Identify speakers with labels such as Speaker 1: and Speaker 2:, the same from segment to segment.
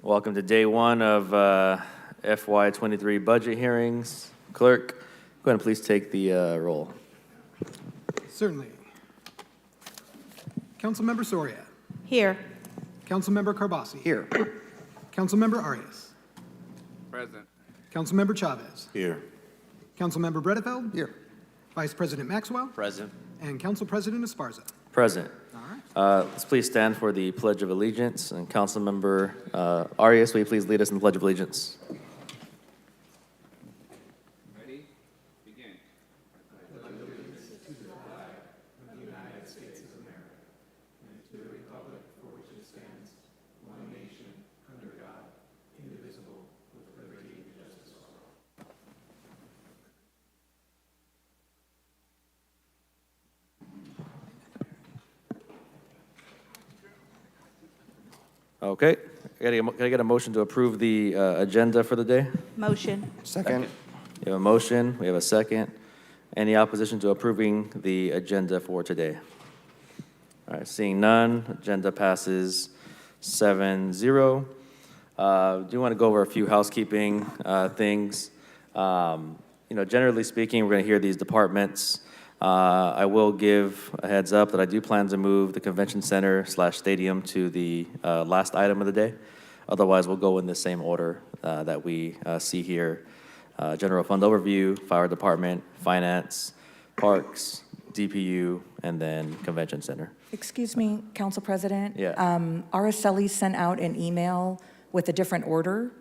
Speaker 1: Welcome to day one of FY23 budget hearings. Clerk, go ahead and please take the roll.
Speaker 2: Certainly. Councilmember Soria.
Speaker 3: Here.
Speaker 2: Councilmember Carbasi.
Speaker 4: Here.
Speaker 2: Councilmember Arias.
Speaker 5: Present.
Speaker 2: Councilmember Chavez.
Speaker 4: Here.
Speaker 2: Councilmember Bredefeld.
Speaker 4: Here.
Speaker 2: Vice President Maxwell.
Speaker 1: Present.
Speaker 2: And Council President Esparza.
Speaker 1: Present.
Speaker 2: All right.
Speaker 1: Let's please stand for the Pledge of Allegiance. And Councilmember Arias, will you please lead us in the Pledge of Allegiance?
Speaker 5: Ready? Begin.
Speaker 1: Okay. Can I get a motion to approve the agenda for the day?
Speaker 3: Motion.
Speaker 4: Second.
Speaker 1: We have a motion. We have a second. Any opposition to approving the agenda for today? All right, seeing none, agenda passes 7-0. Do want to go over a few housekeeping things. Generally speaking, we're going to hear these departments. I will give a heads up that I do plan to move the convention center / stadium to the last item of the day. Otherwise, we'll go in the same order that we see here. General fund overview, fire department, finance, parks, DPU, and then convention center.
Speaker 3: Excuse me, Council President.
Speaker 1: Yeah.
Speaker 3: Araceli sent out an email with a different order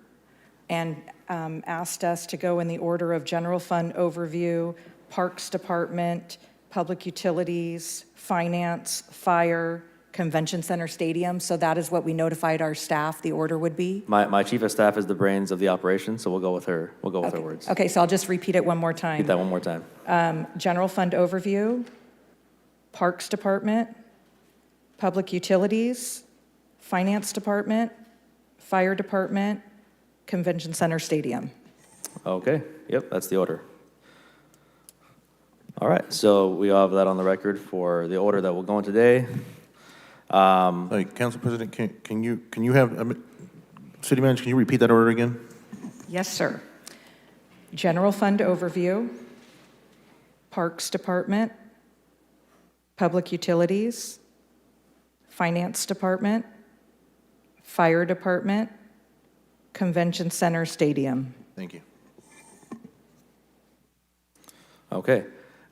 Speaker 3: and asked us to go in the order of general fund overview, parks department, public utilities, finance, fire, convention center, stadium. So that is what we notified our staff the order would be.
Speaker 1: My chief of staff is the brains of the operation, so we'll go with her. We'll go with her words.
Speaker 3: Okay, so I'll just repeat it one more time.
Speaker 1: Repeat that one more time.
Speaker 3: General fund overview, parks department, public utilities, finance department, fire department, convention center, stadium.
Speaker 1: Okay, yep, that's the order. All right, so we all have that on the record for the order that we'll go in today.
Speaker 4: Council President, can you have, City Manager, can you repeat that order again?
Speaker 3: Yes, sir. General fund overview, parks department, public utilities, finance department, fire department, convention center, stadium.
Speaker 4: Thank you.
Speaker 1: Okay,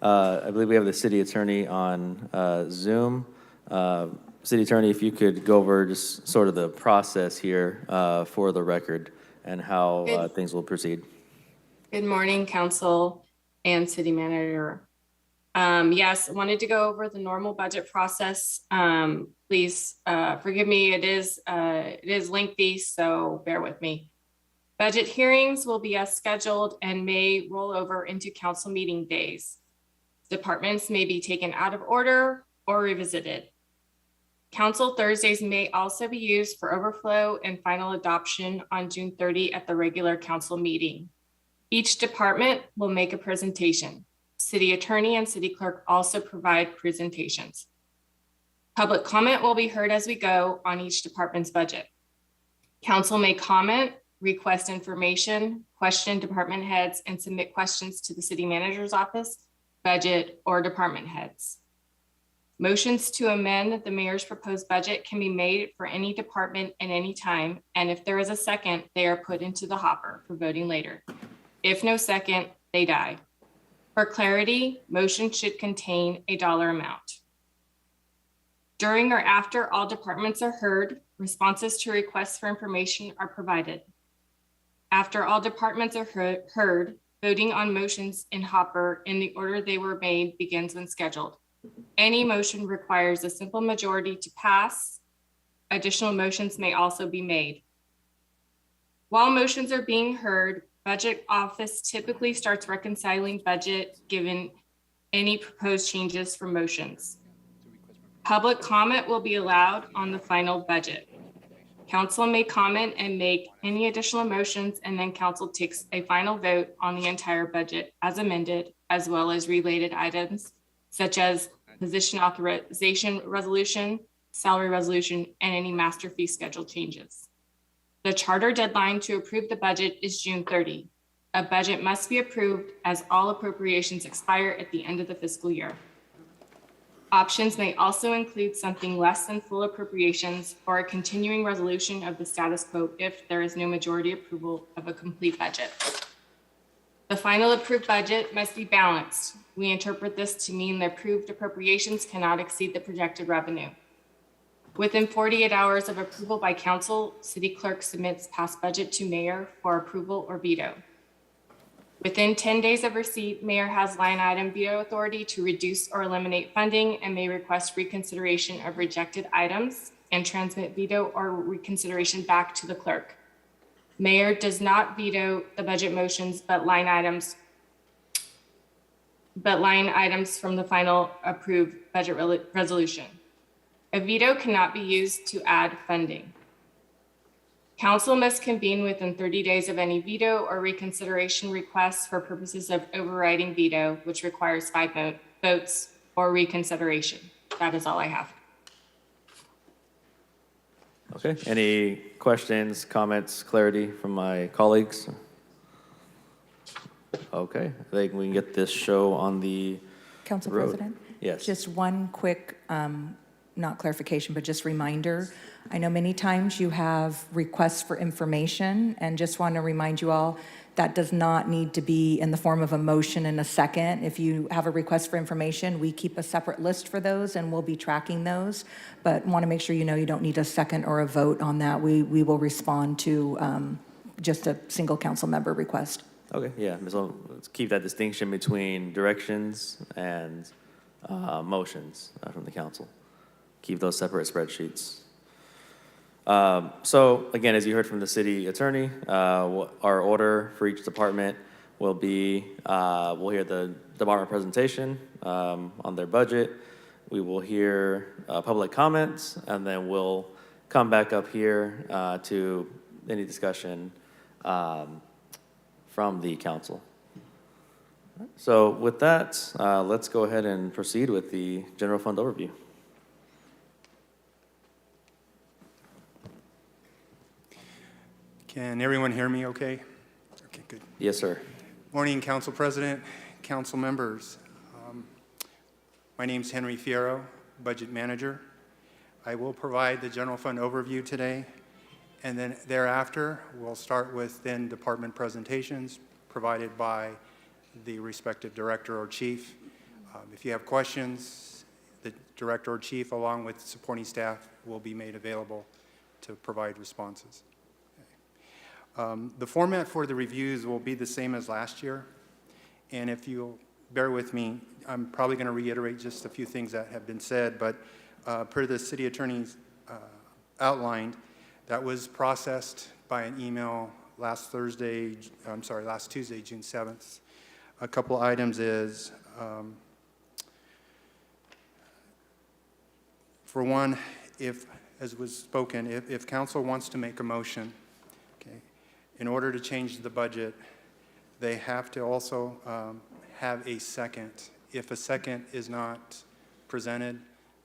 Speaker 1: I believe we have the city attorney on Zoom. City Attorney, if you could go over just sort of the process here for the record and how things will proceed.
Speaker 6: Good morning, Council and City Manager. Yes, I wanted to go over the normal budget process. Please forgive me, it is lengthy, so bear with me. Budget hearings will be as scheduled and may roll over into council meeting days. Departments may be taken out of order or revisited. Council Thursdays may also be used for overflow and final adoption on June 30 at the regular council meeting. Each department will make a presentation. City Attorney and City Clerk also provide presentations. Public comment will be heard as we go on each department's budget. Council may comment, request information, question department heads, and submit questions to the City Manager's office, budget, or department heads. Motions to amend the mayor's proposed budget can be made for any department at any time, and if there is a second, they are put into the hopper for voting later. If no second, they die. For clarity, motion should contain a dollar amount. During or after all departments are heard, responses to requests for information are provided. After all departments are heard, voting on motions in hopper in the order they were made begins when scheduled. Any motion requires a simple majority to pass. Additional motions may also be made. While motions are being heard, Budget Office typically starts reconciling budget given any proposed changes from motions. Public comment will be allowed on the final budget. Council may comment and make any additional motions, and then council takes a final vote on the entire budget as amended, as well as related items such as position authorization resolution, salary resolution, and any master fee schedule changes. The charter deadline to approve the budget is June 30. A budget must be approved as all appropriations expire at the end of the fiscal year. Options may also include something less than full appropriations or a continuing resolution of the status quo if there is no majority approval of a complete budget. The final approved budget must be balanced. We interpret this to mean the approved appropriations cannot exceed the projected revenue. Within 48 hours of approval by council, city clerk submits past budget to mayor for approval or veto. Within 10 days of receipt, mayor has line item veto authority to reduce or eliminate funding and may request reconsideration of rejected items and transmit veto or reconsideration back to the clerk. Mayor does not veto the budget motions, but line items from the final approved budget resolution. A veto cannot be used to add funding. Council must convene within 30 days of any veto or reconsideration requests for purposes of overriding veto, which requires 5 votes or reconsideration. That is all I have.
Speaker 1: Okay, any questions, comments, clarity from my colleagues? Okay, I think we can get this show on the
Speaker 3: Council
Speaker 1: road.
Speaker 3: President?
Speaker 1: Yes.
Speaker 3: Just one quick, not clarification, but just reminder. I know many times you have requests for information, and just want to remind you all, that does not need to be in the form of a motion in a second. If you have a request for information, we keep a separate list for those, and we'll be tracking those. But want to make sure you know you don't need a second or a vote on that. We will respond to just a single council member request.
Speaker 1: Okay, yeah, so let's keep that distinction between directions and motions from the council. Keep those separate spreadsheets. So again, as you heard from the city attorney, our order for each department will be, we'll hear the department presentation on their budget. We will hear public comments, and then we'll come back up here to any discussion from the council. So with that, let's go ahead and proceed with the general fund overview.
Speaker 7: Can everyone hear me okay? Okay, good.
Speaker 1: Yes, sir.
Speaker 7: Morning, Council President, Council members. My name's Henry Fierro, Budget Manager. I will provide the general fund overview today, and then thereafter, we'll start with then department presentations provided by the respective director or chief. If you have questions, the director or chief, along with supporting staff, will be made available to provide responses. The format for the reviews will be the same as last year, and if you'll bear with me, I'm probably going to reiterate just a few things that have been said, but per the city attorney's outlined, that was processed by an email last Tuesday, June 7th. A couple items is, for one, if, as was spoken, if council wants to make a motion, okay, in order to change the budget, they have to also have a second. If a second is not presented,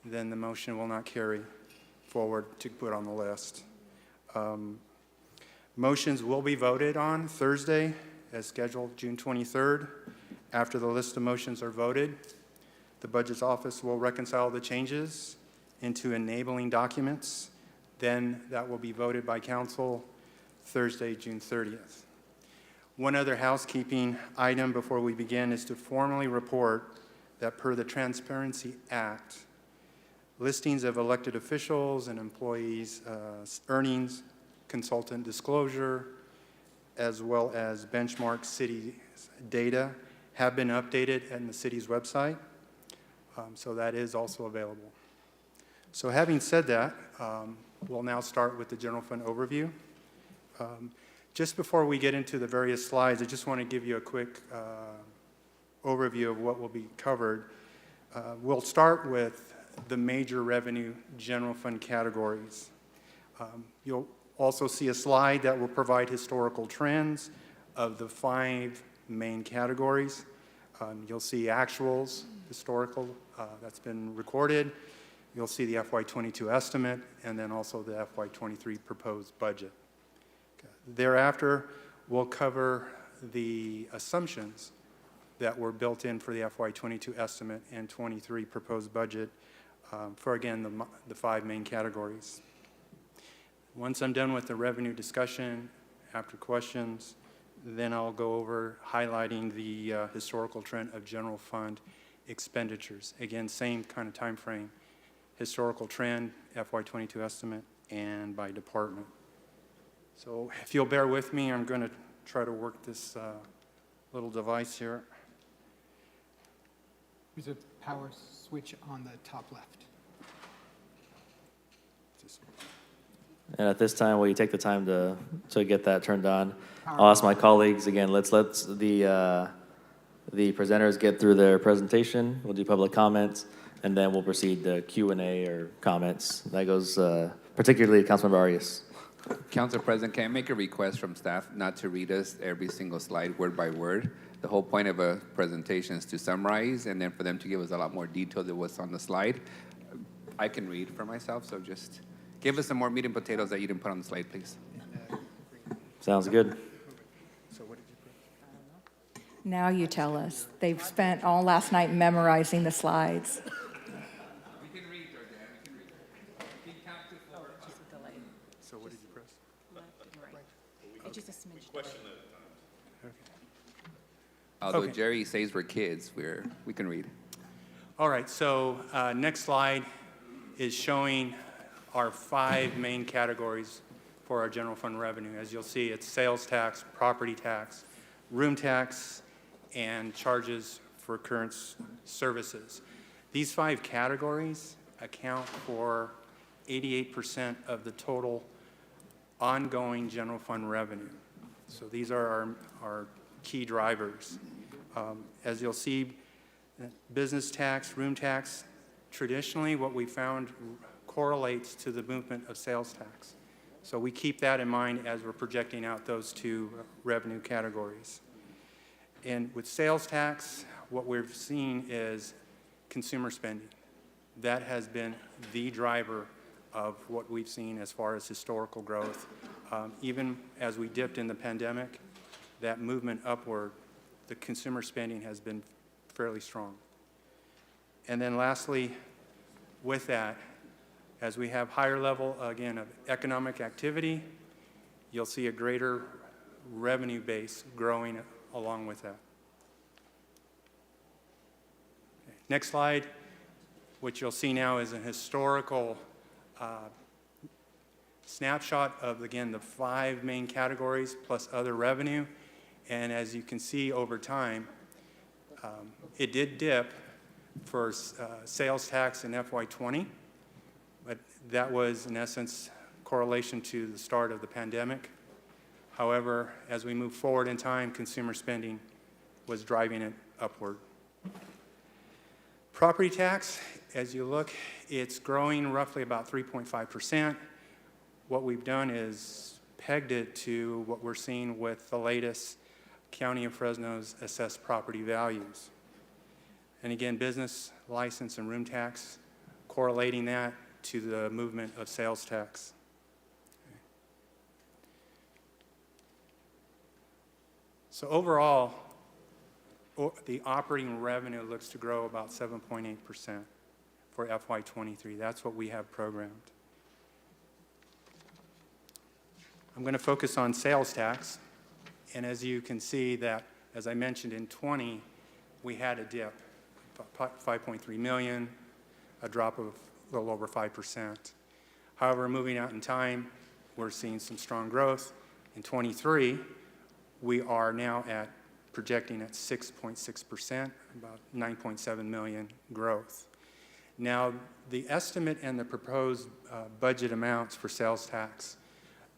Speaker 7: then the motion will not carry forward to put on the list. Motions will be voted on Thursday as scheduled, June 23rd. After the list of motions are voted, the Budget's Office will reconcile the changes into enabling documents. Then that will be voted by council Thursday, June 30th. One other housekeeping item before we begin is to formally report that per the Transparency Act, listings of elected officials and employees' earnings, consultant disclosure, as well as benchmark city data have been updated in the city's website. So that is also available. So having said that, we'll now start with the general fund overview. Just before we get into the various slides, I just want to give you a quick overview of what will be covered. We'll start with the major revenue general fund categories. You'll also see a slide that will provide historical trends of the 5 main categories. You'll see actuals, historical, that's been recorded. You'll see the FY22 estimate, and then also the FY23 proposed budget. Thereafter, we'll cover the assumptions that were built in for the FY22 estimate and 23 proposed budget for, again, the 5 main categories. Once I'm done with the revenue discussion, after questions, then I'll go over highlighting the historical trend of general fund expenditures. Again, same kind of time frame, historical trend, FY22 estimate, and by department. So if you'll bear with me, I'm going to try to work this little device here.
Speaker 2: There's a power switch on the top left.
Speaker 1: And at this time, will you take the time to get that turned on? I'll ask my colleagues again, let's the presenters get through their presentation. We'll do public comments, and then we'll proceed to Q&A or comments. That goes particularly to Councilmember Arias.
Speaker 5: Council President, can I make a request from staff not to read us every single slide word by word? The whole point of a presentation is to summarize, and then for them to give us a lot more detail than what's on the slide. I can read for myself, so just give us some more meat and potatoes that you didn't put on the slide, please.
Speaker 1: Sounds good.
Speaker 3: Now you tell us. They've spent all last night memorizing the slides.
Speaker 5: We can read, Georgia, we can read. We count to 4.
Speaker 7: So what did you press?
Speaker 8: It's just a smidge.
Speaker 5: Although
Speaker 7: Okay.
Speaker 5: Jerry says we're kids, we can read.
Speaker 7: All right, so next slide is showing our 5 main categories for our general fund revenue. As you'll see, it's sales tax, property tax, room tax, and charges for current services. These 5 categories account for 88% of the total ongoing general fund revenue. So these are our key drivers. As you'll see, business tax, room tax, traditionally what we found correlates to the movement of sales tax. So we keep that in mind as we're projecting out those 2 revenue categories. And with sales tax, what we've seen is consumer spending. That has been the driver of what we've seen as far as historical growth. Even as we dipped in the pandemic, that movement upward, the consumer spending has been fairly strong. And then lastly, with that, as we have higher level, again, of economic activity, you'll see a greater revenue base growing along with that. Okay. Next slide, what you'll see now is a historical snapshot of, again, the 5 main categories plus other revenue. And as you can see over time, it did dip for sales tax in FY20, but that was, in essence, correlation to the start of the pandemic. However, as we move forward in time, consumer spending was driving it upward. Property tax, as you look, it's growing roughly about 3.5%. What we've done is pegged it to what we're seeing with the latest County of Fresno's assessed property values. And again, business license and room tax, correlating that to the movement of sales tax. Okay. So overall, the operating revenue looks to grow about 7.8% for FY23. That's what we have programmed. I'm going to focus on sales tax. And as you can see that, as I mentioned, in 20, we had a dip, 5.3 million, a drop of a little over 5%. However, moving out in time, we're seeing some strong growth. In 23, we are now projecting at 6.6%, about 9.7 million growth. Now, the estimate and the proposed budget amounts for sales tax,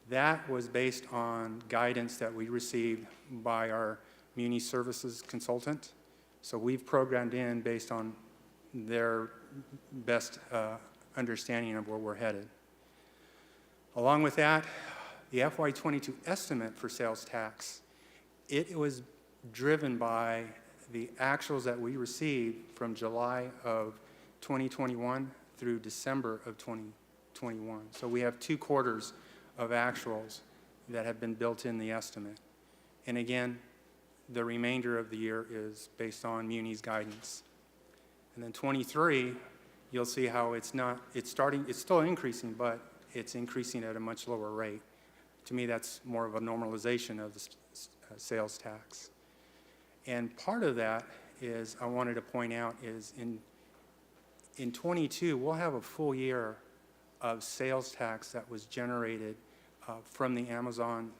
Speaker 7: that was based on guidance that we received by our Muni Services consultant. So we've programmed in based on their best understanding of where we're headed. Along with that, the FY22 estimate for sales tax, it was driven by the actuals that we received from July of 2021 through December of 2021. So we have 2 quarters of actuals that have been built in the estimate. And again, the remainder of the year is based on Muni's guidance. And then 23, you'll see how it's still increasing, but it's increasing at a much lower rate. To me, that's more of a normalization of the sales tax. And part of that is, I wanted to point out, is in 22, we'll have a full year of sales tax that was generated from the Amazon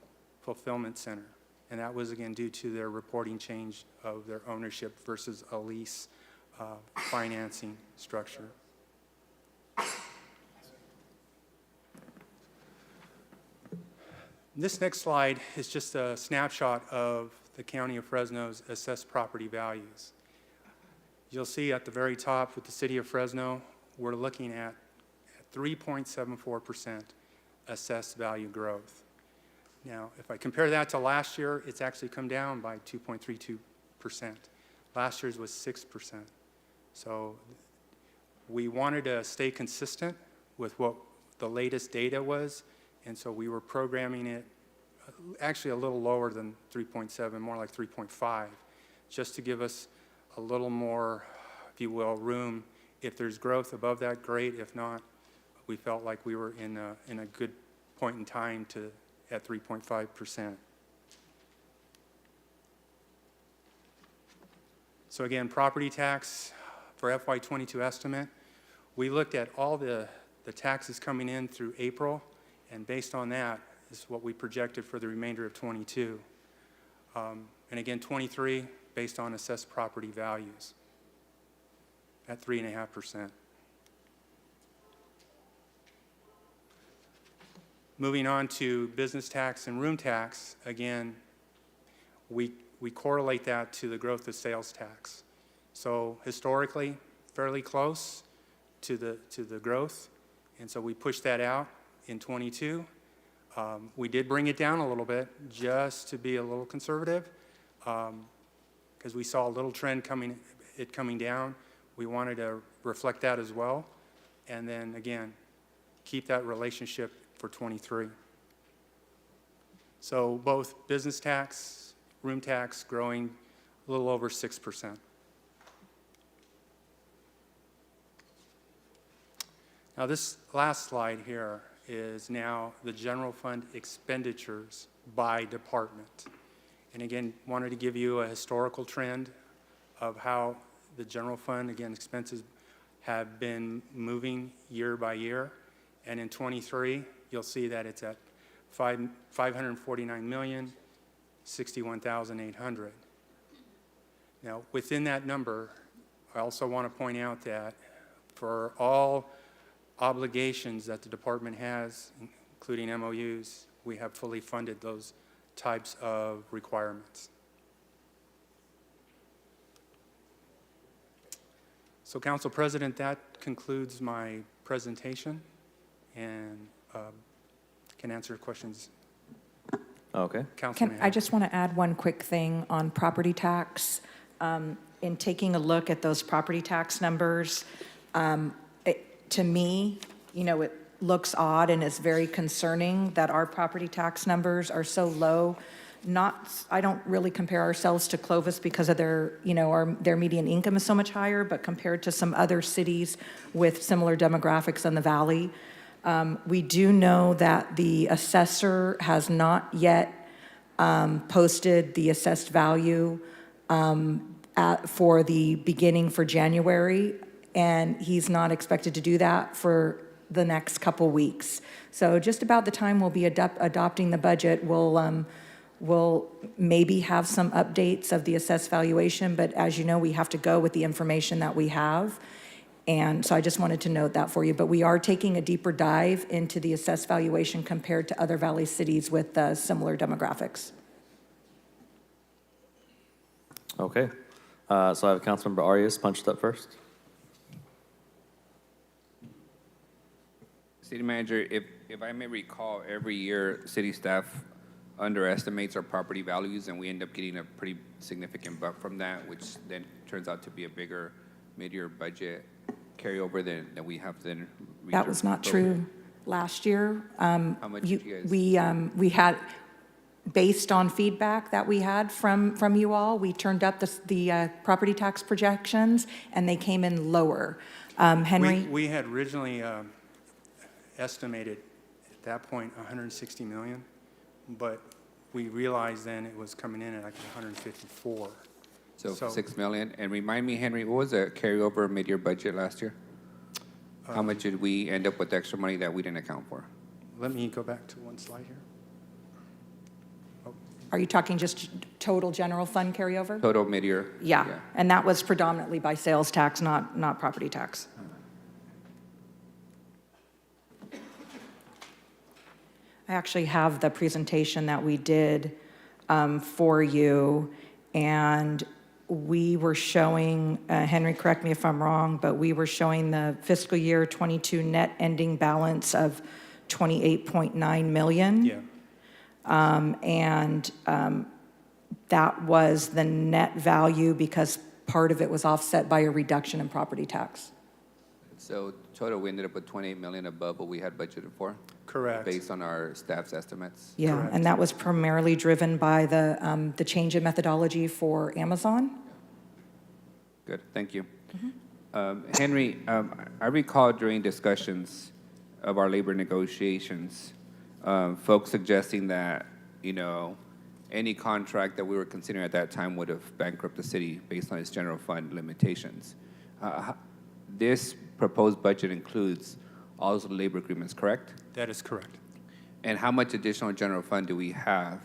Speaker 7: Fulfillment Center. And that was, again, due to their reporting change of their ownership versus a lease financing structure. This next slide is just a snapshot of the County of Fresno's assessed property values. You'll see at the very top with the City of Fresno, we're looking at 3.74% assessed value growth. Now, if I compare that to last year, it's actually come down by 2.32%. Last year's was 6%. So we wanted to stay consistent with what the latest data was, and so we were programming it actually a little lower than 3.7, more like 3.5, just to give us a little more, if you will, room. If there's growth above that, great. If not, we felt like we were in a good point in time at 3.5%. So again, property tax for FY22 estimate, we looked at all the taxes coming in through April, and based on that is what we projected for the remainder of 22. And again, 23, based on assessed property values at 3.5%. Moving on to business tax and room tax, again, we correlate that to the growth of sales tax. So historically, fairly close to the growth, and so we pushed that out in 22. We did bring it down a little bit just to be a little conservative, because we saw a little trend coming down. We wanted to reflect that as well, and then again, keep that relationship for 23. So both business tax, room tax growing a little over 6%. Now this last slide here is now the general fund expenditures by department. And again, wanted to give you a historical trend of how the general fund, again, expenses have been moving year by year. And in 23, you'll see that it's at $549,061,800. Now, within that number, I also want to point out that for all obligations that the department has, including MOUs, we have fully funded those types of requirements. So, Council President, that concludes my presentation, and can answer questions.
Speaker 1: Okay.
Speaker 3: Can I just want to add one quick thing on property tax? In taking a look at those property tax numbers, to me, it looks odd and is very concerning that our property tax numbers are so low. I don't really compare ourselves to Clovis because of their median income is so much higher, but compared to some other cities with similar demographics in the valley, we do know that the assessor has not yet posted the assessed value for the beginning for January, and he's not expected to do that for the next couple weeks. So just about the time we'll be adopting the budget, we'll maybe have some updates of the assessed valuation, but as you know, we have to go with the information that we have. And so I just wanted to note that for you. But we are taking a deeper dive into the assessed valuation compared to other valley cities with similar demographics.
Speaker 1: Okay. So I have Councilmember Arias punched up first.
Speaker 5: City Manager, if I may recall, every year city staff underestimates our property values, and we end up getting a pretty significant bump from that, which then turns out to be a bigger mid-year budget carryover than we have then.
Speaker 3: That was not true. last year.
Speaker 5: How much did you guys?
Speaker 3: We had, based on feedback that we had from you all, we turned up the property tax projections, and they came in lower. Henry?
Speaker 7: We had originally estimated at that point 160 million, but we realized then it was coming in at like 154.
Speaker 5: So 6 million. And remind me, Henry, what was the carryover mid-year budget last year? How much did we end up with extra money that we didn't account for?
Speaker 7: Let me go back to one slide here.
Speaker 3: Are you talking just total general fund carryover?
Speaker 5: Total mid-year?
Speaker 3: Yeah, and that was predominantly by sales tax, not property tax. I actually have the presentation that we did for you, and we were showing, Henry, correct me if I'm wrong, but we were showing the fiscal year 22 net ending balance of 28.9 million.
Speaker 7: Yeah.
Speaker 3: That was the net value because part of it was offset by a reduction in property tax.
Speaker 5: So total, we ended up with 28 million above what we had budgeted for?
Speaker 7: Correct.
Speaker 5: Based on our staff's estimates?
Speaker 3: Yeah,
Speaker 7: Correct.
Speaker 3: and that was primarily driven by the change in methodology for Amazon.
Speaker 5: Good, thank you. Henry, I recall during discussions of our labor negotiations, folks suggesting that, any contract that we were considering at that time would have bankrupted the city based on its general fund limitations. This proposed budget includes all those labor agreements, correct?
Speaker 7: That is correct.
Speaker 5: And how much additional general fund do we have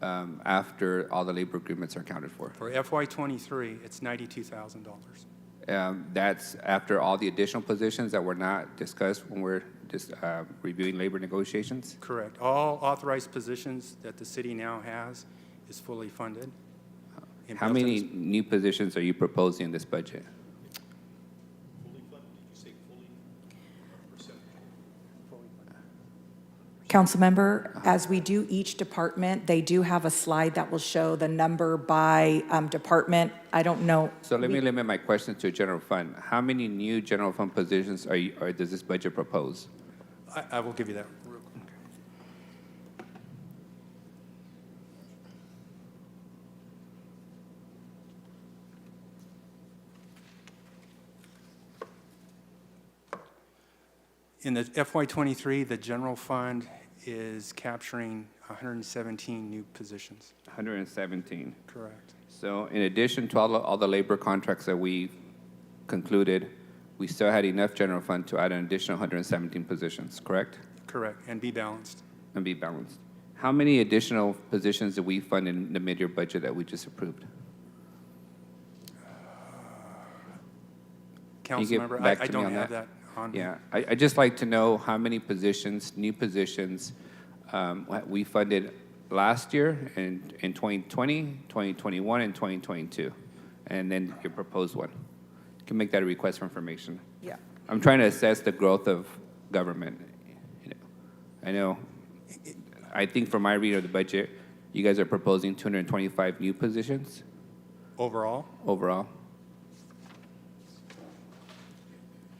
Speaker 5: after all the labor agreements are accounted for?
Speaker 7: For FY23, it's $92,000.
Speaker 5: That's after all the additional positions that were not discussed when we're just reviewing labor negotiations?
Speaker 7: Correct. All authorized positions that the city now has is fully funded. And
Speaker 5: How many new positions are you proposing in this budget?
Speaker 3: Councilmember, as we do each department, they do have a slide that will show the number by department. I don't know.
Speaker 5: So let me limit my question to general fund. How many new general fund positions does this budget propose?
Speaker 7: I will give you that real quick. In the FY23, the general fund is capturing 117 new positions.
Speaker 5: 117.
Speaker 7: Correct.
Speaker 5: So in addition to all the labor contracts that we concluded, we still had enough general fund to add an additional 117 positions, correct?
Speaker 7: Correct, and be balanced.
Speaker 5: And be balanced. How many additional positions did we fund in the mid-year budget that we just approved? Can you get
Speaker 7: Councilmember,
Speaker 5: back
Speaker 7: I
Speaker 5: to me
Speaker 7: don't
Speaker 5: on
Speaker 7: have
Speaker 5: that?
Speaker 7: that on.
Speaker 5: Yeah, I'd just like to know how many positions, new positions, we funded last year in 2020, 2021, and 2022, and then your proposed one. You can make that a request for information.
Speaker 3: Yeah.
Speaker 5: I'm trying to assess the growth of government. I think from my read of the budget, you guys are proposing 225 new positions
Speaker 7: Overall?
Speaker 5: overall.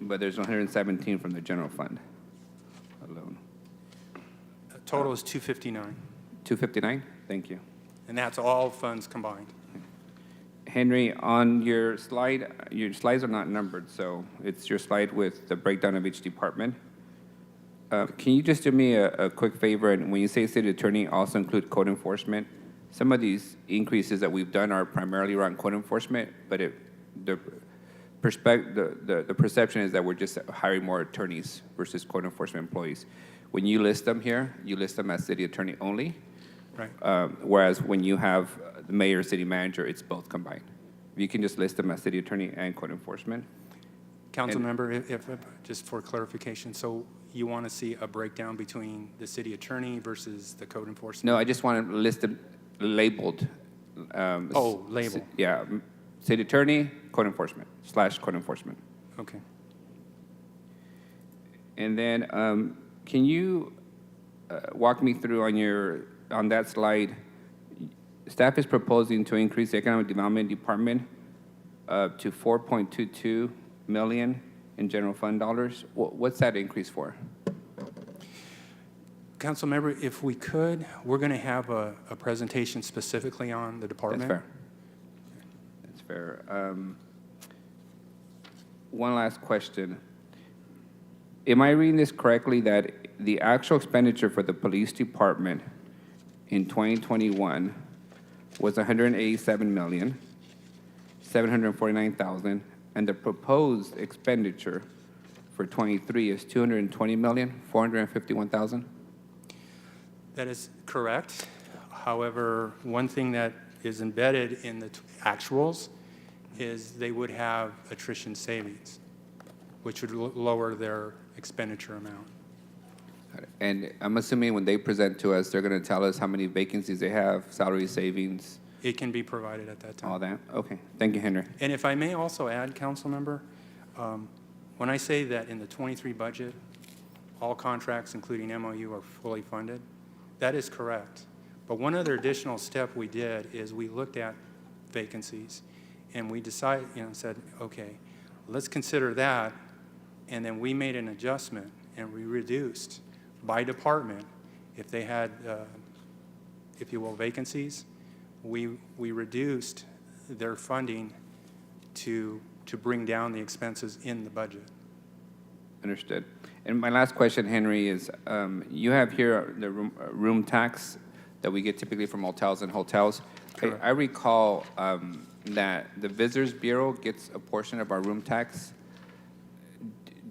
Speaker 5: But there's 117 from the general fund alone.
Speaker 7: Total is 259,
Speaker 5: 259? Thank you.
Speaker 7: and that's all funds combined.
Speaker 5: Henry, on your slide, your slides are not numbered, so it's your slide with the breakdown of each department. Can you just do me a quick favor, and when you say city attorney, also include code enforcement? Some of these increases that we've done are primarily around code enforcement, but the perception is that we're just hiring more attorneys versus code enforcement employees. When you list them here, you list them as city attorney only.
Speaker 7: Right.
Speaker 5: Whereas when you have the mayor, city manager, it's both combined. You can just list them as city attorney and code enforcement.
Speaker 7: Councilmember, if just for clarification, so you want to see a breakdown between the city attorney versus the code enforcement?
Speaker 5: No, I just want to list them labeled.
Speaker 7: Label.
Speaker 5: Yeah, city attorney, code enforcement, / code enforcement.
Speaker 7: Okay.
Speaker 5: And then, can you walk me through on that slide, staff is proposing to increase the economic development department to 4.22 million in general fund dollars. What's that increase for?
Speaker 7: Council member, if we could, we're going to have a presentation specifically on the
Speaker 5: That's
Speaker 7: department.
Speaker 5: fair. That's fair. One last question. Am I reading this correctly that the actual expenditure for the police department in 2021 was $187,749,000, and the proposed expenditure for 23 is $220,451,000?
Speaker 7: That is correct. However, one thing that is embedded in the actuals is they would have attrition savings, which would lower their expenditure amount.
Speaker 5: And I'm assuming when they present to us, they're going to tell us how many vacancies they have, salary savings,
Speaker 7: It can be provided at that time.
Speaker 5: all that? Okay, thank you, Henry.
Speaker 7: And if I may also add, council member, when I say that in the 23 budget, all contracts, including MOU, are fully funded, that is correct. But one other additional step we did is we looked at vacancies, and we decided, said, okay, let's consider that, and then we made an adjustment, and we reduced by department, if they had, if you will, vacancies, we reduced their funding to bring down the expenses in the budget.
Speaker 5: Understood. And my last question, Henry, is you have here the room tax that we get typically from motels and hotels.
Speaker 7: Correct.
Speaker 5: I recall that the Visitors Bureau gets a portion of our room tax.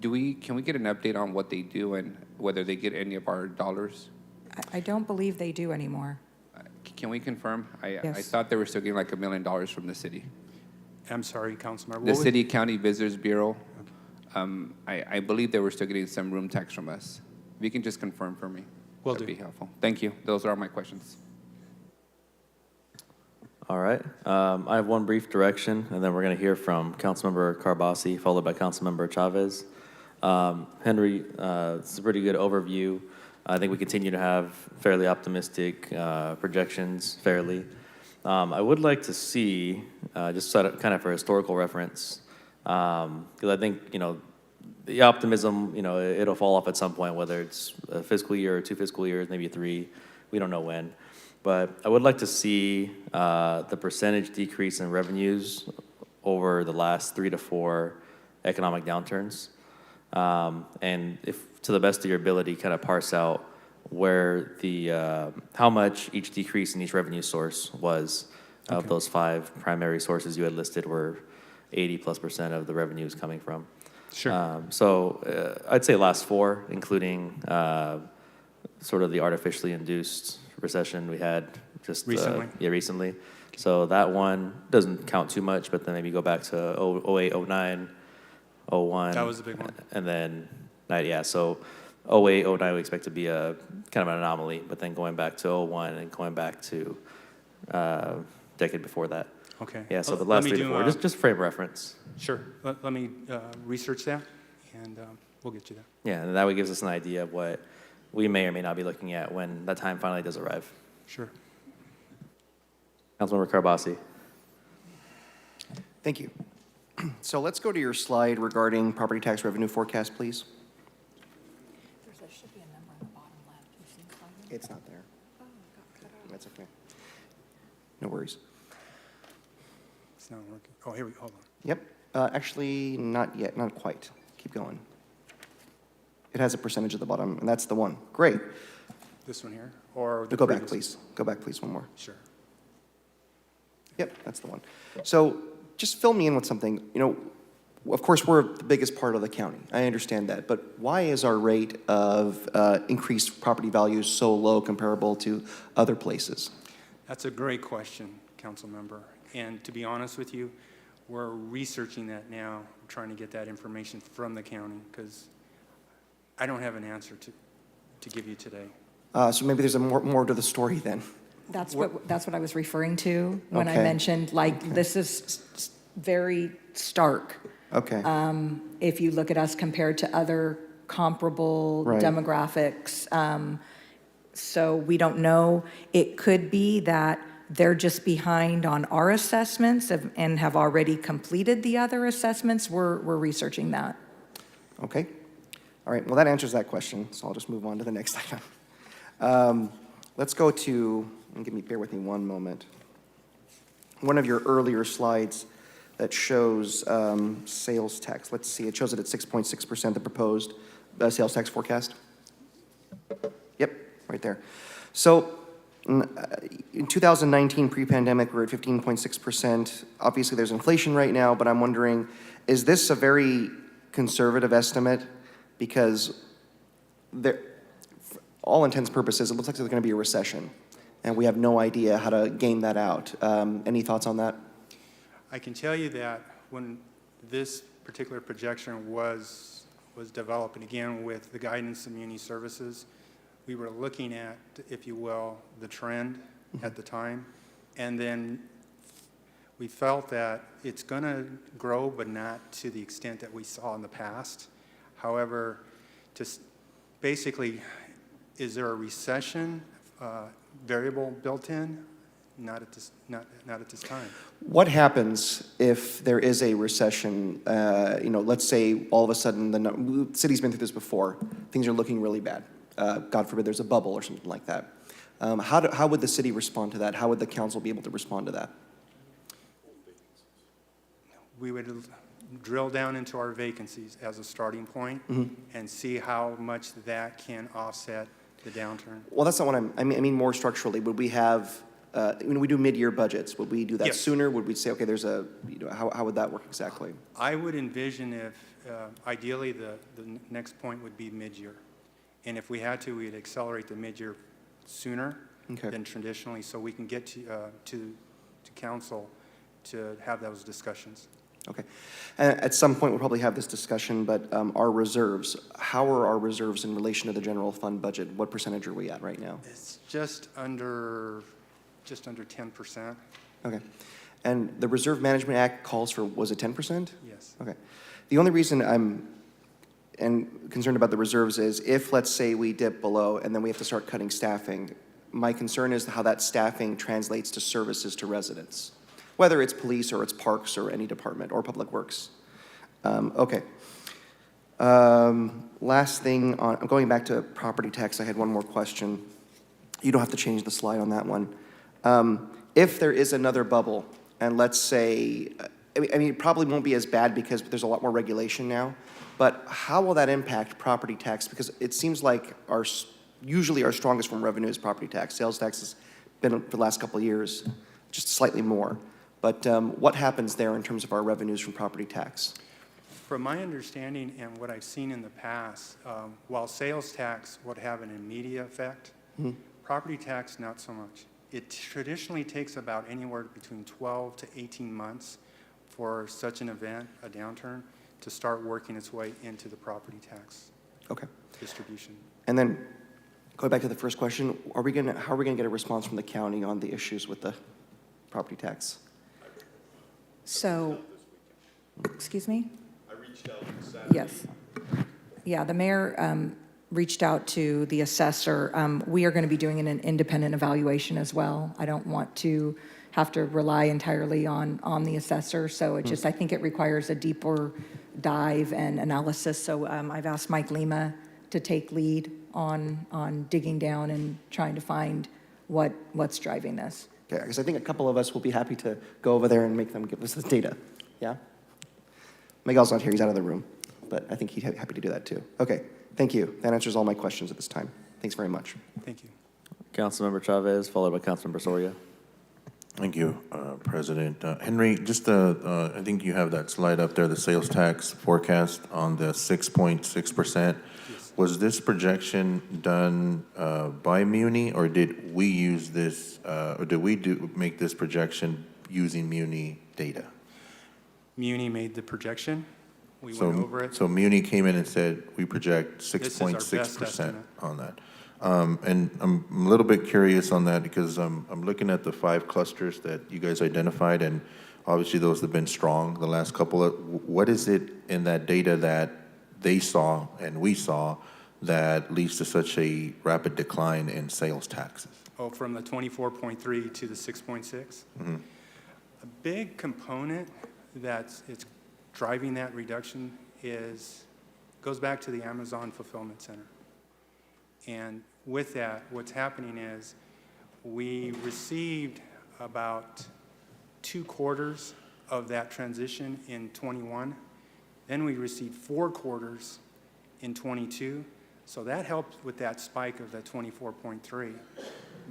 Speaker 5: Can we get an update on what they do and whether they get any of our dollars?
Speaker 3: I don't believe they do anymore.
Speaker 5: Can we confirm? I
Speaker 3: Yes.
Speaker 5: thought they were still getting like $1 million from the city.
Speaker 7: I'm sorry, Councilmember.
Speaker 5: The City County Visitors Bureau, I believe they were still getting some room tax from us. If you can just confirm for me,
Speaker 7: Will
Speaker 5: that'd
Speaker 7: do.
Speaker 5: be helpful. Thank you. Those are all my questions.
Speaker 1: All right. I have one brief direction, and then we're going to hear from Councilmember Carbasi, followed by Councilmember Chavez. Henry, it's a pretty good overview. I think we continue to have fairly optimistic projections, fairly. I would like to see, just sort of kind of for historical reference, because I think, the optimism, it'll fall off at some point, whether it's a fiscal year or 2 fiscal years, maybe 3, we don't know when. But I would like to see the percentage decrease in revenues over the last 3 to 4 economic downturns. And if, to the best of your ability, kind of parse out where the, how much each decrease in each revenue source was of those 5 primary sources you had listed were 80+% of the revenues coming from.
Speaker 7: Sure.
Speaker 1: So I'd say last 4, including sort of the artificially induced recession we had just
Speaker 7: Recently.
Speaker 1: Recently. So that one doesn't count too much, but then maybe go back to 08, 09, 01.
Speaker 7: That was a big one.
Speaker 1: And then, so 08, 09 we expect to be a kind of an anomaly, but then going back to 01 and going back to decade before that.
Speaker 7: Okay.
Speaker 1: Yeah, so the
Speaker 7: Let
Speaker 1: last
Speaker 7: me
Speaker 1: 3 to
Speaker 7: do,
Speaker 1: 4, just frame reference.
Speaker 7: Sure. Let me research that, and we'll get you that.
Speaker 1: Yeah, and that way gives us an idea of what we may or may not be looking at when that time finally does arrive.
Speaker 7: Sure.
Speaker 1: Councilmember Carbasi.
Speaker 9: Thank you. So let's go to your slide regarding property tax revenue forecast, please.
Speaker 3: There should be a number on the bottom left. You see the slide?
Speaker 9: It's not there. That's okay. No worries.
Speaker 7: It's not working. Oh, here we go. Hold on.
Speaker 9: Yep. Actually, not yet. Not quite. Keep going. It has a percentage at the bottom, and that's the one. Great.
Speaker 7: This one here, or the
Speaker 9: Go back,
Speaker 7: previous?
Speaker 9: please. Go back, please, one more.
Speaker 7: Sure.
Speaker 9: Yep, that's the one. So just fill me in with something. Of course, we're the biggest part of the county. I understand that. But why is our rate of increased property values so low comparable to other places?
Speaker 7: That's a great question, Council Member. And to be honest with you, we're researching that now, trying to get that information from the county, because I don't have an answer to give you today.
Speaker 9: So maybe there's more to the story then.
Speaker 3: That's what I was referring to when I
Speaker 9: Okay.
Speaker 3: mentioned, this is very stark.
Speaker 9: Okay.
Speaker 3: If you look at us compared to other comparable
Speaker 9: Right.
Speaker 3: demographics. So we don't know. It could be that they're just behind on our assessments and have already completed the other assessments. We're researching that.
Speaker 9: Okay. All right. Well, that answers that question. So I'll just move on to the next item. Let's go to, and bear with me one moment. One of your earlier slides that shows sales tax. Let's see, it shows it at 6.6%, the proposed sales tax forecast. Yep, right there. So in 2019, pre-pandemic, we're at 15.6%. Obviously, there's inflation right now, but I'm wondering, is this a very conservative estimate? Because there, for all intents and purposes, it looks like there's going to be a recession, and we have no idea how to game that out. Any thoughts on that?
Speaker 7: I can tell you that when this particular projection was developed, and again with the guidance of Muni Services, we were looking at, if you will, the trend at the time, and then we felt that it's going to grow, but not to the extent that we saw in the past. However, basically, is there a recession variable built in? Not at this time.
Speaker 9: What happens if there is a recession? Let's say all of a sudden the city's been through this before. Things are looking really bad. God forbid there's a bubble or something like that. How would the city respond to that? How would the council be able to respond to that?
Speaker 7: We would drill down into our vacancies as a starting point and see how much that can offset the downturn.
Speaker 9: Well, that's not what I mean more structurally. Would we have, when we do mid-year budgets, would we do that
Speaker 7: Yes.
Speaker 9: sooner? Would we say, okay, there's a, how would that work exactly?
Speaker 7: I would envision if, ideally, the next point would be mid-year. And if we had to, we'd accelerate the mid-year sooner than traditionally, so we can get to council to have those discussions.
Speaker 9: Okay. And at some point, we'll probably have this discussion, but our reserves, how are our reserves in relation to the general fund budget? What percentage are we at right now?
Speaker 7: It's just under 10%.
Speaker 9: Okay. And the Reserve Management Act calls for, was it 10%?
Speaker 7: Yes.
Speaker 9: Okay. The only reason I'm concerned about the reserves is if, let's say, we dip below and then we have to start cutting staffing, my concern is how that staffing translates to services to residents, whether it's police or it's parks or any department or public works. Okay. Last thing, I'm going back to property tax. I had one more question. You don't have to change the slide on that one. If there is another bubble, and let's say, it probably won't be as bad because there's a lot more regulation now, but how will that impact property tax? Because it seems like usually our strongest form of revenue is property tax. Sales tax has been for the last couple of years, just slightly more. But what happens there in terms of our revenues from property tax?
Speaker 7: From my understanding and what I've seen in the past, while sales tax would have an immediate effect, property tax not so much. It traditionally takes about anywhere between 12 to 18 months for such an event, a downturn, to start working its way into the property tax distribution.
Speaker 9: And then going back to the first question, how are we going to get a response from the county on the issues with the property tax?
Speaker 3: So, excuse me?
Speaker 4: I reached out to Saturday.
Speaker 3: Yes. Yeah, the mayor reached out to the assessor. We are going to be doing an independent evaluation as well. I don't want to have to rely entirely on the assessor, so it just, I think it requires a deeper dive and analysis. So I've asked Mike Lima to take lead on digging down and trying to find what's driving this.
Speaker 9: Okay, because I think a couple of us will be happy to go over there and make them give us the data. Yeah? Miguel's not here, he's out of the room, but I think he'd be happy to do that too. Okay, thank you. That answers all my questions at this time. Thanks very much.
Speaker 7: Thank you.
Speaker 1: Councilmember Chavez, followed by Councilmember Soria.
Speaker 4: Thank you, President. Henry, just I think you have that slide up there, the sales tax forecast on the 6.6%.
Speaker 7: Yes.
Speaker 4: Was this projection done by Muni, or did we use this, or did we make this projection using Muni data?
Speaker 7: Muni made the projection. We went over it.
Speaker 4: So Muni came in and said, we project
Speaker 7: This is our best
Speaker 4: 6.6%
Speaker 7: estimate.
Speaker 4: on that. And I'm a little bit curious on that because I'm looking at the 5 clusters that you guys identified, and obviously those have been strong the last couple of, what is it in that data that they saw and we saw that leads to such a rapid decline in sales taxes?
Speaker 7: Oh, from the 24.3 to the 6.6? A big component it's driving that reduction goes back to the Amazon Fulfillment Center. And with that, what's happening is we received about 2 quarters of that transition in 21. Then we received 4 quarters in 22. So that helped with that spike of that 24.3.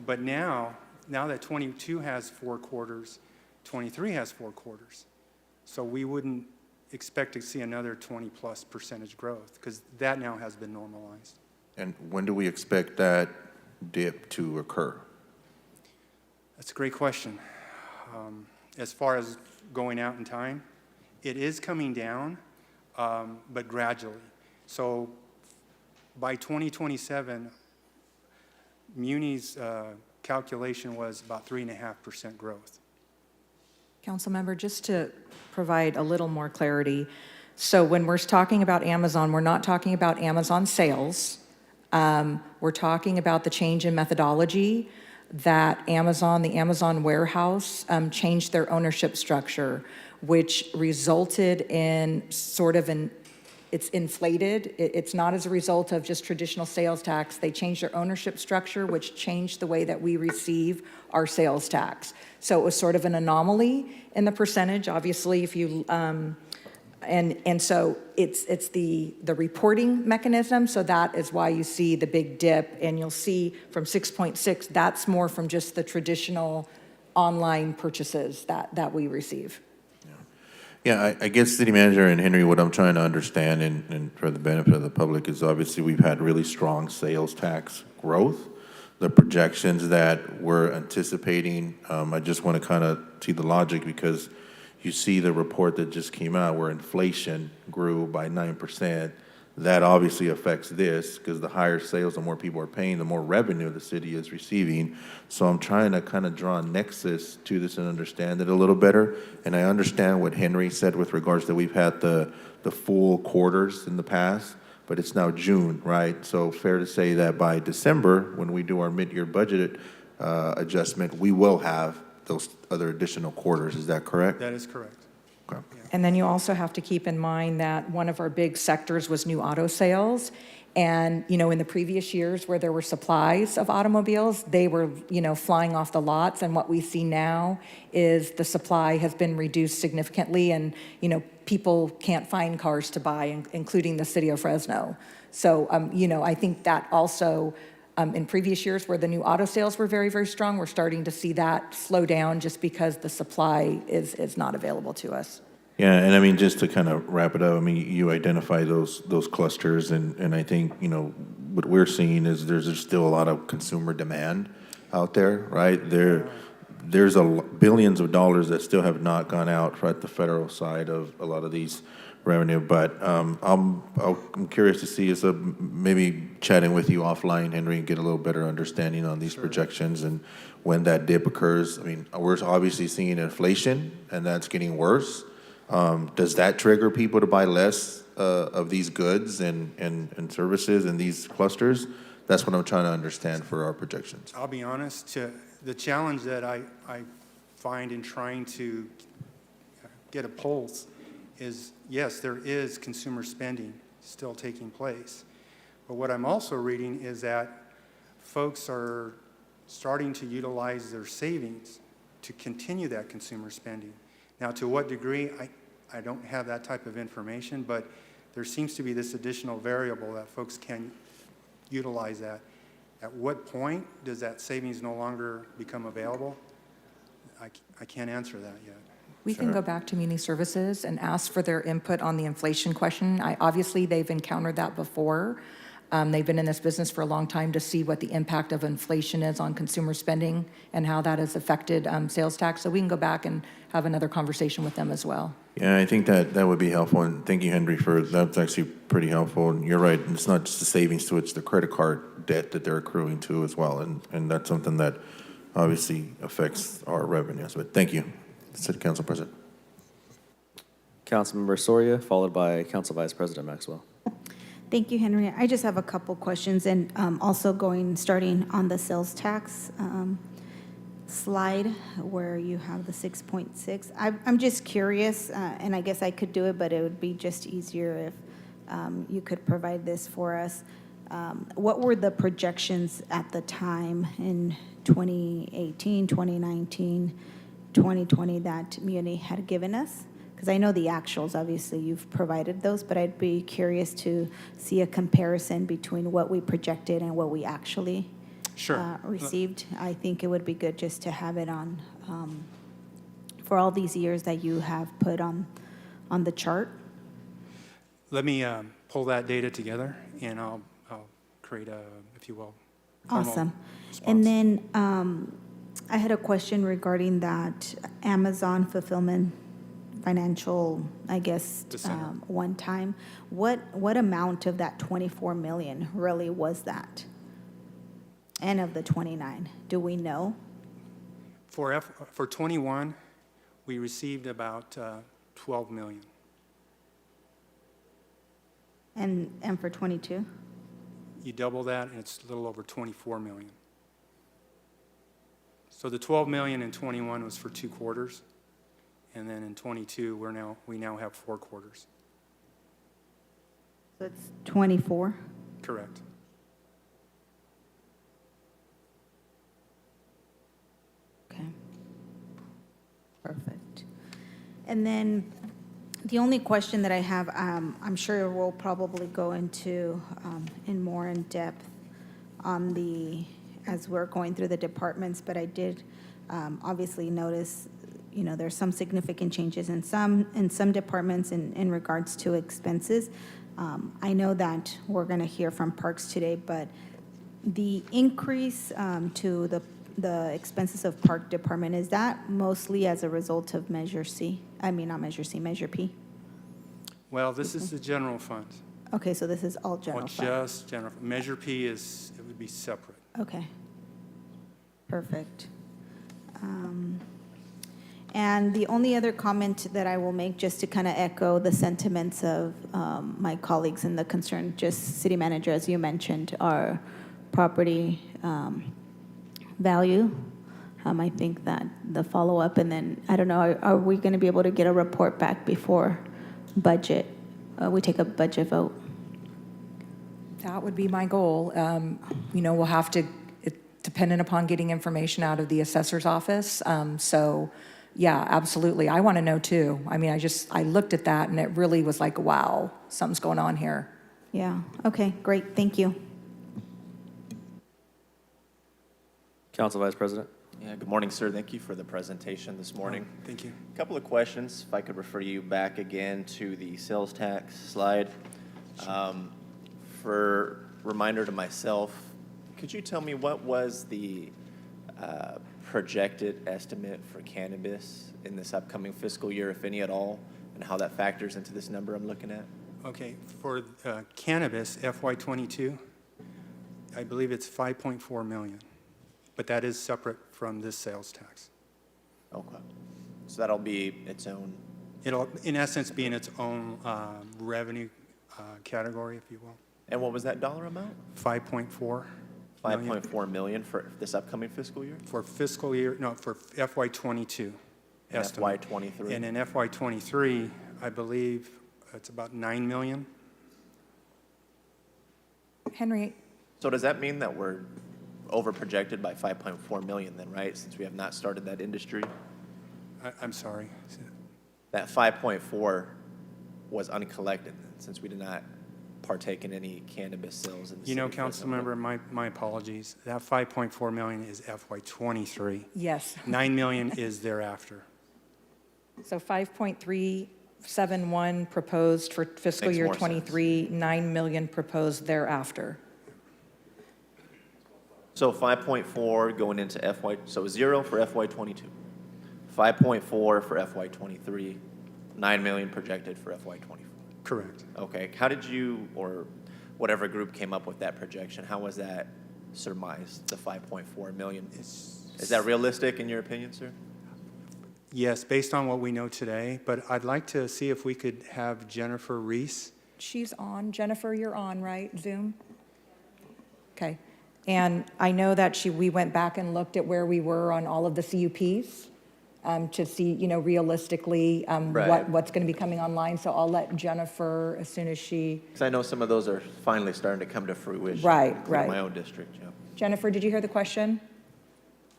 Speaker 7: But now that 22 has 4 quarters, 23 has 4 quarters. So we wouldn't expect to see another 20+% growth because that now has been normalized.
Speaker 4: And when do we expect that dip to occur?
Speaker 7: That's a great question. As far as going out in time, it is coming down, but gradually. So by 2027, Muni's calculation was about 3.5% growth.
Speaker 3: Councilmember, just to provide a little more clarity, so when we're talking about Amazon, we're not talking about Amazon sales. We're talking about the change in methodology that the Amazon warehouse changed their ownership structure, which resulted in it's inflated. It's not as a result of just traditional sales tax. They changed their ownership structure, which changed the way that we receive our sales tax. So it was sort of an anomaly in the percentage. Obviously, if you, and so it's the reporting mechanism. So that is why you see the big dip, and you'll see from 6.6, that's more from just the traditional online purchases that we receive.
Speaker 4: Yeah, I guess City Manager and Henry, what I'm trying to understand and for the benefit of the public is obviously we've had really strong sales tax growth. The projections that we're anticipating, I just want to kind of see the logic because you see the report that just came out where inflation grew by 9%. That obviously affects this because the higher sales, the more people are paying, the more revenue the city is receiving. So I'm trying to kind of draw a nexus to this and understand it a little better. And I understand what Henry said with regards that we've had the full quarters in the past, but it's now June, right? So fair to say that by December, when we do our mid-year budget adjustment, we will have those other additional quarters. Is that correct?
Speaker 7: That is correct.
Speaker 4: Okay.
Speaker 3: And then you also have to keep in mind that one of our big sectors was new auto sales. And, in the previous years where there were supplies of automobiles, they were, flying off the lots. And what we see now is the supply has been reduced significantly and, people can't find cars to buy, including the city of Fresno. So, I think that also in previous years where the new auto sales were very, very strong, we're starting to see that slow down just because the supply is not available to us.
Speaker 4: Yeah, and I mean, just to kind of wrap it up, I mean, you identify those clusters, and I think, what we're seeing is there's still a lot of consumer demand out there, right? There's billions of dollars that still have not gone out at the federal side of a lot of these revenue, but I'm curious to see is maybe chatting with you offline, Henry, and get a little better understanding on these projections and when that dip occurs. I mean, we're obviously seeing inflation, and that's getting worse. Does that trigger people to buy less of these goods and services in these clusters? That's what I'm trying to understand for our projections.
Speaker 7: I'll be honest, the challenge that I find in trying to get a pulse is, yes, there is consumer spending still taking place. But what I'm also reading is that folks are starting to utilize their savings to continue that consumer spending. Now, to what degree, I don't have that type of information, but there seems to be this additional variable that folks can utilize that. At what point does that savings no longer become available? I can't answer that yet.
Speaker 3: We can go back to Muni Services and ask for their input on the inflation question. Obviously, they've encountered that before. They've been in this business for a long time to see what the impact of inflation is on consumer spending and how that has affected sales tax. So we can go back and have another conversation with them as well.
Speaker 4: Yeah, I think that would be helpful, and thank you, Henry, for that's actually pretty helpful. And you're right, it's not just the savings to it's the credit card debt that they're accruing to as well, and that's something that obviously affects our revenues. But thank you, City Council President.
Speaker 1: Councilmember Soria, followed by Council Vice President Maxwell.
Speaker 8: Thank you, Henry. I just have a couple questions, and also starting on the sales tax slide where you have the 6.6. I'm just curious, and I guess I could do it, but it would be just easier if you could provide this for us. What were the projections at the time in 2018, 2019, 2020 that Muni had given us? Because I know the actuals, obviously, you've provided those, but I'd be curious to see a comparison between what we projected and what we actually
Speaker 7: Sure.
Speaker 8: received. I think it would be good just to have it on, for all these years that you have put on the chart.
Speaker 7: Let me pull that data together, and I'll create a, if you will, formal
Speaker 8: Awesome.
Speaker 7: response.
Speaker 8: And then I had a question regarding that Amazon fulfillment financial, I guess,
Speaker 7: The center.
Speaker 8: one time. What amount of that 24 million really was that? And of the 29, do we know?
Speaker 7: For 21, we received about 12 million.
Speaker 8: And for 22?
Speaker 7: You double that, and it's a little over 24 million. So the 12 million in 21 was for 2 quarters, and then in 22, we now have 4 quarters.
Speaker 8: So it's 24?
Speaker 7: Correct.
Speaker 8: Okay. Perfect. And then the only question that I have, I'm sure we'll probably go into in more in depth on as we're going through the departments, but I did obviously notice, there's some significant changes in some departments in regards to expenses. I know that we're going to hear from Parks today, but the increase to the expenses of Park Department, is that mostly as a result of Measure C? I mean, not Measure C, Measure P?
Speaker 7: Well, this is the general fund.
Speaker 8: Okay, so this is all general
Speaker 7: Or
Speaker 8: fund?
Speaker 7: just general. Measure P it would be separate.
Speaker 8: Okay. Perfect. And the only other comment that I will make, just to kind of echo the sentiments of my colleagues and the concern, just city manager, as you mentioned, our property value. I think that the follow-up, and then, I don't know, are we going to be able to get a report back before budget? We take a budget vote?
Speaker 3: That would be my goal. We'll have to, dependent upon getting information out of the assessor's office. So, yeah, absolutely. I want to know too. I mean, I looked at that and it really was like, wow, something's going on here.
Speaker 8: Yeah, okay, great, thank you.
Speaker 1: Council Vice President.
Speaker 10: Yeah, good morning, sir. Thank you for the presentation this morning.
Speaker 7: Thank you.
Speaker 10: A couple of questions, if I could refer you back again to the sales tax slide. For reminder to myself, could you tell me what was the projected estimate for cannabis in this upcoming fiscal year, if any at all, and how that factors into this number I'm looking at?
Speaker 7: Okay, for cannabis, FY22, I believe it's 5.4 million, but that is separate from this sales tax.
Speaker 10: Okay. So that'll be its own.
Speaker 7: It'll, in essence, be in its own revenue category, if you will.
Speaker 10: And what was that dollar amount?
Speaker 7: 5.4 million
Speaker 10: 5.4 million for this upcoming fiscal year?
Speaker 7: for fiscal year, no, for FY22
Speaker 10: And
Speaker 7: estimate.
Speaker 10: FY23?
Speaker 7: And in FY23, I believe it's about 9 million.
Speaker 3: Henry,
Speaker 10: So does that mean that we're over projected by 5.4 million then, right? Since we have not started that industry?
Speaker 7: I'm sorry.
Speaker 10: That 5.4 was uncollected since we did not partake in any cannabis sales in the city.
Speaker 7: You know,
Speaker 10: of Fresno.
Speaker 7: council member, my apologies. That 5.4 million is FY23.
Speaker 3: yes.
Speaker 7: 9 million is thereafter.
Speaker 3: So 5.371 proposed for fiscal
Speaker 10: Makes
Speaker 3: year
Speaker 10: more sense.
Speaker 3: 23, 9 million proposed thereafter.
Speaker 10: So 5.4 going into FY, so 0 for FY22, 5.4 for FY23, 9 million projected for FY24.
Speaker 7: Correct.
Speaker 10: Okay, how did you, or whatever group came up with that projection, how was that surmised, the 5.4 million? Is that realistic in your opinion, sir?
Speaker 7: Yes, based on what we know today, but I'd like to see if we could have Jennifer Reese.
Speaker 3: She's on. Jennifer, you're on, right? Zoom? Okay. And I know that we went back and looked at where we were on all of the CUPs. to see, realistically,
Speaker 10: Right.
Speaker 3: what's going to be coming online. So I'll let Jennifer, as soon as she,
Speaker 10: Because I know some of those are finally starting to come to fruition.
Speaker 3: Right,
Speaker 10: including
Speaker 3: right.
Speaker 10: my own district, yeah.
Speaker 3: Jennifer, did you hear the question?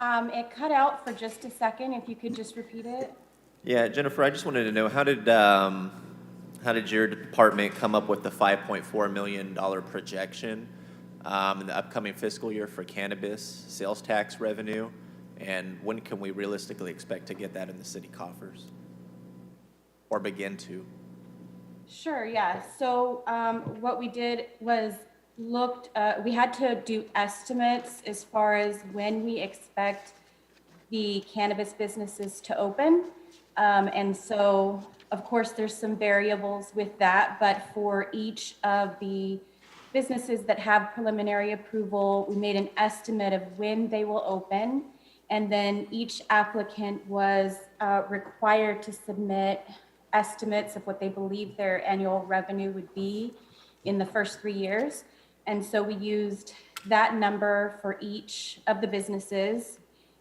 Speaker 6: It cut out for just a second. If you could just repeat it.
Speaker 10: Yeah, Jennifer, I just wanted to know, how did your department come up with the $5.4 million projection in the upcoming fiscal year for cannabis sales tax revenue? And when can we realistically expect to get that in the city coffers? Or begin to?
Speaker 6: Sure, yeah. So what we did was we had to do estimates as far as when we expect the cannabis businesses to open. And so, of course, there's some variables with that, but for each of the businesses that have preliminary approval, we made an estimate of when they will open. And then each applicant was required to submit estimates of what they believe their annual revenue would be in the first 3 years. And so we used that number for each of the businesses.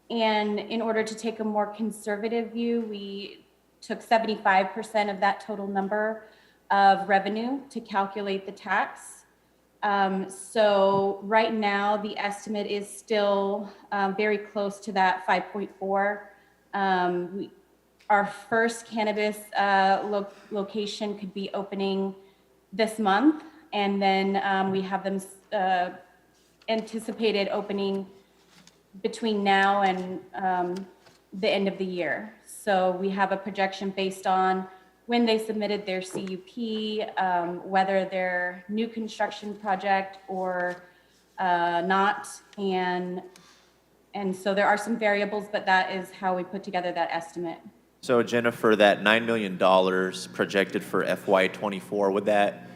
Speaker 6: And in order to take a more conservative view, we took 75% of that total number of revenue to calculate the tax. So right now, the estimate is still very close to that 5.4. Our first cannabis location could be opening this month, and then we have them anticipated opening between now and the end of the year. So we have a projection based on when they submitted their CUP, whether they're new construction project or not. And so there are some variables, but that is how we put together that estimate.
Speaker 10: So Jennifer, that $9 million projected for FY24, would that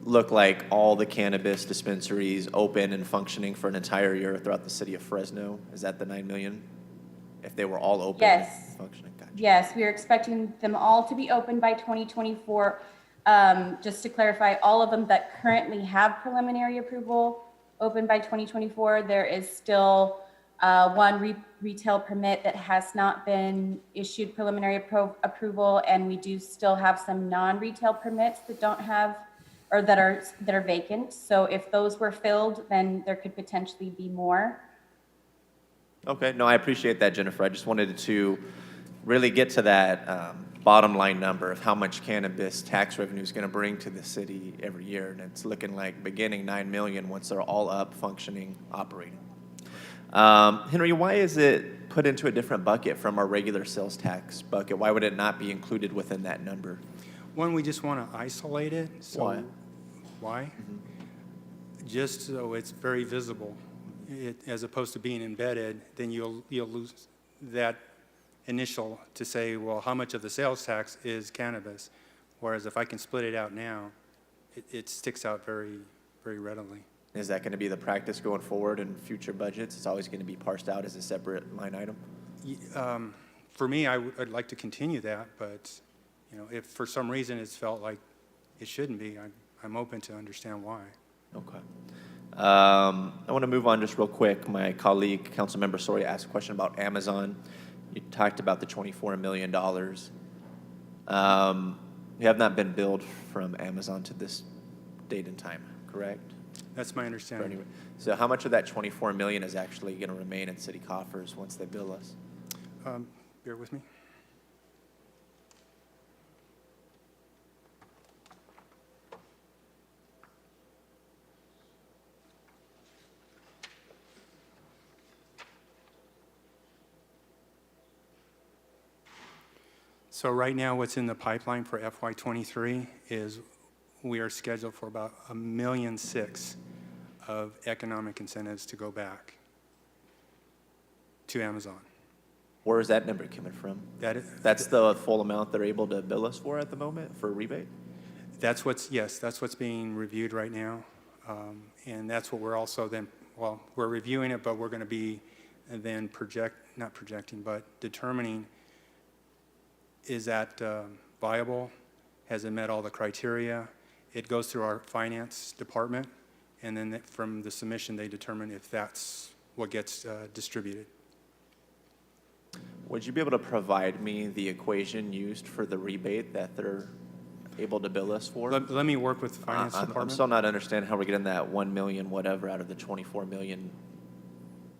Speaker 10: look like all the cannabis dispensaries open and functioning for an entire year throughout the city of Fresno? Is that the $9 million? If they were all open
Speaker 6: Yes.
Speaker 10: and functioning? Gotcha.
Speaker 6: Yes, we are expecting them all to be open by 2024. Just to clarify, all of them that currently have preliminary approval open by 2024. There is still one retail permit that has not been issued preliminary approval, and we do still have some non-retail permits that don't have, or that are vacant. So if those were filled, then there could potentially be more.
Speaker 10: Okay, no, I appreciate that, Jennifer. I just wanted to really get to that bottom line number of how much cannabis tax revenue is going to bring to the city every year. And it's looking like beginning 9 million once they're all up, functioning, operating. Henry, why is it put into a different bucket from our regular sales tax bucket? Why would it not be included within that number?
Speaker 7: One, we just want to isolate it. So
Speaker 10: Why?
Speaker 7: Why?
Speaker 10: Mm-hmm.
Speaker 7: Just so it's very visible. As opposed to being embedded, then you'll lose that initial to say, well, how much of the sales tax is cannabis? Whereas if I can split it out now, it sticks out very, very readily.
Speaker 10: Is that going to be the practice going forward in future budgets? It's always going to be parsed out as a separate line item?
Speaker 7: For me, I'd like to continue that, but if for some reason it's felt like it shouldn't be, I'm open to understand why.
Speaker 10: Okay. I want to move on just real quick. My colleague, Councilmember Soria, asked a question about Amazon. You talked about the $24 million. You have not been billed from Amazon to this date and time, correct?
Speaker 7: That's my understanding.
Speaker 10: So how much of that $24 million is actually going to remain in city coffers once they bill us?
Speaker 7: Bear with me. So right now, what's in the pipeline for FY23 is we are scheduled for about $1.6 million of economic incentives to go back to Amazon.
Speaker 10: Where is that number coming from? That's the full amount they're able to bill us for at the moment for a rebate?
Speaker 7: That's what's being reviewed right now. And that's what we're also then, we're reviewing it, but we're going to be then determining, is that viable? Has it met all the criteria? It goes through our finance department, and then from the submission, they determine if that's what gets distributed.
Speaker 10: Would you be able to provide me the equation used for the rebate that they're able to bill us for?
Speaker 7: Let me work with the finance
Speaker 10: I'm
Speaker 7: department.
Speaker 10: still not understanding how we're getting that 1 million whatever out of the 24 million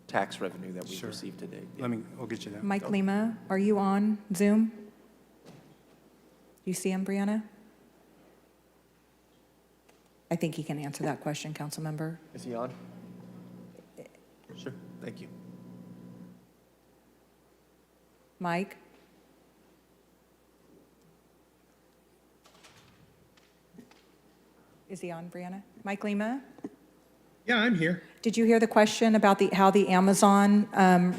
Speaker 10: tax revenue that we've
Speaker 7: Sure.
Speaker 10: received today.
Speaker 7: We'll get you that.
Speaker 3: Mike Lima, are you on Zoom? You see him, Brianna? I think he can answer that question, council member.
Speaker 10: Is he on? Sure, thank you.
Speaker 3: Mike? Is he on, Brianna? Mike Lima?
Speaker 11: Yeah, I'm here.
Speaker 3: Did you hear the question about how the Amazon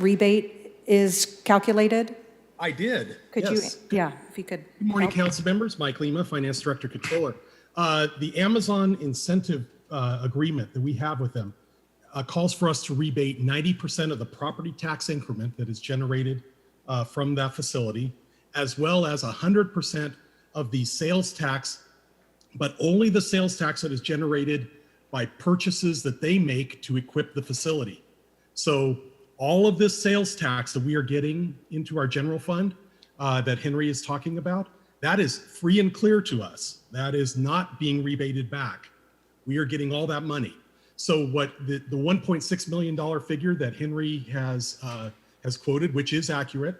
Speaker 3: rebate is calculated?
Speaker 11: I did.
Speaker 3: Could
Speaker 11: yes.
Speaker 3: you, yeah, if you could.
Speaker 11: Good morning,
Speaker 3: help.
Speaker 11: council members. Mike Lima, Finance Director Controller. The Amazon incentive agreement that we have with them calls for us to rebate 90% of the property tax increment that is generated from that facility, as well as 100% of the sales tax, but only the sales tax that is generated by purchases that they make to equip the facility. So all of this sales tax that we are getting into our general fund that Henry is talking about, that is free and clear to us. That is not being rebated back. We are getting all that money. So what the $1.6 million figure that Henry has quoted, which is accurate,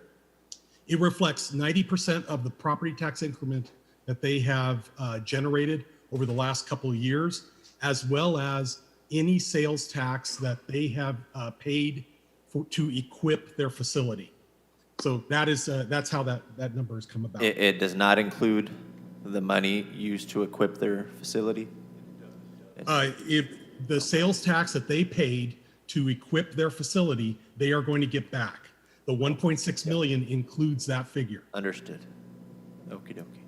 Speaker 11: it reflects 90% of the property tax increment that they have generated over the last couple of years, as well as any sales tax that they have paid to equip their facility. So that's how that number has come about.
Speaker 10: It does not include the money used to equip their facility?
Speaker 11: If the sales tax that they paid to equip their facility, they are going to get back. The 1.6 million includes that figure.
Speaker 10: Understood. Okie dokie.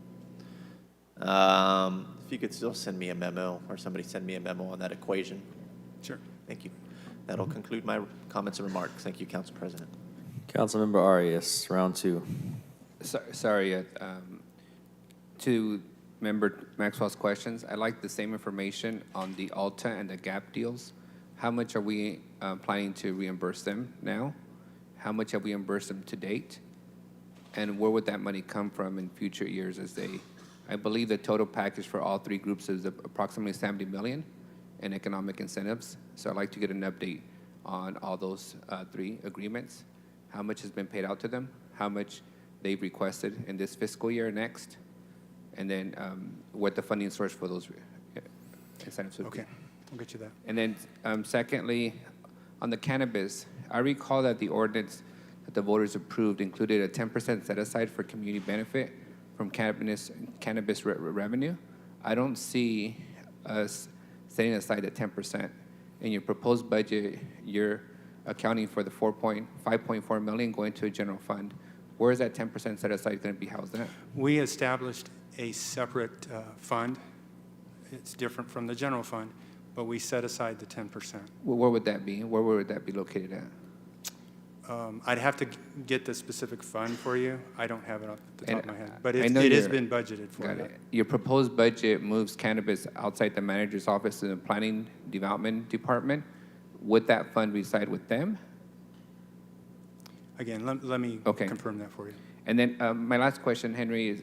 Speaker 10: If you could still send me a memo, or somebody send me a memo on that equation.
Speaker 7: Sure.
Speaker 10: Thank you. That'll conclude my comments and remarks. Thank you, Council President.
Speaker 1: Councilmember Arias, round two.
Speaker 5: Sorry, to Member Maxwell's questions, I'd like the same information on the Alta and the Gap deals. How much are we planning to reimburse them now? How much have we reimbursed them to date? And where would that money come from in future years as I believe the total package for all three groups is approximately 70 million in economic incentives. So I'd like to get an update on all those three agreements. How much has been paid out to them? How much they've requested in this fiscal year next? And then what the funding source for those incentives would be.
Speaker 7: Okay, we'll get you that.
Speaker 5: And then secondly, on the cannabis, I recall that the ordinance that the voters approved included a 10% set aside for community benefit from cannabis revenue. I don't see us setting aside that 10%. In your proposed budget, you're accounting for the 5.4 million going to a general fund. Where is that 10% set aside going to be housed at?
Speaker 7: We established a separate fund. It's different from the general fund, but we set aside the 10%.
Speaker 5: Where would that be? Where would that be located at?
Speaker 7: I'd have to get the specific fund for you. I don't have it off the top of my head, but
Speaker 5: I
Speaker 7: it
Speaker 5: know
Speaker 7: has
Speaker 5: you're-
Speaker 7: been budgeted for.
Speaker 5: Got it. Your proposed budget moves cannabis outside the manager's office to the planning development department. Would that fund reside with them?
Speaker 7: Again, let me
Speaker 5: Okay.
Speaker 7: confirm that for you.
Speaker 5: And then my last question, Henry, is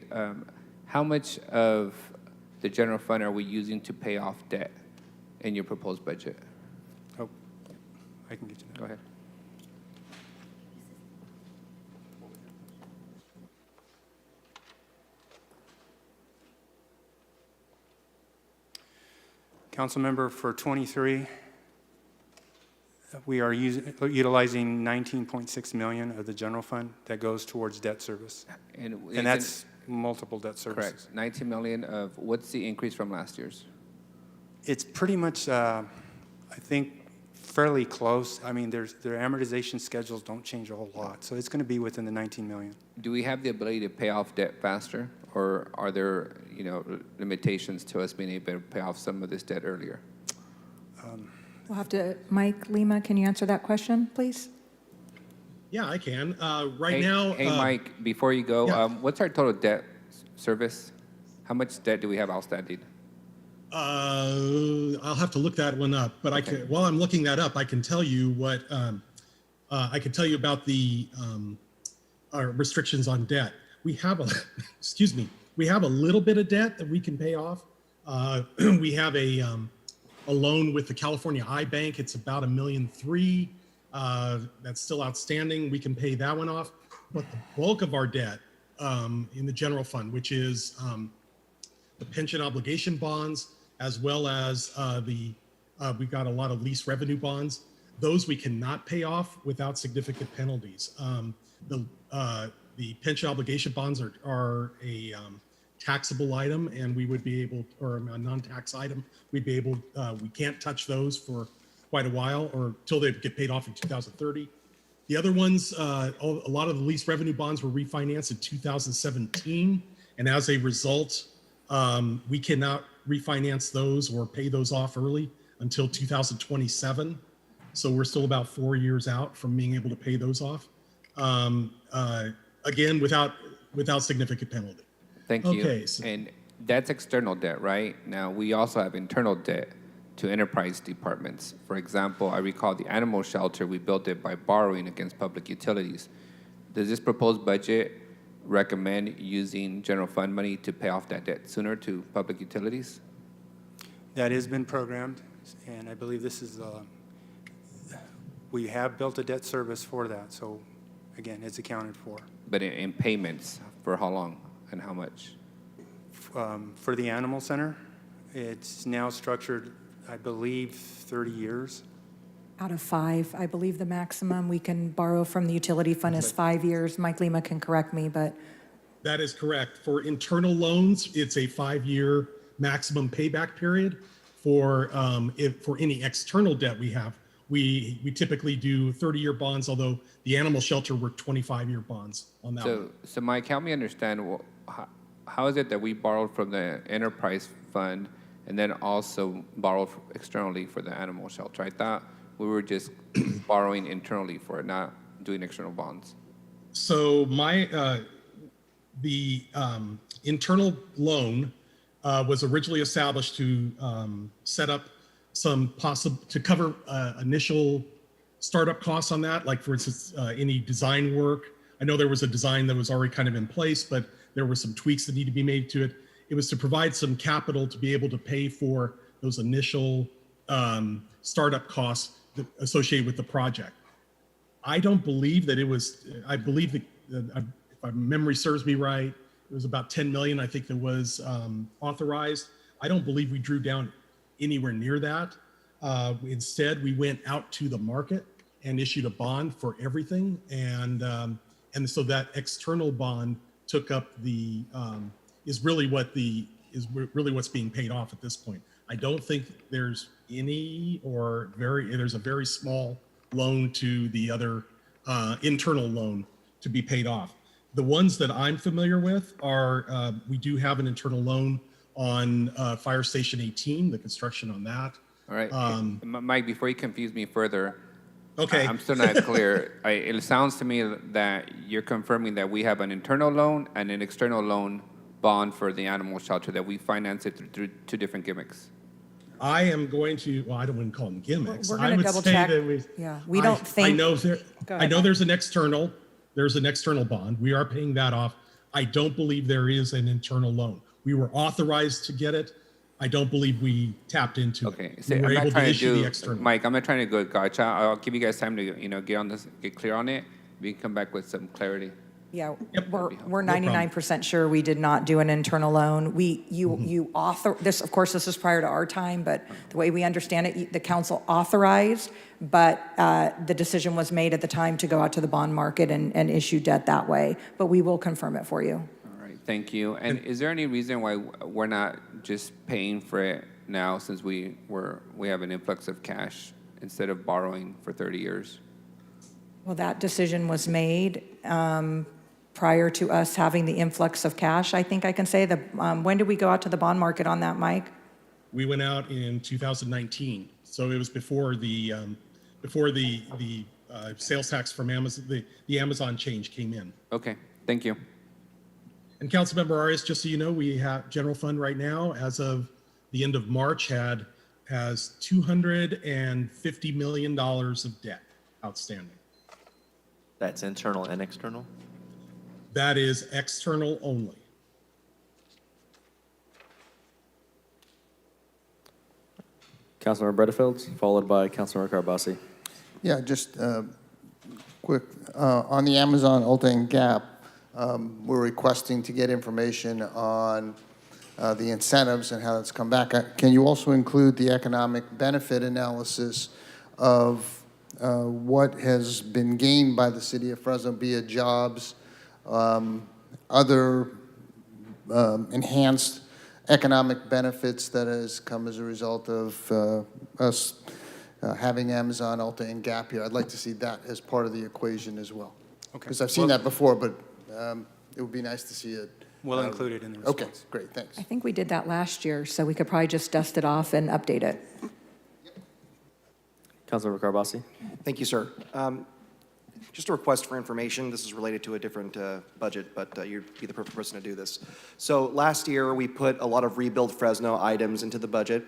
Speaker 5: how much of the general fund are we using to pay off debt in your proposed budget?
Speaker 7: Oh, I can get you that.
Speaker 5: Go ahead.
Speaker 7: Council member, for 23, we are utilizing 19.6 million of the general fund that goes towards debt service.
Speaker 5: And
Speaker 7: that's multiple debt services.
Speaker 5: correct. 19 million of, what's the increase from last year's?
Speaker 7: It's pretty much, I think, fairly close. I mean, their amortization schedules don't change a whole lot, so it's going to be within the 19 million.
Speaker 5: Do we have the ability to pay off debt faster, or are there, limitations to us being able to pay off some of this debt earlier?
Speaker 3: We'll have to, Mike Lima, can you answer that question, please?
Speaker 11: Yeah, I can. Right
Speaker 5: Hey-
Speaker 11: now.
Speaker 5: Hey, Mike, before you go,
Speaker 11: yeah.
Speaker 5: what's our total debt service? How much debt do we have outstanding?
Speaker 11: I'll have to look that one up, but I can, while I'm looking that up, I can tell you what, I can tell you about the restrictions on debt. We have a, excuse me, we have a little bit of debt that we can pay off. We have a loan with the California I Bank. It's about $1.3 million. That's still outstanding. We can pay that one off. But the bulk of our debt in the general fund, which is the pension obligation bonds, as well as we've got a lot of lease revenue bonds. Those we cannot pay off without significant penalties. The pension obligation bonds are a taxable item, and we would be able, or a non-tax item, we'd be able, we can't touch those for quite a while, or till they get paid off in 2030. The other ones, a lot of the lease revenue bonds were refinanced in 2017, and as a result, we cannot refinance those or pay those off early until 2027. So we're still about 4 years out from being able to pay those off. Again, without significant penalty.
Speaker 5: Thank you.
Speaker 11: Okay, so-
Speaker 5: And that's external debt, right? Now, we also have internal debt to enterprise departments. For example, I recall the animal shelter, we built it by borrowing against public utilities. Does this proposed budget recommend using general fund money to pay off that debt sooner to public utilities?
Speaker 7: That has been programmed, and I believe this is, we have built a debt service for that, so again, it's accounted for.
Speaker 5: But in payments, for how long and how much?
Speaker 7: For the animal center, it's now structured, I believe, 30 years.
Speaker 3: Out of 5, I believe the maximum we can borrow from the utility fund is 5 years. Mike Lima can correct me, but
Speaker 11: That is correct. For internal loans, it's a 5-year maximum payback period. For any external debt we have, we typically do 30-year bonds, although the animal shelter were 25-year bonds on that one.
Speaker 5: So Mike, help me understand, how is it that we borrowed from the enterprise fund and then also borrowed externally for the animal shelter? I thought we were just borrowing internally for it, not doing external bonds.
Speaker 11: So the internal loan was originally established to set up to cover initial startup costs on that, like for instance, any design work. I know there was a design that was already kind of in place, but there were some tweaks that need to be made to it. It was to provide some capital to be able to pay for those initial startup costs associated with the project. I don't believe that it was, I believe that, if my memory serves me right, it was about 10 million, I think, that was authorized. I don't believe we drew down anywhere near that. Instead, we went out to the market and issued a bond for everything. And so that external bond took up is really what's being paid off at this point. I don't think there's there's a very small loan to the other internal loan to be paid off. The ones that I'm familiar with are, we do have an internal loan on Fire Station 18, the construction on that.
Speaker 5: All right, Mike, before you confuse me further,
Speaker 11: Okay.
Speaker 5: I'm still not clear. It sounds to me that you're confirming that we have an internal loan and an external loan bond for the animal shelter, that we finance it through 2 different gimmicks.
Speaker 11: I am going to, well, I don't want to call them gimmicks.
Speaker 3: We're
Speaker 11: I
Speaker 3: gonna
Speaker 11: would
Speaker 3: double
Speaker 11: say
Speaker 3: check.
Speaker 11: that
Speaker 3: Yeah, we don't think.
Speaker 11: I know
Speaker 3: Go ahead, Mike.
Speaker 11: there's an external bond. We are paying that off. I don't believe there is an internal loan. We were authorized to get it. I don't believe we tapped into it.
Speaker 5: Okay,
Speaker 11: We
Speaker 5: so
Speaker 11: were
Speaker 5: I'm
Speaker 11: able
Speaker 5: not
Speaker 11: to
Speaker 5: trying to
Speaker 11: issue the
Speaker 5: do,
Speaker 11: external.
Speaker 5: Mike, I'm not trying to go gotcha. I'll give you guys time to, get clear on it. We can come back with some clarity.
Speaker 3: Yeah,
Speaker 11: Yep.
Speaker 3: we're
Speaker 11: No problem.
Speaker 3: 99% sure we did not do an internal loan. You author, this, of course, this is prior to our time, but the way we understand it, the council authorized, but the decision was made at the time to go out to the bond market and issue debt that way. But we will confirm it for you.
Speaker 5: All right, thank you. And is there any reason why we're not just paying for it now, since we have an influx of cash instead of borrowing for 30 years?
Speaker 3: Well, that decision was made prior to us having the influx of cash, I think I can say. When did we go out to the bond market on that, Mike?
Speaker 11: We went out in 2019, so it was before the sales tax from Amazon, the Amazon change came in.
Speaker 5: Okay, thank you.
Speaker 11: And Councilmember Arias, just so you know, we have general fund right now, as of the end of March, has $250 million of debt outstanding.
Speaker 10: That's internal and external?
Speaker 11: That is external only.
Speaker 1: Councilmember Bredefield, followed by Councilmember Carbasi.
Speaker 12: Yeah, just quick, on the Amazon Ulta and Gap, we're requesting to get information on the incentives and how that's come back. Can you also include the economic benefit analysis of what has been gained by the city of Fresno, be it jobs, other enhanced economic benefits that has come as a result of us having Amazon, Ulta, and Gap here? I'd like to see that as part of the equation as well.
Speaker 7: Okay.
Speaker 12: Because I've seen that before, but it would be nice to see it.
Speaker 7: We'll include it in the response.
Speaker 12: Okay, great, thanks.
Speaker 3: I think we did that last year, so we could probably just dust it off and update it.
Speaker 1: Councilmember Carbasi.
Speaker 9: Thank you, sir. Just a request for information. This is related to a different budget, but you'd be the perfect person to do this. So last year, we put a lot of Rebuild Fresno items into the budget,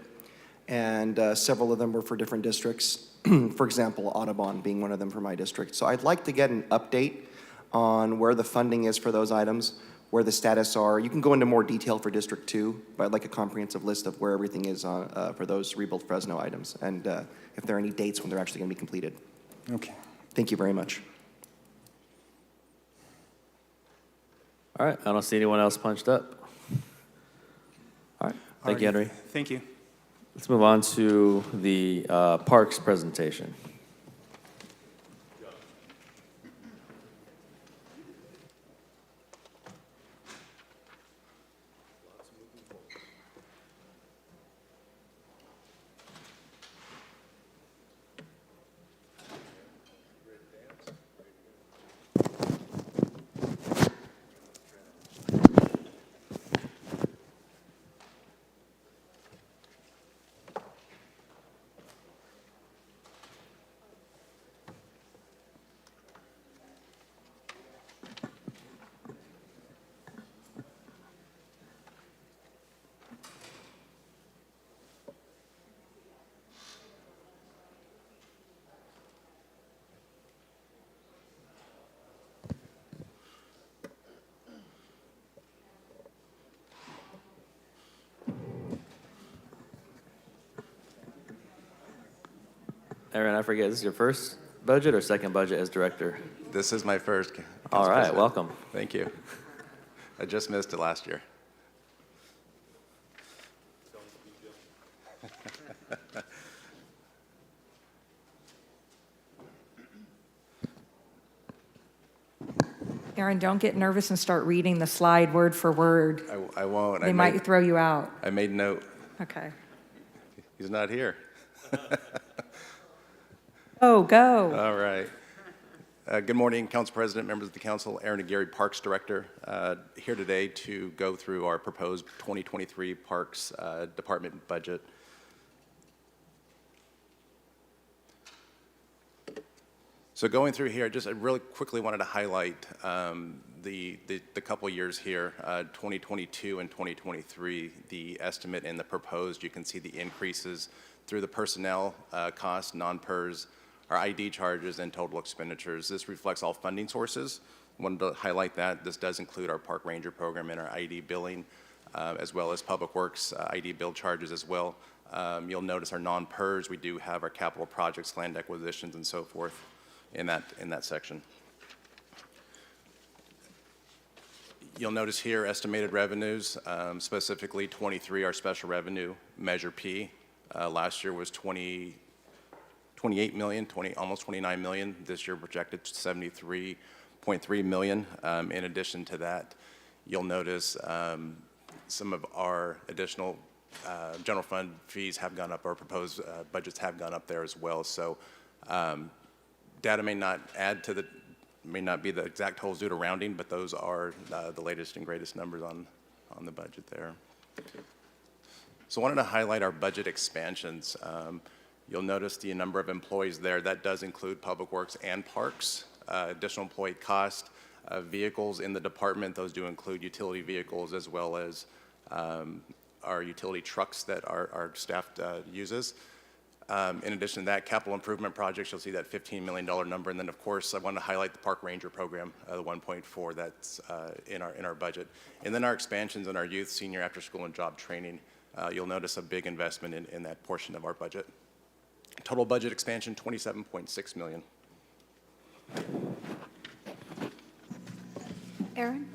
Speaker 9: and several of them were for different districts. For example, Audubon being one of them for my district. So I'd like to get an update on where the funding is for those items, where the status are. You can go into more detail for District 2, but I'd like a comprehensive list of where everything is for those Rebuild Fresno items, and if there are any dates when they're actually going to be completed.
Speaker 7: Okay.
Speaker 9: Thank you very much.
Speaker 1: All right, I don't see anyone else punched up. All right, thank you, Henry.
Speaker 7: Thank you.
Speaker 1: Let's move on to the Parks presentation. Aaron, I forget, is this your first budget or second budget as director?
Speaker 13: This is my first.
Speaker 1: All right,
Speaker 13: President.
Speaker 1: welcome.
Speaker 13: Thank you. I just missed it last year.
Speaker 3: Aaron, don't get nervous and start reading the slide word for word.
Speaker 13: I won't.
Speaker 3: They might throw you out.
Speaker 13: I made note.
Speaker 3: Okay.
Speaker 13: He's not here.
Speaker 3: Oh, go.
Speaker 13: All right. Good morning, Council President, members of the council. Aaron Aguirre, Parks Director, here today to go through our proposed 2023 Parks Department budget. So going through here, I really quickly wanted to highlight the couple years here, 2022 and 2023, the estimate and the proposed. You can see the increases through the personnel costs, non-PERS, our ID charges, and total expenditures. This reflects all funding sources. I wanted to highlight that. This does include our park ranger program and our ID billing, as well as Public Works ID bill charges as well. You'll notice our non-PERS, we do have our capital projects, land acquisitions, and so forth in that section. You'll notice here estimated revenues, specifically 23, our special revenue, Measure P. Last year was 28 million, almost 29 million. This year projected 73.3 million. In addition to that, you'll notice some of our additional general fund fees have gone up. Our proposed budgets have gone up there as well. So data may not be the exact whole due to rounding, but those are the latest and greatest numbers on the budget there. So I wanted to highlight our budget expansions. You'll notice the number of employees there. That does include Public Works and Parks. Additional employee cost, vehicles in the department, those do include utility vehicles as well as our utility trucks that our staff uses. In addition to that, capital improvement projects, you'll see that $15 million number. And then, of course, I want to highlight the Park Ranger program, the 1.4 that's in our budget. And then our expansions in our youth, senior, after-school, and job training. You'll notice a big investment in that portion of our budget. Total budget expansion, $27.6 million.
Speaker 8: Aaron,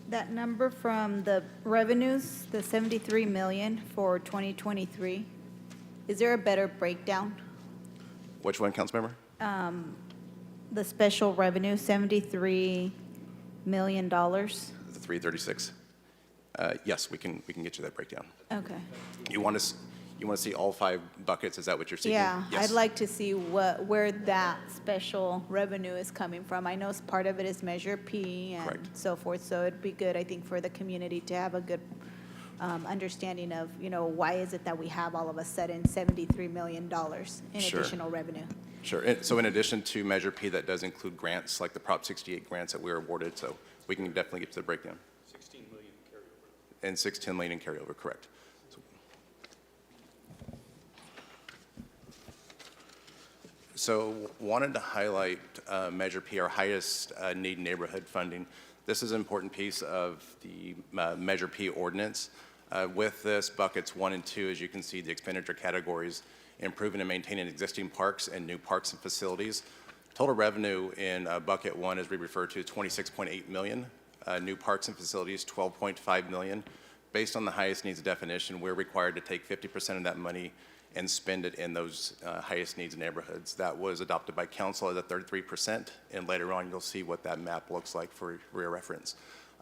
Speaker 8: that number from the revenues, the 73 million for 2023, is there a better breakdown?
Speaker 13: Which one, Councilmember?
Speaker 8: The special revenue, $73 million?
Speaker 13: The 336. Yes, we can get you that breakdown.
Speaker 8: Okay.
Speaker 13: You want to see all 5 buckets? Is that what you're seeking?
Speaker 8: Yeah,
Speaker 13: Yes.
Speaker 8: I'd like to see where that special revenue is coming from. I know part of it is Measure P and
Speaker 13: Correct.
Speaker 8: so forth, so it'd be good, I think, for the community to have a good understanding of, why is it that we have all of a sudden $73 million in
Speaker 13: Sure.
Speaker 8: additional revenue?
Speaker 13: Sure. So in addition to Measure P, that does include grants, like the Prop 68 grants that we were awarded, so we can definitely get to the breakdown. 16 million carryover. And 16 million in carryover, correct. So wanted to highlight Measure P, our highest need neighborhood funding. This is an important piece of the Measure P ordinance. With this, buckets 1 and 2, as you can see, the expenditure categories, improving and maintaining existing parks and new parks and facilities. Total revenue in bucket 1, as we refer to, 26.8 million. New parks and facilities, 12.5 million. Based on the highest needs definition, we're required to take 50% of that money and spend it in those highest needs neighborhoods. That was adopted by council at a 33%, and later on you'll see what that map looks like for your reference.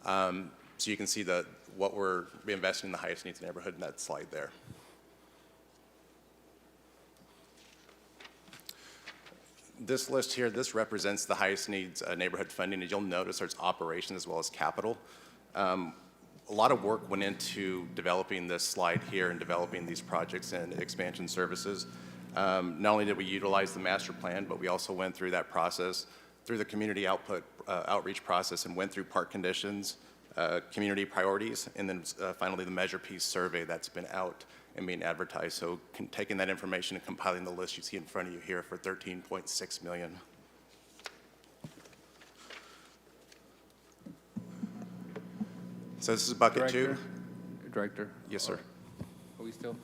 Speaker 13: So you can see what we're reinvesting in the highest needs neighborhood in that slide there. This list here, this represents the highest needs neighborhood funding, and you'll notice there's operations as well as capital. A lot of work went into developing this slide here and developing these projects and expansion services. Not only did we utilize the master plan, but we also went through that process, through the community outreach process, and went through park conditions, community priorities, and then finally the Measure P survey that's been out and being advertised. So taking that information and compiling the list you see in front of you here for 13.6 million. So this is bucket 2.
Speaker 5: Director?
Speaker 13: Yes, sir.
Speaker 5: Are we still?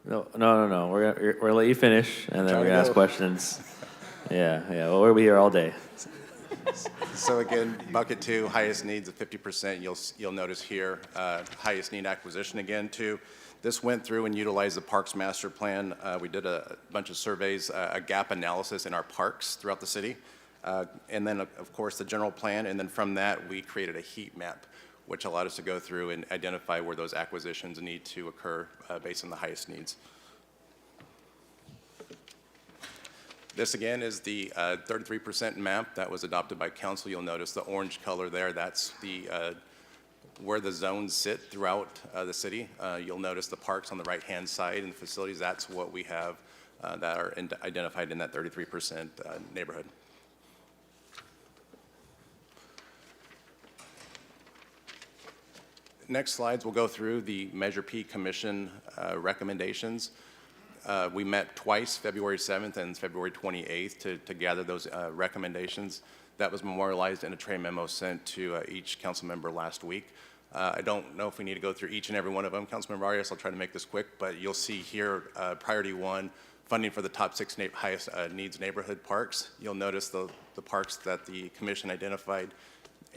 Speaker 1: No. We're gonna let you finish, and then we're gonna ask questions. Yeah. Well, we'll be here all day.
Speaker 13: So again, bucket 2, highest needs of 50%. You'll notice here, highest need acquisition again too. This went through and utilized the Parks Master Plan. We did a bunch of surveys, a gap analysis in our parks throughout the city. And then, of course, the general plan. And then from that, we created a heat map, which allowed us to go through and identify where those acquisitions need to occur based on the highest needs. This, again, is the 33% map that was adopted by council. You'll notice the orange color there. That's where the zones sit throughout the city. You'll notice the parks on the right-hand side and the facilities. That's what we have that are identified in that 33% neighborhood. Next slides, we'll go through the Measure P Commission recommendations. We met twice, February 7th and February 28th, to gather those recommendations. That was memorialized in a trade memo sent to each council member last week. I don't know if we need to go through each and every one of them, Councilmember Arias. I'll try to make this quick, but you'll see here, priority 1, funding for the top 6 highest needs neighborhood parks. You'll notice the parks that the commission identified,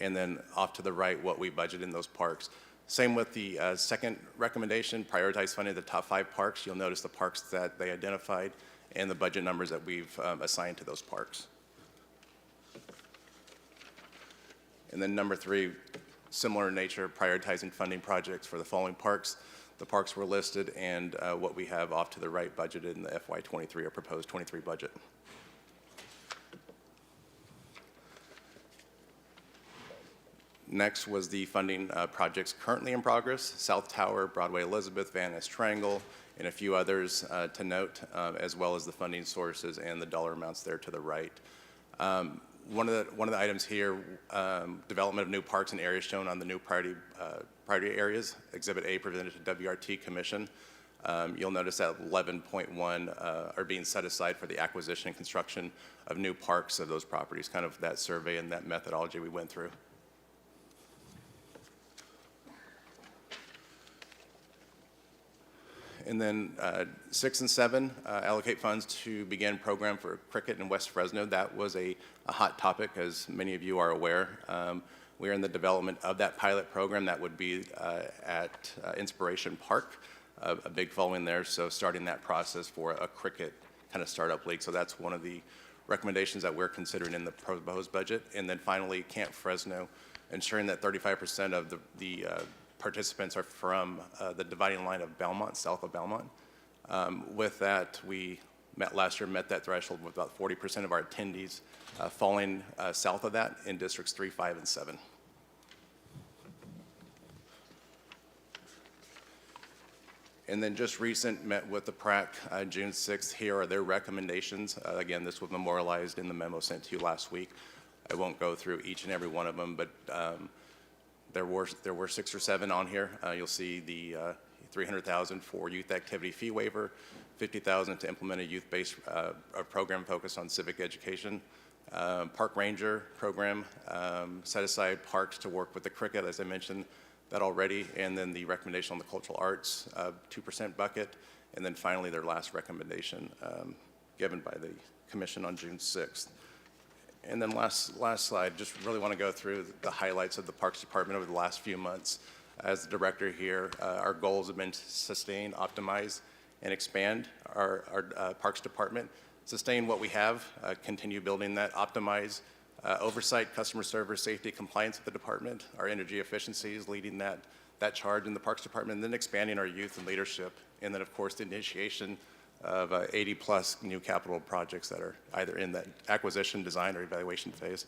Speaker 13: and then off to the right, what we budget in those parks. Same with the second recommendation, prioritize funding the top 5 parks. You'll notice the parks that they identified and the budget numbers that we've assigned to those parks. And then number 3, similar in nature, prioritizing funding projects for the following parks. The parks were listed and what we have off to the right budgeted in the FY23 or proposed 23 budget. Next was the funding projects currently in progress, South Tower, Broadway Elizabeth, Van Ness Triangle, and a few others to note, as well as the funding sources and the dollar amounts there to the right. One of the items here, development of new parks and areas shown on the new priority areas, Exhibit A presented to WRT Commission. You'll notice that 11.1 are being set aside for the acquisition and construction of new parks of those properties, kind of that survey and that methodology we went through. And then 6 and 7, allocate funds to begin program for cricket in West Fresno. That was a hot topic, as many of you are aware. We are in the development of that pilot program that would be at Inspiration Park, a big following there. So starting that process for a cricket kind of startup league. So that's one of the recommendations that we're considering in the proposed budget. And then finally, Camp Fresno, ensuring that 35% of the participants are from the dividing line of Belmont, south of Belmont. With that, we last year met that threshold with about 40% of our attendees falling south of that in districts 3, 5, and 7. And then just recent, met with the PRAC June 6th. Here are their recommendations. Again, this was memorialized in the memo sent to you last week. I won't go through each and every one of them, but there were 6 or 7 on here. You'll see the $300,000 for youth activity fee waiver, $50,000 to implement a youth-based program focused on civic education, park ranger program, set aside parks to work with the cricket, as I mentioned that already, and then the recommendation on the cultural arts, 2% bucket, and then finally their last recommendation given by the commission on June 6th. And then last slide, just really want to go through the highlights of the Parks Department over the last few months. As the director here, our goals have been to sustain, optimize, and expand our Parks Department. Sustain what we have, continue building that, optimize, oversight, customer service, safety, compliance of the department, our energy efficiencies, leading that charge in the Parks Department, and then expanding our youth and leadership, and then of course the initiation of 80-plus new capital projects that are either in that acquisition, design, or evaluation phase.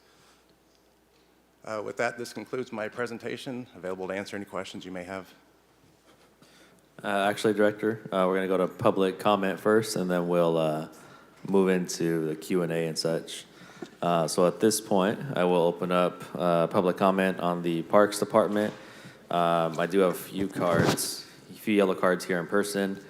Speaker 13: With that, this concludes my presentation. Available to answer any questions you may have.
Speaker 1: Actually, Director, we're going to go to public comment first, and then we'll move into the Q&A and such. So at this point, I will open up public comment on the Parks Department. I do have a few yellow cards here in person.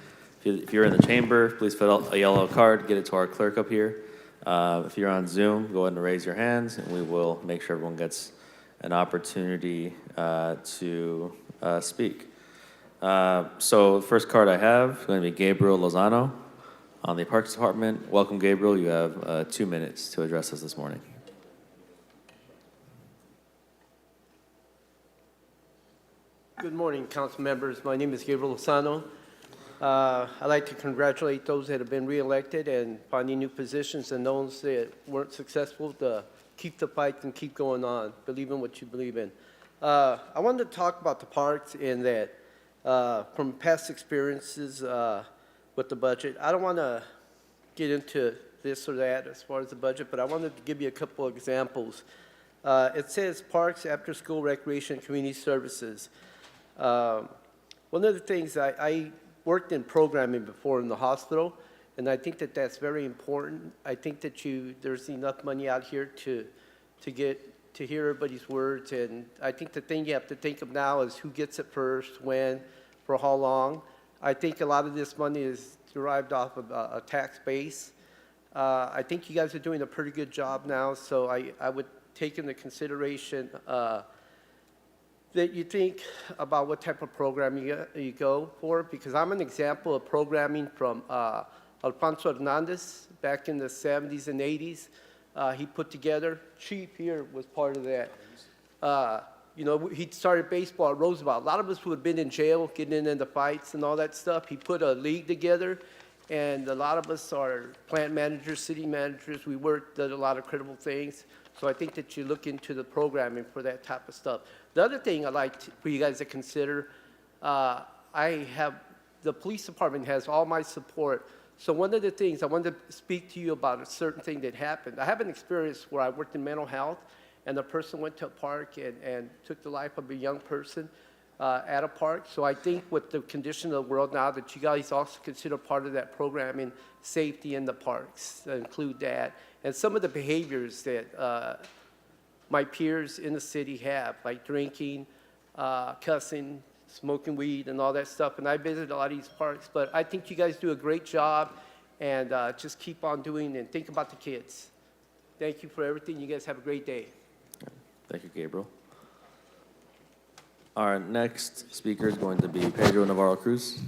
Speaker 1: If you're in the chamber, please fill out a yellow card, get it to our clerk up here. If you're on Zoom, go ahead and raise your hands, and we will make sure everyone gets an opportunity to speak. So the first card I have is going to be Gabriel Lozano on the Parks Department. Welcome, Gabriel. You have 2 minutes to address us this morning.
Speaker 14: Good morning, council members. My name is Gabriel Lozano. I'd like to congratulate those that have been reelected and finding new positions, and those that weren't successful to keep the fight and keep going on. Believe in what you believe in. I wanted to talk about the parks in that from past experiences with the budget. I don't want to get into this or that as far as the budget, but I wanted to give you a couple of examples. It says parks, after school recreation, community services. One of the things I worked in programming before in the hospital, and I think that that's very important. I think that there's enough money out here to get to hear everybody's words, and I think the thing you have to think of now is who gets it first, when, for how long. I think a lot of this money is derived off of a tax base. I think you guys are doing a pretty good job now, so I would take into consideration that you think about what type of program you go for, because I'm an example of programming from Alfonso Hernandez back in the 70s and 80s. He put together, Chief here was part of that. You know, he started baseball at Roosevelt. A lot of us would have been in jail, getting into fights and all that stuff. He put a league together, and a lot of us are plant managers, city managers. We did a lot of critical things. So I think that you look into the programming for that type of stuff. The other thing I'd like for you guys to consider, the police department has all my support. So one of the things I wanted to speak to you about a certain thing that happened. I have an experience where I worked in mental health, and a person went to a park and took the life of a young person at a park. So I think with the condition of the world now, that you guys also consider part of that programming, safety in the parks, include that. And some of the behaviors that my peers in the city have, like drinking, cussing, smoking weed and all that stuff. And I visited a lot of these parks, but I think you guys do a great job, and just keep on doing and think about the kids. Thank you for everything. You guys have a great day.
Speaker 1: Thank you, Gabriel. Our next speaker is going to be Pedro Navarro Cruz.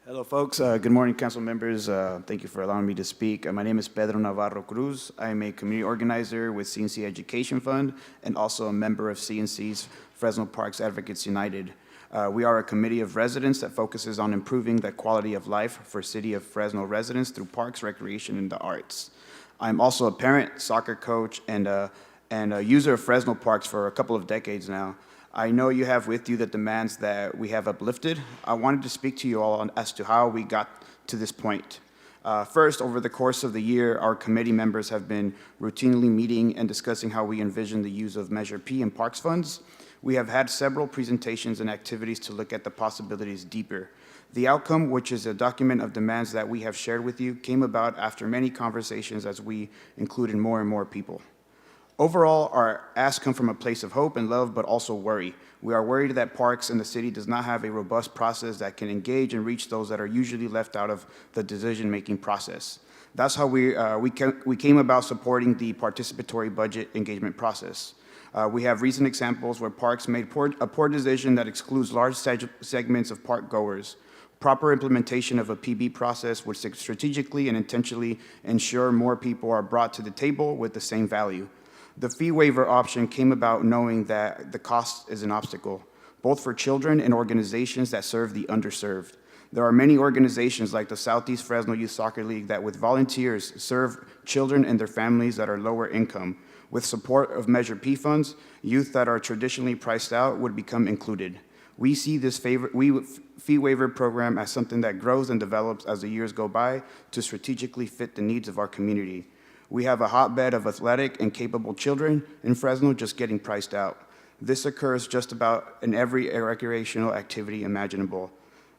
Speaker 15: Hello, folks. Good morning, council members. Thank you for allowing me to speak. My name is Pedro Navarro Cruz. I'm a community organizer with CNC Education Fund and also a member of CNC's Fresno Parks Advocates United. We are a committee of residents that focuses on improving the quality of life for City of Fresno residents through parks, recreation, and the arts. I'm also a parent, soccer coach, and a user of Fresno Parks for a couple of decades now. I know you have with you the demands that we have uplifted. I wanted to speak to you all as to how we got to this point. First, over the course of the year, our committee members have been routinely meeting and discussing how we envision the use of Measure P in parks funds. We have had several presentations and activities to look at the possibilities deeper. The outcome, which is a document of demands that we have shared with you, came about after many conversations as we included more and more people. Overall, our asks come from a place of hope and love, but also worry. We are worried that parks in the city does not have a robust process that can engage and reach those that are usually left out of the decision-making process. That's how we came about supporting the participatory budget engagement process. We have recent examples where parks made a poor decision that excludes large segments of park goers. Proper implementation of a PB process would strategically and intentionally ensure more people are brought to the table with the same value. The fee waiver option came about knowing that the cost is an obstacle, both for children and organizations that serve the underserved. There are many organizations like the Southeast Fresno Youth Soccer League that with volunteers serve children and their families that are lower income. With support of Measure P funds, youth that are traditionally priced out would become included. We see this fee waiver program as something that grows and develops as the years go by to strategically fit the needs of our community. We have a hotbed of athletic and capable children in Fresno just getting priced out. This occurs just about in every recreational activity imaginable.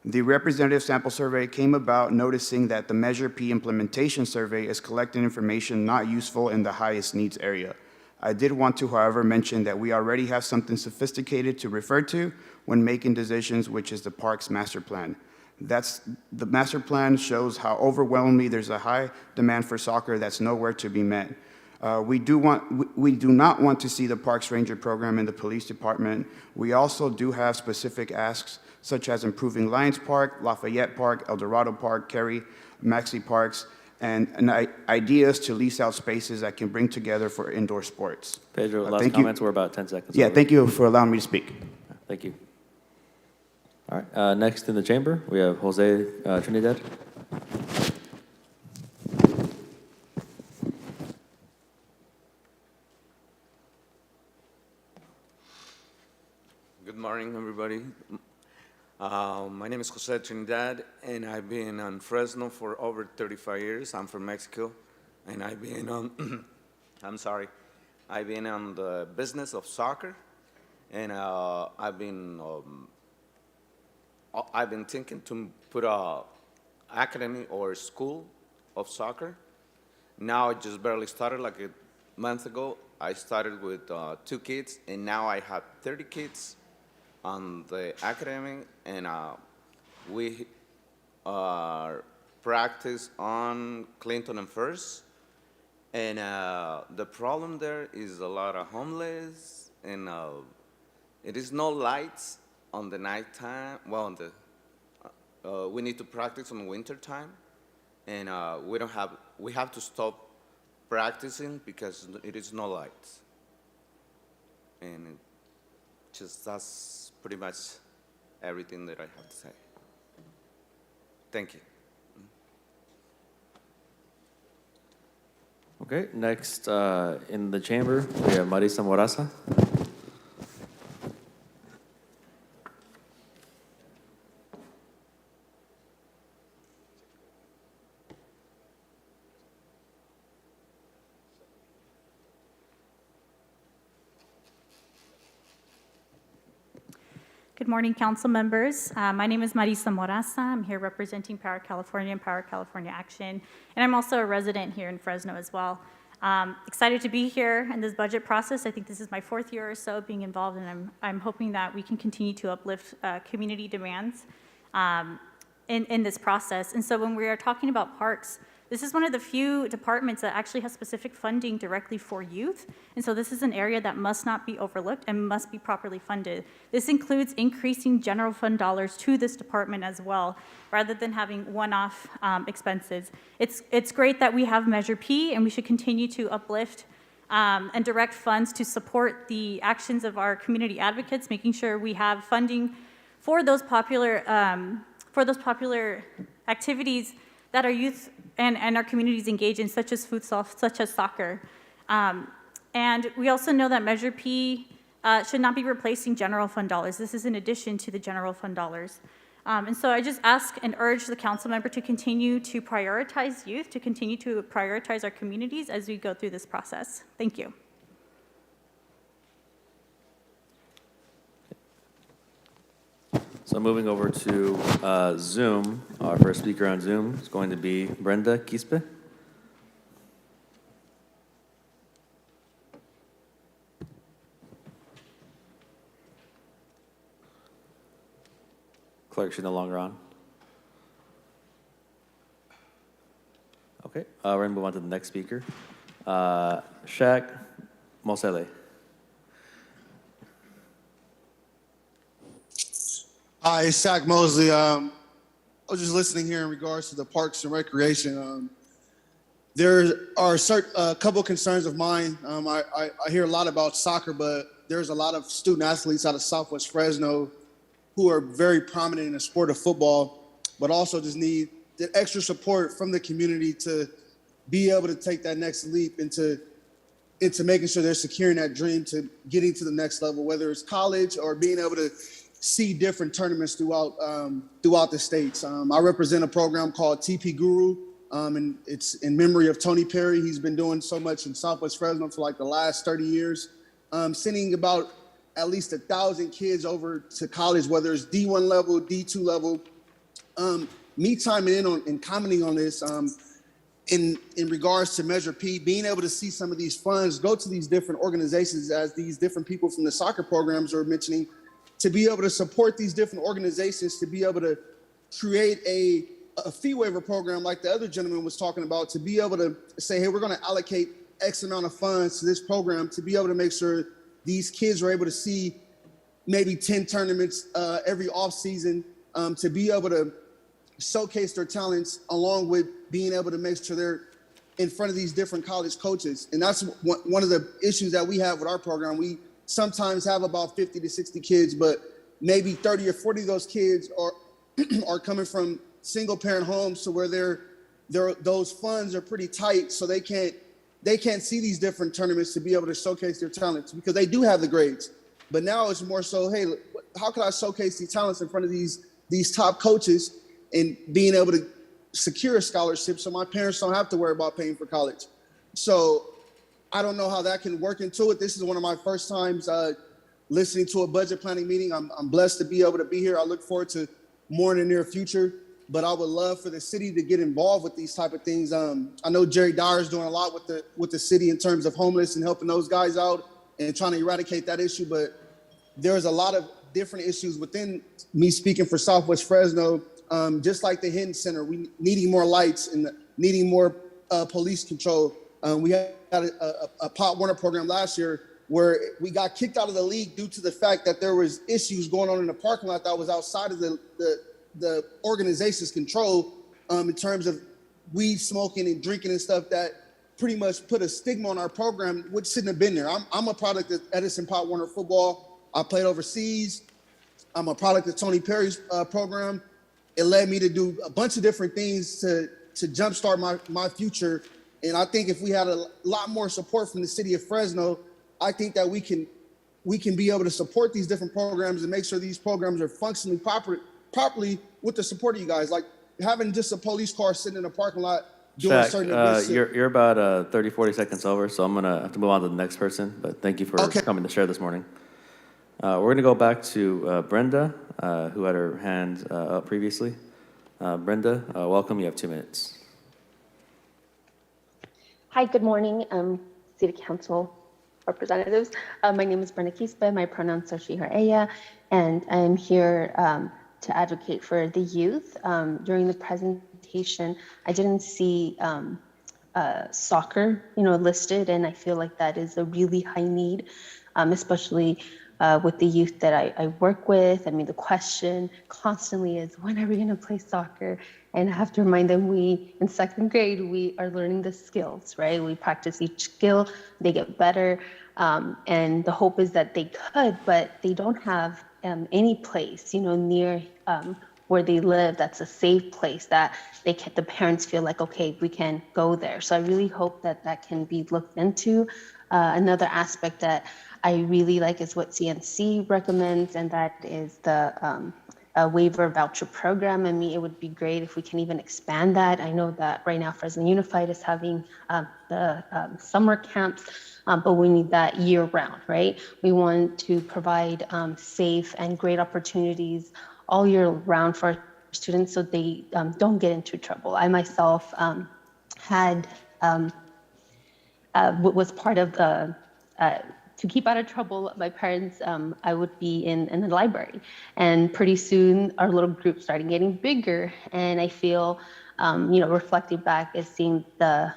Speaker 15: The representative sample survey came about noticing that the Measure P implementation survey is collecting information not useful in the highest needs area. I did want to, however, mention that we already have something sophisticated to refer to when making decisions, which is the park's master plan. The master plan shows how overwhelmingly there's a high demand for soccer that's nowhere to be met. We do not want to see the Parks Ranger program in the police department. We also do have specific asks, such as improving Lions Park, Lafayette Park, El Dorado Park, Cary, Maxi Parks, and ideas to lease out spaces that can bring together for indoor sports.
Speaker 1: Pedro, last comments were about 10 seconds.
Speaker 15: Yeah,
Speaker 1: over.
Speaker 15: thank you for allowing me to speak.
Speaker 1: Thank you. All right, next in the chamber, we have Jose Trinidad.
Speaker 16: Good morning, everybody. My name is Jose Trinidad, and I've been on Fresno for over 35 years. I'm from Mexico, and I've been on, I've been on the business of soccer, and I've been thinking to put a academy or school of soccer. Now I just barely started, like a month ago. I started with 2 kids, and now I have 30 kids on the academy, and we practice on Clinton and First. And the problem there is a lot of homeless, and it is no lights on the nighttime. Well, we need to practice on winter time, and we have to stop practicing because it is no lights. And that's pretty much everything that I have to say. Thank you.
Speaker 1: Okay, next in the chamber, we have Marisa Moraza.
Speaker 17: Good morning, council members. My name is Marisa Moraza. I'm here representing Power California and Power California Action, and I'm also a resident here in Fresno as well. Excited to be here in this budget process. I think this is my 4th year or so being involved, and I'm hoping that we can continue to uplift community demands in this process. And so when we are talking about parks, this is one of the few departments that actually has specific funding directly for youth. And so this is an area that must not be overlooked and must be properly funded. This includes increasing general fund dollars to this department as well, rather than having one-off expenses. It's great that we have Measure P, and we should continue to uplift and direct funds to support the actions of our community advocates, making sure we have funding for those popular activities that our youth and our communities engage in, such as futsal, such as soccer. And we also know that Measure P should not be replacing general fund dollars. This is in addition to the general fund dollars. And so I just ask and urge the council member to continue to prioritize youth, to continue to prioritize our communities as we go through this process. Thank you.
Speaker 1: So moving over to Zoom, our first speaker on Zoom is going to be Brenda Quispe. Clerk, she's no longer on. Okay, we're gonna move on to the next speaker. Shaq Mosele.
Speaker 18: Hi, it's Shaq Mosley. I was just listening here in regards to the Parks and Recreation. There are a couple concerns of mine. I hear a lot about soccer, but there's a lot of student athletes out of Southwest Fresno who are very prominent in the sport of football, but also just need the extra support from the community to be able to take that next leap into making sure they're securing that dream to getting to the next level, whether it's college or being able to see different tournaments throughout the states. I represent a program called TP Guru, and it's in memory of Tony Perry. He's been doing so much in Southwest Fresno for like the last 30 years, sending about at least 1,000 kids over to college, whether it's D1 level, D2 level. Me chiming in on and commenting on this in regards to Measure P, being able to see some of these funds go to these different organizations, as these different people from the soccer programs are mentioning, to be able to support these different organizations, to be able to create a fee waiver program like the other gentleman was talking about, to be able to say, hey, we're going to allocate X amount of funds to this program to be able to make sure these kids are able to see maybe 10 tournaments every off season, to be able to showcase their talents, along with being able to make sure they're in front of these different college coaches. And that's one of the issues that we have with our program. We sometimes have about 50 to 60 kids, but maybe 30 or 40 of those kids are coming from single parent homes, so where those funds are pretty tight, so they can't see these different tournaments to be able to showcase their talents, because they do have the grades. But now it's more so, hey, how can I showcase these talents in front of these top coaches and being able to secure a scholarship so my parents don't have to worry about paying for college? So I don't know how that can work into it. This is one of my first times listening to a budget planning meeting. I'm blessed to be able to be here. I look forward to more in the near future, but I would love for the city to get involved with these type of things. I know Jerry Dyer is doing a lot with the city in terms of homeless and helping those guys out and trying to eradicate that issue, but there's a lot of different issues within me speaking for Southwest Fresno, just like the Hinton Center. We needing more lights and needing more police control. We had a Pop Warner program last year where we got kicked out of the league due to the fact that there was issues going on in the parking lot that was outside of the organization's control, in terms of weed smoking and drinking and stuff, that pretty much put a stigma on our program, which shouldn't have been there. I'm a product of Edison Pop Warner football. I played overseas. I'm a product of Tony Perry's program. It led me to do a bunch of different things to jumpstart my future. And I think if we had a lot more support from the city of Fresno, I think that we can be able to support these different programs and make sure these programs are functioning properly with the support of you guys. Like having just a police car sitting in a parking lot doing
Speaker 1: Shaq,
Speaker 18: certain events.
Speaker 1: you're about 30, 40 seconds over, so I'm going to have to move on to the next person. But thank you for coming to share this morning. We're going to go back to Brenda, who had her hand up previously. Brenda, welcome. You have 2 minutes.
Speaker 19: Hi, good morning, City Council representatives. My name is Brenda Quispe. My pronouns are she, her, ella, and I'm here to advocate for the youth. During the presentation, I didn't see soccer, listed, and I feel like that is a really high need, especially with the youth that I work with. I mean, the question constantly is, when are we going to play soccer? And I have to remind them, in 2nd grade, we are learning the skills, right? We practice each skill, they get better. And the hope is that they could, but they don't have any place, near where they live that's a safe place that the parents feel like, okay, we can go there. So I really hope that that can be looked into. Another aspect that I really like is what CNC recommends, and that is the waiver voucher program. I mean, it would be great if we can even expand that. I know that right now Fresno Unified is having the summer camps, but we need that year round, right? We want to provide safe and great opportunities all year round for our students so they don't get into trouble. I myself was part of the, to keep out of trouble, my parents, I would be in the library. And pretty soon our little group started getting bigger. And I feel, reflecting back as seeing the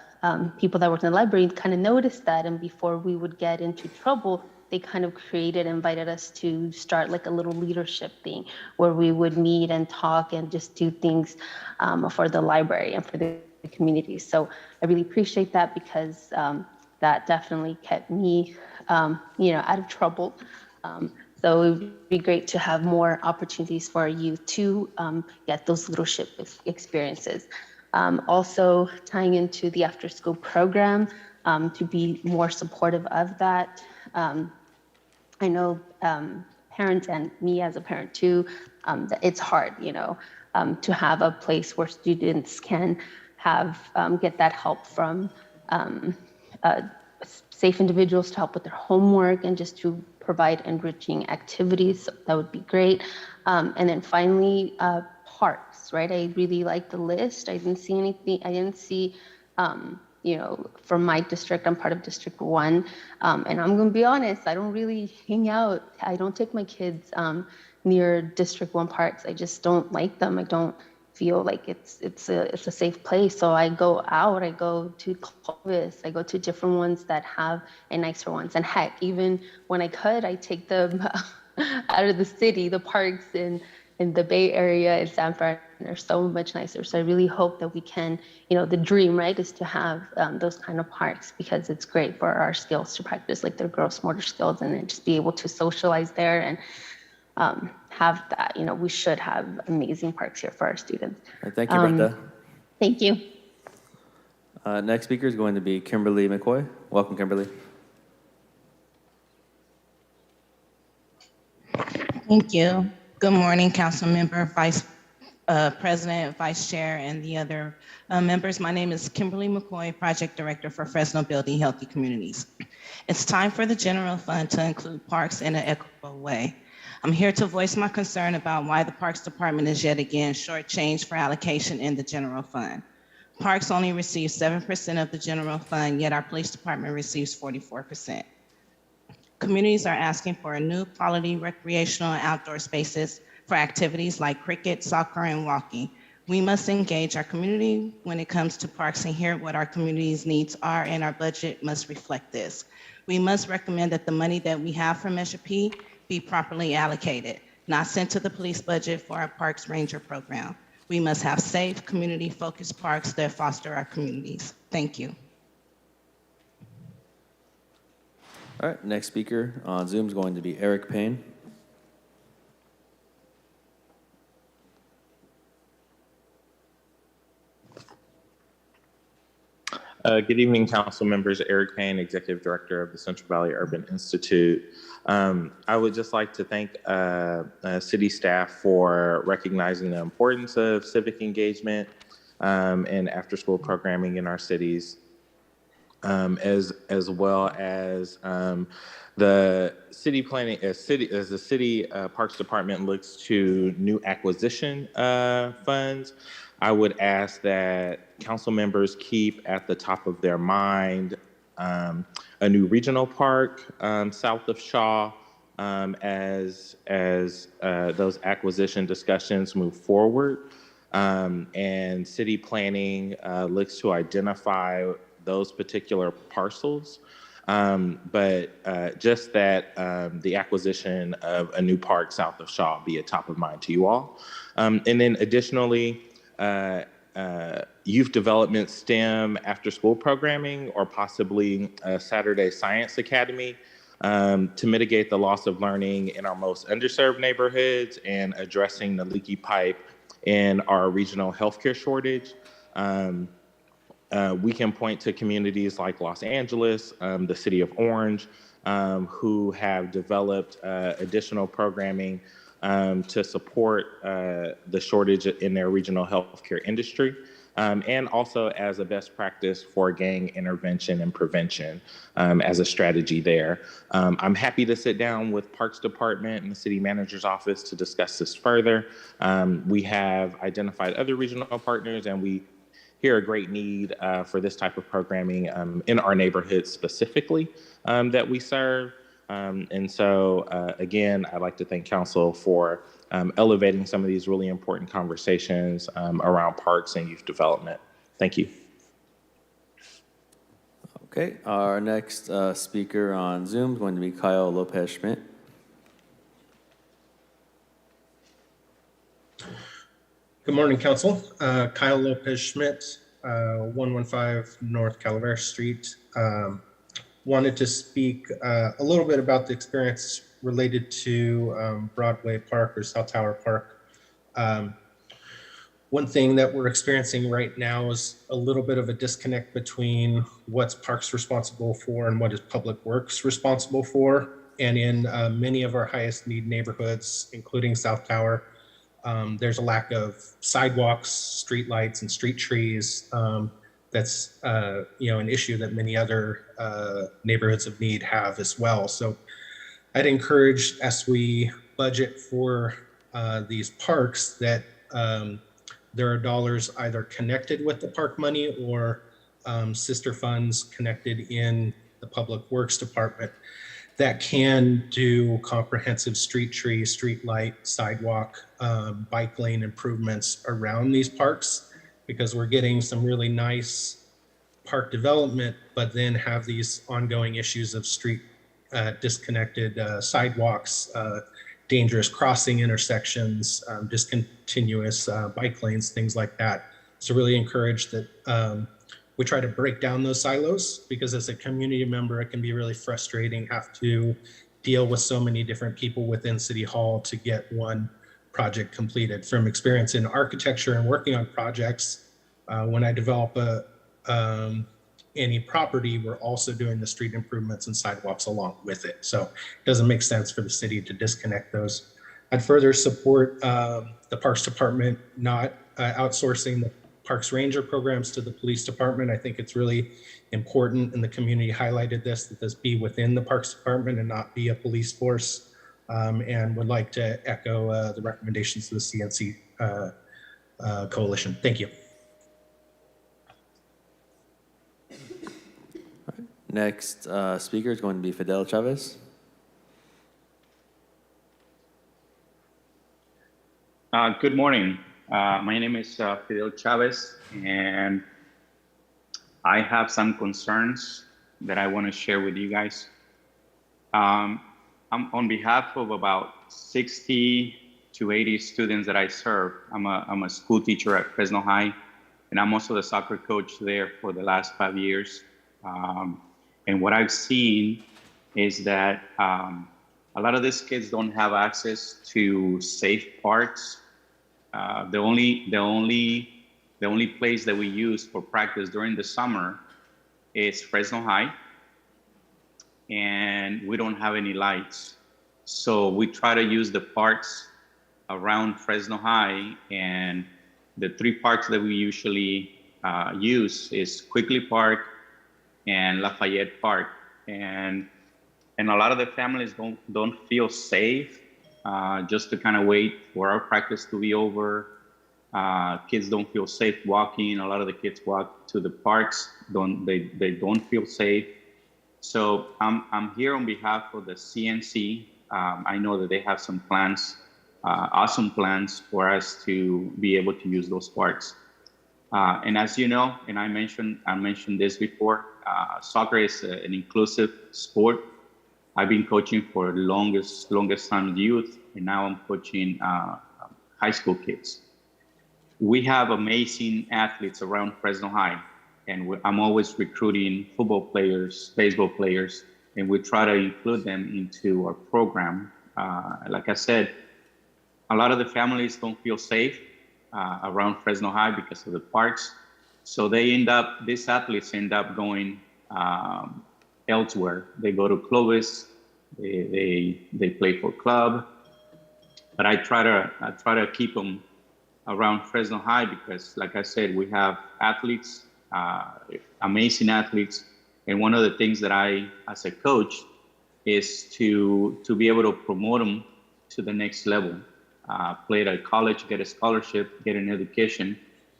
Speaker 19: people that worked in the library kind of noticed that. And before we would get into trouble, they kind of invited us to start like a little leadership thing where we would meet and talk and just do things for the library and for the community. So I really appreciate that because that definitely kept me, out of trouble. So it would be great to have more opportunities for our youth to get those leadership experiences. Also tying into the after school program to be more supportive of that. I know parents and me as a parent too, that it's hard, to have a place where students can get that help from safe individuals to help with their homework and just to provide enriching activities. So that would be great. And then finally, parks, right? I really like the list. I didn't see anything. I didn't see, from my district, I'm part of District 1. And I'm going to be honest, I don't really hang out. I don't take my kids near District 1 parks. I just don't like them. I don't feel like it's a safe place. So I go out, I go to Cannabis, I go to different ones that have a nicer ones. And heck, even when I could, I take them out of the city. The parks in the Bay Area in San Fran are so much nicer. So I really hope that we can, the dream, right, is to have those kind of parks because it's great for our skills to practice, like their gross motor skills, and then just be able to socialize there and have that. We should have amazing parks here for our students.
Speaker 1: Thank you, Brenda.
Speaker 19: Thank you.
Speaker 1: Next speaker is going to be Kimberly Mccoy. Welcome, Kimberly.
Speaker 20: Thank you. Good morning, Council Member, Vice President, Vice Chair, and the other members. My name is Kimberly Mccoy, Project Director for Fresno Building Healthy Communities. It's time for the general fund to include parks in an equitable way. I'm here to voice my concern about why the Parks Department is yet again shortchanged for allocation in the general fund. Parks only receives 7% of the general fund, yet our police department receives 44%. Communities are asking for a new quality recreational and outdoor spaces for activities like cricket, soccer, and walking. We must engage our community when it comes to parks and hear what our community's needs are, and our budget must reflect this. We must recommend that the money that we have from Measure P be properly allocated, not sent to the police budget for our Parks Ranger program. We must have safe, community-focused parks that foster our communities. Thank you.
Speaker 1: All right, next speaker on Zoom is going to be Eric Payne.
Speaker 21: Good evening, council members. Eric Payne, Executive Director of the Central Valley Urban Institute. I would just like to thank city staff for recognizing the importance of civic engagement and after-school programming in our cities. as well as the city planning, as the city Parks Department looks to new acquisition funds. I would ask that council members keep at the top of their mind a new regional park south of Shaw as those acquisition discussions move forward. And city planning looks to identify those particular parcels. But just that the acquisition of a new park south of Shaw be a top of mind to you all. And then additionally, youth development STEM after school programming or possibly a Saturday Science Academy to mitigate the loss of learning in our most underserved neighborhoods and addressing the leaky pipe in our regional healthcare shortage. We can point to communities like Los Angeles, the city of Orange, who have developed additional programming to support the shortage in their regional healthcare industry, and also as a best practice for gang intervention and prevention as a strategy there. I'm happy to sit down with Parks Department and the City Manager's Office to discuss this further. We have identified other regional partners, and we hear a great need for this type of programming in our neighborhoods specifically that we serve. And so, again, I'd like to thank Council for elevating some of these really important conversations around parks and youth development. Thank you.
Speaker 1: Okay, our next speaker on Zoom is going to be Kyle Lopez Schmidt.
Speaker 2: Good morning, Council. Kyle Lopez Schmidt, 115 North Calavera Street. Wanted to speak a little bit about the experience related to Broadway Park or South Tower Park. One thing that we're experiencing right now is a little bit of a disconnect between what's Parks responsible for and what is Public Works responsible for. And in many of our highest need neighborhoods, including South Tower, there's a lack of sidewalks, street lights, and street trees. That's an issue that many other neighborhoods of need have as well. So I'd encourage, as we budget for these parks, that there are dollars either connected with the park money or sister funds connected in the Public Works Department that can do comprehensive street tree, street light, sidewalk, bike lane improvements around these parks, because we're getting some really nice park development, but then have these ongoing issues of street disconnected sidewalks, dangerous crossing intersections, discontinuous bike lanes, things like that. So really encourage that we try to break down those silos, because as a community member, it can be really frustrating, have to deal with so many different people within City Hall to get one project completed. From experience in architecture and working on projects, when I develop any property, we're also doing the street improvements and sidewalks along with it. So it doesn't make sense for the city to disconnect those. I'd further support the Parks Department not outsourcing the Parks Ranger programs to the police department. I think it's really important, and the community highlighted this, that this be within the Parks Department and not be a police force, and would like to echo the recommendations of the CNC coalition. Thank you.
Speaker 1: Next speaker is going to be Fidel Chavez.
Speaker 22: Good morning. My name is Fidel Chavez, and I have some concerns that I want to share with you guys. I'm on behalf of about 60 to 80 students that I serve. I'm a school teacher at Fresno High, and I'm also the soccer coach there for the last 5 years. And what I've seen is that a lot of these kids don't have access to safe parks. The only place that we use for practice during the summer is Fresno High, and we don't have any lights. So we try to use the parks around Fresno High, and the three parks that we usually use is Quigley Park, and Lafayette Park. And a lot of the families don't feel safe just to kind of wait for our practice to be over. Kids don't feel safe walking. A lot of the kids walk to the parks. They don't feel safe. So I'm here on behalf of the CNC. I know that they have some plans, awesome plans for us to be able to use those parks. And as you know, and I mentioned this before, soccer is an inclusive sport. I've been coaching for the longest time youth, and now I'm coaching high school kids. We have amazing athletes around Fresno High, and I'm always recruiting football players, baseball players, and we try to include them into our program. Like I said, a lot of the families don't feel safe around Fresno High because of the parks. So these athletes end up going elsewhere. They go to Clovis, they play for club, but I try to keep them around Fresno High because, like I said, we have athletes, amazing athletes, and one of the things that I, as a coach, is to be able to promote them to the next level. Play at college, get a scholarship, get an education,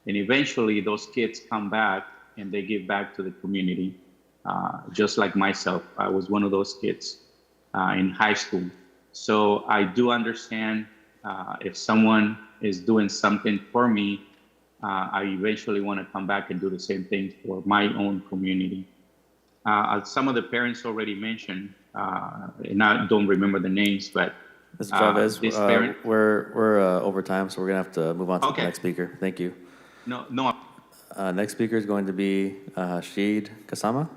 Speaker 22: and eventually those kids come back and they give back to the community. Just like myself, I was one of those kids in high school. So I do understand if someone is doing something for me, I eventually want to come back and do the same thing for my own community. Some of the parents already mentioned, and I don't remember the names, but
Speaker 1: Mr. Chavez, we're over time, so we're gonna have to move on to the next speaker. Thank you.
Speaker 22: No.
Speaker 1: Next speaker is going to be Sheed Kasama.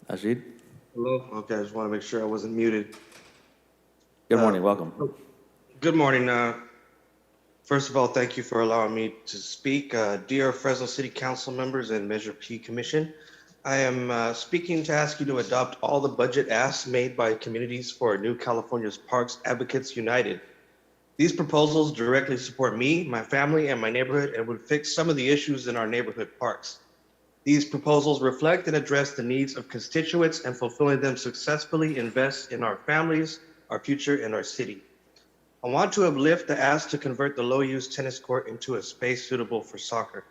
Speaker 1: Ashid?
Speaker 4: Hello. Okay, I just want to make sure I wasn't muted.
Speaker 1: Good morning, welcome.
Speaker 4: Good morning. First of all, thank you for allowing me to speak. Dear Fresno City Council members and Measure P Commission, I am speaking to ask you to adopt all the budget asks made by communities for New California's Parks Advocates United. These proposals directly support me, my family, and my neighborhood and would fix some of the issues in our neighborhood parks. These proposals reflect and address the needs of constituents, and fulfilling them successfully invest in our families, our future, and our city. I want to uplift the ask to convert the low-use tennis court into a space suitable for soccer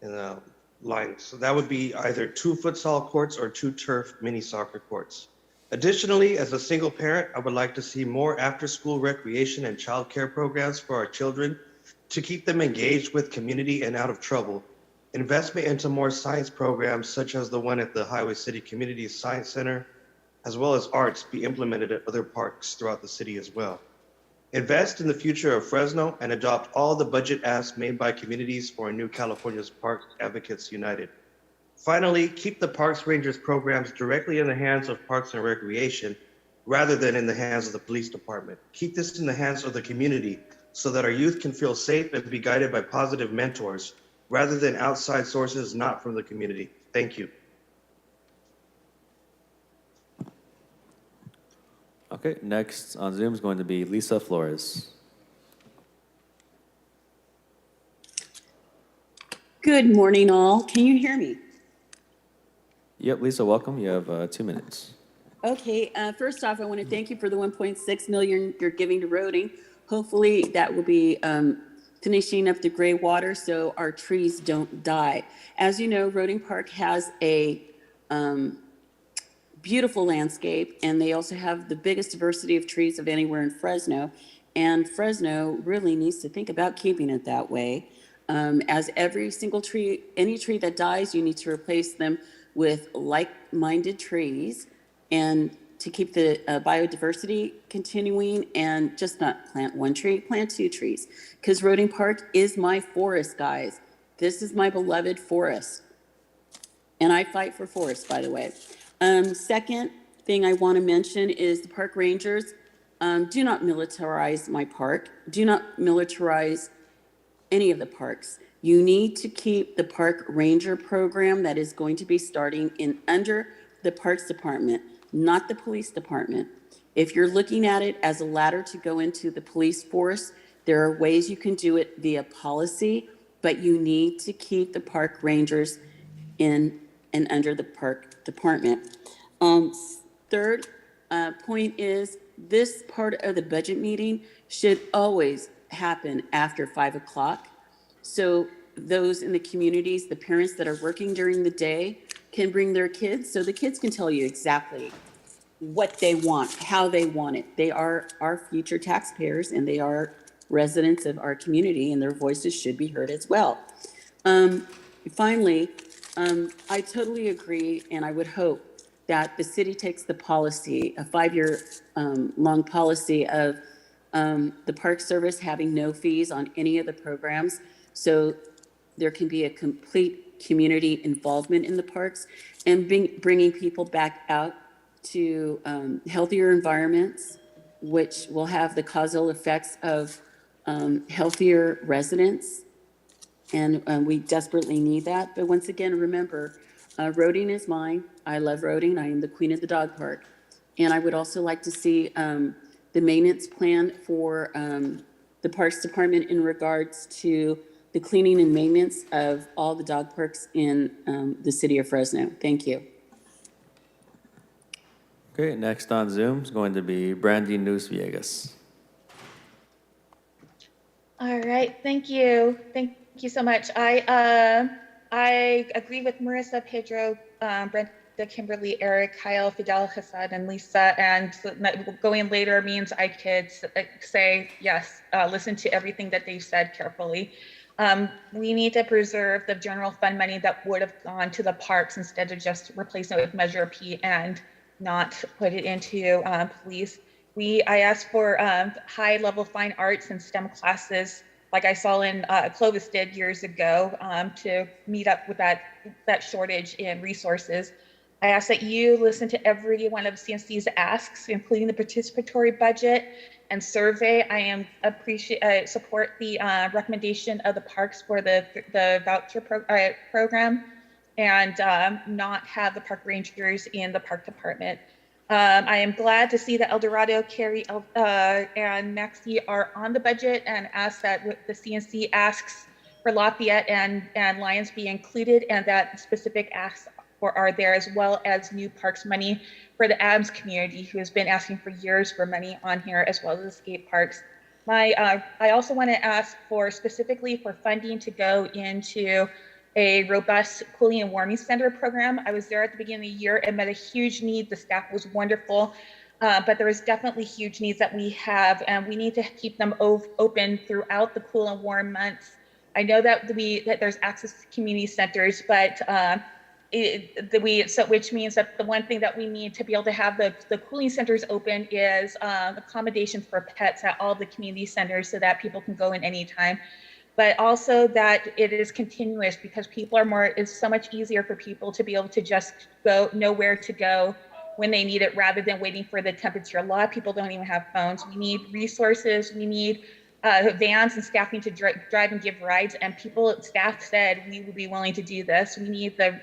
Speaker 4: in the line. So that would be either 2 futsal courts or 2 turf mini soccer courts. Additionally, as a single parent, I would like to see more after-school recreation and childcare programs for our children to keep them engaged with community and out of trouble. Investment into more science programs, such as the one at the Highway City Community Science Center, as well as arts, be implemented at other parks throughout the city as well. Invest in the future of Fresno and adopt all the budget asks made by communities for New California's Parks Advocates United. Finally, keep the Parks Rangers programs directly in the hands of Parks and Recreation rather than in the hands of the police department. Keep this in the hands of the community so that our youth can feel safe and be guided by positive mentors rather than outside sources not from the community. Thank you.
Speaker 1: Okay, next on Zoom is going to be Lisa Flores.
Speaker 6: Good morning, all. Can you hear me?
Speaker 1: Yep, Lisa, welcome. You have 2 minutes.
Speaker 6: Okay, first off, I want to thank you for the 1.6 million you're giving to roading. Hopefully that will be finishing up the gray water so our trees don't die. As you know, Roading Park has a beautiful landscape, and they also have the biggest diversity of trees of anywhere in Fresno. And Fresno really needs to think about keeping it that way. As every single tree, any tree that dies, you need to replace them with like-minded trees, and to keep the biodiversity continuing, and just not plant 1 tree, plant 2 trees. Because Roading Park is my forest, guys. This is my beloved forest. And I fight for forests, by the way. Second thing I want to mention is the park rangers. Do not militarize my park. Do not militarize any of the parks. You need to keep the park ranger program that is going to be starting in under the Parks Department, not the police department. If you're looking at it as a ladder to go into the police force, There are ways you can do it via policy, but you need to keep the park rangers in and under the park department. Third point is this part of the budget meeting should always happen after 5 o'clock. So those in the communities, the parents that are working during the day can bring their kids so the kids can tell you exactly what they want, how they want it. They are our future taxpayers and they are residents of our community and their voices should be heard as well. Finally, I totally agree and I would hope that the city takes the policy, a 5-year long policy of the Park Service having no fees on any of the programs. So there can be a complete community involvement in the parks and bringing people back out to healthier environments, which will have the causal effects of healthier residents. And we desperately need that. But once again, remember, roading is mine. I love roading. I am the queen of the dog park. And I would also like to see the maintenance plan for the Parks Department in regards to the cleaning and maintenance of all the dog parks in the city of Fresno. Thank you.
Speaker 1: Okay, next on Zoom is going to be Brandy News Villegas.
Speaker 10: All right, thank you. Thank you so much. I agree with Marissa, Pedro, Brenda, Kimberly, Eric, Kyle, Fidel, Hassad, and Lisa. And going later means I could say, yes, listen to everything that they've said carefully. We need to preserve the general fund money that would have gone to the parks instead of just replacing it with Measure P and not put it into police. I asked for high-level fine arts and STEM classes, like I saw in Clovis did years ago, to meet up with that shortage in resources. I asked that you listen to every one of CNC's asks, including the participatory budget and survey. I support the recommendation of the parks for the voucher program and not have the park rangers in the park department. I am glad to see that El Dorado, Cary, and Maxie are on the budget and ask that the CNC asks for Lafayette and Lions be included and that specific asks are there, as well as new parks money for the Adams community, who has been asking for years for money on here, as well as the skate parks. I also want to ask for specifically for funding to go into a robust cooling and warming center program. I was there at the beginning of the year and met a huge need. The staff was wonderful, but there is definitely huge needs that we have, and we need to keep them open throughout the cool and warm months. I know that there's access to community centers, but which means that the one thing that we need to be able to have the cooling centers open is accommodations for pets at all the community centers so that people can go in anytime. But also that it is continuous, because people it's so much easier for people to be able to just know where to go when they need it rather than waiting for the temperature. A lot of people don't even have phones. We need resources. We need vans and staffing to drive and give rides. And staff said we would be willing to do this. We need the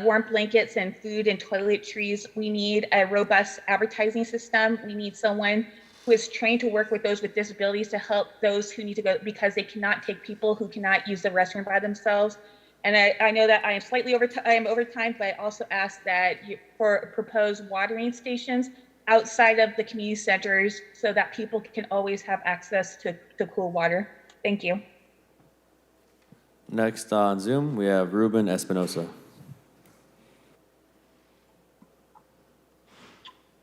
Speaker 10: warm blankets and food and toiletries. We need a robust advertising system. We need someone who is trained to work with those with disabilities to help those who need to go, because they cannot take people who cannot use the restroom by themselves. And I know that I am slightly over time, but I also ask that for proposed watering stations outside of the community centers so that people can always have access to cool water. Thank you.
Speaker 1: Next on Zoom, we have Ruben Espinosa.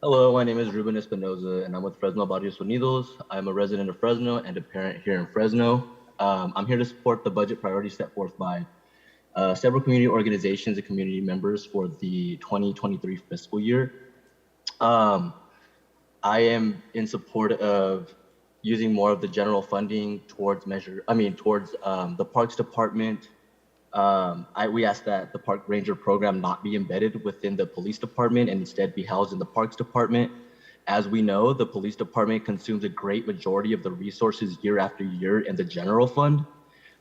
Speaker 11: Hello, my name is Ruben Espinosa, and I'm with Fresno Barrios Unidos. I'm a resident of Fresno and a parent here in Fresno. I'm here to support the budget priorities set forth by several community organizations and community members for the 2023 fiscal year. I am in support of using more of the general funding towards the Parks Department. We ask that the Park Ranger program not be embedded within the police department and instead be housed in the Parks Department. As we know, the police department consumes a great majority of the resources year after year in the general fund.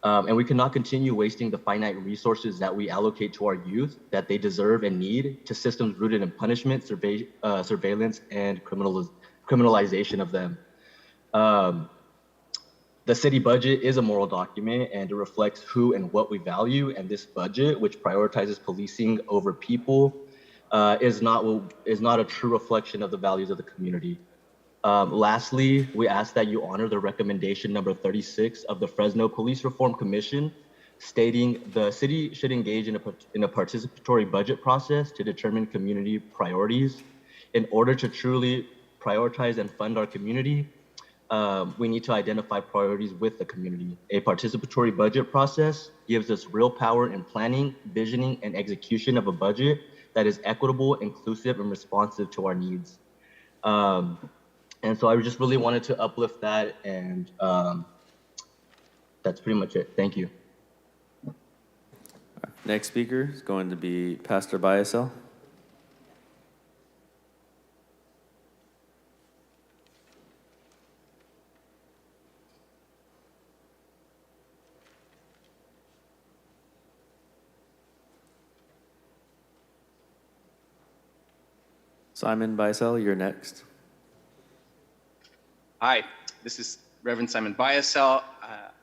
Speaker 11: And we cannot continue wasting the finite resources that we allocate to our youth that they deserve and need to systems rooted in punishment, surveillance, and criminalization of them. The city budget is a moral document and it reflects who and what we value. And this budget, which prioritizes policing over people, is not a true reflection of the values of the community. Lastly, we ask that you honor the recommendation number 36 of the Fresno Police Reform Commission, stating the city should engage in a participatory budget process to determine community priorities. In order to truly prioritize and fund our community, we need to identify priorities with the community. A participatory budget process gives us real power in planning, visioning, and execution of a budget that is equitable, inclusive, and responsive to our needs. And so I just really wanted to uplift that, and that's pretty much it. Thank you.
Speaker 1: Next speaker is going to be Pastor Biasel. Simon Biasel, you're next.
Speaker 9: Hi, this is Reverend Simon Biasel.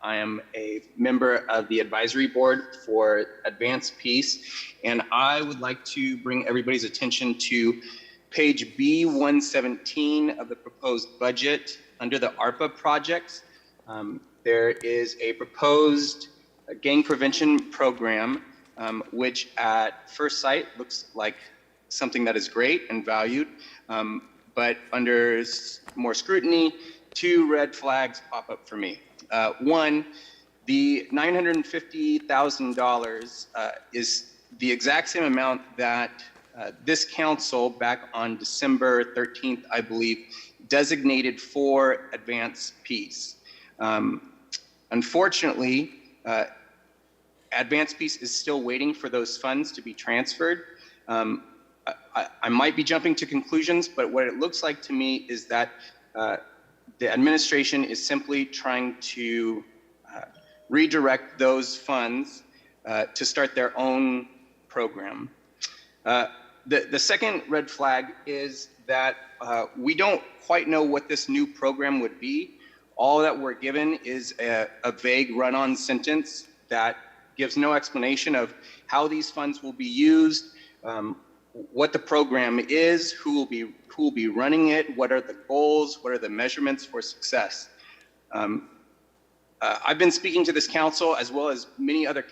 Speaker 9: I am a member of the advisory board for Advanced Peace, and I would like to bring everybody's attention to page B117 of the proposed budget under the ARPA projects. There is a proposed gang prevention program, which at first sight looks like something that is great and valued, but under more scrutiny, two red flags pop up for me. One, the $950,000 is the exact same amount that this council back on December 13th, I believe, designated for Advanced Peace. Unfortunately, Advanced Peace is still waiting for those funds to be transferred. I might be jumping to conclusions, but what it looks like to me is that the administration is simply trying to redirect those funds to start their own program. The second red flag is that we don't quite know what this new program would be. All that we're given is a vague run-on sentence that gives no explanation of how these funds will be used, what the program is, who will be running it, what are the goals, what are the measurements for success. I've been speaking to this council as well as many other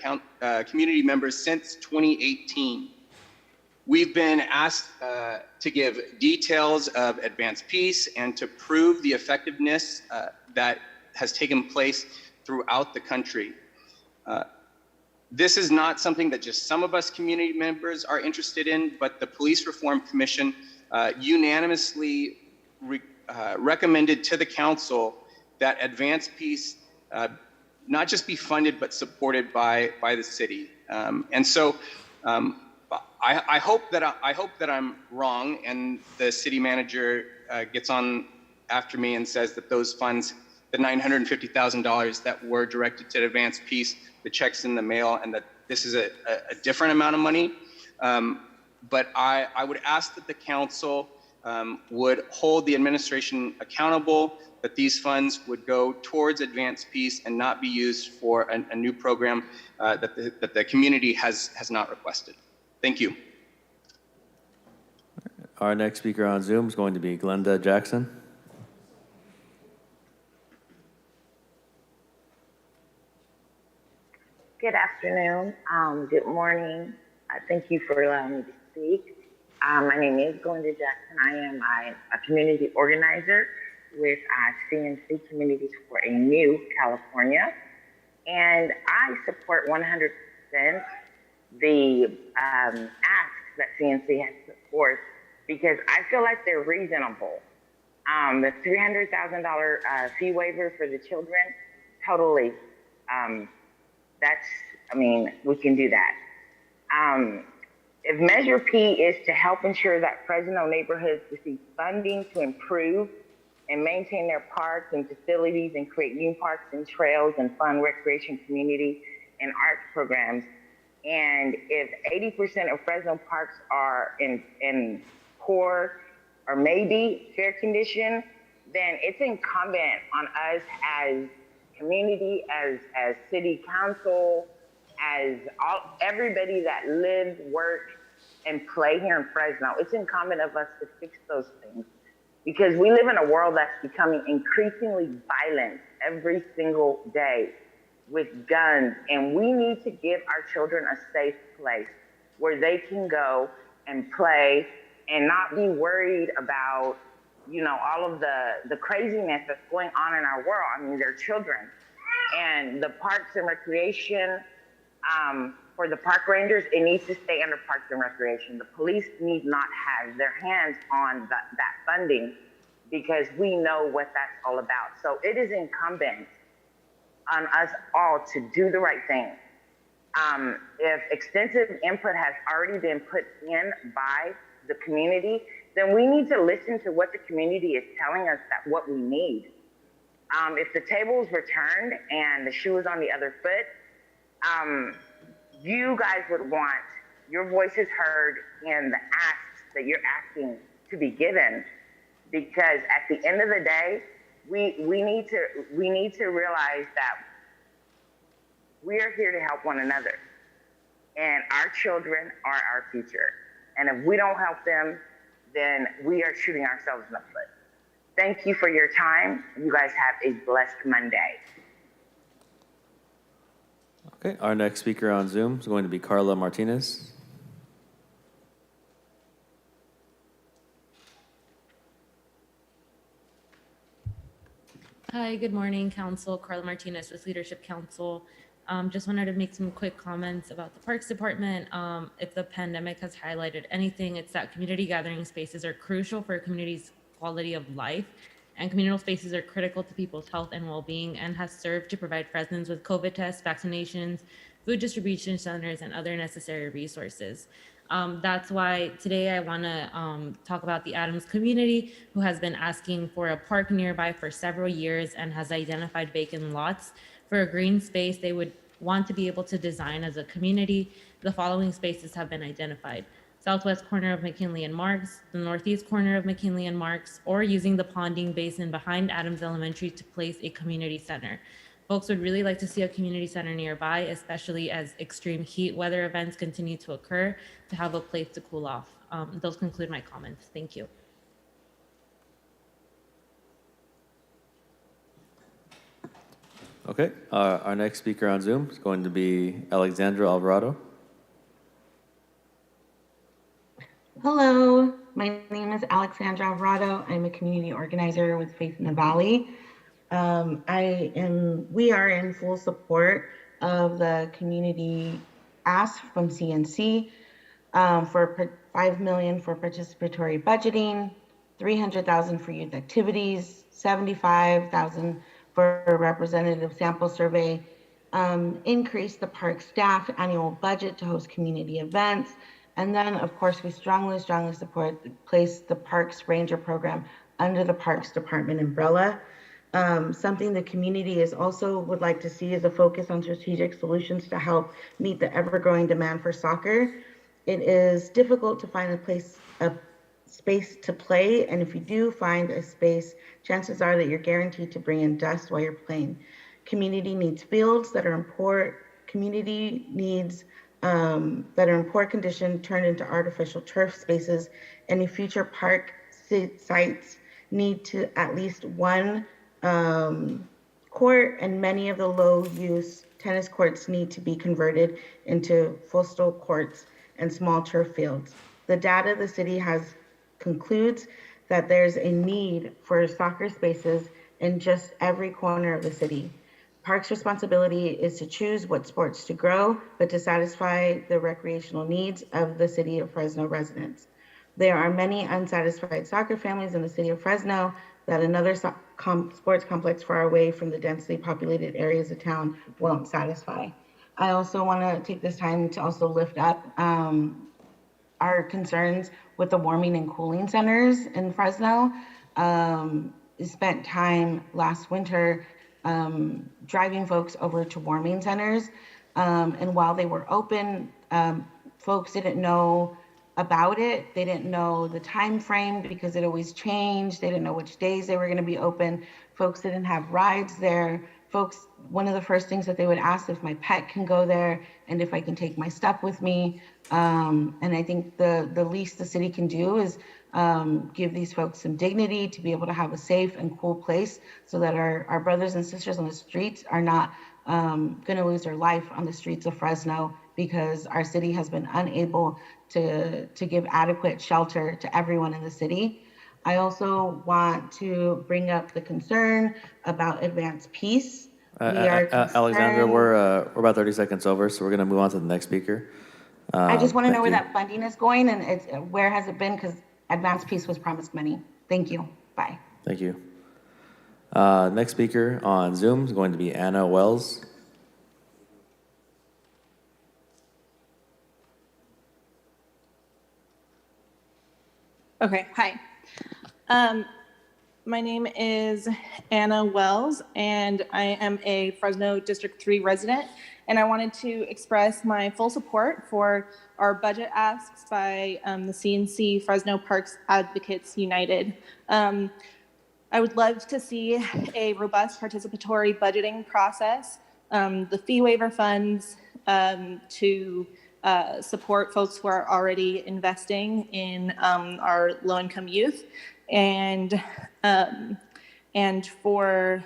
Speaker 9: community members since 2018. We've been asked to give details of Advanced Peace and to prove the effectiveness that has taken place throughout the country. This is not something that just some of us community members are interested in, but the Police Reform Commission unanimously recommended to the council that Advanced Peace not just be funded, but supported by the city. And so I hope that I'm wrong and the city manager gets on after me and says that those funds, the $950,000 that were directed to Advanced Peace, the checks in the mail, and that this is a different amount of money. But I would ask that the council would hold the administration accountable, that these funds would go towards Advanced Peace and not be used for a new program that the community has not requested. Thank you.
Speaker 1: Our next speaker on Zoom is going to be Glenda Jackson.
Speaker 12: Good afternoon. Good morning. Thank you for allowing me to speak. My name is Glenda Jackson. I am a community organizer with CNC Communities for a New California. And I support 100% the asks that CNC has put forth because I feel like they're reasonable. The $300,000 fee waiver for the children, totally. We can do that. If Measure P is to help ensure that Fresno neighborhoods receive funding to improve and maintain their parks and facilities and create new parks and trails and fun recreation community and arts programs, and if 80% of Fresno parks are in poor or maybe fair condition, then it's incumbent on us as community, as city council, as everybody that lives, work, and play here in Fresno, it's incumbent of us to fix those things, because we live in a world that's becoming increasingly violent every single day with guns, and we need to give our children a safe place where they can go and play and not be worried about, you know, all of the craziness that's going on in our world. I mean, they're children. And the Parks and Recreation, for the park rangers, it needs to stay under Parks and Recreation. The police need not have their hands on that funding, because we know what that's all about. So it is incumbent on us all to do the right thing. If extensive input has already been put in by the community, then we need to listen to what the community is telling us that what we need. If the tables were turned and the shoe is on the other foot, you guys would want your voices heard in the asks that you're asking to be given, because at the end of the day, we need to realize that we are here to help one another, and our children are our future. And if we don't help them, then we are shooting ourselves in the foot. Thank you for your time. You guys have a blessed Monday.
Speaker 1: Okay, our next speaker on Zoom is going to be Carla Martinez.
Speaker 3: Hi, good morning, Council. Carla Martinez with Leadership Council. Just wanted to make some quick comments about the Parks Department. If the pandemic has highlighted anything, it's that community gathering spaces are crucial for a community's quality of life, and communal spaces are critical to people's health and well-being, and has served to provide Fresnans with COVID tests, vaccinations, food distribution centers, and other necessary resources. That's why today I want to talk about the Adams community, who has been asking for a park nearby for several years and has identified vacant lots for a green space they would want to be able to design as a community. The following spaces have been identified: southwest corner of McKinley and Marks, the northeast corner of McKinley and Marks, or using the ponding basin behind Adams Elementary to place a community center. Folks would really like to see a community center nearby, especially as extreme heat weather events continue to occur, to have a place to cool off. Those conclude my comments. Thank you.
Speaker 1: Okay, our next speaker on Zoom is going to be Alexandra Alvarado.
Speaker 7: Hello, my name is Alexandra Alvarado. I'm a community organizer with Faith in the Valley. We are in full support of the community ask from CNC for $5 million for participatory budgeting, $300,000 for youth activities, $75,000 for a representative sample survey, increase the park staff annual budget to host community events, and then, of course, we strongly support place the Parks Ranger program under the Parks Department umbrella. Something the community is also would like to see is a focus on strategic solutions to help meet the ever-growing demand for soccer. It is difficult to find a space to play, and if you do find a space, chances are that you're guaranteed to bring in dust while you're playing. Community needs fields that are in poor that are in poor condition turned into artificial turf spaces. Any future park sites need to at least one court, and many of the low-use tennis courts need to be converted into full courts and small turf fields. The data the city has concludes that there's a need for soccer spaces in just every corner of the city. Parks' responsibility is to choose what sports to grow, but to satisfy the recreational needs of the city of Fresno residents. There are many unsatisfied soccer families in the city of Fresno that another sports complex far away from the densely populated areas of town won't satisfy. I also want to take this time to also lift up our concerns with the warming and cooling centers in Fresno. Spent time last winter driving folks over to warming centers. And while they were open, folks didn't know about it. They didn't know the time frame because it always changed. They didn't know which days they were going to be open. Folks didn't have rides there. folks, one of the first things that they would ask if my pet can go there and if I can take my stuff with me. And I think the least the city can do is give these folks some dignity to be able to have a safe and cool place so that our brothers and sisters on the streets are not going to lose their life on the streets of Fresno because our city has been unable to give adequate shelter to everyone in the city. I also want to bring up the concern about advanced peace.
Speaker 1: Alexandra, we're about 30 seconds over, so we're going to move on to the next speaker.
Speaker 7: I just want to know where
Speaker 1: you.
Speaker 7: that funding is going and where has it been, because advanced peace was promised money. Thank you. Bye.
Speaker 1: Thank you. Next speaker on Zoom is going to be Anna Wells.
Speaker 5: Okay, hi. My name is Anna Wells, and I am a Fresno District 3 resident, and I wanted to express my full support for our budget asks by the CNC Fresno Parks Advocates United. I would love to see a robust participatory budgeting process, the fee waiver funds to support folks who are already investing in our low-income youth, and for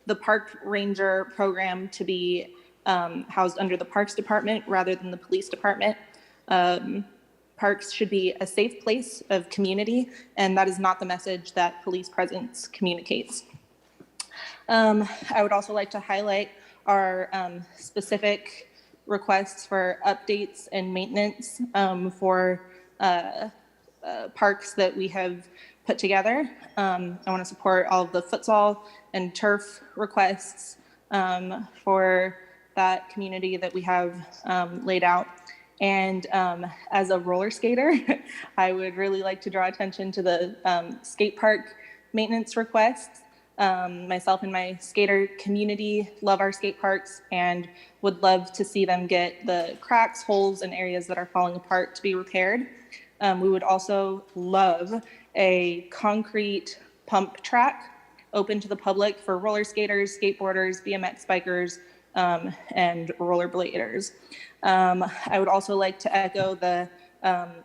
Speaker 5: the park ranger program to be housed under the Parks Department rather than the Police Department. Parks should be a safe place of community, and that is not the message that police presence communicates. I would also like to highlight our specific requests for updates and maintenance for parks that we have put together. I want to support all of the futsal and turf requests for that community that we have laid out. And as a roller skater, I would really like to draw attention to the skate park maintenance requests. Myself and my skater community love our skate parks and would love to see them get the cracks, holes, and areas that are falling apart to be repaired. We would also love a concrete pump track open to the public for roller skaters, skateboarders, BMX bikers, and rollerbladers. I would also like to echo the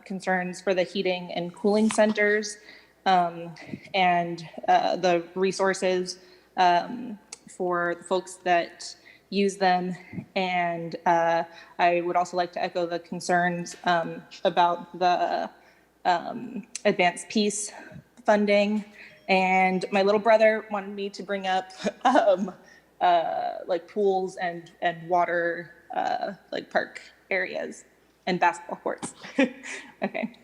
Speaker 5: concerns for the heating and cooling centers and the resources for the folks that use them. And I would also like to echo the concerns about the advanced peace funding. And my little brother wanted me to bring up like pools and water, like park areas and basketball courts. Okay.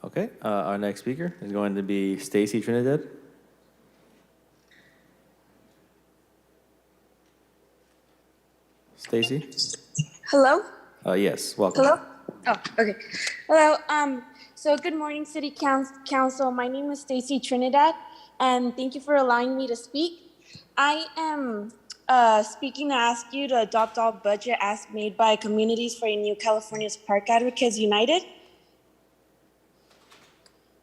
Speaker 1: Okay, our next speaker is going to be Stacy Trinidad. Stacy?
Speaker 8: Hello?
Speaker 1: Yes, welcome.
Speaker 8: Hello? Oh, okay. Hello. So good morning, City Council. My name is Stacy Trinidad, and thank you for allowing me to speak. I am speaking to ask you to adopt all budget asks made by Communities for a New California's Park Advocates United.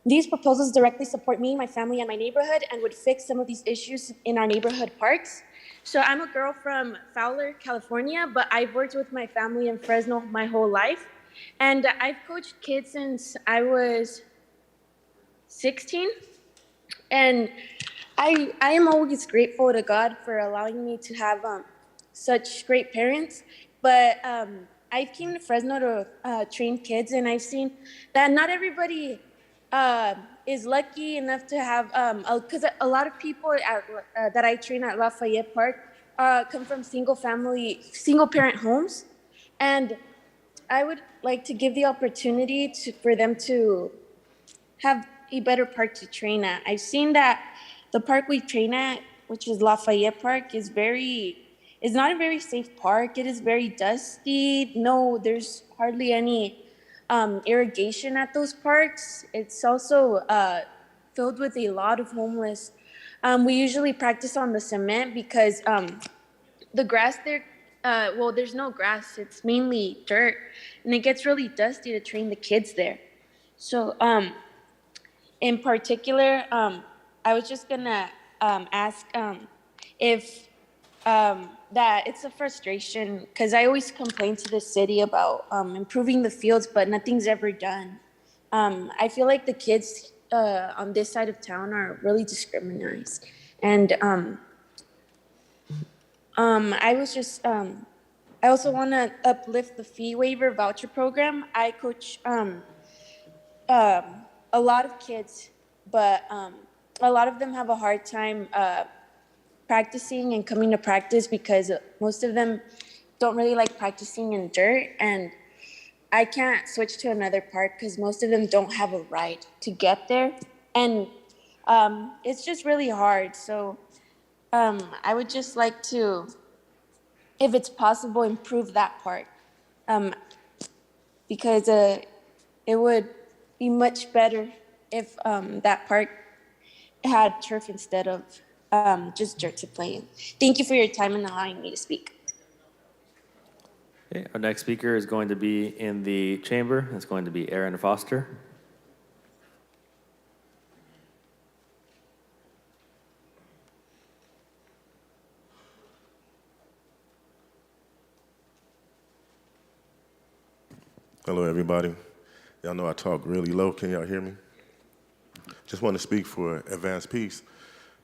Speaker 8: These proposals directly support me, my family, and my neighborhood, and would fix some of these issues in our neighborhood parks. So I'm a girl from Fowler, California, but I've worked with my family in Fresno my whole life. And I've coached kids since I was 16. And I am always grateful to God for allowing me to have such great parents. But I came to Fresno to train kids, and I've seen that not everybody is lucky enough to have, because a lot of people that I train at Lafayette Park come from single parent homes. And I would like to give the opportunity for them to have a better park to train at. I've seen that the park we train at, which is Lafayette Park, is not a very safe park. It is very dusty. No, there's hardly any irrigation at those parks. It's also filled with a lot of homeless. We usually practice on the cement because the grass there, well, there's no grass. It's mainly dirt, and it gets really dusty to train the kids there. So in particular, I was just gonna ask if that it's a frustration because I always complain to the city about improving the fields, but nothing's ever done. I feel like the kids on this side of town are really discriminated, and I was just I also want to uplift the fee waiver voucher program. I coach a lot of kids, but a lot of them have a hard time practicing and coming to practice because most of them don't really like practicing in dirt, and I can't switch to another park because most of them don't have a ride to get there, and it's just really hard. So I would just like to, if it's possible, improve that part because it would be much better if that park had turf instead of just dirt to play in. Thank you for your time and allowing me to speak.
Speaker 1: Okay, our next speaker is going to be in the chamber. It's going to be Aaron Foster.
Speaker 13: Hello, everybody. Y'all know I talk really low. Can y'all hear me? Just want to speak for Advanced Peace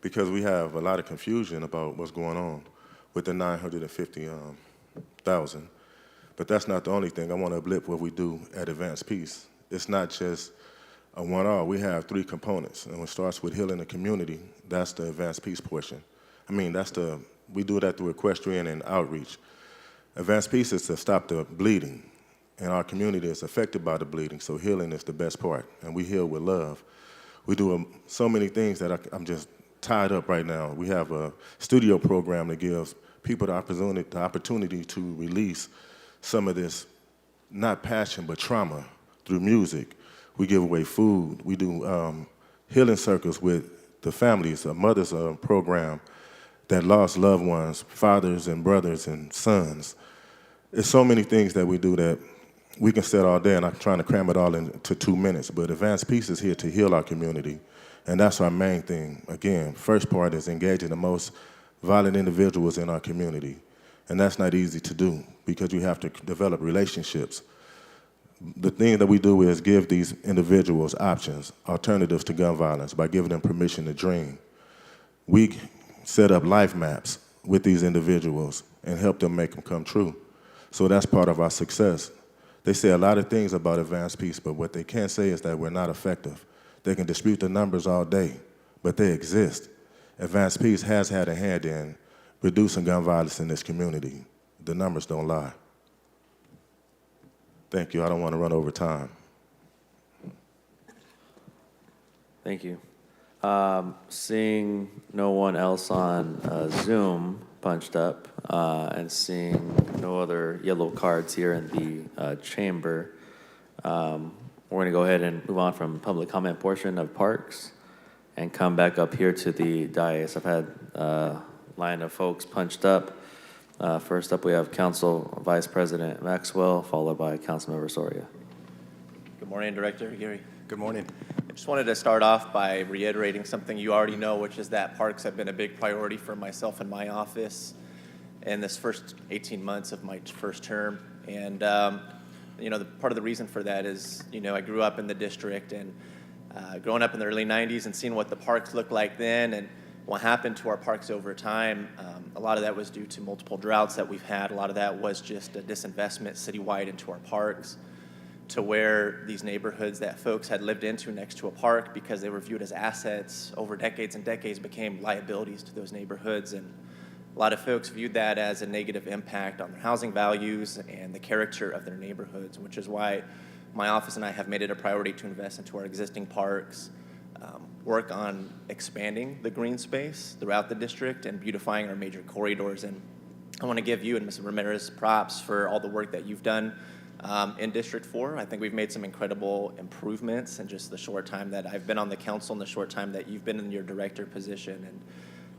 Speaker 13: because we have a lot of confusion about what's going on with the 950,000. But that's not the only thing. I want to uplift what we do at Advanced Peace. It's not just a one-all. We have 3 components, and it starts with healing the community. That's the Advanced Peace portion. I mean, we do that through equestrian and outreach. Advanced Peace is to stop the bleeding, and our community is affected by the bleeding, so healing is the best part, and we heal with love. We do so many things that I'm just tied up right now. We have a studio program that gives people the opportunity to release some of this, not passion, but trauma through music. We give away food. We do healing circles with the families. A mother's program that lost loved ones, fathers and brothers and sons. There's so many things that we do that we can sit all day, and I'm trying to cram it all into 2 minutes, but Advanced Peace is here to heal our community, and that's our main thing. Again, first part is engaging the most violent individuals in our community, and that's not easy to do because you have to develop relationships. The thing that we do is give these individuals options, alternatives to gun violence by giving them permission to dream. We set up life maps with these individuals and help them make them come true. So that's part of our success. They say a lot of things about Advanced Peace, but what they can't say is that we're not effective. They can dispute the numbers all day, but they exist. Advanced Peace has had a hand in reducing gun violence in this community. The numbers don't lie. Thank you. I don't want to run over time.
Speaker 1: Thank you. Seeing no one else on Zoom punched up and seeing no other yellow cards here in the chamber, we're going to go ahead and move on from public comment portion of parks and come back up here to the dais. I've had a line of folks punched up. First up, we have Council Vice President Maxwell, followed by Councilmember Soria.
Speaker 14: Good morning, Director Gary. Good morning. I just wanted to start off by reiterating something you already know, which is that parks have been a big priority for myself and my office in this first 18 months of my first term. And, part of the reason for that is, I grew up in the district and growing up in the early 90s and seeing what the parks looked like then and what happened to our parks over time. A lot of that was due to multiple droughts that we've had. A lot of that was just a disinvestment citywide into our parks, to where these neighborhoods that folks had lived into next to a park because they were viewed as assets over decades and decades became liabilities to those neighborhoods. And a lot of folks viewed that as a negative impact on their housing values and the character of their neighborhoods, which is why my office and I have made it a priority to invest into our existing parks, work on expanding the green space throughout the district and beautifying our major corridors. And I want to give you and Ms. Ramirez props for all the work that you've done in District 4. I think we've made some incredible improvements in just the short time that I've been on the council and the short time that you've been in your director position. And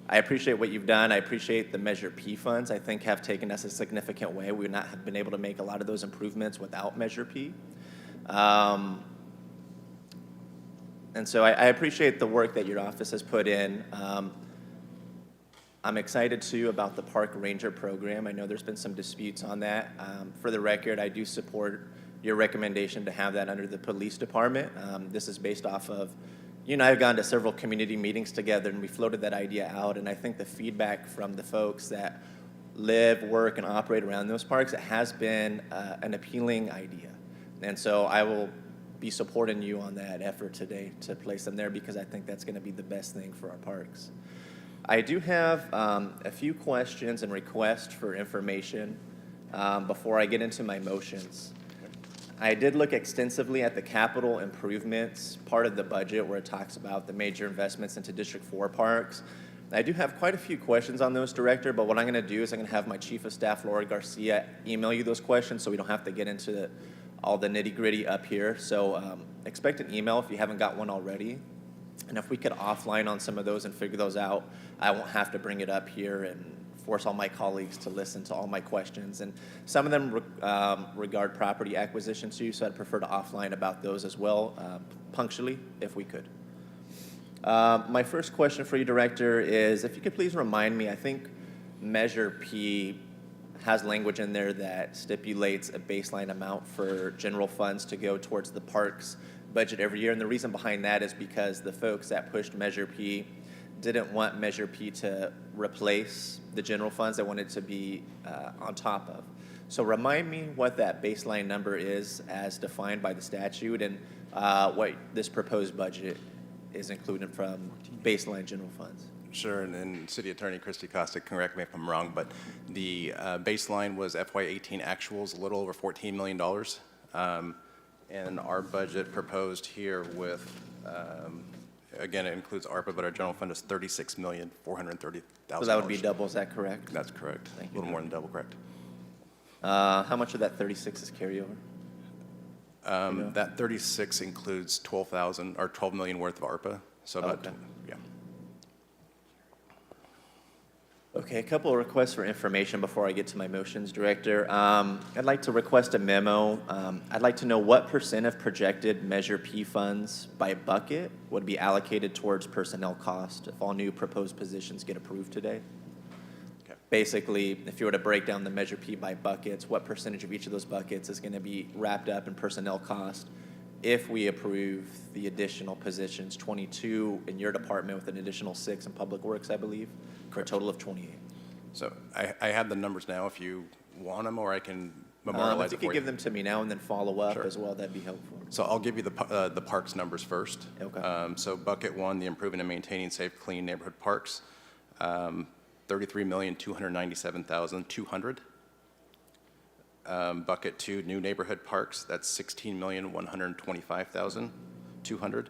Speaker 14: I appreciate what you've done. I appreciate the Measure P funds, I think, have taken us a significant way. We would not have been able to make a lot of those improvements without Measure P. And so I appreciate the work that your office has put in. I'm excited too about the park ranger program. I know there's been some disputes on that. For the record, I do support your recommendation to have that under the police department. This is based off of, you and I have gone to several community meetings together and we floated that idea out, and I think the feedback from the folks that live, work, and operate around those parks, it has been an appealing idea. And so I will be supporting you on that effort today to place them there, because I think that's going to be the best thing for our parks. I do have a few questions and requests for information before I get into my motions. I did look extensively at the capital improvements part of the budget where it talks about the major investments into District 4 parks. I do have quite a few questions on those, Director, but what I'm going to do is I'm going to have my Chief of Staff, Laura Garcia, email you those questions so we don't have to get into all the nitty-gritty up here. So expect an email if you haven't got one already. And if we could offline on some of those and figure those out, I won't have to bring it up here and force all my colleagues to listen to all my questions. And some of them regard property acquisition too, so I'd prefer to offline about those as well, punctually, if we could. My first question for you, Director, is if you could please remind me, I think Measure P has language in there that stipulates a baseline amount for general funds to go towards the parks budget every year. And the reason behind that is because the folks that pushed Measure P didn't want Measure P to replace the general funds. They wanted to be on top of. So remind me what that baseline number is as defined by the statute, and what this proposed budget is included from baseline general funds.
Speaker 15: Sure, and City Attorney Christy Costa, correct me if I'm wrong, but the baseline was FY18 actuals, a little over $14 million. And our budget proposed here with, again, it includes ARPA, but our general fund is $36,430,000.
Speaker 14: So that would be double, is that correct?
Speaker 15: That's correct.
Speaker 14: Thank
Speaker 15: a little more than double, correct.
Speaker 14: How much of that 36 is carryover?
Speaker 15: That 36 includes 12,000 or 12 million worth of ARPA. So about, yeah.
Speaker 14: Okay, a couple of requests for information before I get to my motions, Director. I'd like to request a memo. I'd like to know what % of projected Measure P funds by bucket would be allocated towards personnel cost if all new proposed positions get approved today.
Speaker 15: Okay.
Speaker 14: Basically, if you were to break down the Measure P by buckets, what percentage of each of those buckets is going to be wrapped up in personnel cost if we approve the additional positions, 22 in your department with an additional 6 in Public Works, I believe, for a total of 28.
Speaker 15: So I have the numbers now if you want them, or I can memorialize
Speaker 14: if you
Speaker 15: it for
Speaker 14: could give them to me now and then follow up
Speaker 15: Sure.
Speaker 14: as well, that'd be helpful.
Speaker 15: So I'll give you the parks numbers first.
Speaker 14: Okay.
Speaker 15: So bucket one, the improving and maintaining safe, clean neighborhood parks, 33,297,200. Bucket two, new neighborhood parks, that's 16,125,200.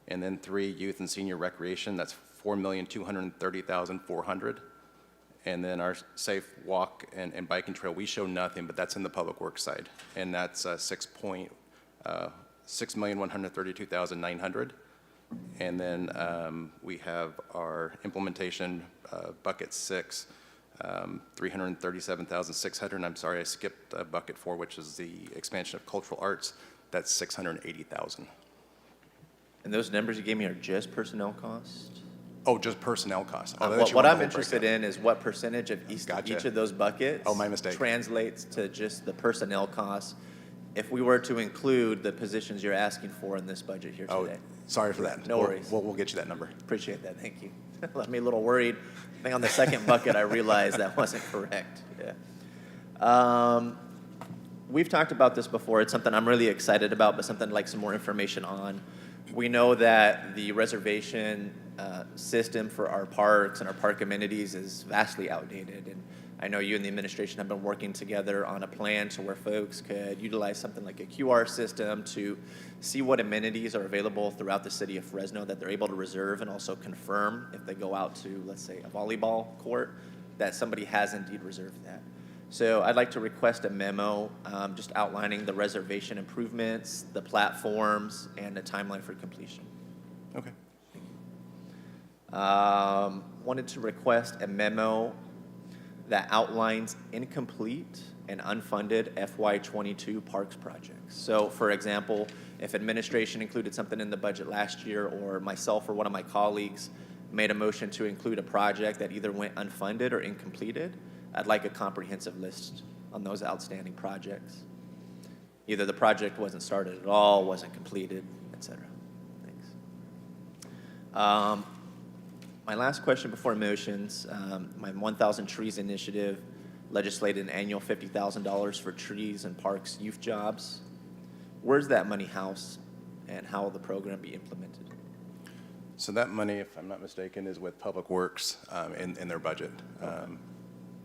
Speaker 15: And then three, youth and senior recreation, that's 4,230,400. And then our safe walk and biking trail, we show nothing, but that's in the public works side. And that's 6,132,900. And then we have our implementation bucket 6, 337,600. And I'm sorry, I skipped bucket 4, which is the expansion of cultural arts. That's 680,000.
Speaker 14: And those numbers you gave me are just personnel cost?
Speaker 15: Oh, just personnel costs.
Speaker 14: What I'm interested in is what percentage of each of those buckets
Speaker 15: my mistake.
Speaker 14: translates to just the personnel costs if we were to include the positions you're asking for in this budget here today.
Speaker 15: Sorry for that.
Speaker 14: No worries.
Speaker 15: We'll get you that number.
Speaker 14: Appreciate that. Thank you. Left me a little worried. I think on the second bucket, I realized that wasn't correct. Yeah. We've talked about this before. It's something I'm really excited about, but something I'd like some more information on. We know that the reservation system for our parks and our park amenities is vastly outdated. And I know you and the administration have been working together on a plan to where folks could utilize something like a QR system to see what amenities are available throughout the city of Fresno that they're able to reserve, and also confirm if they go out to, let's say, a volleyball court, that somebody has indeed reserved that. So I'd like to request a memo just outlining the reservation improvements, the platforms, and the timeline for completion.
Speaker 15: Okay.
Speaker 14: Wanted to request a memo that outlines incomplete and unfunded FY22 parks projects. So for example, if administration included something in the budget last year, or myself or one of my colleagues made a motion to include a project that either went unfunded or incompleted, I'd like a comprehensive list on those outstanding projects. Either the project wasn't started at all, wasn't completed, etc. Thanks. My last question before motions, my 1,000 Trees initiative legislated an annual $50,000 for trees and parks youth jobs. Where's that money housed, and how will the program be implemented?
Speaker 15: So that money, if I'm not mistaken, is with Public Works in their budget. I don't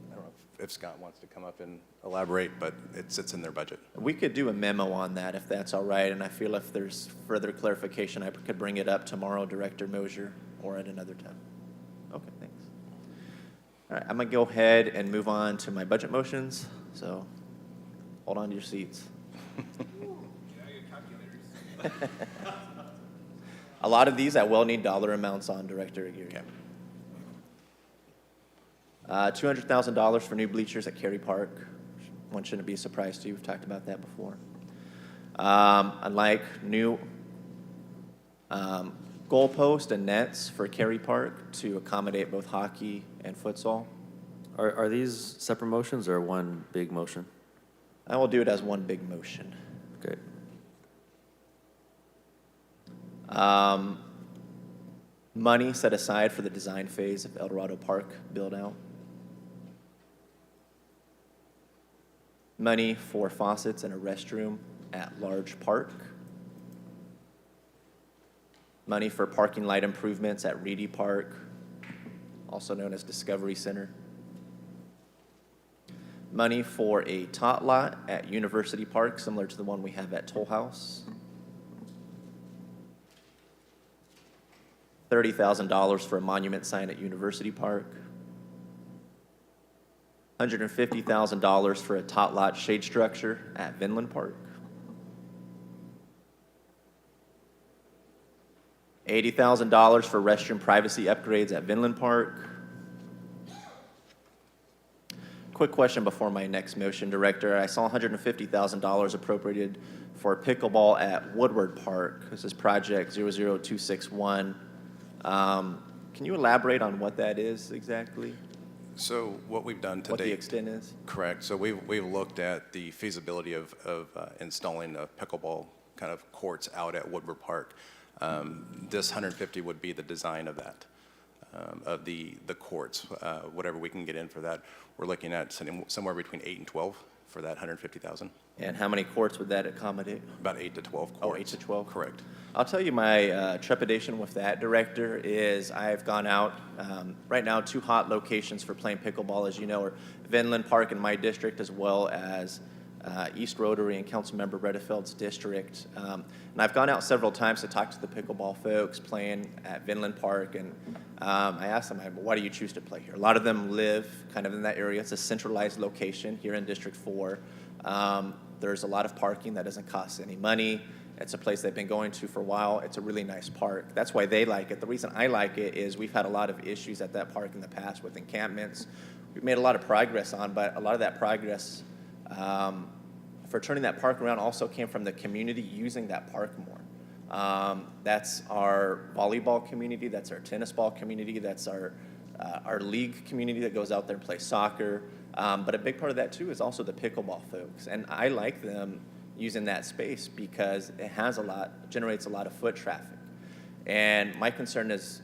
Speaker 15: know if Scott wants to come up and elaborate, but it sits in their budget.
Speaker 14: We could do a memo on that if that's all right, and I feel if there's further clarification, I could bring it up tomorrow, Director Mosier, or at another time. Okay, thanks. All right, I'm gonna go ahead and move on to my budget motions, so hold on to your seats. A lot of these I will need dollar amounts on, Director Aguirre. $200,000 for new bleachers at Cary Park. One shouldn't be a surprise to you. We've talked about that before. I'd like new goalpost and nets for Cary Park to accommodate both hockey and futsal.
Speaker 1: Are these separate motions or one big motion?
Speaker 14: I will do it as one big motion.
Speaker 1: Okay.
Speaker 14: Money set aside for the design phase of El Dorado Park build out. Money for faucets and a restroom at Large Park. Money for parking light improvements at Reedy Park, also known as Discovery Center. Money for a tot lot at University Park, similar to the one we have at Toll House. $30,000 for a monument sign at University Park. $150,000 for a tot lot shade structure at Vinland Park. $80,000 for restroom privacy upgrades at Vinland Park. Quick question before my next motion, Director. I saw $150,000 appropriated for pickleball at Woodward Park. This is project 00261. Can you elaborate on what that is exactly?
Speaker 15: So what we've done today.
Speaker 14: What the extent is?
Speaker 15: Correct. So we've looked at the feasibility of installing a pickleball kind of courts out at Woodward Park. This 150 would be the design of that, of the courts, whatever we can get in for that. We're looking at somewhere between 8 and 12 for that 150,000.
Speaker 14: And how many courts would that accommodate?
Speaker 15: About 8 to 12 courts.
Speaker 14: Oh, 8 to 12?
Speaker 15: Correct.
Speaker 14: I'll tell you my trepidation with that, Director, is I've gone out, right now, 2 hot locations for playing pickleball, as you know, are Vinland Park in my district, as well as East Rotary and Councilmember Redefeld's district. And I've gone out several times to talk to the pickleball folks playing at Vinland Park, and I asked them, why do you choose to play here? A lot of them live kind of in that area. It's a centralized location here in District 4. There's a lot of parking that doesn't cost any money. It's a place they've been going to for a while. It's a really nice park. That's why they like it. The reason I like it is we've had a lot of issues at that park in the past with encampments. We've made a lot of progress on, but a lot of that progress for turning that park around also came from the community using that park more. That's our volleyball community, that's our tennis ball community, that's our league community that goes out there and plays soccer. But a big part of that too is also the pickleball folks. And I like them using that space because it generates a lot of foot traffic. And my concern is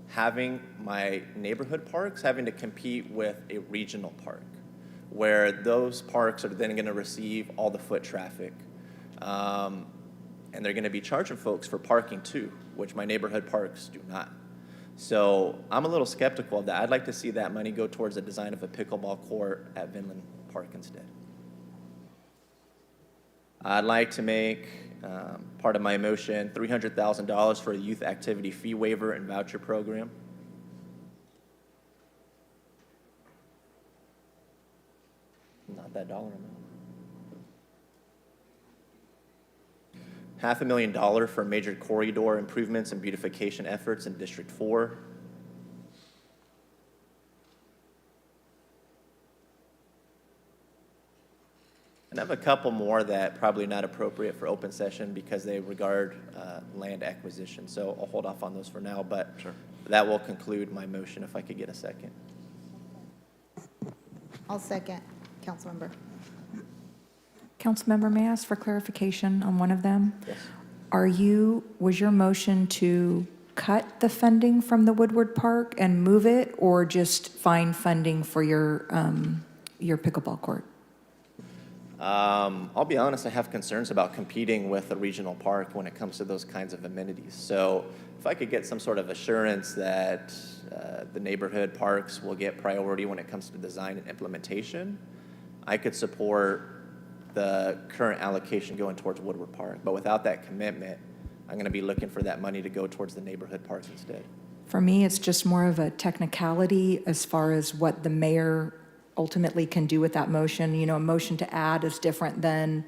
Speaker 14: having my neighborhood parks having to compete with a regional park, where those parks are then going to receive all the foot traffic. And they're going to be charging folks for parking too, which my neighborhood parks do not. So I'm a little skeptical of that. I'd like to see that money go towards the design of a pickleball court at Vinland Park instead. I'd like to make part of my motion $300,000 for a youth activity fee waiver and voucher program. Not that dollar amount. $500,000 for major corridor improvements and beautification efforts in District 4. have a couple more that probably not appropriate for open session because they regard land acquisition. So I'll hold off on those for now, but that will conclude my motion if I could get a second.
Speaker 16: I'll second, Councilmember.
Speaker 17: Councilmember, may I ask for clarification on one of them?
Speaker 14: Yes.
Speaker 17: Was your motion to cut the funding from the Woodward Park and move it, or just find funding for your pickleball court?
Speaker 14: I'll be honest, I have concerns about competing with a regional park when it comes to those kinds of amenities. So if I could get some sort of assurance that the neighborhood parks will get priority when it comes to design and implementation, I could support the current allocation going towards Woodward Park. But without that commitment, I'm going to be looking for that money to go towards the neighborhood parks instead.
Speaker 17: For me, it's just more of a technicality as far as what the mayor ultimately can do with that motion. You know, a motion to add is different than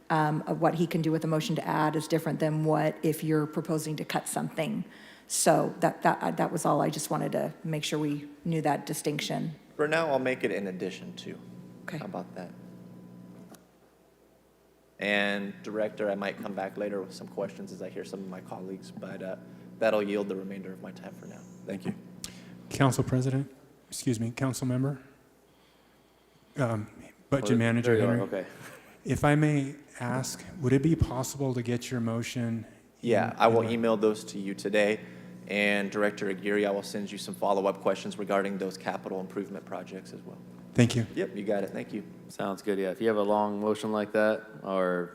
Speaker 17: what he can do with a motion to add is different than what if you're proposing to cut something. So that was all. I just wanted to make sure we knew that distinction.
Speaker 14: For now, I'll make it in addition to.
Speaker 17: Okay.
Speaker 14: How about that? And Director, I might come back later with some questions as I hear some of my colleagues, but that'll yield the remainder of my time for now. Thank you.
Speaker 23: Council President, excuse me, Council Member, Budget Manager Henry.
Speaker 14: Okay.
Speaker 23: If I may ask, would it be possible to get your motion?
Speaker 14: Yeah, I will email those to you today. And Director Aguirre, I will send you some follow-up questions regarding those capital improvement projects as well.
Speaker 23: Thank you.
Speaker 14: Yep, you got it. Thank you.
Speaker 1: Sounds good, yeah. If you have a long motion like that, or,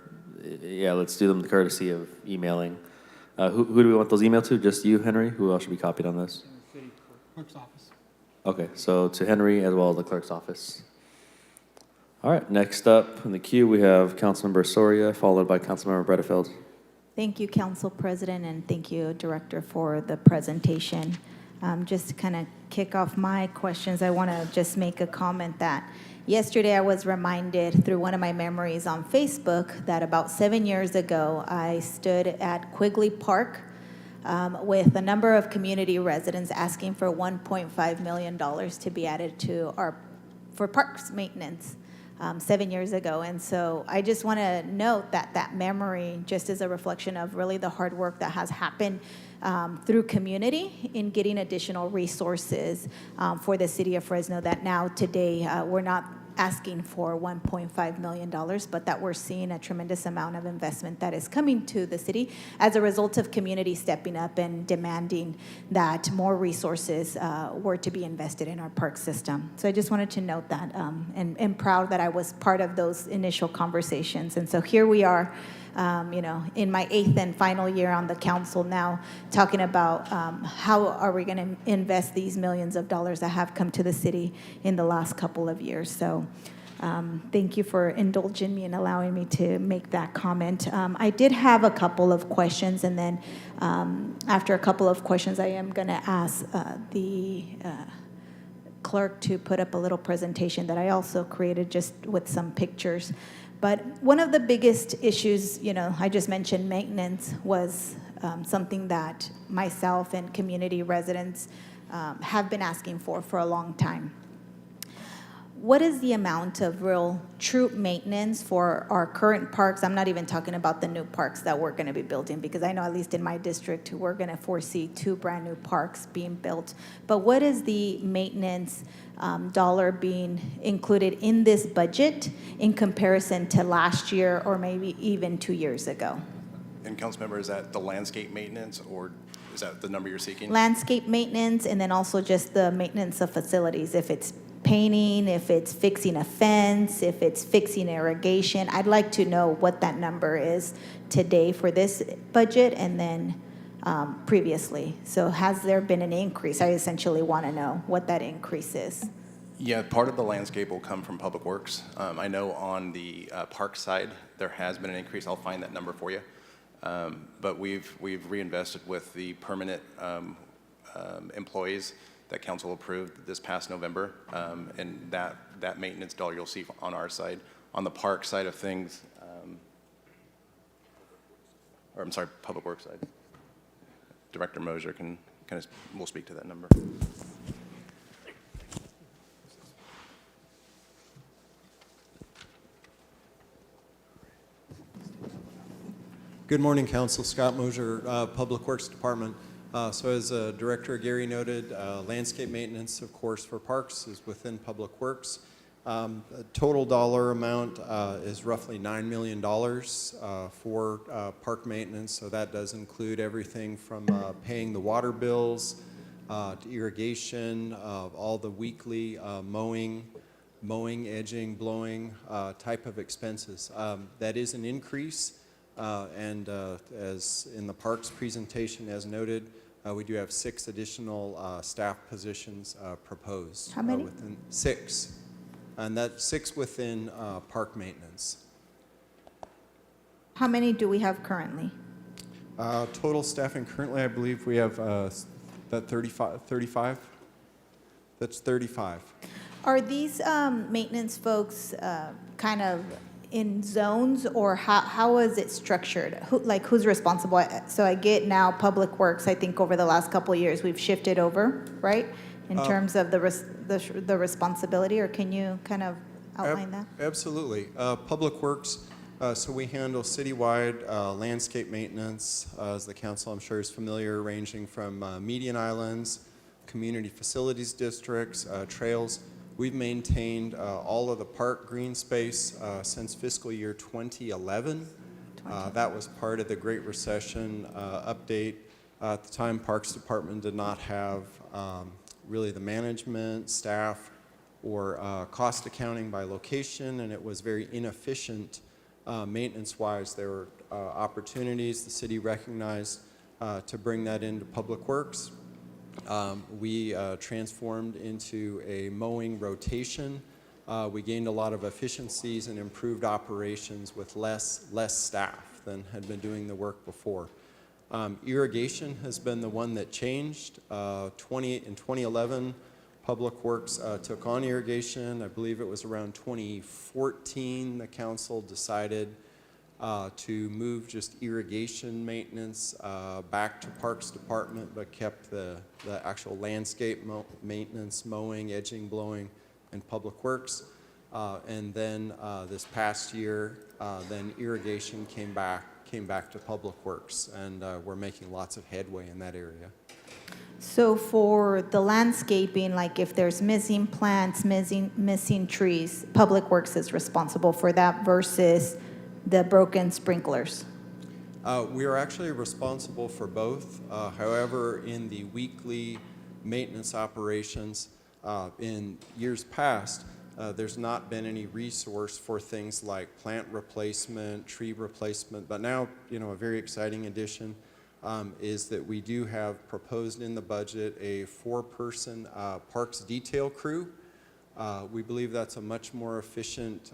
Speaker 1: yeah, let's do them the courtesy of emailing. Who do we want those emailed to? Just you, Henry? Who else should be copied on this?
Speaker 24: City Clerk's office.
Speaker 1: Okay, so to Henry as well as the clerk's office. All right, next up in the queue, we have Councilmember Soria, followed by Councilmember Bredefeld.
Speaker 16: Thank you, Council President, and thank you, Director, for the presentation. Just to kind of kick off my questions, I want to just make a comment that yesterday I was reminded through one of my memories on Facebook that about 7 years ago, I stood at Quigley Park with a number of community residents asking for $1.5 million to be added to for parks maintenance 7 years ago. And so I just want to note that that memory just is a reflection of really the hard work that has happened through community in getting additional resources for the city of Fresno, that now today we're not asking for $1.5 million, but that we're seeing a tremendous amount of investment that is coming to the city as a result of community stepping up and demanding that more resources were to be invested in our park system. So I just wanted to note that and proud that I was part of those initial conversations. And so here we are, in my 8th and final year on the council now, talking about how are we going to invest these millions of dollars that have come to the city in the last couple of years. So thank you for indulging me and allowing me to make that comment. I did have a couple of questions, and then after a couple of questions, I am going to ask the clerk to put up a little presentation that I also created just with some pictures. But one of the biggest issues, I just mentioned maintenance, was something that myself and community residents have been asking for a long time. What is the amount of real true maintenance for our current parks? I'm not even talking about the new parks that we're going to be building, because I know at least in my district, we're going to foresee 2 brand new parks being built. But what is the maintenance dollar being included in this budget in comparison to last year or maybe even 2 years ago?
Speaker 15: And Councilmember, is that the landscape maintenance, or is that the number you're seeking?
Speaker 16: Landscape maintenance, and then also just the maintenance of facilities, if it's painting, if it's fixing a fence, if it's fixing irrigation. I'd like to know what that number is today for this budget and then previously. So has there been an increase? I essentially want to know what that increase is.
Speaker 15: Yeah, part of the landscape will come from Public Works. I know on the park side, there has been an increase. I'll find that number for you. But we've reinvested with the permanent employees that council approved this past November, and that maintenance dollar you'll see on our side. On the park side of things, Public Works side, Director Mosier will speak to that number.
Speaker 18: Good morning, Council. Scott Mosier, Public Works Department. So as Director Gary noted, landscape maintenance, of course, for parks is within Public Works. The total dollar amount is roughly $9 million for park maintenance. So that does include everything from paying the water bills to irrigation, all the weekly mowing, edging, blowing type of expenses. That is an increase. And as in the parks presentation, as noted, we do have 6 additional staff positions proposed.
Speaker 16: How many?
Speaker 18: Within 6. And that's 6 within park maintenance.
Speaker 16: How many do we have currently?
Speaker 18: Total staffing currently, I believe we have that 35. That's 35.
Speaker 16: Are these maintenance folks kind of in zones, or how is it structured? Who's responsible? So I get now Public Works, I think over the last couple of years, we've shifted over, right? In terms of the responsibility, or can you kind of outline that?
Speaker 18: Absolutely. Public Works, so we handle citywide landscape maintenance, as the council I'm sure is familiar, ranging from median islands, community facilities districts, trails. We've maintained all of the park green space since fiscal year 2011. That was part of the Great Recession update. At the time, Parks Department did not have really the management, staff, or cost accounting by location, and it was very inefficient maintenance-wise. There were opportunities the city recognized to bring that into Public Works. We transformed into a mowing rotation. We gained a lot of efficiencies and improved operations with less staff than had been doing the work before. Irrigation has been the one that changed. In 2011, Public Works took on irrigation. I believe it was around 2014 the council decided to move just irrigation maintenance back to Parks Department, but kept the actual landscape maintenance, mowing, edging, blowing, and Public Works. And then this past year, then irrigation came back to Public Works, and we're making lots of headway in that area.
Speaker 16: So for the landscaping, like if there's missing plants, missing trees, Public Works is responsible for that versus the broken sprinklers?
Speaker 18: We are actually responsible for both. However, in the weekly maintenance operations, in years past, there's not been any resource for things like plant replacement, tree replacement, but now, a very exciting addition is that we do have proposed in the budget a 4-person parks detail crew. We believe that's a much more efficient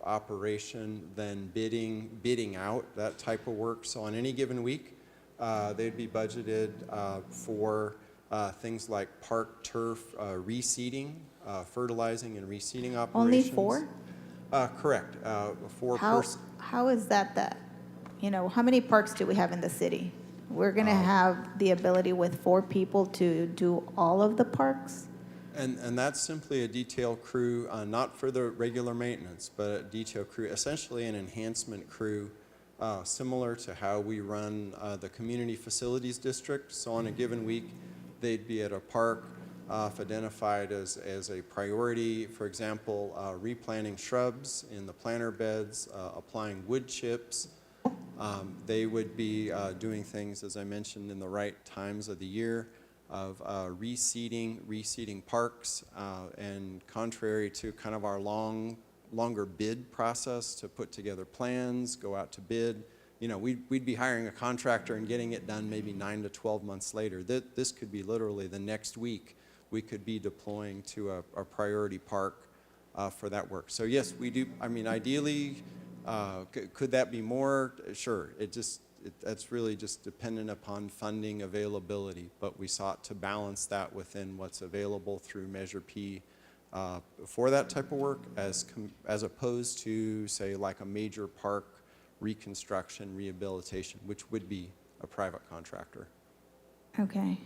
Speaker 18: operation than bidding out that type of work. So on any given week, they'd be budgeted for things like park turf reseeding, fertilizing and reseeding operations.
Speaker 16: Only 4?
Speaker 18: Correct. 4 person.
Speaker 16: How is that? How many parks do we have in the city? We're going to have the ability with 4 people to do all of the parks?
Speaker 18: And that's simply a detail crew, not for the regular maintenance, but a detail crew, essentially an enhancement crew, similar to how we run the community facilities district. So on a given week, they'd be at a park if identified as a priority, for example, replanting shrubs in the planter beds, applying wood chips. They would be doing things, as I mentioned, in the right times of the year, of reseeding parks, and contrary to kind of our longer bid process to put together plans, go out to bid, we'd be hiring a contractor and getting it done maybe 9 to 12 months later. This could be literally the next week we could be deploying to a priority park for that work. So yes, we do. I mean, ideally, could that be more? Sure. That's really just dependent upon funding availability, but we sought to balance that within what's available through Measure P for that type of work, as opposed to, say, like a major park reconstruction, rehabilitation, which would be a private contractor.
Speaker 16: Okay.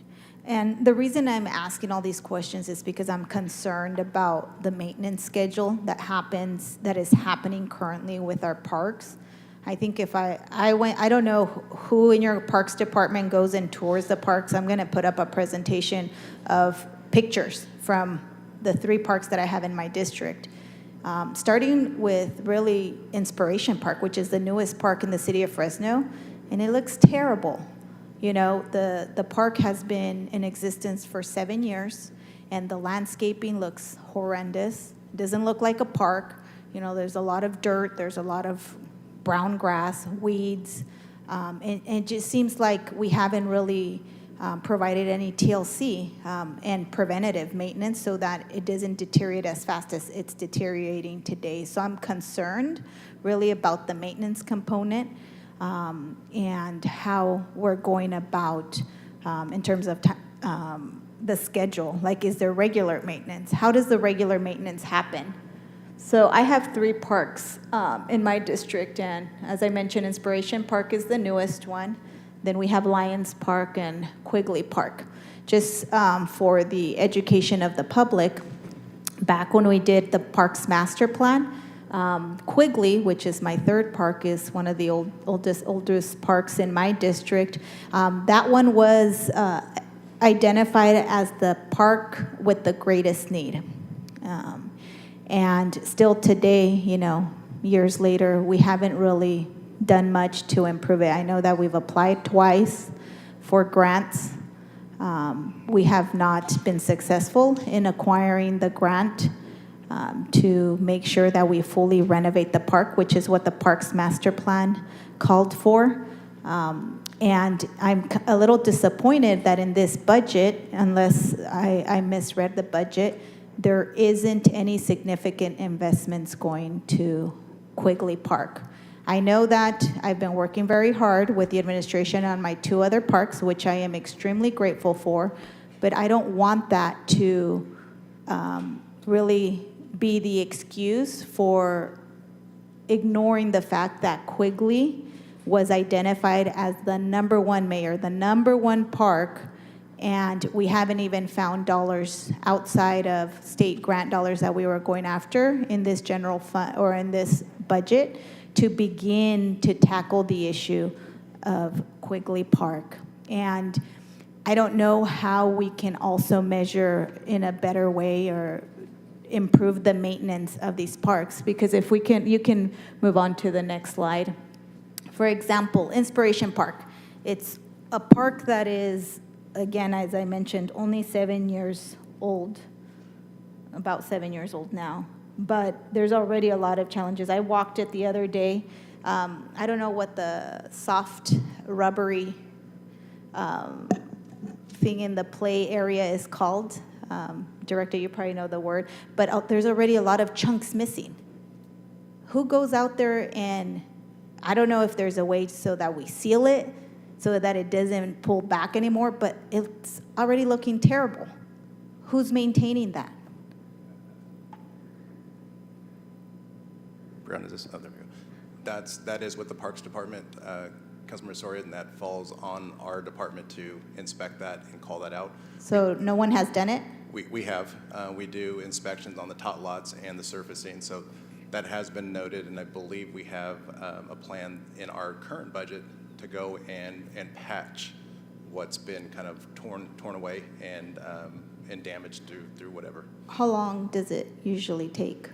Speaker 16: And the reason I'm asking all these questions is because I'm concerned about the maintenance schedule that is happening currently with our parks. I think if I went, I don't know who in your parks department goes and tours the parks. I'm going to put up a presentation of pictures from the 3 parks that I have in my district. Starting with really Inspiration Park, which is the newest park in the city of Fresno, and it looks terrible. You know, the park has been in existence for 7 years, and the landscaping looks horrendous. It doesn't look like a park. You know, there's a lot of dirt, there's a lot of brown grass, weeds, and it just seems like we haven't really provided any TLC and preventative maintenance so that it doesn't deteriorate as fast as it's deteriorating today. So I'm concerned really about the maintenance component and how we're going about in terms of the schedule. Like, is there regular maintenance? How does the regular maintenance happen? So I have 3 parks in my district, and as I mentioned, Inspiration Park is the newest one. Then we have Lions Park and Quigley Park. Just for the education of the public, back when we did the Parks Master Plan, Quigley, which is my 3rd park, is one of the oldest parks in my district. That one was identified as the park with the greatest need. And still today, you know, years later, we haven't really done much to improve it. I know that we've applied twice for grants. We have not been successful in acquiring the grant to make sure that we fully renovate the park, which is what the Parks Master Plan called for. And I'm a little disappointed that in this budget, unless I misread the budget, there isn't any significant investments going to Quigley Park. I know that I've been working very hard with the administration on my 2 other parks, which I am extremely grateful for, but I don't want that to really be the excuse for ignoring the fact that Quigley was identified as the #1 mayor, the #1 park, and we haven't even found dollars outside of state grant dollars that we were going after in this general fund or in this budget to begin to tackle the issue of Quigley Park. And I don't know how we can also measure in a better way or improve the maintenance of these parks, because if we can, you can move on to the next slide. For example, Inspiration Park. It's a park that is, again, as I mentioned, only 7 years old, about 7 years old now. But there's already a lot of challenges. I walked it the other day. I don't know what the soft, rubbery thing in the play area is called. Director, you probably know the word. But there's already a lot of chunks missing. Who goes out there and, I don't know if there's a way so that we seal it, so that it doesn't pull back anymore, but it's already looking terrible. Who's maintaining that?
Speaker 15: Brown, is this? Oh, there we go. That is with the Parks Department, Councilmember Soria, and that falls on our department to inspect that and call that out.
Speaker 16: So no one has done it?
Speaker 15: We have. We do inspections on the tot lots and the surfacing, so that has been noted, and I believe we have a plan in our current budget to go and patch what's been kind of torn away and damaged through whatever.
Speaker 16: How long does it usually take?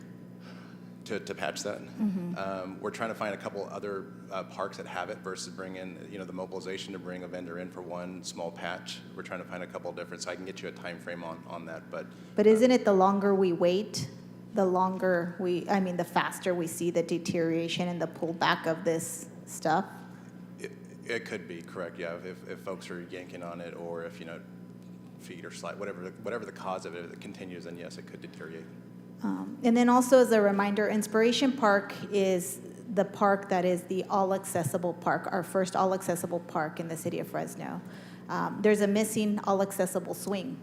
Speaker 15: To patch that.
Speaker 16: Mm-hmm.
Speaker 15: We're trying to find a couple other parks that have it versus bring in, the mobilization to bring a vendor in for one small patch. We're trying to find a couple different, so I can get you a time frame on that. But
Speaker 16: isn't it the longer we wait, the faster we see the deterioration and the pullback of this stuff?
Speaker 15: It could be, correct, yeah. If folks are yanking on it, or if, feet or slide, whatever the cause of it continues, then yes, it could deteriorate.
Speaker 16: And then also as a reminder, Inspiration Park is the park that is the all-accessible park, our first all-accessible park in the city of Fresno. There's a missing all-accessible swing.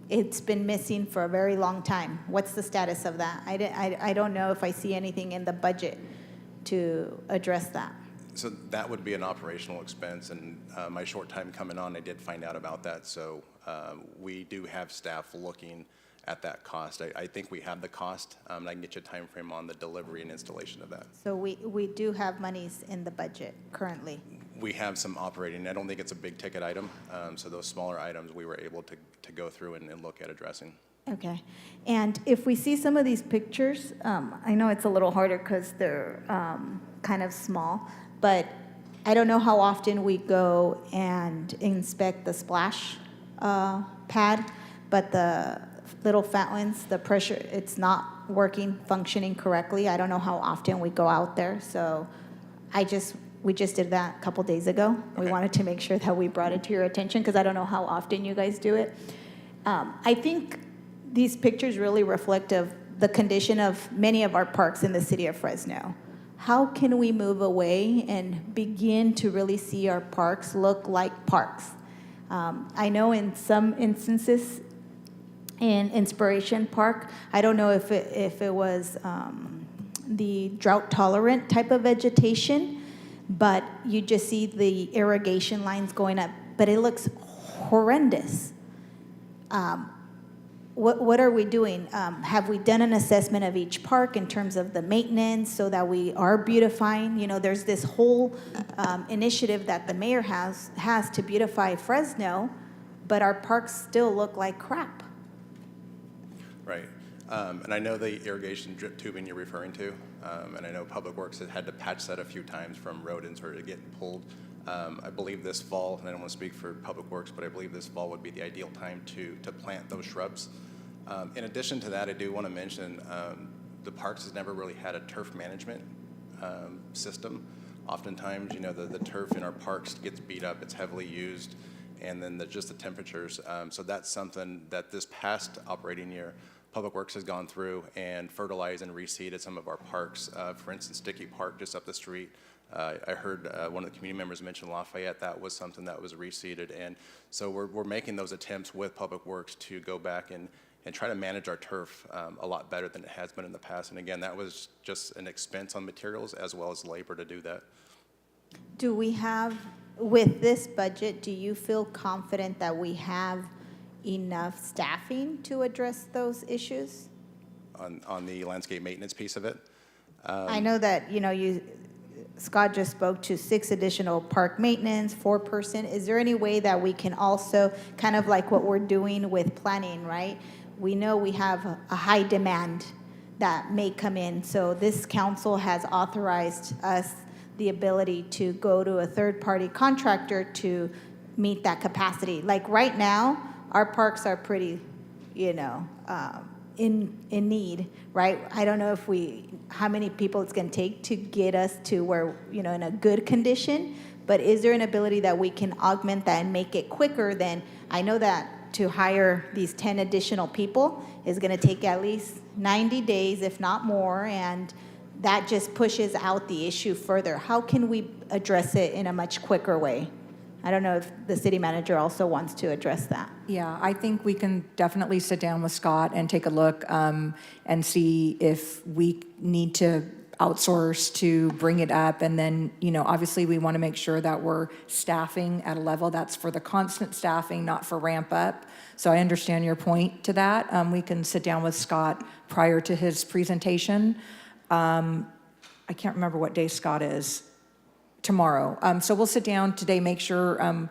Speaker 16: It's been missing for a very long time. What's the status of that? I don't know if I see anything in the budget to address that.
Speaker 15: So that would be an operational expense, and my short time coming on, I did find out about that. So we do have staff looking at that cost. I think we have the cost, and I can get you a time frame on the delivery and installation of that.
Speaker 16: So we do have monies in the budget currently.
Speaker 15: We have some operating. I don't think it's a big ticket item, so those smaller items we were able to go through and look at addressing.
Speaker 16: Okay. And if we see some of these pictures, I know it's a little harder because they're kind of small, but I don't know how often we go and inspect the splash pad, but the little fountains, the pressure, it's not working, functioning correctly. I don't know how often we go out there, so we just did that a couple days ago. We wanted to make sure that we brought it to your attention because I don't know how often you guys do it. I think these pictures really reflect of the condition of many of our parks in the city of Fresno. How can we move away and begin to really see our parks look like parks? I know in some instances in Inspiration Park, I don't know if it was the drought-tolerant type of vegetation, but you just see the irrigation lines going up, but it looks horrendous. What are we doing? Have we done an assessment of each park in terms of the maintenance so that we are beautifying? You know, there's this whole initiative that the mayor has to beautify Fresno, but our parks still look like crap.
Speaker 15: Right. And I know the irrigation drip tubing you're referring to, and I know Public Works has had to patch that a few times from rodents or getting pulled. I believe this fall, and I don't want to speak for Public Works, but I believe this fall would be the ideal time to plant those shrubs. In addition to that, I do want to mention the parks has never really had a turf management system. Oftentimes, you know, the turf in our parks gets beat up, it's heavily used, and then just the temperatures. So that's something that this past operating year, Public Works has gone through and fertilized and reseeded some of our parks. For instance, Dickey Park just up the street. I heard one of the community members mention Lafayette. That was something that was reseeded. And so we're making those attempts with Public Works to go back and try to manage our turf a lot better than it has been in the past. And again, that was just an expense on materials as well as labor to do that.
Speaker 16: Do we have, with this budget, do you feel confident that we have enough staffing to address those issues?
Speaker 15: On the landscape maintenance piece of it?
Speaker 16: I know that, you know, Scott just spoke to 6 additional park maintenance, 4-person. Is there any way that we can also, kind of like what we're doing with planning, right? We know we have a high demand that may come in. So this council has authorized us the ability to go to a third-party contractor to meet that capacity. Like right now, our parks are pretty, you know, in need, right? I don't know how many people it's going to take to get us to where, you know, in a good condition, but is there an ability that we can augment that and make it quicker than, I know that to hire these 10 additional people is going to take at least 90 days, if not more, and that just pushes out the issue further. How can we address it in a much quicker way? I don't know if the city manager also wants to address that.
Speaker 17: Yeah, I think we can definitely sit down with Scott and take a look and see if we need to outsource to bring it up. And then, you know, obviously we want to make sure that we're staffing at a level that's for the constant staffing, not for ramp up. So I understand your point to that. We can sit down with Scott prior to his presentation. I can't remember what day Scott is. Tomorrow. So we'll sit down today, make sure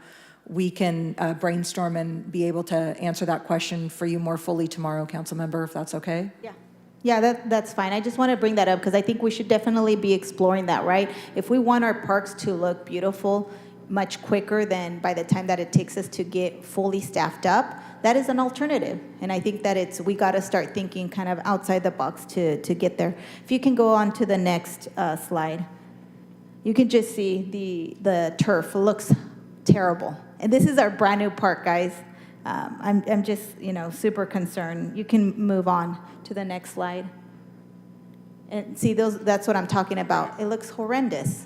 Speaker 17: we can brainstorm and be able to answer that question for you more fully tomorrow, council member, if that's okay?
Speaker 16: Yeah. Yeah, that's fine. I just want to bring that up because I think we should definitely be exploring that, right? If we want our parks to look beautiful much quicker than by the time that it takes us to get fully staffed up, that is an alternative. And I think that we got to start thinking kind of outside the box to get there. If you can go on to the next slide. You can just see the turf looks terrible. And this is our brand new park, guys. I'm just, you know, super concerned. You can move on to the next slide. And see, that's what I'm talking about. It looks horrendous.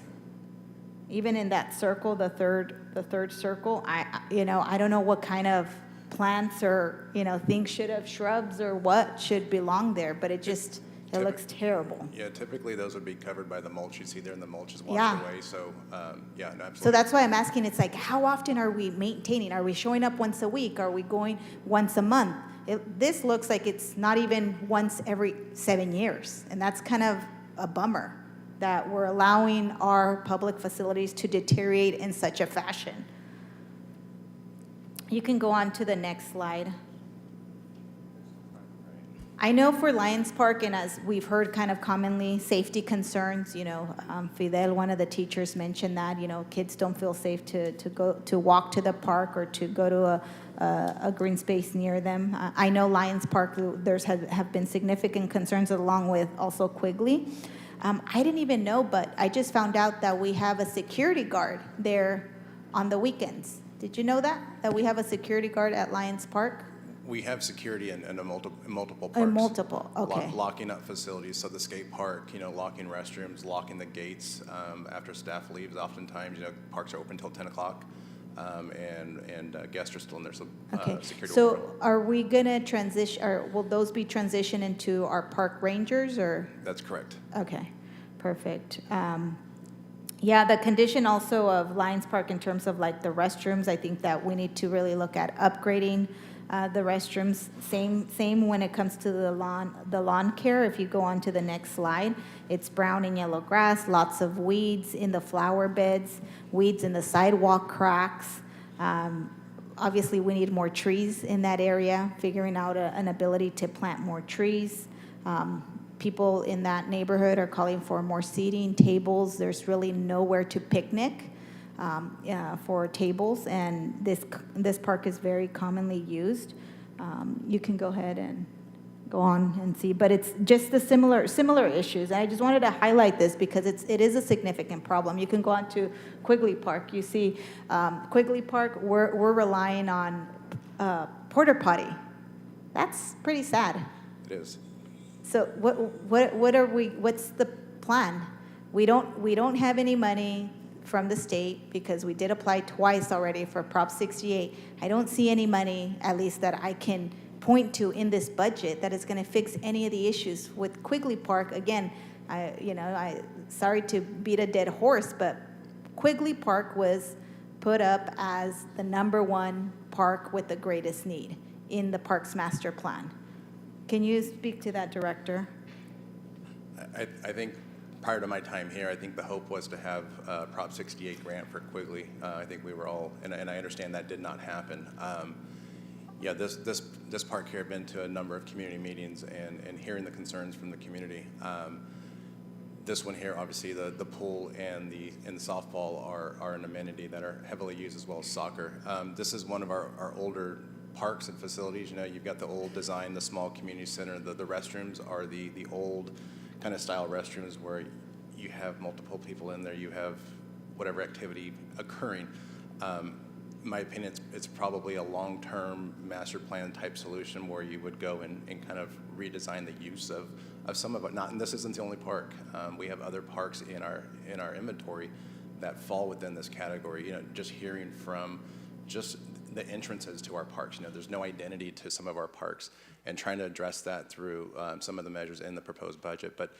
Speaker 16: Even in that circle, the third circle, I don't know what kind of plants or, you know, things shrubs or what should belong there, but it looks terrible.
Speaker 15: Yeah, typically those would be covered by the mulch. You see there, and the mulch is washed away. So, yeah, no, absolutely.
Speaker 16: So that's why I'm asking. It's like, how often are we maintaining? Are we showing up once a week? Are we going once a month? This looks like it's not even once every 7 years, and that's kind of a bummer that we're allowing our public facilities to deteriorate in such a fashion. You can go on to the next slide. I know for Lions Park, and as we've heard kind of commonly, safety concerns, Fidel, one of the teachers mentioned that, kids don't feel safe to walk to the park or to go to a green space near them. I know Lions Park, have been significant concerns along with also Quigley. I didn't even know, but I just found out that we have a security guard there on the weekends. Did you know that we have a security guard at Lions Park?
Speaker 15: We have security in multiple parks.
Speaker 16: In multiple, okay.
Speaker 15: Locking up facilities, so the skate park, locking restrooms, locking the gates after staff leaves. Oftentimes, parks are open until 10 o'clock, and guests are still in there, so security.
Speaker 16: So are we gonna transition, or will those be transitioned into our park rangers, or?
Speaker 15: That's correct.
Speaker 16: Okay, perfect. Yeah, the condition also of Lions Park in terms of like the restrooms, I think that we need to really look at upgrading the restrooms. Same when it comes to the lawn care. If you go on to the next slide, it's brown and yellow grass, lots of weeds in the flower beds, weeds in the sidewalk cracks. Obviously, we need more trees in that area, figuring out an ability to plant more trees. People in that neighborhood are calling for more seating, tables. There's really nowhere to picnic for tables, and this park is very commonly used. You can go ahead and go on and see, but it's just the similar issues. And I just wanted to highlight this because it is a significant problem. You can go on to Quigley Park. You see Quigley Park, we're relying on porta potty. That's pretty sad.
Speaker 15: It is.
Speaker 16: So what's the plan? We don't have any money from the state because we did apply twice already for Prop 68. I don't see any money, at least that I can point to in this budget, that is going to fix any of the issues with Quigley Park. Again, I sorry to beat a dead horse, but Quigley Park was put up as the #1 park with the greatest need in the Parks Master Plan. Can you speak to that, Director?
Speaker 15: I think prior to my time here, I think the hope was to have a Prop 68 grant for Quigley. I think we were all, and I understand that did not happen. This park here, I've been to a number of community meetings and hearing the concerns from the community. This one here, obviously, the pool and the softball are an amenity that are heavily used, as well as soccer. This is one of our older parks and facilities. You've got the old design, the small community center. The restrooms are the old kind of style restrooms where you have multiple people in there, you have whatever activity occurring. In my opinion, it's probably a long-term master plan type solution where you would go and kind of redesign the use of some of it. And this isn't the only park. We have other parks in our inventory that fall within this category. Just hearing from just the entrances to our parks. There's no identity to some of our parks, and trying to address that through some of the measures in the proposed budget. But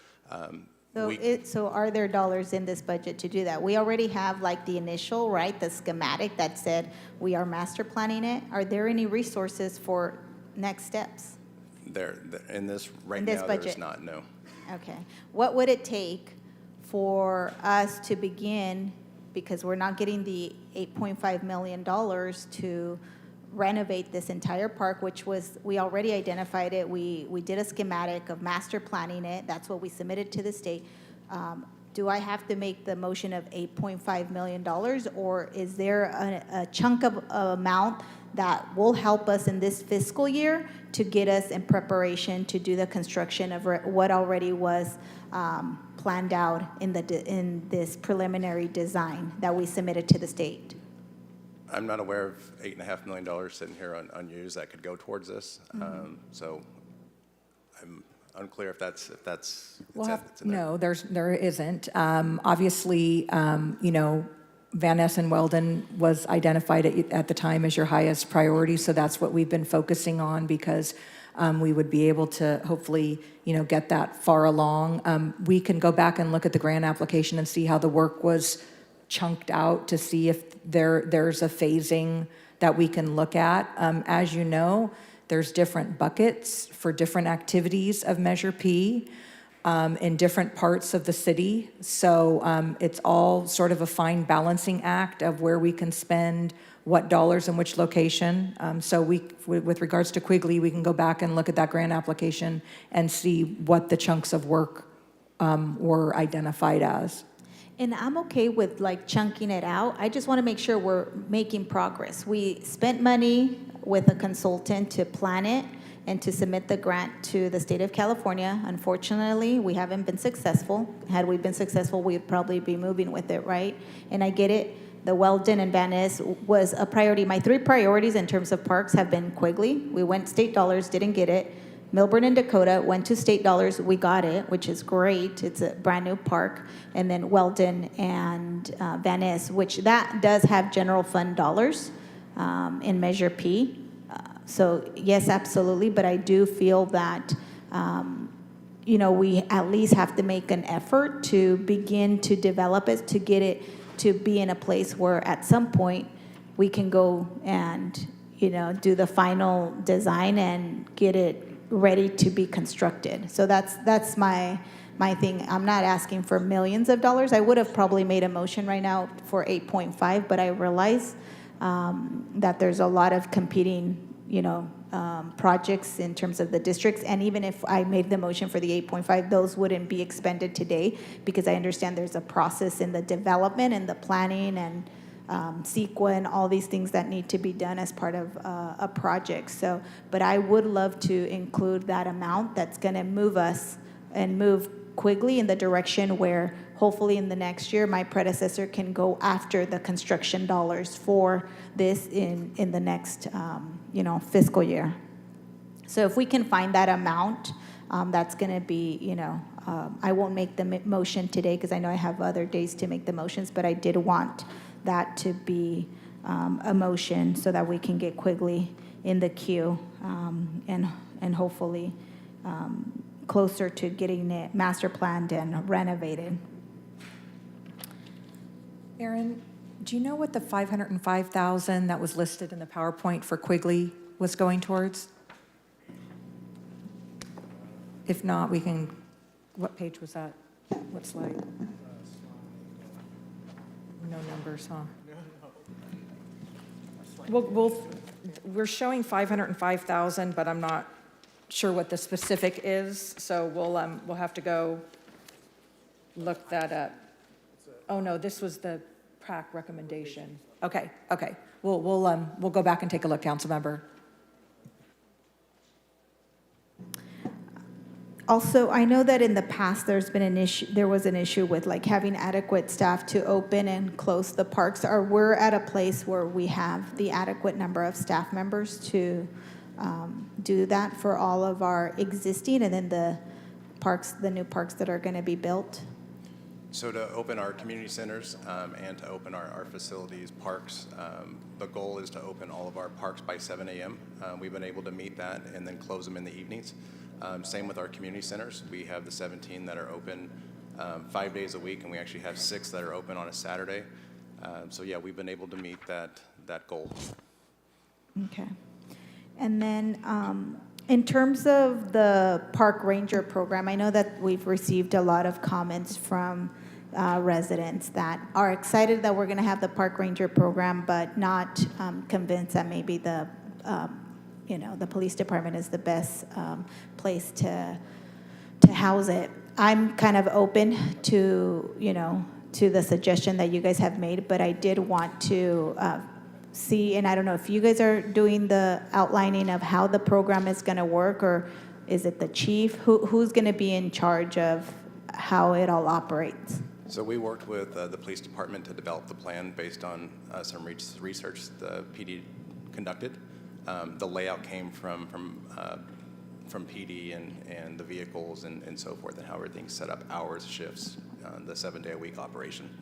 Speaker 16: so are there dollars in this budget to do that? We already have like the initial, right, the schematic that said we are master planning it. Are there any resources for next steps?
Speaker 15: In this right
Speaker 16: in this
Speaker 15: now,
Speaker 16: budget?
Speaker 15: There's not, no.
Speaker 16: Okay. What would it take for us to begin, because we're not getting the $8.5 million to renovate this entire park, which was, we already identified it. We did a schematic of master planning it. That's what we submitted to the state. Do I have to make the motion of $8.5 million, or is there a chunk of amount that will help us in this fiscal year to get us in preparation to do the construction of what already was planned out in this preliminary design that we submitted to the state?
Speaker 15: I'm not aware of $8.5 million sitting here unused that could go towards this. So I'm unclear if that's
Speaker 17: Well,
Speaker 15: in there.
Speaker 17: no, there isn't. Obviously, Van Ness and Weldon was identified at the time as your highest priority, so that's what we've been focusing on, because we would be able to hopefully, get that far along. We can go back and look at the grant application and see how the work was chunked out to see if there's a phasing that we can look at. As you know, There's different buckets for different activities of Measure P in different parts of the city. So it's all sort of a fine balancing act of where we can spend what dollars in which location. So with regards to Quigley, we can go back and look at that grant application and see what the chunks of work were identified as.
Speaker 16: And I'm okay with like chunking it out. I just want to make sure we're making progress. We spent money with a consultant to plan it and to submit the grant to the state of California. Unfortunately, we haven't been successful. Had we been successful, we'd probably be moving with it, right? And I get it. The Weldon and Van Ness was a priority. My 3 priorities in terms of parks have been Quigley. We went state dollars, didn't get it. Milburn and Dakota went to state dollars. We got it, which is great. It's a brand new park. And then Weldon and Van Ness, which that does have general fund dollars in Measure P. So yes, absolutely. But I do feel that, we at least have to make an effort to begin to develop it, to get it to be in a place where at some point we can go and, do the final design and get it ready to be constructed. So that's my thing. I'm not asking for millions of dollars. I would have probably made a motion right now for 8.5, but I realize that there's a lot of competing, projects in terms of the districts. And even if I made the motion for the 8.5, those wouldn't be expended today because I understand there's a process in the development and the planning and CEQA and all these things that need to be done as part of a project. So, but I would love to include that amount that's going to move us and move Quigley in the direction where hopefully in the next year my predecessor can go after the construction dollars for this in the next fiscal year. So if we can find that amount, that's going to be, I won't make the motion today because I know I have other days to make the motions, but I did want that to be a motion so that we can get Quigley in the queue and hopefully closer to getting it master planned and renovated.
Speaker 17: Aaron, do you know what the $505,000 that was listed in the PowerPoint for Quigley was going towards? If not, we can, what page was that? What slide? No numbers, huh? We're showing 505,000, but I'm not sure what the specific is, so we'll have to go look that up. Oh no, this was the PrAC recommendation. Okay. We'll go back and take a look, Councilmember.
Speaker 16: Also, I know that in the past there was an issue with like having adequate staff to open and close the parks. Or we're at a place where we have the adequate number of staff members to do that for all of our existing and then the new parks that are going to be built.
Speaker 15: So to open our community centers and to open our facilities, parks, the goal is to open all of our parks by 7 a.m. We've been able to meet that and then close them in the evenings. Same with our community centers. We have the 17 that are open 5 days a week, and we actually have 6 that are open on a Saturday. So yeah, we've been able to meet that goal.
Speaker 16: Okay. And then in terms of the park ranger program, I know that we've received a lot of comments from residents that are excited that we're going to have the park ranger program, but not convinced that maybe the police department is the best place to house it. I'm kind of open to the suggestion that you guys have made, but I did want to see, and I don't know if you guys are doing the outlining of how the program is going to work, or is it the chief? Who's going to be in charge of how it all operates?
Speaker 15: So we worked with the police department to develop the plan based on some research the PD conducted. The layout came from PD and the vehicles and so forth, and how everything's set up, hours, shifts, the 7-day-a-week operation.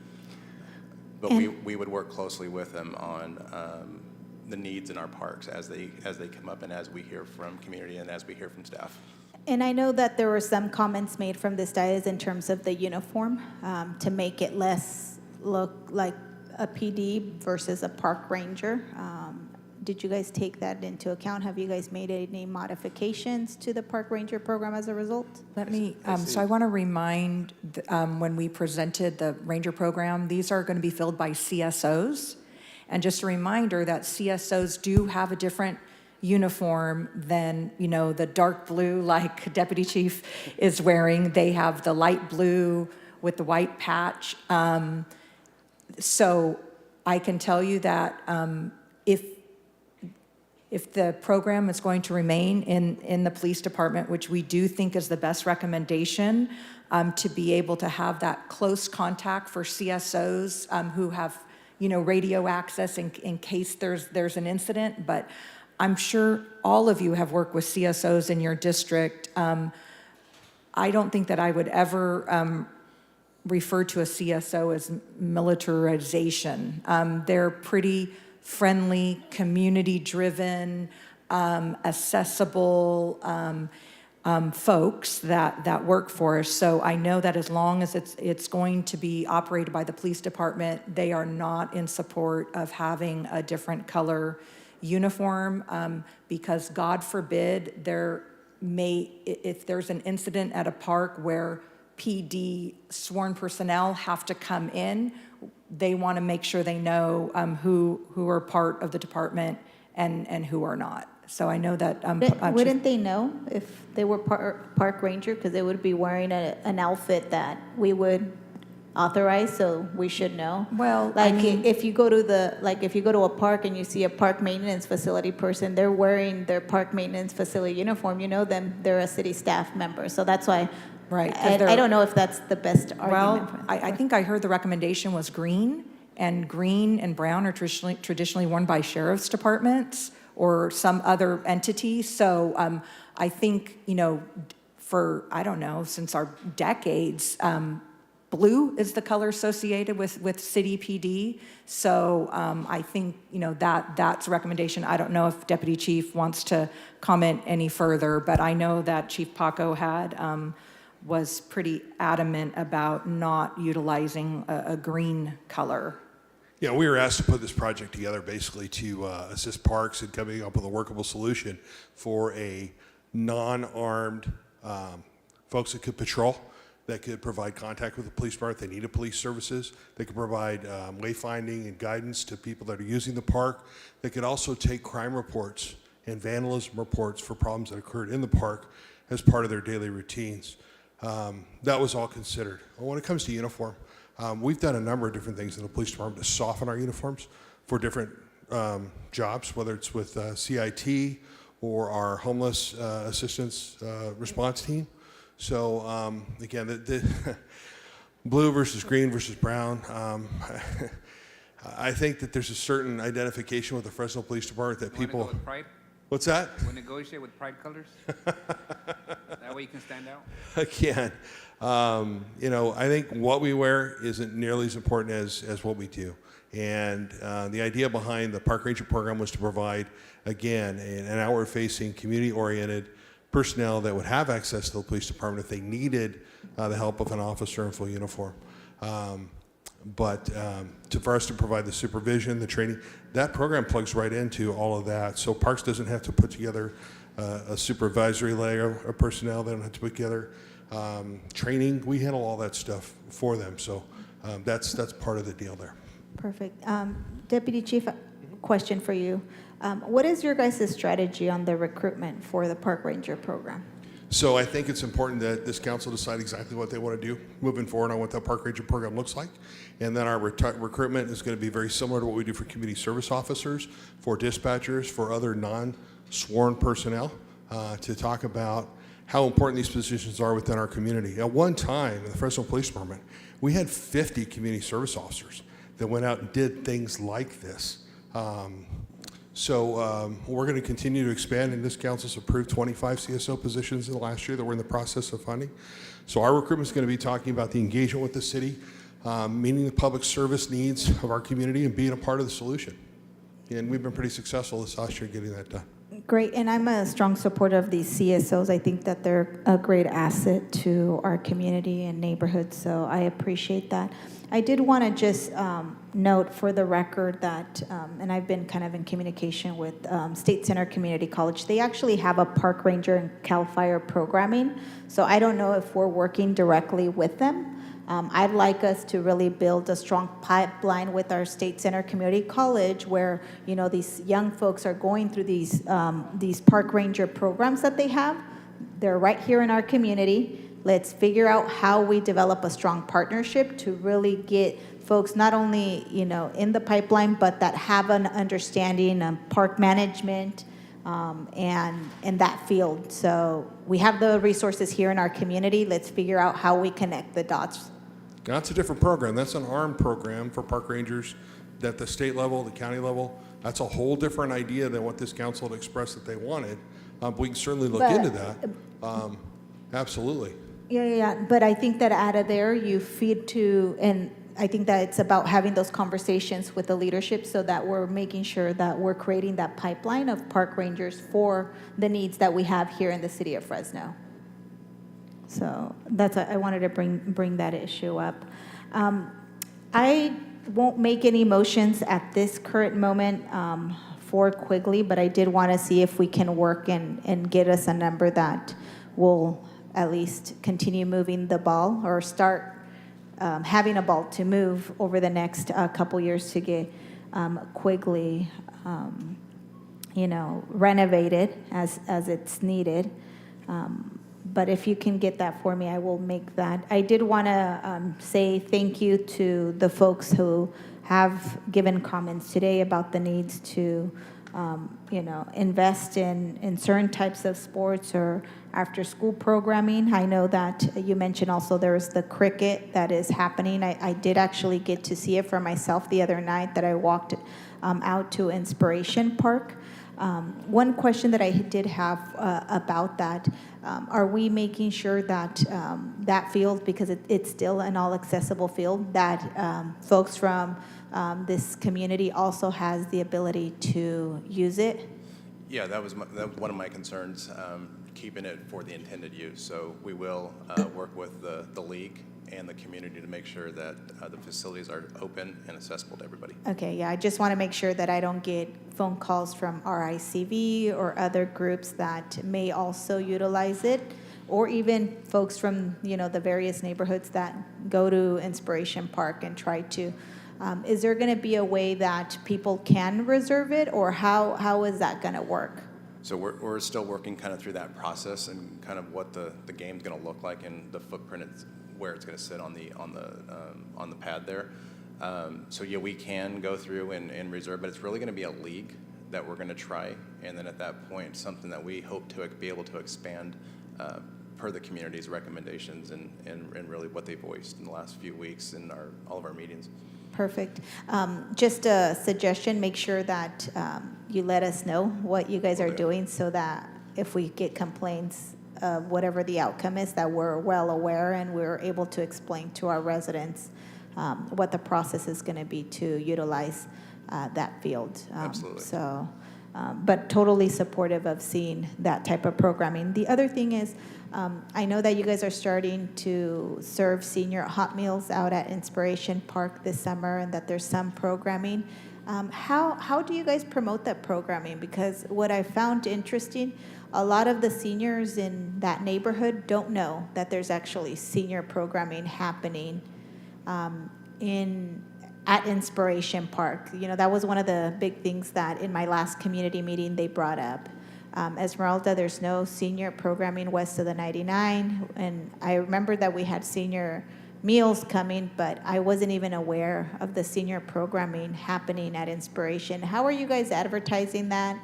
Speaker 15: But we would work closely with them on the needs in our parks as they come up and as we hear from community and as we hear from staff.
Speaker 16: And I know that there were some comments made from this dais in terms of the uniform to make it less look like a PD versus a park ranger. did you guys take that into account? Have you guys made any modifications to the park ranger program as a result?
Speaker 17: Let me, so I want to remind, when we presented the ranger program, these are going to be filled by CSOs. And just a reminder that CSOs do have a different uniform than, you know, the dark blue like Deputy Chief is wearing. They have the light blue with the white patch. So I can tell you that if the program is going to remain in the police department, which we do think is the best recommendation, to be able to have that close contact for CSOs who have, you know, radio access in case there's an incident. But I'm sure all of you have worked with CSOs in your district. I don't think that I would ever refer to a CSO as militarization. They're pretty friendly, community-driven, accessible folks that work for us. So I know that as long as it's going to be operated by the police department, they are not in support of having a different color uniform, because God forbid if there's an incident at a park where PD sworn personnel have to come in, they want to make sure they know who are part of the department and who are not. So I know that.
Speaker 16: Wouldn't they know if they were park ranger? Because they would be wearing an outfit that we would authorize, so we should know.
Speaker 17: Well,
Speaker 16: like,
Speaker 17: I mean,
Speaker 16: if you go to a park and you see a park maintenance facility person, they're wearing their park maintenance facility uniform. You know them; they're a city staff member. So that's why.
Speaker 17: Right.
Speaker 16: I don't know if that's the best argument.
Speaker 17: Well, I think I heard the recommendation was green and brown are traditionally worn by sheriff's departments or some other entity. So I think, you know, for, I don't know, since our decades, blue is the color associated with city PD. So I think, you know, that's a recommendation. I don't know if Deputy Chief wants to comment any further, but I know that Chief Paco was pretty adamant about not utilizing a green color.
Speaker 2: Yeah, we were asked to put this project together basically to assist parks in coming up with a workable solution for a non-armed folks that could patrol, that could provide contact with the police department if they needed police services. They could provide wayfinding and guidance to people that are using the park. They could also take crime reports and vandalism reports for problems that occurred in the park as part of their daily routines. That was all considered. When it comes to uniform, we've done a number of different things in the police department to soften our uniforms for different jobs, whether it's with CIT or our homeless assistance response team. So again, the blue versus green versus brown, I think that there's a certain identification with the Fresno Police Department that people...
Speaker 19: Go with pride?
Speaker 2: What's that?
Speaker 19: We'll negotiate with pride colors? That way you can stand out?
Speaker 2: Again, you know, I think what we wear isn't nearly as important as what we do. And the idea behind the Park Ranger program was to provide, again, an outward-facing, community-oriented personnel that would have access to the police department if they needed the help of an officer in full uniform. But for us to provide the supervision, the training, that program plugs right into all of that. So Parks doesn't have to put together a supervisory layer of personnel. They don't have to put together training. We handle all that stuff for them. So that's part of the deal there.
Speaker 16: Perfect. Deputy Chief, question for you. What is your guys' strategy on the recruitment for the Park Ranger program?
Speaker 2: So I think it's important that this council decide exactly what they want to do moving forward on what that Park Ranger program looks like. And then our recruitment is going to be very similar to what we do for community service officers, for dispatchers, for other non-sworn personnel, to talk about how important these positions are within our community. At one time in the Fresno Police Department, we had 50 community service officers that went out and did things like this. So we're going to continue to expand, and this council's approved 25 CSO positions in the last year that we're in the process of funding. So our recruitment is going to be talking about the engagement with the city, meeting the public service needs of our community, and being a part of the solution. And we've been pretty successful this last year getting that done.
Speaker 16: Great, and I'm a strong supporter of these CSOs. I think that they're a great asset to our community and neighborhood, so I appreciate that. I did want to just note for the record that, and I've been kind of in communication with State Center Community College. They actually have a park ranger and Cal Fire programming, so I don't know if we're working directly with them. I'd like us to really build a strong pipeline with our State Center Community College where, you know, these young folks are going through these park ranger programs that they have. They're right here in our community. Let's figure out how we develop a strong partnership to really get folks not only, you know, in the pipeline, but that have an understanding of park management and that field. So we have the resources here in our community. Let's figure out how we connect the dots.
Speaker 2: That's a different program. That's an armed program for park rangers at the state level, the county level. That's a whole different idea than what this council had expressed that they wanted. We can certainly look into that. Absolutely.
Speaker 16: Yeah. But I think that out of there, you feed to, and I think that it's about having those conversations with the leadership so that we're making sure that we're creating that pipeline of park rangers for the needs that we have here in the city of Fresno. So I wanted to bring that issue up. I won't make any motions at this current moment for Quigley, but I did want to see if we can work and get us a number that will at least continue moving the ball or start having a ball to move over the next couple years to get Quigley, renovated as it's needed. But if you can get that for me, I will make that. I did want to say thank you to the folks who have given comments today about the needs to, invest in certain types of sports or after-school programming. I know that you mentioned also there's the cricket that is happening. I did actually get to see it for myself the other night that I walked out to Inspiration Park. One question that I did have about that, are we making sure that that field, because it's still an all-accessible field, that folks from this community also has the ability to use it?
Speaker 15: Yeah, that was one of my concerns, keeping it for the intended use. So we will work with the league and the community to make sure that the facilities are open and accessible to everybody. Okay,
Speaker 16: yeah, I just want to make sure that I don't get phone calls from RICV or other groups that may also utilize it, or even folks from, the various neighborhoods that go to Inspiration Park and try to. Is there going to be a way that people can reserve it, or how is that going to work?
Speaker 15: So we're still working kind of through that process and kind of what the game's going to look like and the footprint where it's going to sit on the pad there. So yeah, we can go through and reserve, but it's really going to be a league that we're going to try, and then at that point, something that we hope to be able to expand per the community's recommendations and really what they voiced in the last few weeks in all of our meetings.
Speaker 16: Perfect. Just a suggestion, make sure that you let us know what you guys are doing so that if we get complaints of whatever the outcome is, that we're well aware and we're able to explain to our residents what the process is going to be to utilize that field.
Speaker 15: Absolutely.
Speaker 16: But totally supportive of seeing that type of programming. The other thing is, I know that you guys are starting to serve senior hot meals out at Inspiration Park this summer and that there's some programming. How do you guys promote that programming? Because what I found interesting, a lot of the seniors in that neighborhood don't know that there's actually senior programming happening at Inspiration Park. That was one of the big things that in my last community meeting they brought up. Esmeralda, there's no senior programming west of the 99, and I remember that we had senior meals coming, but I wasn't even aware of the senior programming happening at Inspiration. How are you guys advertising that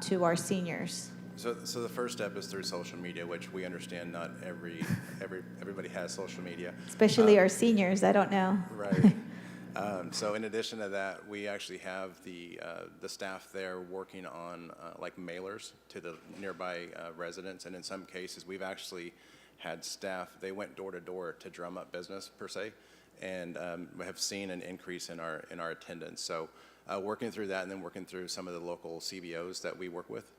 Speaker 16: to our seniors?
Speaker 15: So the first step is through social media, which we understand not everybody has social media.
Speaker 16: Especially our seniors, I don't know.
Speaker 15: Right. So in addition to that, we actually have the staff there working on like mailers to the nearby residents, and in some cases, we've actually had staff, they went door to door to drum up business per se, and we have seen an increase in our attendance. So working through that and then working through some of the local CBOs that we work with,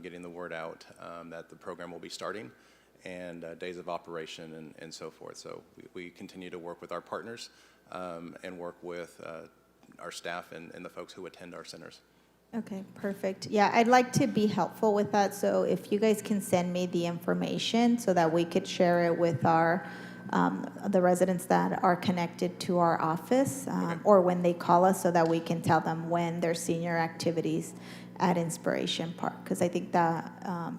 Speaker 15: getting the word out that the program will be starting and days of operation and so forth. So we continue to work with our partners and work with our staff and the folks who attend our centers.
Speaker 16: Okay, perfect. Yeah, I'd like to be helpful with that. So if you guys can send me the information so that we could share it with our the residents that are connected to our office, or when they call us, so that we can tell them when their senior activities at Inspiration Park, because I think that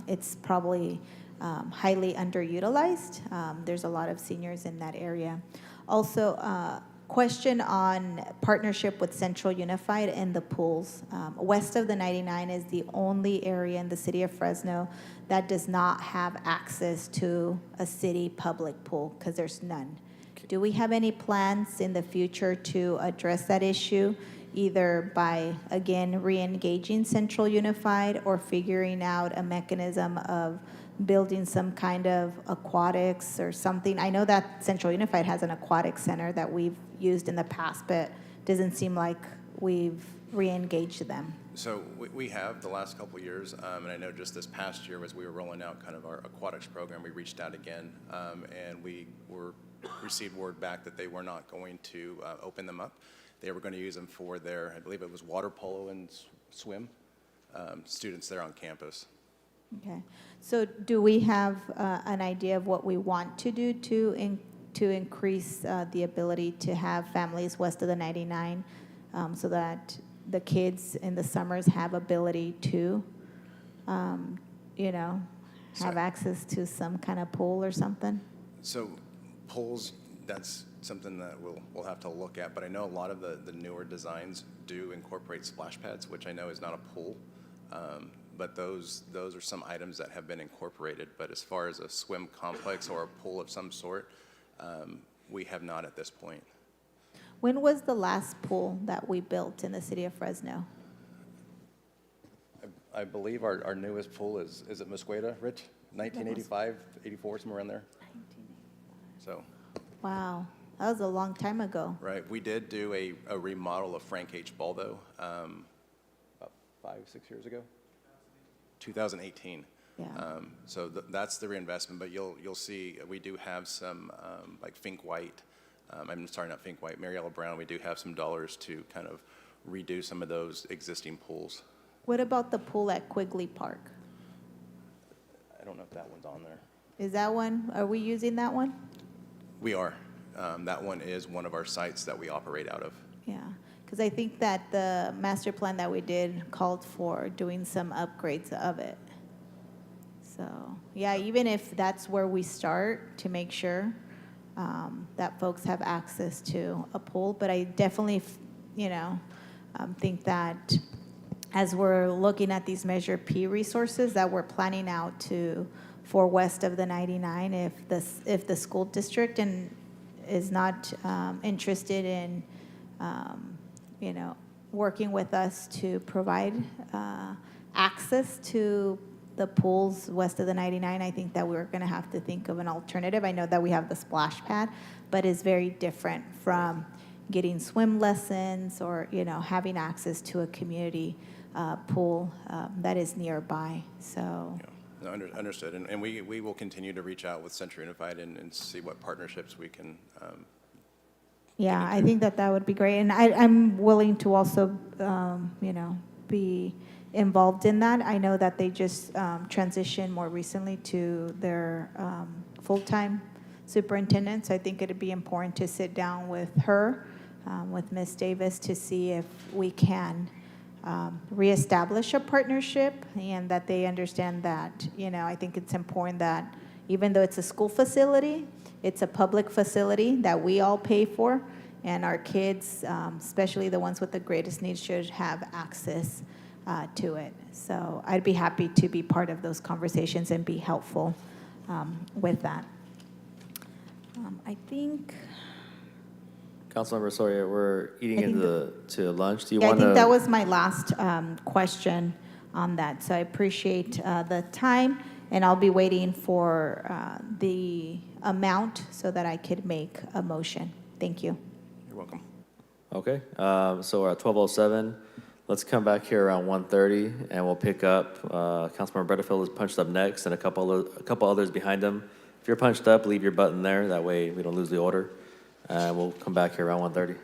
Speaker 16: it's probably highly underutilized. There's a lot of seniors in that area. Also, question on partnership with Central Unified and the pools. West of the 99 is the only area in the city of Fresno that does not have access to a city public pool, because there's none. Do we have any plans in the future to address that issue, either by, again, re-engaging Central Unified or figuring out a mechanism of building some kind of aquatics or something? I know that Central Unified has an aquatic center that we've used in the past, but doesn't seem like we've re-engaged them.
Speaker 15: So we have the last couple of years, and I know just this past year as we were rolling out kind of our aquatics program, we reached out again, and we received word back that they were not going to open them up. They were going to use them for their, I believe it was water polo and swim, students there on campus.
Speaker 16: Okay, so do we have an idea of what we want to do to increase the ability to have families west of the 99, so that the kids in the summers have ability to, have access to some kind of pool or something?
Speaker 15: So pools, that's something that we'll have to look at, but I know a lot of the newer designs do incorporate splash pads, which I know is not a pool. But those are some items that have been incorporated. But as far as a swim complex or a pool of some sort, we have not at this point.
Speaker 16: When was the last pool that we built in the city of Fresno?
Speaker 15: I believe our newest pool is it Mosqueda, Rich? 1985, 84, somewhere around there. 1985. So.
Speaker 16: Wow, that was a long time ago.
Speaker 15: Right. We did do a remodel of Frank H. Baldo about 5-6 years ago. 2018.
Speaker 16: Yeah.
Speaker 15: So that's the reinvestment, but you'll see we do have some like Fink White. I'm sorry, not Fink White, Mariella Brown. We do have some dollars to kind of redo some of those existing pools.
Speaker 16: What about the pool at Quigley Park?
Speaker 15: I don't know if that one's on there.
Speaker 16: Is that one, are we using that one?
Speaker 15: We are. That one is one of our sites that we operate out of.
Speaker 16: Yeah, because I think that the master plan that we did called for doing some upgrades of it. So, yeah, even if that's where we start, to make sure that folks have access to a pool. But I definitely, think that as we're looking at these Measure P resources that we're planning out for west of the 99, if the school district is not interested in, working with us to provide access to the pools west of the 99, I think that we're going to have to think of an alternative. I know that we have the splash pad, but it's very different from getting swim lessons or, having access to a community pool that is nearby. So.
Speaker 15: Yeah. No, understood. And we will continue to reach out with Central Unified and see what partnerships we can.
Speaker 16: Yeah, I think that would be great. And I'm willing to also, be involved in that. I know that they just transitioned more recently to their full-time superintendent. So I think it'd be important to sit down with her, with Ms. Davis, to see if we can reestablish a partnership, and that they understand that, I think it's important that even though it's a school facility, it's a public facility that we all pay for, and our kids, especially the ones with the greatest needs, should have access to it. So I'd be happy to be part of those conversations and be helpful with that. I think.
Speaker 1: Councilmember Soria, we're eating into lunch. Do you
Speaker 16: Yeah,
Speaker 1: want to?
Speaker 16: I think that was my last question on that. So I appreciate the time, and I'll be waiting for the amount so that I could make a motion. Thank Thank you.
Speaker 15: You're welcome.
Speaker 1: Okay, so we're at 12:07. Let's come back here around 1:30, and we'll pick up, Councilmember Butterfield is punched up next, and a couple others behind him. If you're punched up, leave your button there. That way we don't lose the order. And we'll come back here around 1:30.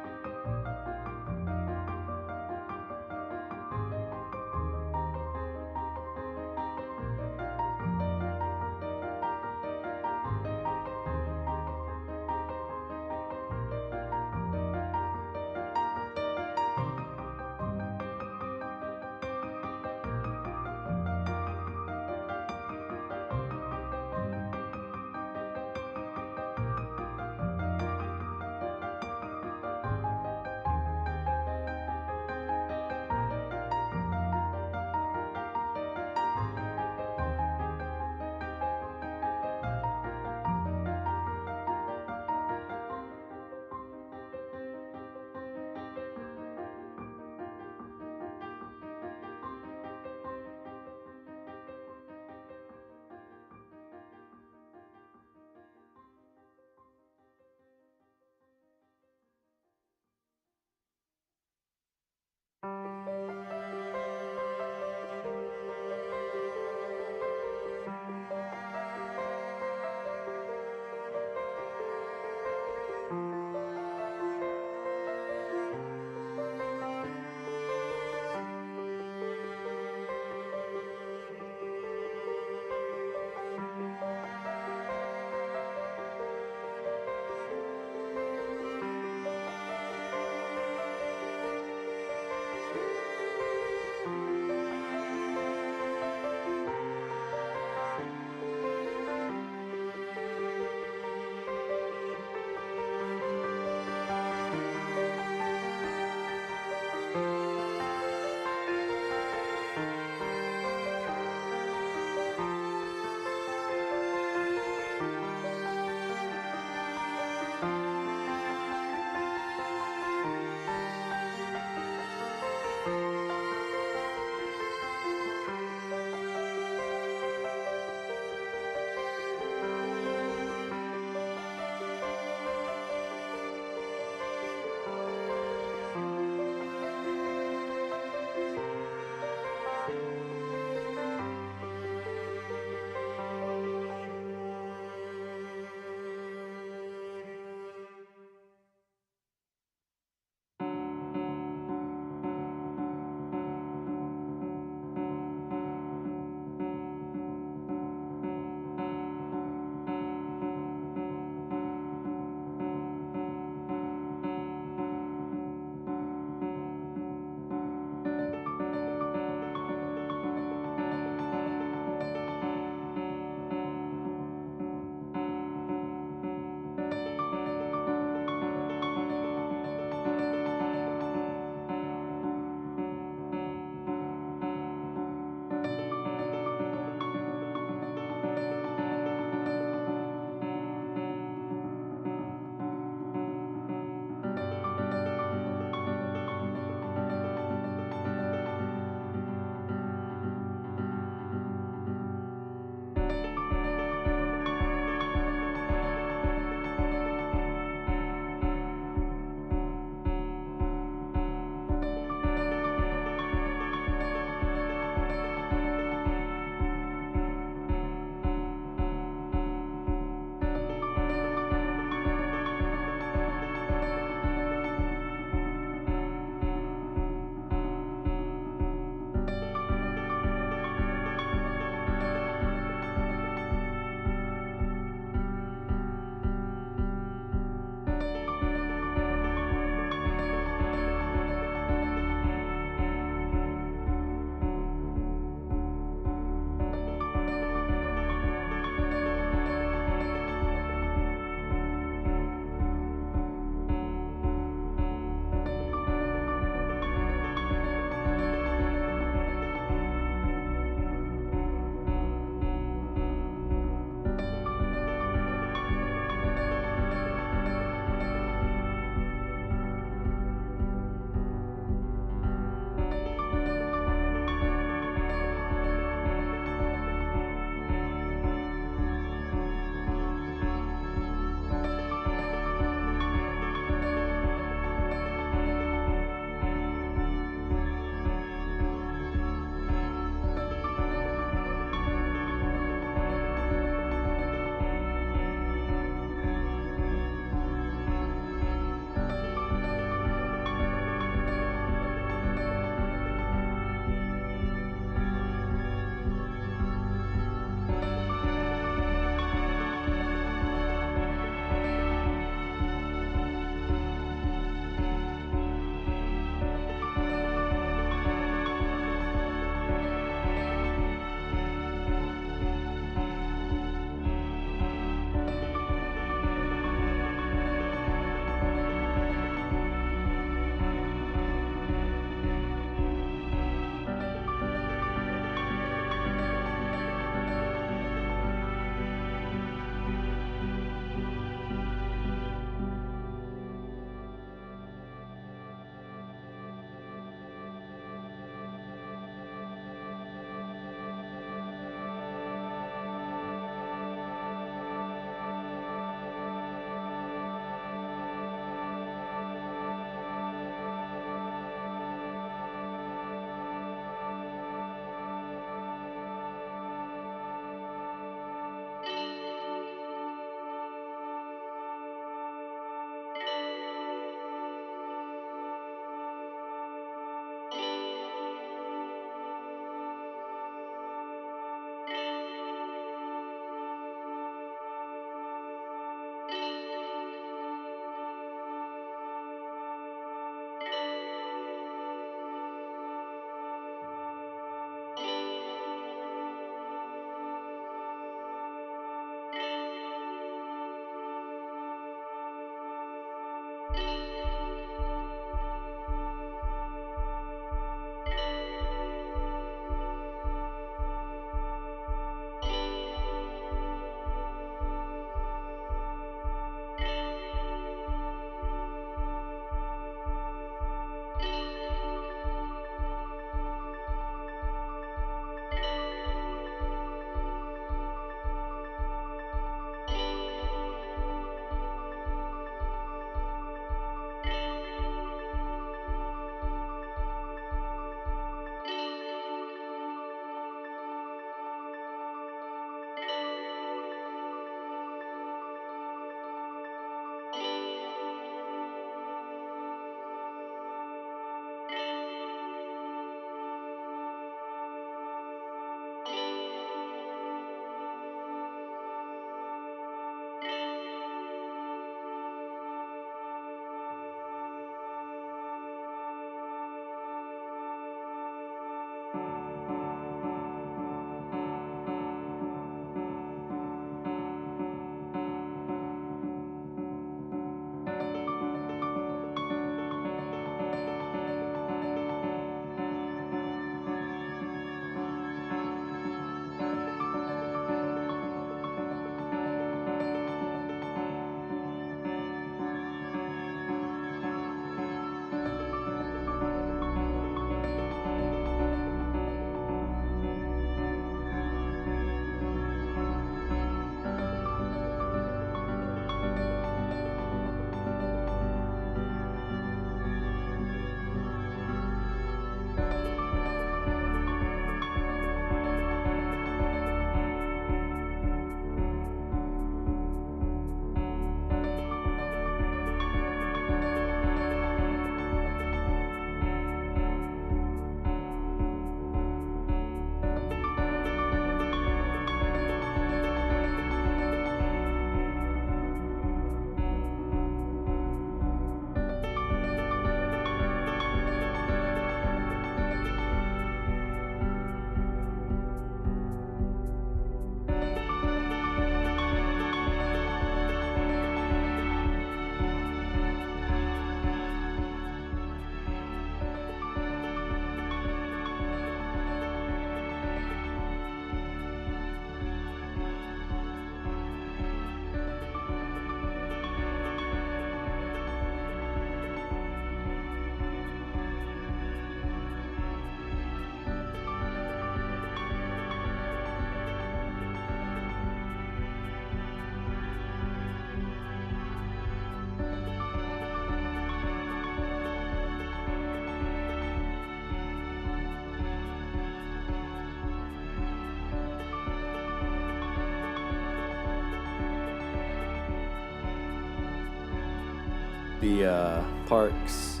Speaker 1: the Parks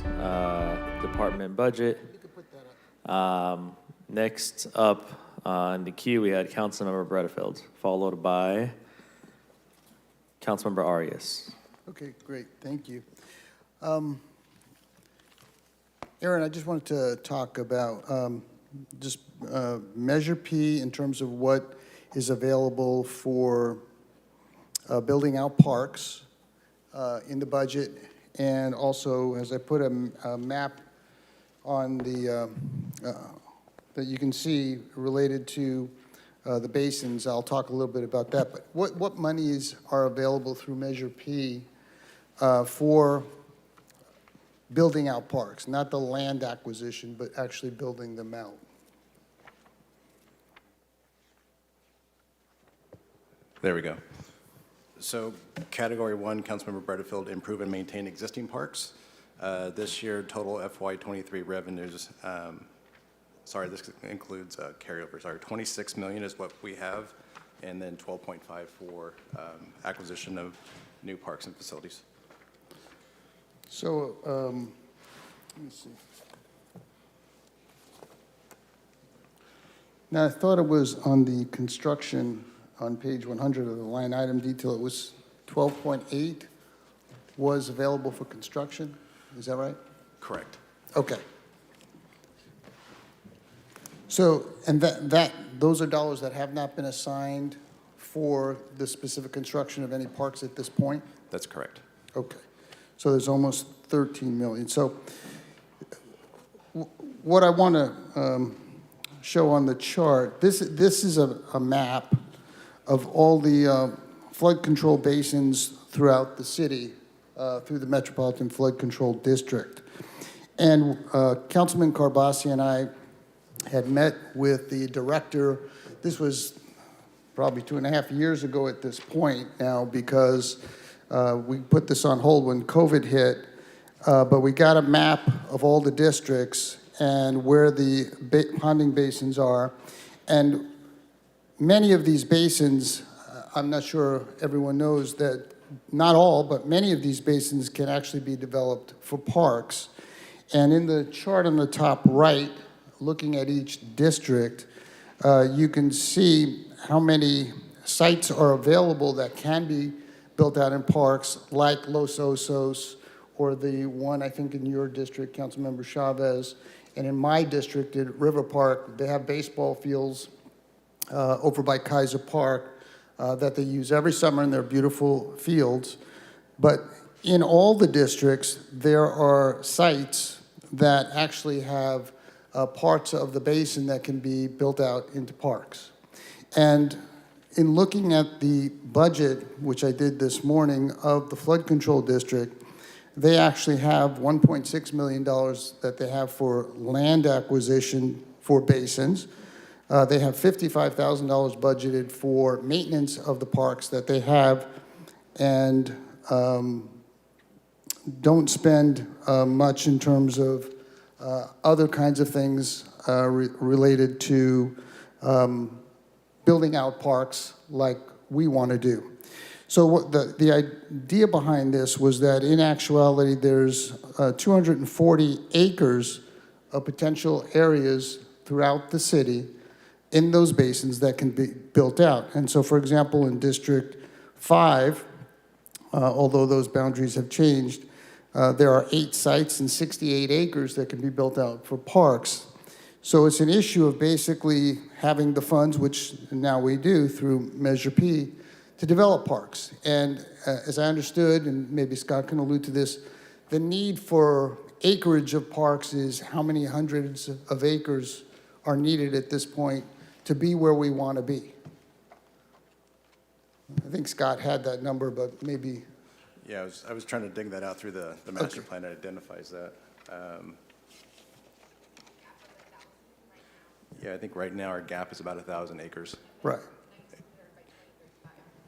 Speaker 1: Department budget. Next up in the queue, we had Councilmember Bredefeld, followed by Councilmember Arias.
Speaker 4: Okay, great, thank you. Aaron, I just wanted to talk about just Measure P in terms of what is available for building out parks in the budget, and also as I put a map on the that you can see related to the basins. I'll talk a little bit about that. But what monies are available through Measure P for building out parks, not the land acquisition, but actually building them out?
Speaker 15: There we go. So category 1, Councilmember Bredefeld, improve and maintain existing parks. This year, total FY23 revenues, sorry, this includes carryover, sorry, 26 million is what we have, and then 12.5 for acquisition of new parks and facilities.
Speaker 4: So, let me see. Now, I thought it was on the construction on page 100 of the line item detail, it was 12.8 was available for construction. Is that right?
Speaker 15: Correct.
Speaker 4: Okay. So, and those are dollars that have not been assigned for the specific construction of any parks at this point?
Speaker 15: That's correct.
Speaker 4: Okay. So there's almost 13 million. So what I want to show on the chart, this is a map of all the flood control basins throughout the city, through the Metropolitan Flood Control District. And Councilman Carbasi and I had met with the director. This was probably 2.5 years ago at this point now, because we put this on hold when COVID hit, but we got a map of all the districts and where the ponding basins are. And many of these basins, I'm not sure everyone knows that, not all, but many of these basins can actually be developed for parks. And in the chart on the top right, looking at each district, you can see how many sites are available that can be built out in parks, like Los Osos, or the one, I think, in your district, Councilmember Chavez, and in my district at River Park, they have baseball fields over by Kaiser Park that they use every summer in their beautiful fields. But in all the districts, there are sites that actually have parts of the basin that can be built out into parks. And in looking at the budget, which I did this morning, of the flood control district, they actually have $1.6 million that they have for land acquisition for basins. They have $55,000 budgeted for maintenance of the parks that they have, and don't spend much in terms of other kinds of things related to building out parks like we want to do. So what the idea behind this was that in actuality there's 240 acres of potential areas throughout the city in those basins that can be built out. And so, for example, in District 5, although those boundaries have changed, there are 8 sites and 68 acres that can be built out for parks. So it's an issue of basically having the funds, which now we do through Measure P, to develop parks. And as I understood, and maybe Scott can allude to this, the need for acreage of parks is how many hundreds of acres are needed at this point to be where we want to be. I think Scott had that number, but maybe.
Speaker 15: Yeah, I was trying to dig that out through the master plan that identifies that. Yeah, I think right now our gap is about 1,000 acres.
Speaker 4: Right.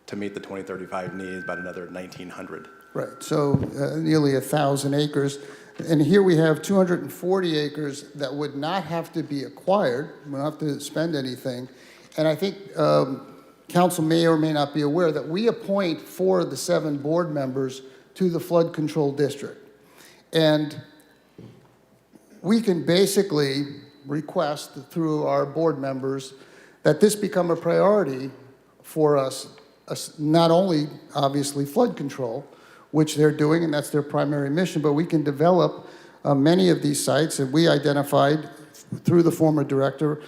Speaker 15: To meet the 2035 need, about another 1,900.
Speaker 4: Right, so nearly 1,000 acres. And here we have 240 acres that would not have to be acquired, we don't have to spend anything. And I think council may or may not be aware that we appoint 4 of the 7 board members to the flood control district. And we can basically request through our board members that this become a priority for us, not only obviously flood control, which they're doing, and that's their primary mission, but we can develop many of these sites, and we identified through the former director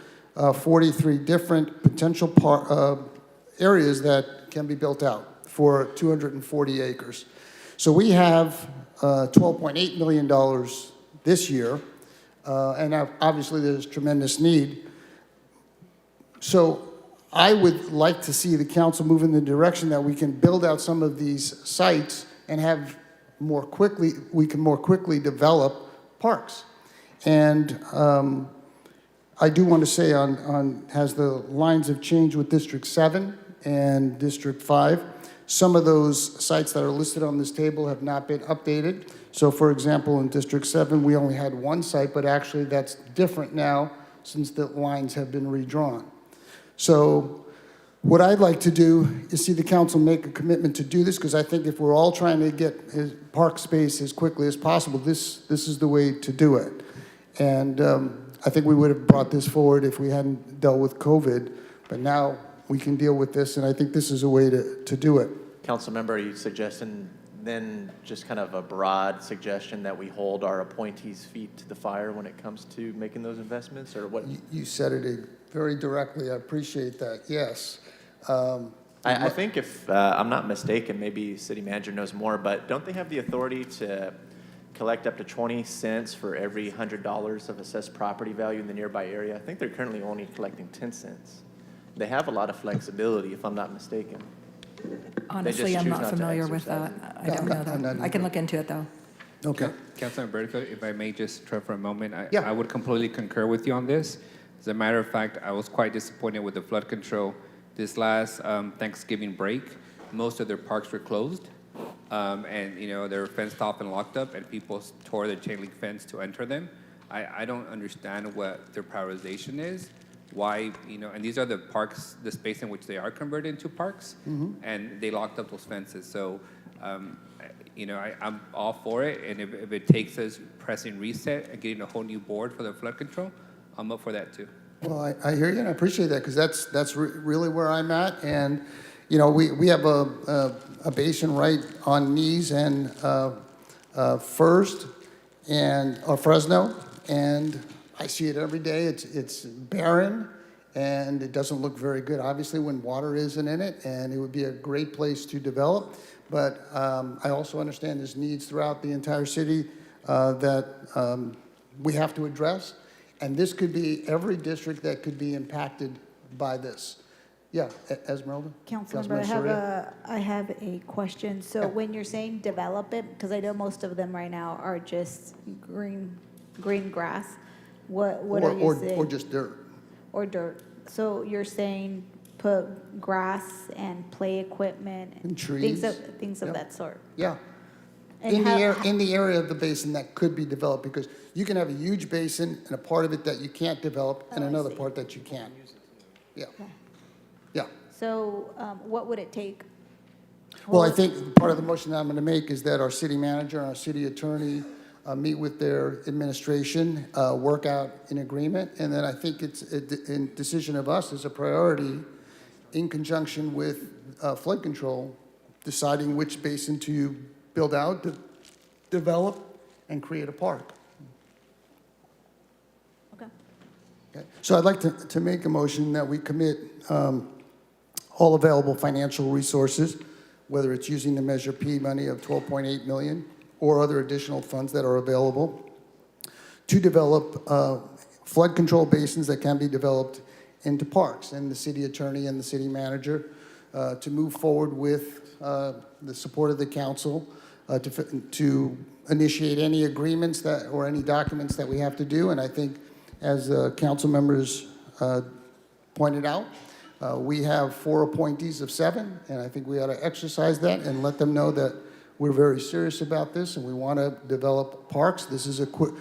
Speaker 4: 43 different potential areas that can be built out for 240 acres. So we have $12.8 million this year, and obviously there's tremendous need. So I would like to see the council move in the direction that we can build out some of these sites and have we can more quickly develop parks. And I do want to say as the lines have changed with District 7 and District 5, some of those sites that are listed on this table have not been updated. So for example, in District 7, we only had one site, but actually that's different now since the lines have been redrawn. So what I'd like to do is see the council make a commitment to do this, because I think if we're all trying to get park space as quickly as possible, this is the way to do it. And I think we would have brought this forward if we hadn't dealt with COVID, but now we can deal with this, and I think this is a way to do it.
Speaker 14: Councilmember, are you suggesting then just kind of a broad suggestion that we hold our appointees' feet to the fire when it comes to making those investments, or what?
Speaker 4: You said it very directly. I appreciate that. Yes.
Speaker 14: I think if I'm not mistaken, maybe city manager knows more, but don't they have the authority to collect up to 20 cents for every $100 of assessed property value in the nearby area? I think they're currently only collecting 10 cents. They have a lot of flexibility, if I'm not mistaken.
Speaker 17: Honestly, I'm not familiar with that. I don't know that. I can look into it, though.
Speaker 4: Okay.
Speaker 19: Councilman Berto, if I may just try for a moment, I would completely concur with you on this. As a matter of fact, I was quite disappointed with the flood control. This last Thanksgiving break, most of their parks were closed, and they're fenced off and locked up, and people tore the chain link fence to enter them. I don't understand what their prioritization is. Why, and these are the parks, the space in which they are converted into parks, and they locked up those fences. So, I'm all for it, and if it takes us pressing reset and getting a whole new board for the flood control, I'm up for that too.
Speaker 4: Well, I hear you, and I appreciate that, because that's really where I'm at. And we have a basin right on Knees and First and Fresno, and I see it every day. It's barren, and it doesn't look very good, obviously, when water isn't in it, and it would be a great place to develop. But I also understand there's needs throughout the entire city that we have to address. And this could be every district that could be impacted by this. Yeah, Esmeralda?
Speaker 16: Councilmember, I have a question. So when you're saying develop it, because I know most of them right now are just green grass, what are you saying?
Speaker 4: Or just dirt.
Speaker 16: Or dirt. So you're saying put grass and play equipment
Speaker 4: and trees,
Speaker 16: things of that sort.
Speaker 4: Yeah.
Speaker 16: And
Speaker 4: in the area of the basin that could be developed, because you can have a huge basin and a part of it that you can't develop and another part that you can. Yeah. Yeah.
Speaker 16: So what would it take?
Speaker 4: Well, I think part of the motion that I'm going to make is that our city manager and our city attorney meet with their administration, work out an agreement, and then I think it's a decision of us as a priority in conjunction with flood control, deciding which basin to build out, develop, and create a park. Okay. So I'd like to make a motion that we commit all available financial resources, whether it's using the Measure P money of $12.8 million or other additional funds that are available, to develop flood control basins that can be developed into parks, and the city attorney and the city manager to move forward with the support of the council to initiate any agreements or any documents that we have to do. And I think, as council members pointed out, we have 4 appointees of 7, and I think we ought to exercise that and let them know that we're very serious about this and we want to develop parks. This is a quick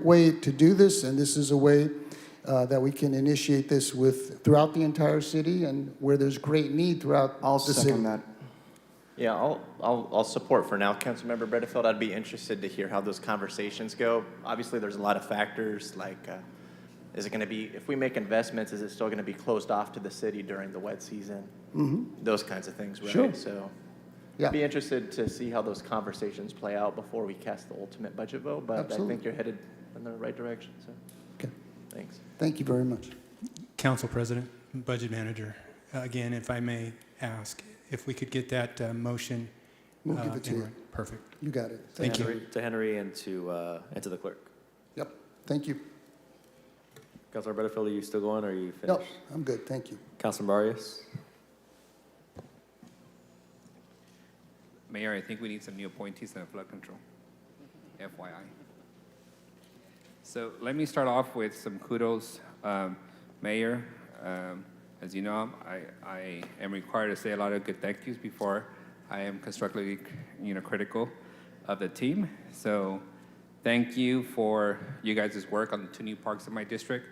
Speaker 4: way to do this, and this is a way that we can initiate this throughout the entire city and where there's great need throughout the city.
Speaker 6: I'll second that.
Speaker 14: Yeah, I'll support for now, Councilmember Bredefield. I'd be interested to hear how those conversations go. Obviously, there's a lot of factors like, is it going to be, if we make investments, is it still going to be closed off to the city during the wet season? Those kinds of things, right?
Speaker 4: Sure.
Speaker 14: So
Speaker 4: Yeah.
Speaker 14: I'd be interested to see how those conversations play out before we cast the ultimate budget vote, but
Speaker 4: Absolutely.
Speaker 14: I think you're headed in the right direction, so.
Speaker 4: Okay.
Speaker 14: Thanks.
Speaker 4: Thank you very much.
Speaker 23: Council President, Budget Manager, again, if I may ask, if we could get that motion.
Speaker 4: We'll give it to
Speaker 23: in
Speaker 4: you.
Speaker 23: writing. Perfect.
Speaker 4: You got it.
Speaker 23: Thank you.
Speaker 1: To Henry and to the clerk.
Speaker 4: Yep. Thank you.
Speaker 1: Councilor Bredefield, are you still going or are you
Speaker 4: No,
Speaker 1: finished?
Speaker 4: I'm good. Thank you.
Speaker 1: Councilor Barrios?
Speaker 19: Mayor, I think we need some new appointees in flood control, FYI. So let me start off with some kudos. Mayor, as you know, I am required to say a lot of good thank yous before I am constructively, critical of the team. So thank you for you guys' work on the 2 new parks in my district,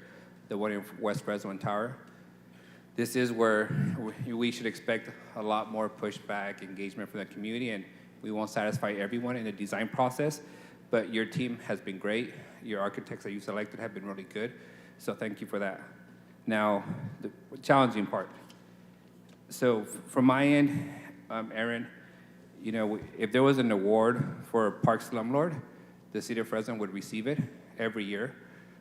Speaker 19: the one in West Fresno and Tower. This is where we should expect a lot more pushback, engagement from the community, and we won't satisfy everyone in the design process, but your team has been great. Your architects that you selected have been really good, so thank you for that. Now, the challenging part. So from my end, Aaron, if there was an award for Park Slumlord, the city of Fresno would receive it every year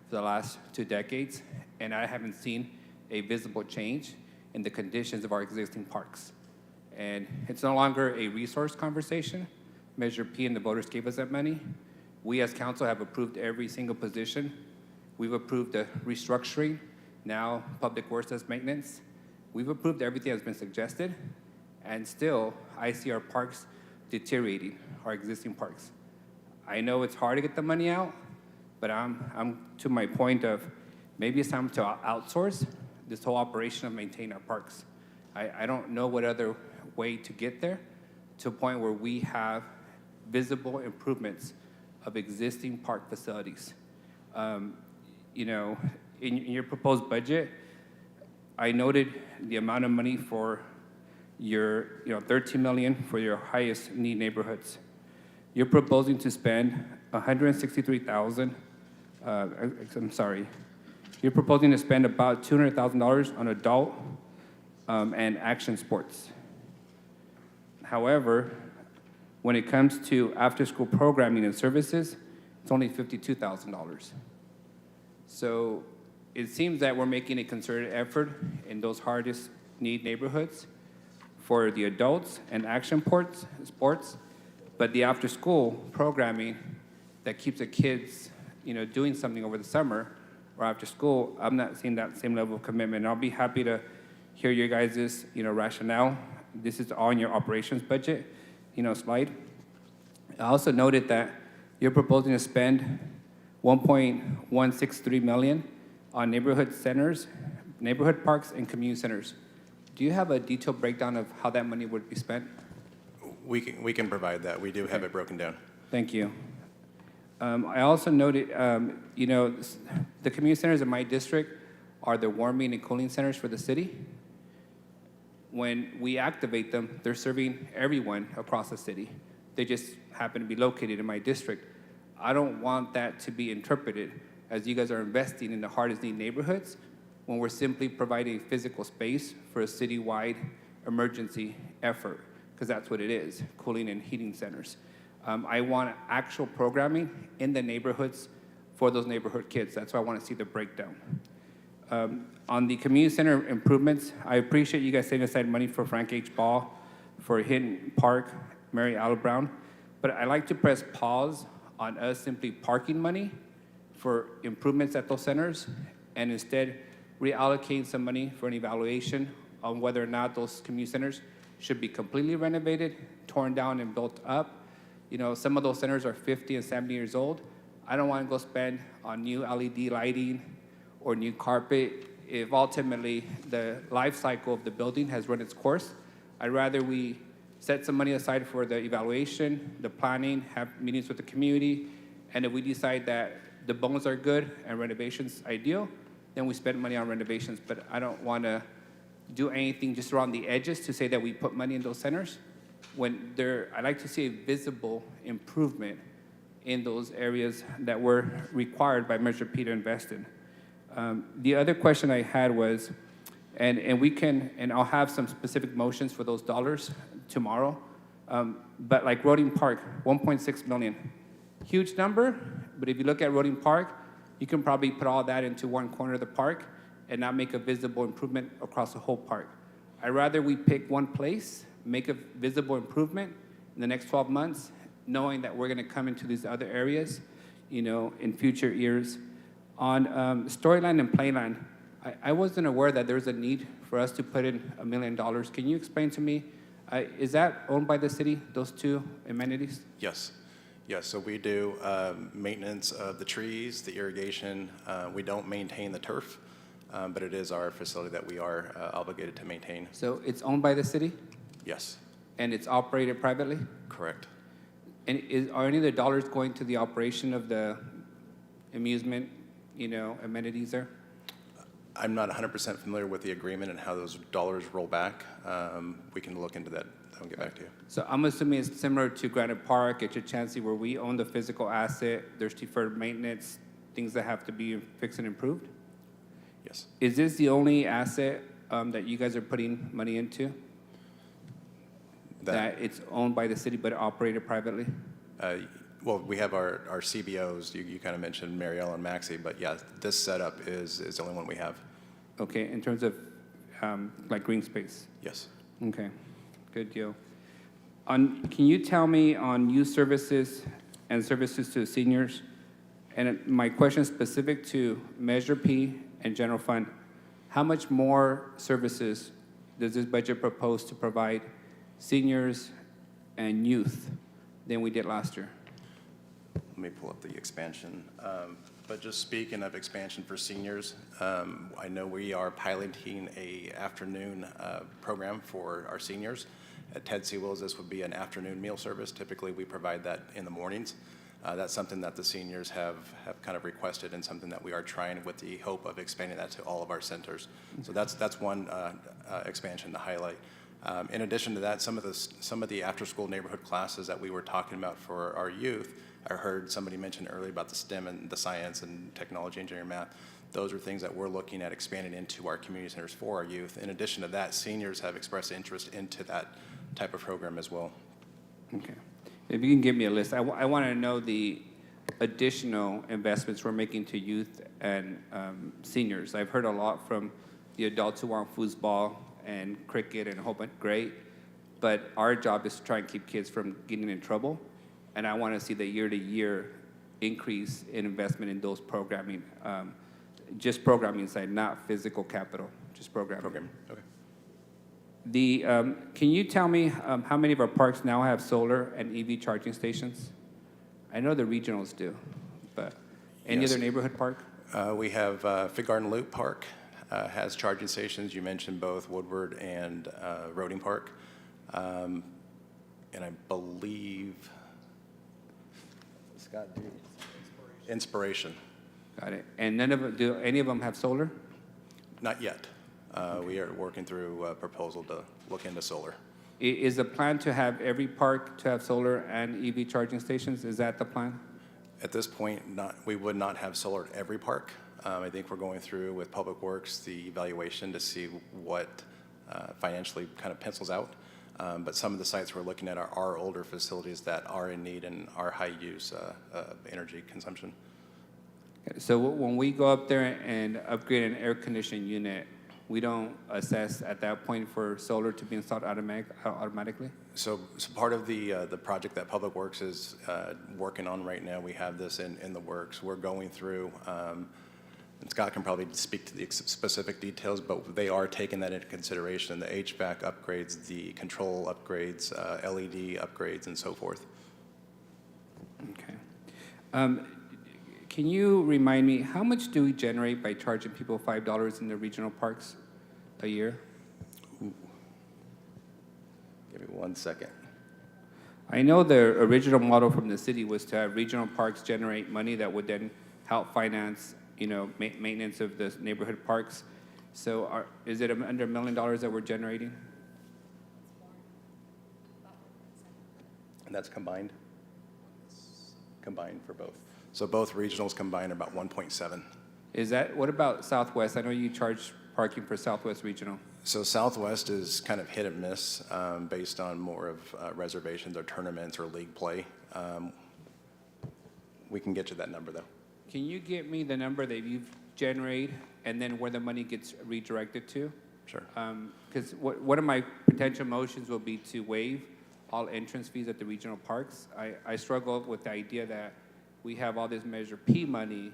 Speaker 19: for the last 2 decades, and I haven't seen a visible change in the conditions of our existing parks. And it's no longer a resource conversation. Measure P and the voters gave us that money. We as council have approved every single position. We've approved the restructuring, now Public Works does maintenance. We've approved everything that's been suggested, and still I see our parks deteriorating, our existing parks. I know it's hard to get the money out, but I'm to my point of maybe it's time to outsource this whole operation of maintaining our parks. I don't know what other way to get there to a point where we have visible improvements of existing park facilities. In your proposed budget, I noted the amount of money for your, $13 million for your highest need neighborhoods. You're proposing to spend $163,000. I'm sorry. You're proposing to spend about $200,000 on adult and action sports. However, when it comes to after-school programming and services, it's only $52,000. So it seems that we're making a concerted effort in those hardest need neighborhoods for the adults and action sports, but the after-school programming that keeps the kids, doing something over the summer or after school, I'm not seeing that same level of commitment. I'll be happy to hear your guys' rationale. This is all in your operations budget, slide. I also noted that you're proposing to spend $1.163 million on neighborhood centers, neighborhood parks, and community centers. Do you have a detailed breakdown of how that money would be spent?
Speaker 15: We can provide that. We do have it broken down.
Speaker 19: Thank you. I also noted, the community centers in my district are the warming and cooling centers for the city. When we activate them, they're serving everyone across the city. They just happen to be located in my district. I don't want that to be interpreted as you guys are investing in the hardest need neighborhoods when we're simply providing physical space for a citywide emergency effort, because that's what it is, cooling and heating centers. I want actual programming in the neighborhoods for those neighborhood kids. That's why I want to see the breakdown. On the community center improvements, I appreciate you guys setting aside money for Frank H. Ball, for Hinton Park, Mary Allen Brown, but I like to press pause on us simply parking money for improvements at those centers and instead reallocating some money for an evaluation on whether or not those community centers should be completely renovated, torn down, and built up. Some of those centers are 50 and 70 years old. I don't want to go spend on new LED lighting or new carpet if ultimately the life cycle of the building has run its course. I'd rather we set some money aside for the evaluation, the planning, have meetings with the community, and if we decide that the bones are good and renovations ideal, then we spend money on renovations. But I don't want to do anything just around the edges to say that we put money in those centers I'd like to see a visible improvement in those areas that were required by Measure P to invest in. The other question I had was, and I'll have some specific motions for those dollars tomorrow, but like Roding Park, 1.6 million. Huge number, but if you look at Roding Park, you can probably put all that into one corner of the park and not make a visible improvement across the whole park. I'd rather we pick one place, make a visible improvement in the next 12 months, knowing that we're gonna come into these other areas, in future years. On Storyline and Playland, I wasn't aware that there's a need for us to put in $1 million. Can you explain to me, is that owned by the city, those two amenities?
Speaker 15: Yes. Yes, so we do maintenance of the trees, the irrigation. We don't maintain the turf, but it is our facility that we are obligated to maintain.
Speaker 19: So it's owned by the city?
Speaker 15: Yes.
Speaker 19: And it's operated privately?
Speaker 15: Correct.
Speaker 19: And are any of the dollars going to the operation of the amusement, amenities there?
Speaker 15: I'm not 100% familiar with the agreement and how those dollars roll back. We can look into that and get back to you.
Speaker 19: So I'm assuming it's similar to Granite Park at Chancey, where we own the physical asset, there's deferred maintenance, things that have to be fixed and improved?
Speaker 15: Yes.
Speaker 19: Is this the only asset that you guys are putting money into? That it's owned by the city but operated privately?
Speaker 15: Well, we have our CBOs. You kind of mentioned Marielle and Maxie, but yeah, this setup is the only one we have.
Speaker 19: Okay, in terms of like green space?
Speaker 15: Yes.
Speaker 19: Okay, good deal. Can you tell me on youth services and services to seniors, and my question is specific to Measure P and General Fund, how much more services does this budget propose to provide seniors and youth than we did last year?
Speaker 15: Let me pull up the expansion. But just speaking of expansion for seniors, I know we are piloting a afternoon program for our seniors. At Ted Sewell's, this would be an afternoon meal service. Typically, we provide that in the mornings. That's something that the seniors have kind of requested and something that we are trying with the hope of expanding that to all of our centers. So that's one expansion to highlight. In addition to that, some of the after-school neighborhood classes that we were talking about for our youth, I heard somebody mention earlier about the STEM and the science and technology, engineering, math. Those are things that we're looking at expanding into our community centers for our youth. In addition to that, seniors have expressed interest into that type of program as well.
Speaker 19: Okay. If you can give me a list. I want to know the additional investments we're making to youth and seniors. I've heard a lot from the adults who want foosball and cricket and a whole bunch, great. But our job is to try and keep kids from getting in trouble. And I want to see the year-to-year increase in investment in those programming, just programming side, not physical capital, just programming.
Speaker 15: Okay.
Speaker 19: Can you tell me how many of our parks now have solar and EV charging stations? I know the regionals do, but any
Speaker 15: Yes.
Speaker 19: other neighborhood park?
Speaker 15: We have Fig Garden Loop Park has charging stations. You mentioned both Woodward and Roding Park. And I believe Scott, Inspiration.
Speaker 19: Got it. And do any of them have solar?
Speaker 15: Not yet. We are working through a proposal to look into solar.
Speaker 19: Is the plan to have every park to have solar and EV charging stations? Is that the plan?
Speaker 15: At this point, we would not have solar at every park. I think we're going through with Public Works the evaluation to see what financially kind of pencils out. But some of the sites we're looking at are older facilities that are in need and are high use energy consumption.
Speaker 19: Okay. So when we go up there and upgrade an air conditioning unit, we don't assess at that point for solar to be installed automatically?
Speaker 15: So part of the project that Public Works is working on right now, we have this in the works. We're going through, and Scott can probably speak to the specific details, but they are taking that into consideration, the HVAC upgrades, the control upgrades, LED upgrades, and so forth.
Speaker 19: Okay. Can you remind me, how much do we generate by charging people $5 in the regional parks a year?
Speaker 15: Ooh. Give me 1 second.
Speaker 19: I know the original model from the city was to have regional parks generate money that would then help finance, maintenance of the neighborhood parks. So is it under $1 million that we're generating?
Speaker 15: And that's combined? Combined for both. So both regionals combined are about 1.7.
Speaker 19: Is that, what about Southwest? I know you charge parking for Southwest Regional.
Speaker 15: So Southwest is kind of hit and miss based on more of reservations or tournaments or league play. We can get you that number though.
Speaker 19: Can you get me the number that you've generated and then where the money gets redirected to?
Speaker 15: Sure.
Speaker 19: Because one of my potential motions will be to waive all entrance fees at the regional parks. I struggle with the idea that we have all this Measure P money.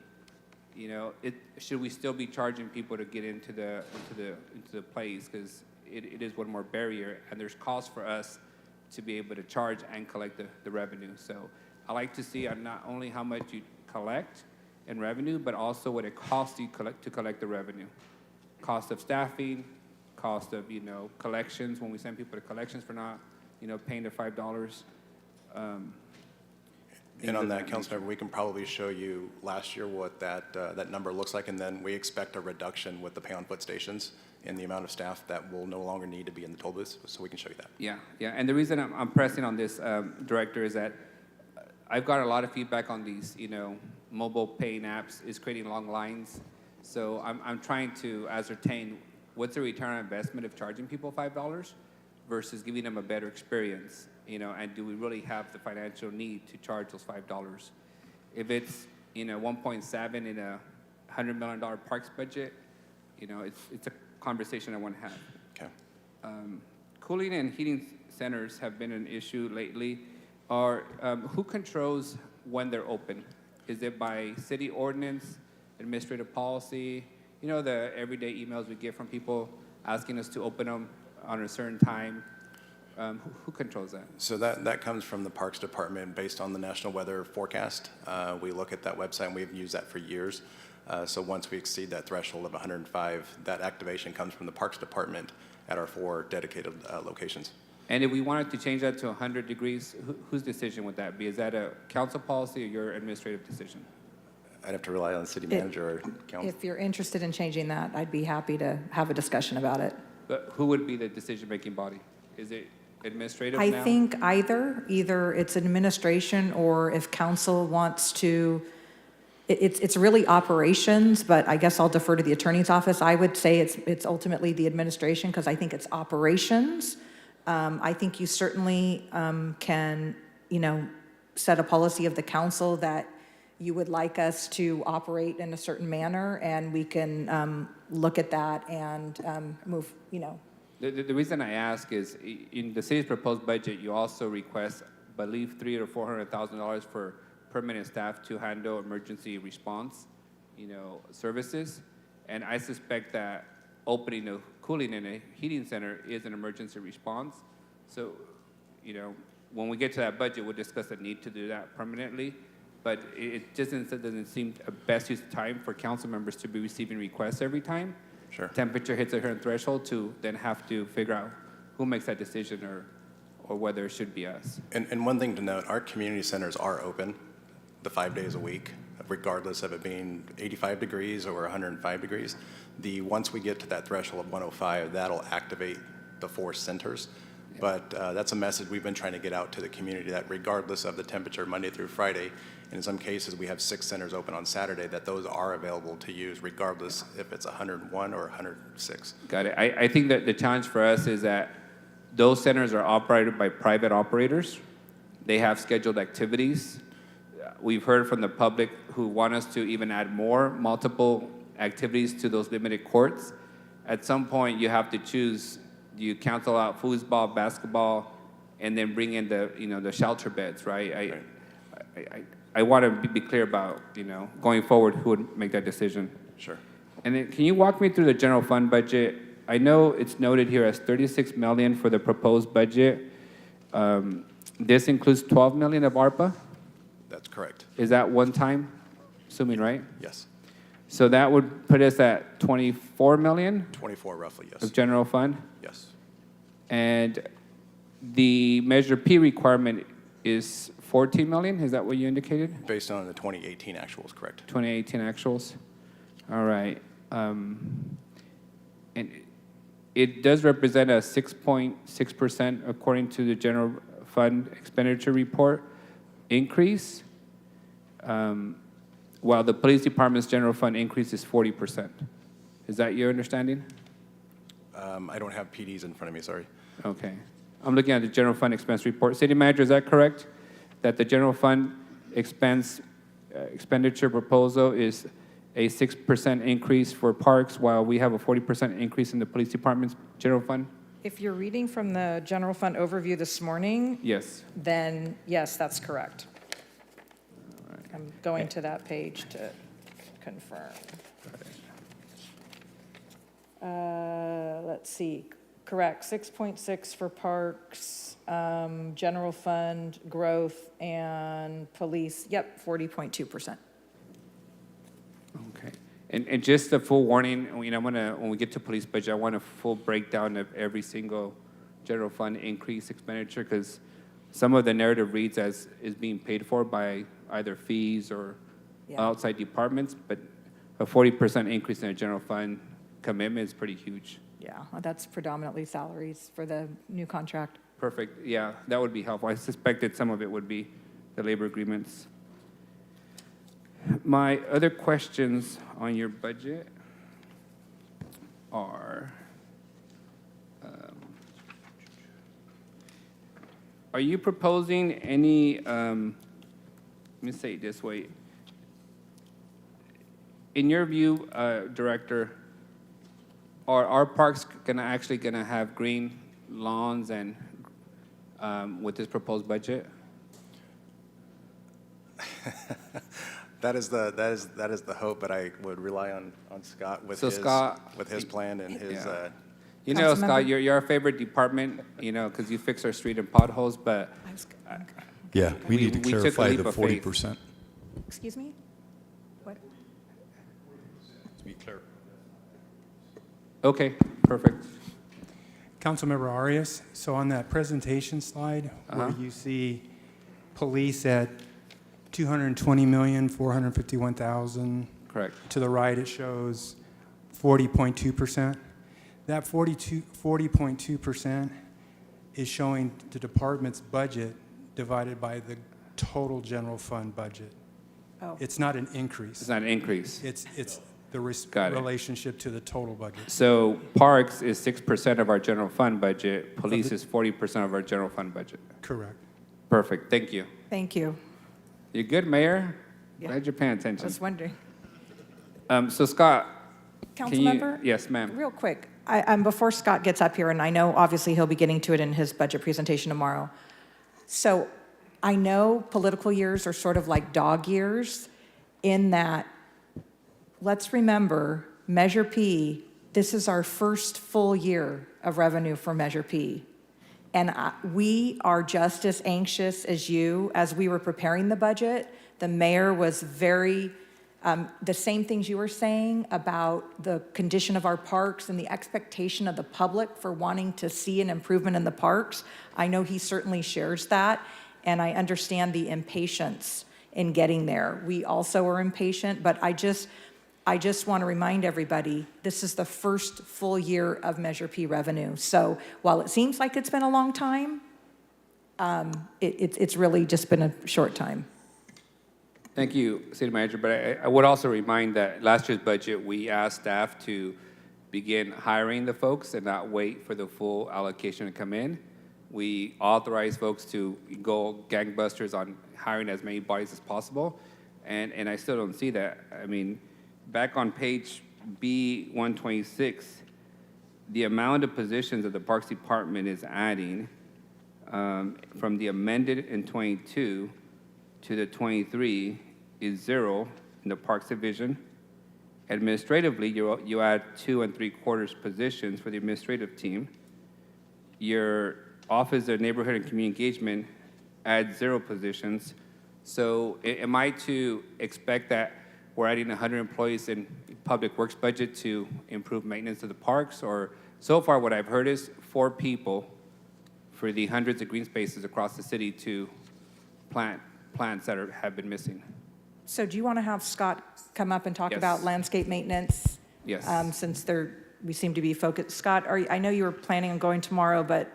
Speaker 19: You know, should we still be charging people to get into the place? Because it is one more barrier, and there's costs for us to be able to charge and collect the revenue. So I like to see not only how much you collect in revenue, but also what it costs you to collect the revenue. Cost of staffing, cost of, collections, when we send people to collections for not, paying the $5.
Speaker 15: And on that, Councilmember, we can probably show you last year what that number looks like, and then we expect a reduction with the pay-on-foot stations in the amount of staff that will no longer need to be in the toll booths, so we can show you that.
Speaker 19: Yeah, and the reason I'm pressing on this, Director, is that I've got a lot of feedback on these, mobile paying apps is creating long lines. So I'm trying to ascertain what's the return on investment of charging people $5 versus giving them a better experience, and do we really have the financial need to charge those $5? If it's, 1.7 in a $100 million parks budget, it's a conversation I want to have.
Speaker 15: Okay.
Speaker 19: Cooling and heating centers have been an issue lately. Who controls when they're open? Is it by city ordinance, administrative policy? The everyday emails we get from people asking us to open them on a certain time. Who controls that?
Speaker 15: So that comes from the Parks Department based on the National Weather Forecast. We look at that website, and we've used that for years. So once we exceed that threshold of 105, that activation comes from the Parks Department at our 4 dedicated locations.
Speaker 19: And if we wanted to change that to 100 degrees, whose decision would that be? Is that a council policy or your administrative decision?
Speaker 15: I'd have to rely on the city manager or council.
Speaker 17: If you're interested in changing that, I'd be happy to have a discussion about it.
Speaker 19: But who would be the decision-making body? Is it administrative
Speaker 17: I
Speaker 19: now?
Speaker 17: think either it's administration, or if council wants to, it's really operations, but I guess I'll defer to the attorney's office. I would say it's ultimately the administration, because I think it's operations. I think you certainly can, set a policy of the council that you would like us to operate in a certain manner, and we can look at that and move,
Speaker 19: The reason I ask is in the city's proposed budget, you also request, I believe, $300,000 or $400,000 for permanent staff to handle emergency response, services. And I suspect that opening a cooling and a heating center is an emergency response. So, when we get to that budget, we'll discuss the need to do that permanently. But it just doesn't seem a best use of time for council members to be receiving requests every time.
Speaker 15: Sure.
Speaker 19: Temperature hits a certain threshold to then have to figure out who makes that decision or whether it should be us.
Speaker 15: And one thing to note, our community centers are open the 5 days a week, regardless of it being 85 degrees or 105 degrees. Once we get to that threshold of 105, that'll activate the 4 centers. Yeah. But that's a message we've been trying to get out to the community, that regardless of the temperature Monday through Friday, and in some cases we have 6 centers open on Saturday, that those are available to use regardless if it's 101 or 106.
Speaker 19: Got it. I think that the challenge for us is that those centers are operated by private operators. They have scheduled activities. We've heard from the public who want us to even add multiple activities to those limited courts. At some point, you have to choose: do you cancel out foosball, basketball, and then bring in the shelter beds, right? I want to be clear about going forward who would make that decision.
Speaker 15: Sure.
Speaker 19: And then, can you walk me through the general fund budget? I know it's noted here as $36 million for the proposed budget. This includes $12 million of ARPA.
Speaker 15: That's correct.
Speaker 19: Is that one time? Assuming, right?
Speaker 15: Yes.
Speaker 19: So that would put us at 24 million?
Speaker 15: 24 roughly, yes.
Speaker 19: Of general fund?
Speaker 15: Yes.
Speaker 19: And the Measure P requirement is 14 million? Is that what you indicated?
Speaker 15: Based on the 2018 actuals, correct.
Speaker 19: 2018 actuals. All right. And it does represent a 6.6% according to the general fund expenditure report increase, while the police department's general fund increase is 40%. Is that your understanding?
Speaker 15: I don't have PDs in front of me, sorry.
Speaker 19: Okay. I'm looking at the general fund expense report. City manager, is that correct? That the general fund expenditure proposal is a 6% increase for parks, while we have a 40% increase in the police department's general fund?
Speaker 6: If you're reading from the general fund overview this morning,
Speaker 19: Yes.
Speaker 6: then yes, that's correct. I'm going to that page to confirm. Let's see, correct, 6.6 for parks, general fund, growth, and police, yep, 40.2%.
Speaker 19: Okay. And just a full warning, when we get to police budget, I want a full breakdown of every single general fund increase expenditure, because some of the narrative reads as is being paid for by either fees or outside departments, but a 40% increase in a general fund commitment is pretty huge.
Speaker 6: Yeah, that's predominantly salaries for the new contract.
Speaker 19: Perfect, yeah, that would be helpful. I suspected some of it would be the labor agreements. My other questions on your budget are you proposing any, let me say it this way. In your view, Director, are our parks actually gonna have green lawns and with this proposed budget?
Speaker 15: That is the hope, but I would rely on Scott with his plan and his.
Speaker 19: You know, Scott, you're our favorite department, because you fix our street and potholes, but.
Speaker 20: Yeah, we need to
Speaker 19: took a
Speaker 20: clarify
Speaker 19: leap
Speaker 20: the
Speaker 19: of faith.
Speaker 20: 40%.
Speaker 6: Excuse me? What?
Speaker 20: To be clear.
Speaker 19: Okay, perfect.
Speaker 23: Councilmember Arias, so on that presentation slide where you see police at 220,451,000.
Speaker 19: Correct.
Speaker 23: To the right, it shows 40.2%. That 40.2% is showing the department's budget divided by the total general fund budget.
Speaker 6: Oh.
Speaker 23: It's not an increase.
Speaker 19: It's not an increase.
Speaker 23: It's the relationship to the total budget.
Speaker 19: So parks is 6% of our general fund budget. Police is 40% of our general fund budget.
Speaker 23: Correct.
Speaker 19: Perfect. Thank you.
Speaker 6: Thank you.
Speaker 19: You good, Mayor?
Speaker 6: Yeah.
Speaker 19: Glad you're paying
Speaker 6: I
Speaker 19: attention.
Speaker 6: was wondering.
Speaker 19: So Scott,
Speaker 6: Councilmember?
Speaker 19: Yes, ma'am.
Speaker 6: Real quick, before Scott gets up here, and I know obviously he'll be getting to it in his budget presentation tomorrow. So I know political years are sort of like dog years in that, let's remember, Measure P, this is our first full year of revenue for Measure P. And we are just as anxious as you. As we were preparing the budget, the mayor was very, the same things you were saying about the condition of our parks and the expectation of the public for wanting to see an improvement in the parks. I know he certainly shares that, and I understand the impatience in getting there. We also are impatient, but I just want to remind everybody, this is the first full year of Measure P revenue. So while it seems like it's been a long time, it's really just been a short time.
Speaker 19: Thank you, City Manager. But I would also remind that last year's budget, we asked staff to begin hiring the folks and not wait for the full allocation to come in. We authorized folks to go gangbusters on hiring as many bodies as possible, and I still don't see that. I mean, back on page B126, the amount of positions that the Parks Department is adding from the amended in 22 to the 23 is 0 in the Parks Division. Administratively, you add 2 3/4 positions for the administrative team. Your Office of Neighborhood and Community Engagement adds 0 positions. So am I to expect that we're adding 100 employees in Public Works budget to improve maintenance of the parks? Or so far what I've heard is 4 people for the hundreds of green spaces across the city to plant plants that have been missing.
Speaker 6: So do you want to have Scott come up and talk
Speaker 19: Yes.
Speaker 6: about landscape maintenance?
Speaker 19: Yes.
Speaker 6: Since we seem to be focused. Scott, I know you were planning on going tomorrow, but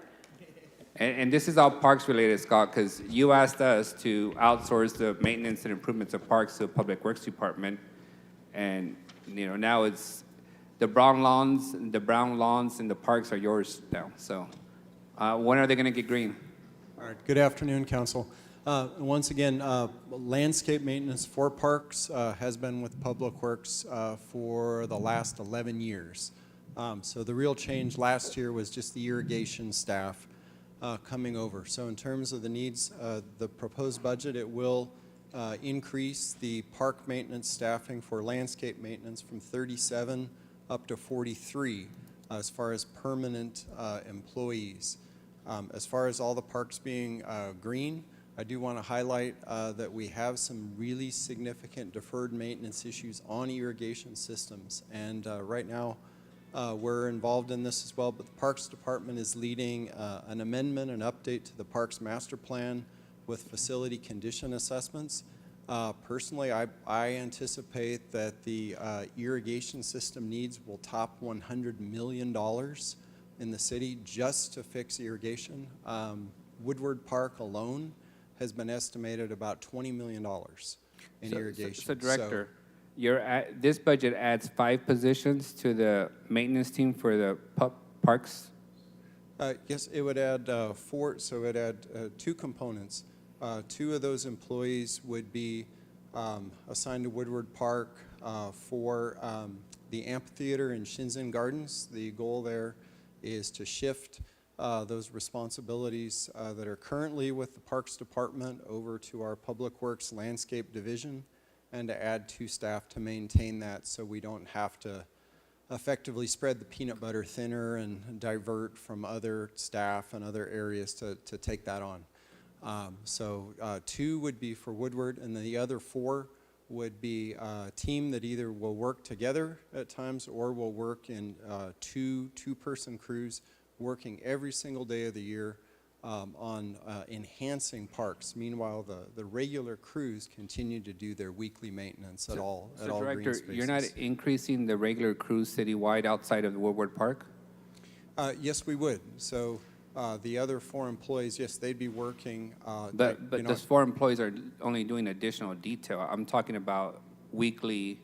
Speaker 19: And this is all parks related, Scott, because you asked us to outsource the maintenance and improvements of parks to the Public Works Department. And, now it's the brown lawns and the parks are yours now. So when are they going to get green?
Speaker 18: All right, good afternoon, Council. Once again, landscape maintenance for parks has been with Public Works for the last 11 years. So the real change last year was just the irrigation staff coming over. So in terms of the needs, the proposed budget, it will increase the park maintenance staffing for landscape maintenance from 37 up to 43 as far as permanent employees. As far as all the parks being green, I do want to highlight that we have some really significant deferred maintenance issues on irrigation systems. And right now, we're involved in this as well, but the Parks Department is leading an amendment, an update to the Parks Master Plan with facility condition assessments. Personally, I anticipate that the irrigation system needs will top $100 million in the city just to fix irrigation. Woodward Park alone has been estimated about $20 million in irrigation.
Speaker 19: So Director, this budget adds 5 positions to the maintenance team for the parks?
Speaker 18: Yes, it would add 4, so it would add 2 components. 2 of those employees would be assigned to Woodward Park for the amphitheater and Shinzen Gardens. The goal there is to shift those responsibilities that are currently with the Parks Department over to our Public Works Landscape Division, and to add 2 staff to maintain that so we don't have to effectively spread the peanut butter thinner and divert from other staff and other areas to take that on. So 2 would be for Woodward, and then the other 4 would be a team that either will work together at times or will work in 2-person crews working every single day of the year on enhancing parks. Meanwhile, the regular crews continue to do their weekly maintenance at all
Speaker 19: Director,
Speaker 18: green spaces.
Speaker 19: you're not increasing the regular crews citywide outside of the Woodward Park?
Speaker 18: Yes, we would. So the other 4 employees, yes, they'd be working.
Speaker 19: But those 4 employees are only doing additional detail. I'm talking about weekly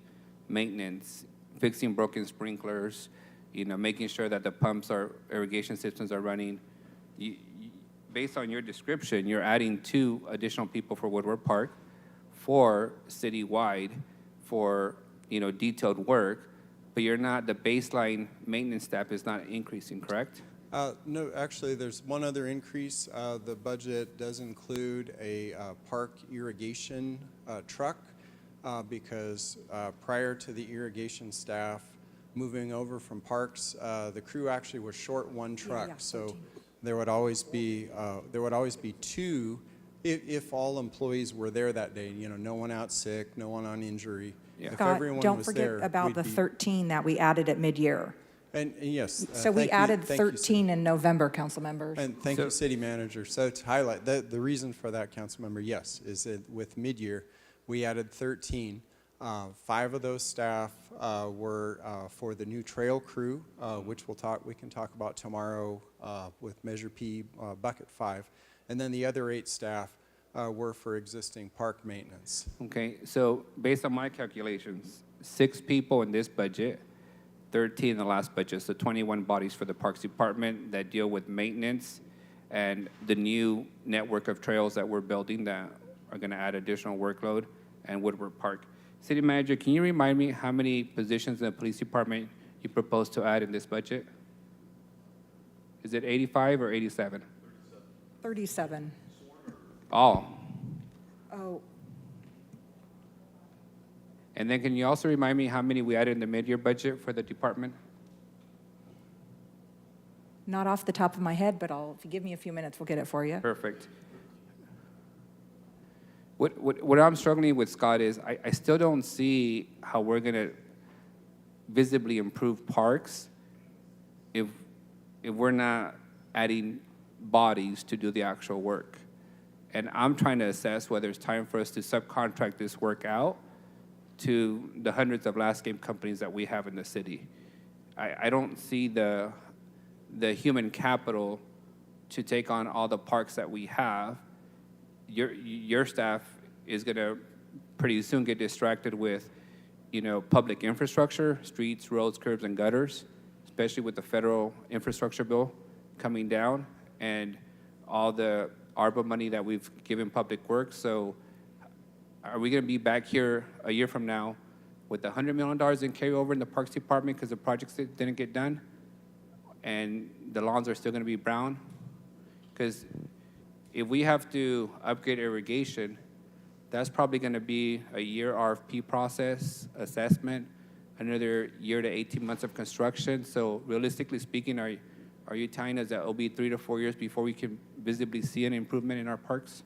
Speaker 19: maintenance, fixing broken sprinklers, making sure that the pumps or irrigation systems are running. Based on your description, you're adding 2 additional people for Woodward Park, 4 citywide for detailed work, but you're not, the baseline maintenance staff is not increasing, correct?
Speaker 18: No, actually, there's one other increase. The budget does include a park irrigation truck because prior to the irrigation staff moving over from parks, the crew actually was short 1 truck. So there would always be 2 if all employees were there that day. No one out sick, no one on injury.
Speaker 19: Yeah.
Speaker 18: If
Speaker 6: Scott,
Speaker 18: everyone
Speaker 6: don't
Speaker 18: was
Speaker 6: forget
Speaker 18: there,
Speaker 6: about
Speaker 18: we'd
Speaker 6: the
Speaker 18: be,
Speaker 6: 13 that we added at mid-year.
Speaker 18: And yes.
Speaker 6: So we
Speaker 18: thank you-
Speaker 6: added
Speaker 18: thank you,
Speaker 6: 13 in November, council members.
Speaker 18: And thank you, City Manager. So to highlight, the reason for that, Council Member, yes, is that with mid-year, we added 13. 5 of those staff were for the new trail crew, which we can talk about tomorrow with Measure P, Bucket 5. And then the other 8 staff were for existing park maintenance.
Speaker 19: Okay, so based on my calculations, 6 people in this budget, 13 in the last budget, so 21 bodies for the Parks Department that deal with maintenance and the new network of trails that we're building that are going to add additional workload, and Woodward Park. City Manager, can you remind me how many positions in the Police Department you propose to add in this budget? Is it 85 or 87?
Speaker 6: 37.
Speaker 19: All.
Speaker 6: Oh,
Speaker 19: And then can you also remind me how many we added in the mid-year budget for the department?
Speaker 6: not off the top of my head, but if you give me a few minutes, we'll get it for you.
Speaker 19: Perfect. What I'm struggling with, Scott, is I still don't see how we're going to visibly improve parks if we're not adding bodies to do the actual work. And I'm trying to assess whether it's time for us to subcontract this work out to the hundreds of landscape companies that we have in the city. I don't see the human capital to take on all the parks that we have, your staff is going to pretty soon get distracted with, public infrastructure, streets, roads, curbs, and gutters, especially with the federal infrastructure bill coming down and all the ARPA money that we've given public works. So are we going to be back here a year from now with $100 million in carryover in the Parks Department because the projects didn't get done and the lawns are still going to be brown? Because if we have to upgrade irrigation, that's probably going to be a year RFP process, assessment, another year to 18 months of construction. So realistically speaking, are you telling us that it'll be 3 to 4 years before we can visibly see an improvement in our parks?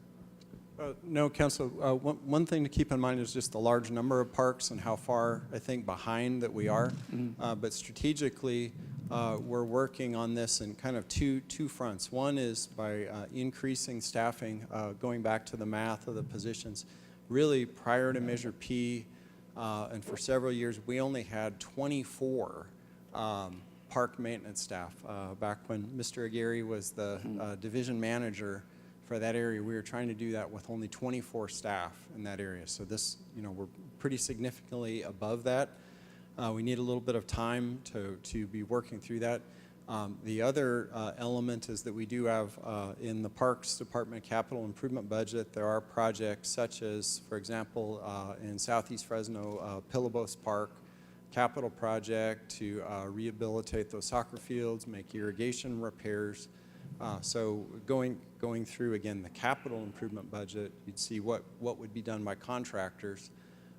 Speaker 18: No, Council. One thing to keep in mind is just the large number of parks and how far, I think, behind that we are. But strategically, we're working on this in kind of two fronts. One is by increasing staffing, going back to the math of the positions. Really, prior to Measure P, and for several years, we only had 24 park maintenance staff. Back when Mr. Aguirre was the division manager for that area, we were trying to do that with only 24 staff in that area. So this, we're pretty significantly above that. We need a little bit of time to be working through that. The other element is that we do have in the Parks Department capital improvement budget, there are projects such as, for example, in Southeast Fresno, Pillabos Park, capital project to rehabilitate those soccer fields, make irrigation repairs. So going through, again, the capital improvement budget, you'd see what would be done by contractors.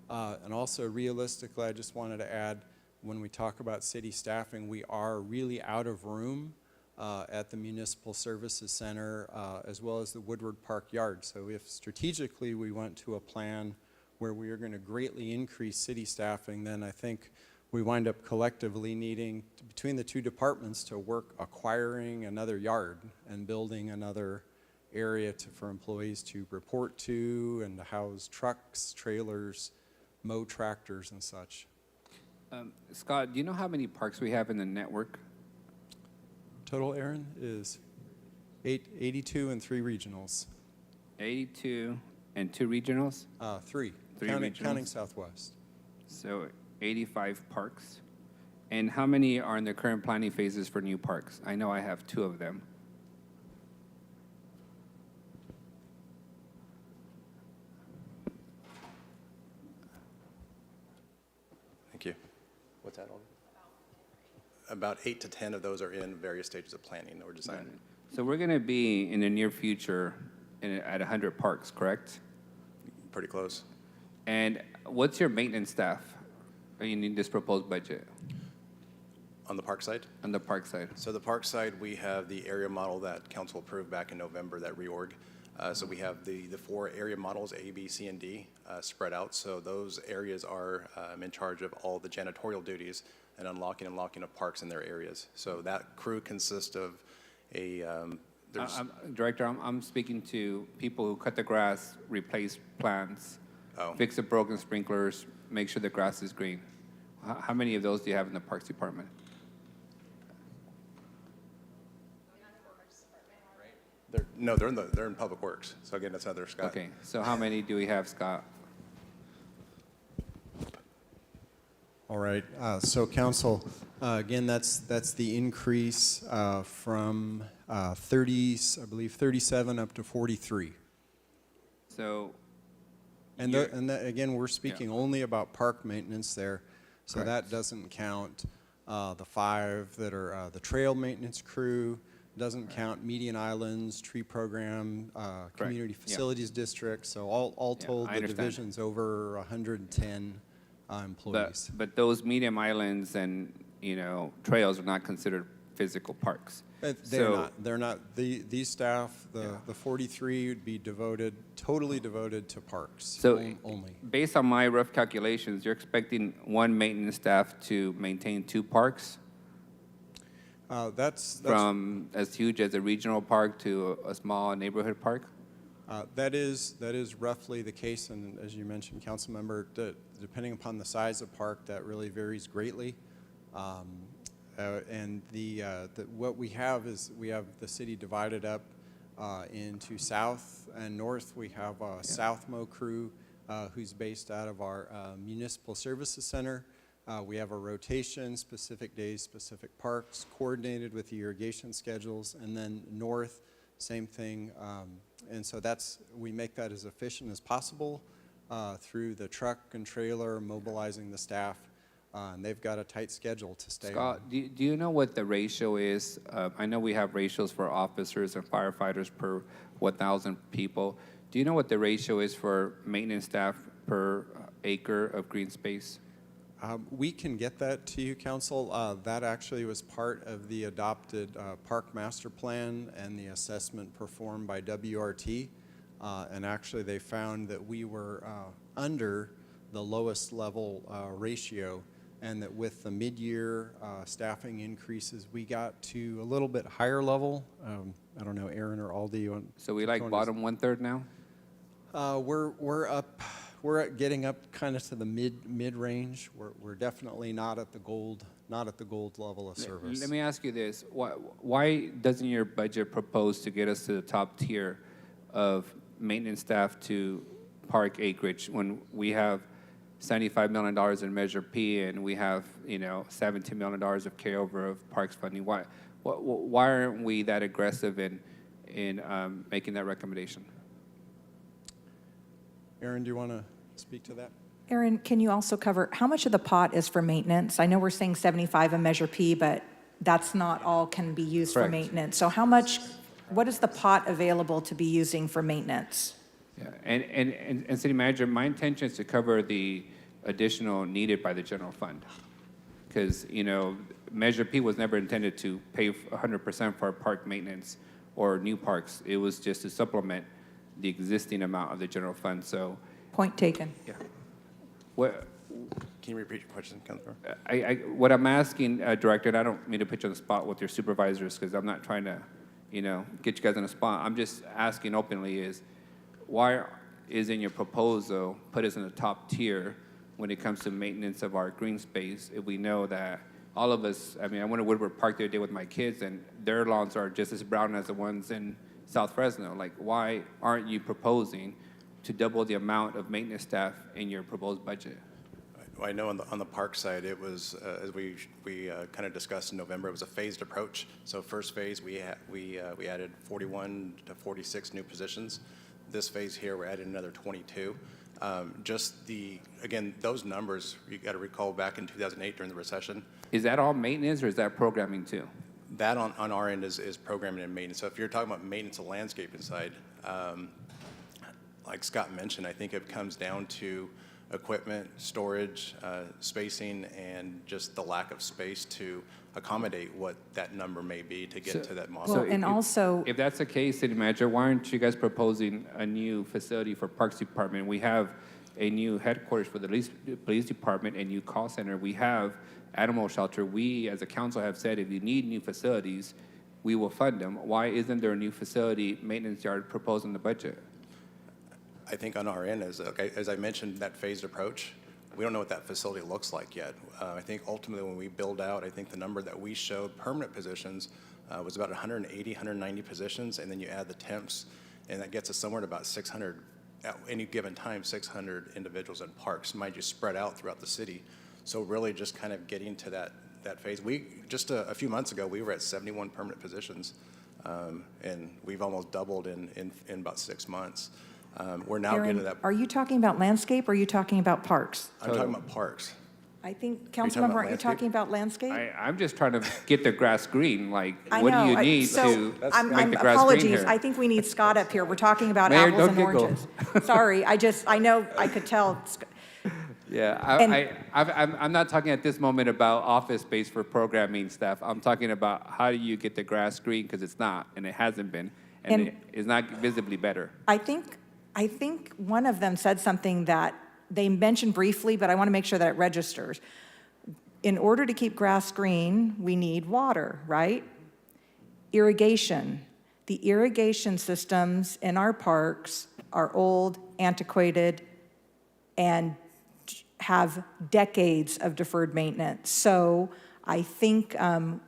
Speaker 18: And also, realistically, I just wanted to add, when we talk about city staffing, we are really out of room at the Municipal Services Center as well as the Woodward Park Yard. So if strategically we went to a plan where we are going to greatly increase city staffing, then I think we wind up collectively needing, between the two departments, to work acquiring another yard and building another area for employees to report to and to house trucks, trailers, mow tractors and such.
Speaker 19: Scott, do you know how many parks we have in the network?
Speaker 18: Total, Aaron, is 82 and 3 regionals.
Speaker 19: 82 and 2 regionals?
Speaker 18: 3.
Speaker 19: Regionals?
Speaker 18: Counting Southwest.
Speaker 19: So 85 parks. And how many are in the current planning phases for new parks? I know I have 2 of them.
Speaker 15: Thank you.
Speaker 14: What's that on?
Speaker 15: About 8 to 10 of those are in various stages of planning or design.
Speaker 19: So we're going to be in the near future at 100 parks, correct?
Speaker 15: Pretty close.
Speaker 19: And what's your maintenance staff in this proposed budget?
Speaker 15: On the park side?
Speaker 19: On the park side.
Speaker 15: So the park side, we have the area model that council approved back in November, that reorg. So we have the 4 area models, A, B, C, and D, spread out. So those areas are in charge of all the janitorial duties and unlocking and locking of parks in their areas. So that crew consists of a,
Speaker 19: Director, I'm speaking to people who cut the grass, replace plants, fix the broken sprinklers, make sure the grass is green. How many of those do you have in the Parks Department?
Speaker 15: They're in Public Works. So again, that's another Scott.
Speaker 19: Okay, so how many do we have, Scott?
Speaker 18: All right, so council, again, that's the increase from 37 up to 43.
Speaker 19: So,
Speaker 18: and again, we're speaking only about park maintenance there, so
Speaker 19: correct.
Speaker 18: That doesn't count the 5 that are the trail maintenance crew, doesn't count median islands, tree program, community facilities district. So all told, the division's over 110 employees.
Speaker 19: But those medium islands and trails are not considered physical parks.
Speaker 18: They're not. These staff, the 43 would be totally devoted to parks.
Speaker 19: So
Speaker 18: only.
Speaker 19: Based on my rough calculations, you're expecting 1 maintenance staff to maintain 2 parks?
Speaker 18: That's
Speaker 19: from as huge as a regional park to a small neighborhood park?
Speaker 18: That is roughly the case, and as you mentioned, council member, depending upon the size of park, that really varies greatly. And what we have is we have the city divided up into south and north. We have South Mo crew who's based out of our Municipal Services Center. We have a rotation, specific days, specific parks, coordinated with the irrigation schedules. And then north, same thing. And so we make that as efficient as possible through the truck and trailer, mobilizing the staff. And they've got a tight schedule to stay
Speaker 19: Scott,
Speaker 18: on.
Speaker 19: do you know what the ratio is? I know we have ratios for officers and firefighters per 1,000 people. Do you know what the ratio is for maintenance staff per acre of green space?
Speaker 18: We can get that to you, Council. That actually was part of the adopted Park Master Plan and the assessment performed by WRT. And actually, they found that we were under the lowest level ratio, and that with the mid-year staffing increases, we got to a little bit higher level. I don't know, Aaron or Aldi, you want?
Speaker 19: So we like bottom 1/3 now?
Speaker 18: We're up. We're getting up kind of to the mid range. We're definitely not at the gold level of service.
Speaker 19: Let me ask you this: why doesn't your budget propose to get us to the top tier of maintenance staff to park acreage when we have $75 million in Measure P and we have $17 million of carryover of parks funding? Why aren't we that aggressive in making that recommendation?
Speaker 18: Aaron, do you want to speak to that?
Speaker 6: Aaron, can you also cover, how much of the pot is for maintenance? I know we're saying 75 in Measure P, but that's not all can be used for
Speaker 19: Correct.
Speaker 6: maintenance. So what is the pot available to be using for maintenance?
Speaker 19: Yeah, and City Manager, my intention is to cover the additional needed by the general fund. Because, Measure P was never intended to pay 100% for park maintenance or new parks. It was just to supplement the existing amount of the general fund, so.
Speaker 6: Point taken.
Speaker 19: Yeah.
Speaker 15: Can you repeat your question, Councilor?
Speaker 19: What I'm asking, Director, and I don't mean to put you on the spot with your supervisors because I'm not trying to, get you guys on the spot. I'm just asking openly is, why is in your proposal put us in the top tier when it comes to maintenance of our green space if we know that all of us, I went to Woodward Park the other day with my kids and their lawns are just as brown as the ones in South Fresno. Like, why aren't you proposing to double the amount of maintenance staff in your proposed budget?
Speaker 15: Well, I know on the park side, it was, as we kind of discussed in November, it was a phased approach. So first phase, we added 41 to 46 new positions. This phase here, we're adding another 22. Again, those numbers, you got to recall back in 2008 during the recession.
Speaker 19: Is that all maintenance or is that programming too?
Speaker 15: That on our end is programming and maintenance. So if you're talking about maintenance of landscaping side, like Scott mentioned, I think it comes down to equipment, storage, spacing, and just the lack of space to accommodate what that number may be to get to that model.
Speaker 6: Well, and also,
Speaker 19: if that's the case, City Manager, why aren't you guys proposing a new facility for Parks Department? We have a new headquarters for the police department, a new call center. We have animal shelter. We, as a council, have said if you need new facilities, we will fund them. Why isn't there a new facility maintenance yard proposed in the budget?
Speaker 15: I think on our end, as I mentioned, that phased approach, we don't know what that facility looks like yet. I think ultimately when we build out, I think the number that we showed permanent positions was about 180, 190 positions, and then you add the temps, and that gets us somewhere to about 600, at any given time, 600 individuals in parks, mind you, spread out throughout the city. So really just kind of getting to that phase. Just a few months ago, we were at 71 permanent positions, and we've almost doubled in about 6 months. We're now
Speaker 6: Aaron,
Speaker 15: getting to that.
Speaker 6: are you talking about landscape or are you talking about parks?
Speaker 15: I'm talking about parks.
Speaker 6: I think,
Speaker 15: talking
Speaker 6: Councilmember,
Speaker 15: about
Speaker 6: aren't you
Speaker 15: landscape?
Speaker 6: talking about landscape?
Speaker 19: I'm just trying to get the grass green. Like,
Speaker 6: I
Speaker 19: what
Speaker 6: know.
Speaker 19: do you need to make the grass
Speaker 6: Apologies.
Speaker 19: green here?
Speaker 6: I think we need Scott up here. We're talking about
Speaker 19: Mayor,
Speaker 6: apples and
Speaker 19: don't giggle.
Speaker 6: oranges. Sorry, I know, I could tell.
Speaker 19: Yeah, I'm not talking at this moment about office space for programming staff. I'm talking about how do you get the grass green, because it's not, and it hasn't been, and it is not visibly better.
Speaker 6: I think one of them said something that they mentioned briefly, but I want to make sure that it registers. In order to keep grass green, we need water, right? Irrigation. The irrigation systems in our parks are old, antiquated, and have decades of deferred maintenance. So I think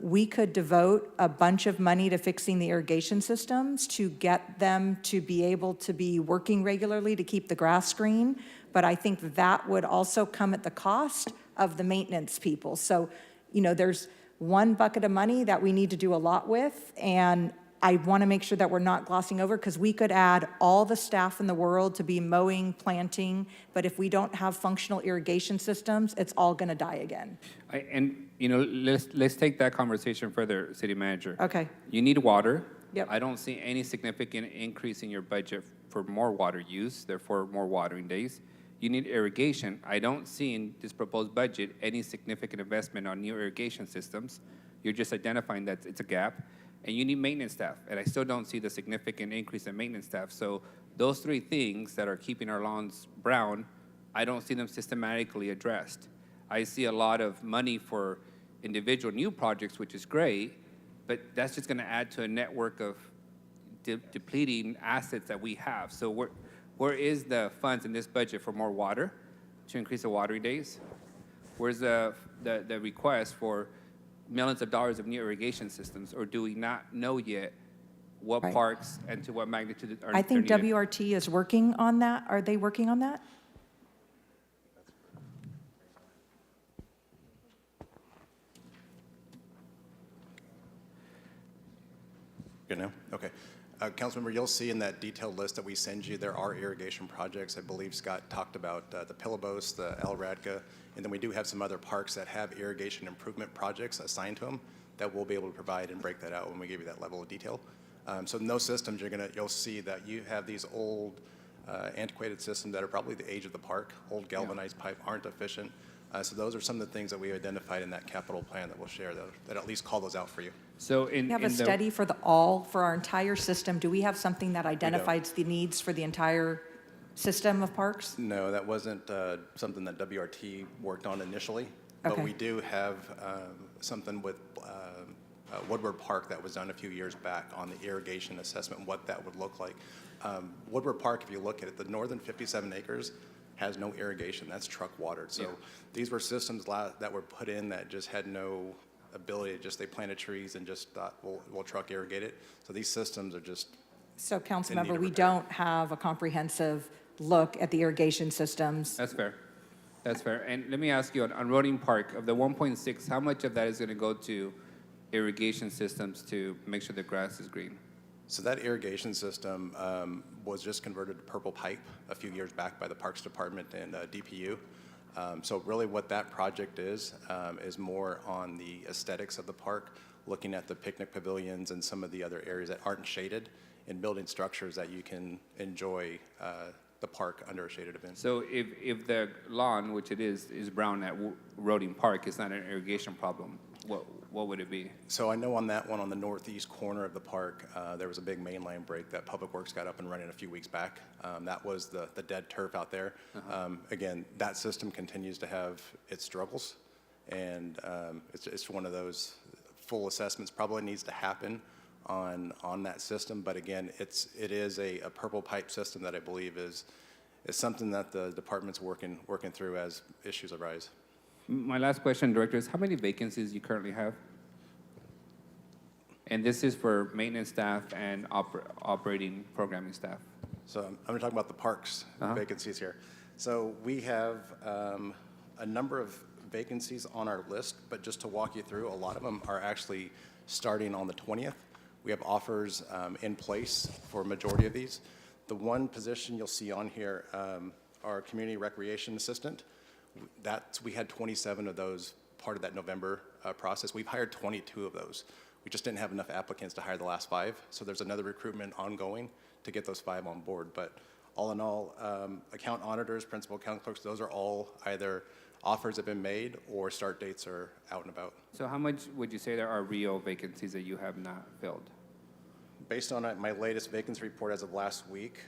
Speaker 6: we could devote a bunch of money to fixing the irrigation systems to get them to be able to be working regularly to keep the grass green. But I think that would also come at the cost of the maintenance people. So, there's one bucket of money that we need to do a lot with, and I want to make sure that we're not glossing over, because we could add all the staff in the world to be mowing, planting, but if we don't have functional irrigation systems, it's all going to die again.
Speaker 19: Let's take that conversation further, City Manager.
Speaker 6: Okay.
Speaker 19: You need water.
Speaker 6: Yep.
Speaker 19: I don't see any significant increase in your budget for more water use, therefore more watering days. You need irrigation. I don't see in this proposed budget any significant investment on new irrigation systems. You're just identifying that it's a gap. And you need maintenance staff, and I still don't see the significant increase in maintenance staff. So those three things that are keeping our lawns brown, I don't see them systematically addressed. I see a lot of money for individual new projects, which is great, but that's just gonna add to a network of depleting assets that we have. So where is the funds in this budget for more water, to increase the watering days? Where's the request for millions of dollars of new irrigation systems, or do we not know yet what
Speaker 6: Right.
Speaker 19: parks and to what magnitude are
Speaker 6: I think
Speaker 19: they're needed?
Speaker 6: WRT is working on that. Are they working on that?
Speaker 15: Good now? Okay. Councilmember, you'll see in that detailed list that we send you, there are irrigation projects. I believe Scott talked about the Pillabos, the El Radka, and then we do have some other parks that have irrigation improvement projects assigned to them that we'll be able to provide and break that out when we give you that level of detail. So in those systems, you'll see that you have these old antiquated systems that are probably the age of the park. Old galvanized pipe aren't efficient. So those are some of the things that we identified in that capital plan that we'll share, that at least call those out for you.
Speaker 19: So
Speaker 6: We have a study for for our entire system. Do we have something that identifies the needs for the entire system of parks?
Speaker 15: No, that wasn't something that WRT worked on initially. But
Speaker 6: Okay.
Speaker 15: we do have something with Woodward Park that was done a few years back on the irrigation assessment and what that would look like. Woodward Park, if you look at it, the northern 57 acres has no irrigation. That's truck watered. So these were systems that were put in that just had no ability. They planted trees and just thought, we'll truck irrigate it. So these systems are just.
Speaker 6: So,
Speaker 15: in need
Speaker 6: Councilmember,
Speaker 15: of
Speaker 6: we
Speaker 15: repair.
Speaker 6: don't have a comprehensive look at the irrigation systems.
Speaker 19: That's fair. That's fair. And let me ask you, on Roding Park, of the 1.6, how much of that is gonna go to irrigation systems to make sure the grass is green?
Speaker 15: So that irrigation system was just converted to purple pipe a few years back by the Parks Department and DPU. So really what that project is more on the aesthetics of the park, looking at the picnic pavilions and some of the other areas that aren't shaded, and building structures that you can enjoy the park under a shaded event.
Speaker 19: So if the lawn, which it is brown at Roding Park, is not an irrigation problem, what would it be?
Speaker 15: So I know on that one, on the northeast corner of the park, there was a big main line break that Public Works got up and running a few weeks back. That was the dead turf out there. Again, that system continues to have its struggles, and it's one of those full assessments probably needs to happen on that system. But again, it is a purple pipe system that I believe is something that the department's working through as issues arise.
Speaker 19: My last question, Director, is how many vacancies you currently have? And this is for maintenance staff and operating programming staff.
Speaker 15: So I'm going to talk about the parks vacancies here. So we have a number of vacancies on our list, but just to walk you through, a lot of them are actually starting on the 20th. We have offers in place for a majority of these. The one position you'll see on here, our community recreation assistant, we had 27 of those part of that November process. We've hired 22 of those. We just didn't have enough applicants to hire the last 5. So there's another recruitment ongoing to get those 5 on board. But all in all, account auditors, principal account clerks, those are all either offers have been made or start dates are out and about.
Speaker 19: So how much would you say there are real vacancies that you have not filled?
Speaker 15: Based on my latest vacancy report as of last week,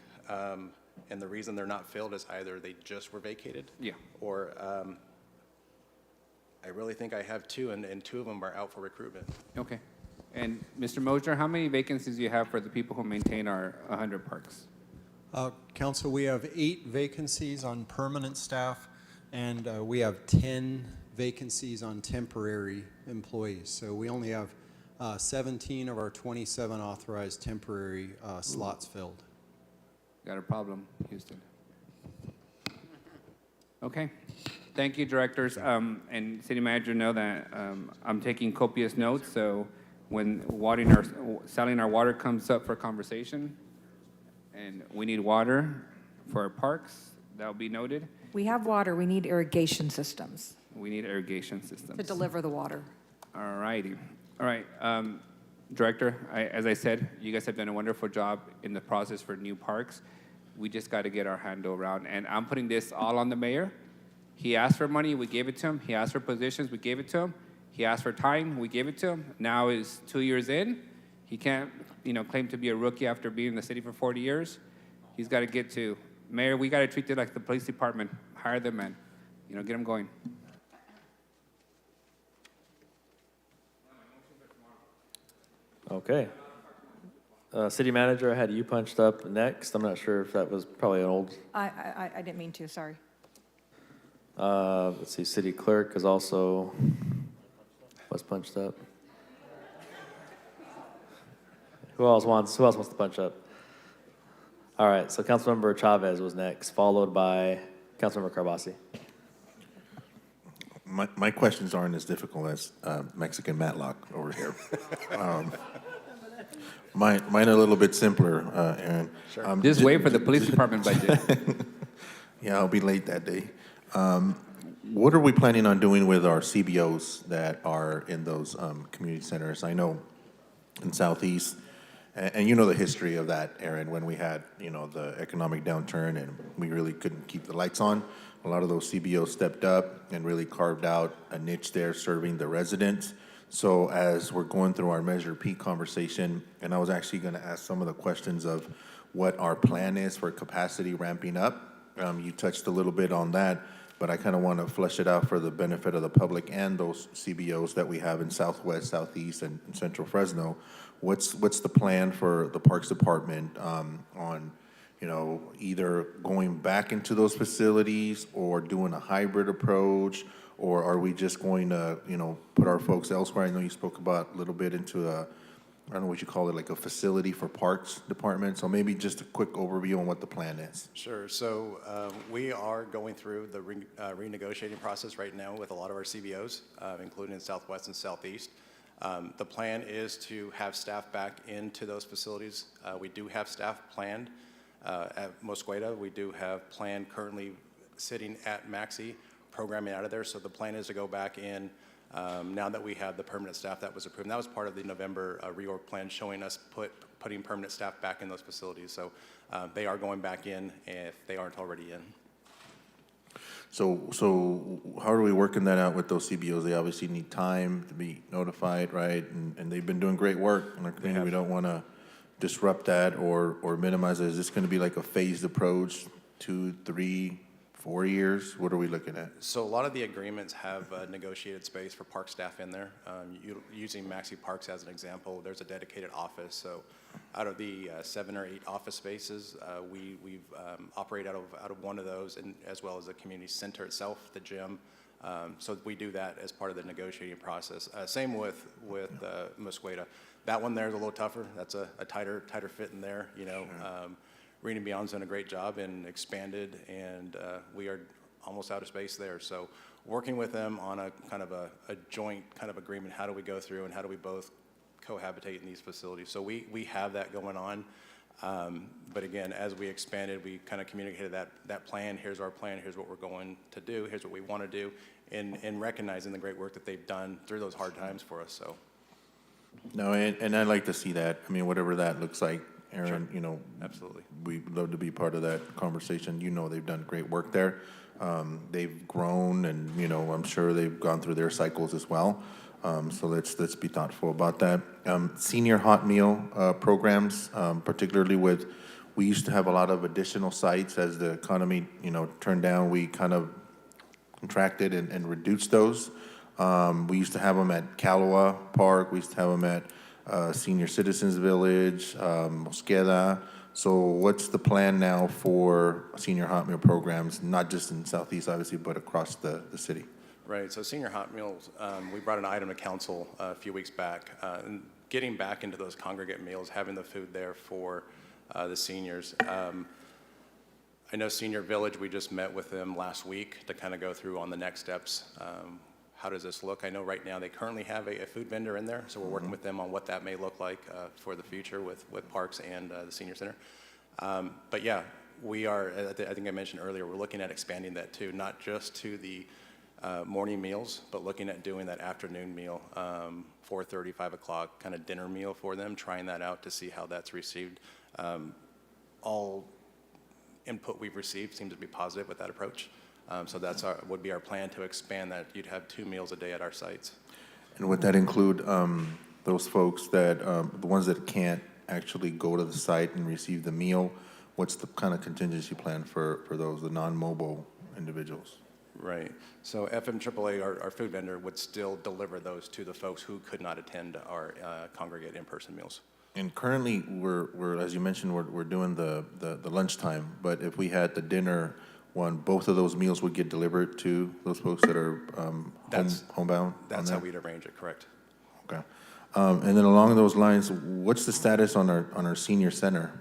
Speaker 15: and the reason they're not filled is either they just were vacated, or I really think I have 2, and 2 of them are out for recruitment.
Speaker 19: Okay. And Mr. Mosher, how many vacancies do you have for the people who maintain our 100 parks?
Speaker 18: Council, we have 8 vacancies on permanent staff, and we have 10 vacancies on temporary employees. So we only have 17 of our 27 authorized temporary slots filled.
Speaker 19: Got a problem, Houston. Okay. Thank you, directors. And city manager, know that I'm taking copious notes, so when selling our water comes up for conversation, and we need water for our parks, that'll be noted.
Speaker 17: We have water, we need irrigation systems
Speaker 19: We need irrigation systems.
Speaker 17: to deliver the water.
Speaker 19: All righty. All right. Director, as I said, you guys have done a wonderful job in the process for new parks. We just got to get our handle around. And I'm putting this all on the mayor. He asked for money, we gave it to him. He asked for positions, we gave it to him. He asked for time, we gave it to him. Now is 2 years in. He can't, claim to be a rookie after being in the city for 40 years. He's got to get to, Mayor, we got to treat it like the police department. Hire them men. Get them going.
Speaker 1: Okay. City manager, I had you punched up next. I'm not sure if that was probably an old.
Speaker 17: I didn't mean to, sorry.
Speaker 1: Let's see, city clerk is also was punched up. Who else wants to punch up? All right, so Councilmember Chavez was next, followed by Councilmember Carbasi.
Speaker 10: My questions aren't as difficult as Mexican Matlock over here. Mine are a little bit simpler, Aaron.
Speaker 19: Sure. Just wait for the police department budget.
Speaker 10: Yeah, I'll be late that day. What are we planning on doing with our CBOs that are in those community centers? I know in Southeast, and you know the history of that, Aaron, when we had, the economic downturn and we really couldn't keep the lights on. A lot of those CBOs stepped up and really carved out a niche there serving the residents. So as we're going through our Measure P conversation, and I was actually going to ask some of the questions of what our plan is for capacity ramping up. You touched a little bit on that, but I kind of want to flesh it out for the benefit of the public and those CBOs that we have in Southwest, Southeast, and Central Fresno. What's the plan for the Parks Department on, either going back into those facilities or doing a hybrid approach, or are we just going to, put our folks elsewhere? I know you spoke about a little bit into I don't know what you call it, like a facility for Parks Department. So maybe just a quick overview on what the plan is.
Speaker 15: Sure. So we are going through the renegotiating process right now with a lot of our CBOs, including in Southwest and Southeast. The plan is to have staff back into those facilities. We do have staff planned at Mosqueda. We do have planned currently sitting at Maxi, programming out of there. So the plan is to go back in now that we have the permanent staff that was approved. And that was part of the November reorg plan, showing us putting permanent staff back in those facilities. So they are going back in if they aren't already in.
Speaker 10: So how are we working that out with those CBOs? They obviously need time to be notified, right? And they've been doing great work in our community. We don't want to disrupt that or minimize it. Is this going to be like a phased approach, 2, 3, 4 years? What are we looking at?
Speaker 15: So a lot of the agreements have negotiated space for park staff in there. Using Maxi Parks as an example, there's a dedicated office. So out of the 7 or 8 office spaces, we've operate out of one of those, and as well as the community center itself, the gym. So we do that as part of the negotiating process. Same with Mosqueda. That one there is a little tougher. That's a tighter fit in there. Rena Beyond's done a great job and expanded, and we are almost out of space there. So working with them on a kind of a joint kind of agreement, how do we go through and how do we both cohabitate in these facilities? So we have that going on. But again, as we expanded, we kind of communicated that plan. Here's our plan. Here's what we're going to do. Here's what we want to do, and recognizing the great work that they've done through those hard times for us. So.
Speaker 10: No, and I'd like to see that. I mean, whatever that looks like, Aaron,
Speaker 15: sure. Absolutely.
Speaker 10: We'd love to be part of that conversation. They've done great work there. They've grown, and, I'm sure they've gone through their cycles as well. So let's be thoughtful about that. Senior hot meal programs, particularly we used to have a lot of additional sites as the economy, turned down. We kind of contracted and reduced those. We used to have them at Calawa Park. We used to have them at Senior Citizens Village, Mosqueda. So what's the plan now for senior hot meal programs, not just in Southeast, obviously, but across the city?
Speaker 15: Right, so senior hot meals, we brought an item to council a few weeks back. And getting back into those congregate meals, having the food there for the seniors. I know Senior Village, we just met with them last week to kind of go through on the next steps. How does this look? I know right now they currently have a food vendor in there, so we're working with them on what that may look like for the future with Parks and the Senior Center. But yeah, we are, I think I mentioned earlier, we're looking at expanding that too, not just to the morning meals, but looking at doing that afternoon meal, 4:30, 5 o'clock kind of dinner meal for them, trying that out to see how that's received. All input we've received seems to be positive with that approach. So that's would be our plan to expand that. You'd have 2 meals a day at our sites.
Speaker 10: And would that include those folks that, the ones that can't actually go to the site and receive the meal? What's the kind of contingency plan for those, the non-mobile individuals?
Speaker 15: Right. So FMAAA, our food vendor, would still deliver those to the folks who could not attend our congregate in-person meals.
Speaker 10: And currently, we're as you mentioned, we're doing the lunchtime. But if we had the dinner one, both of those meals would get delivered to those folks that are homebound.
Speaker 15: That's how we'd arrange it. Correct.
Speaker 10: Okay. And then along those lines, what's the status on our senior center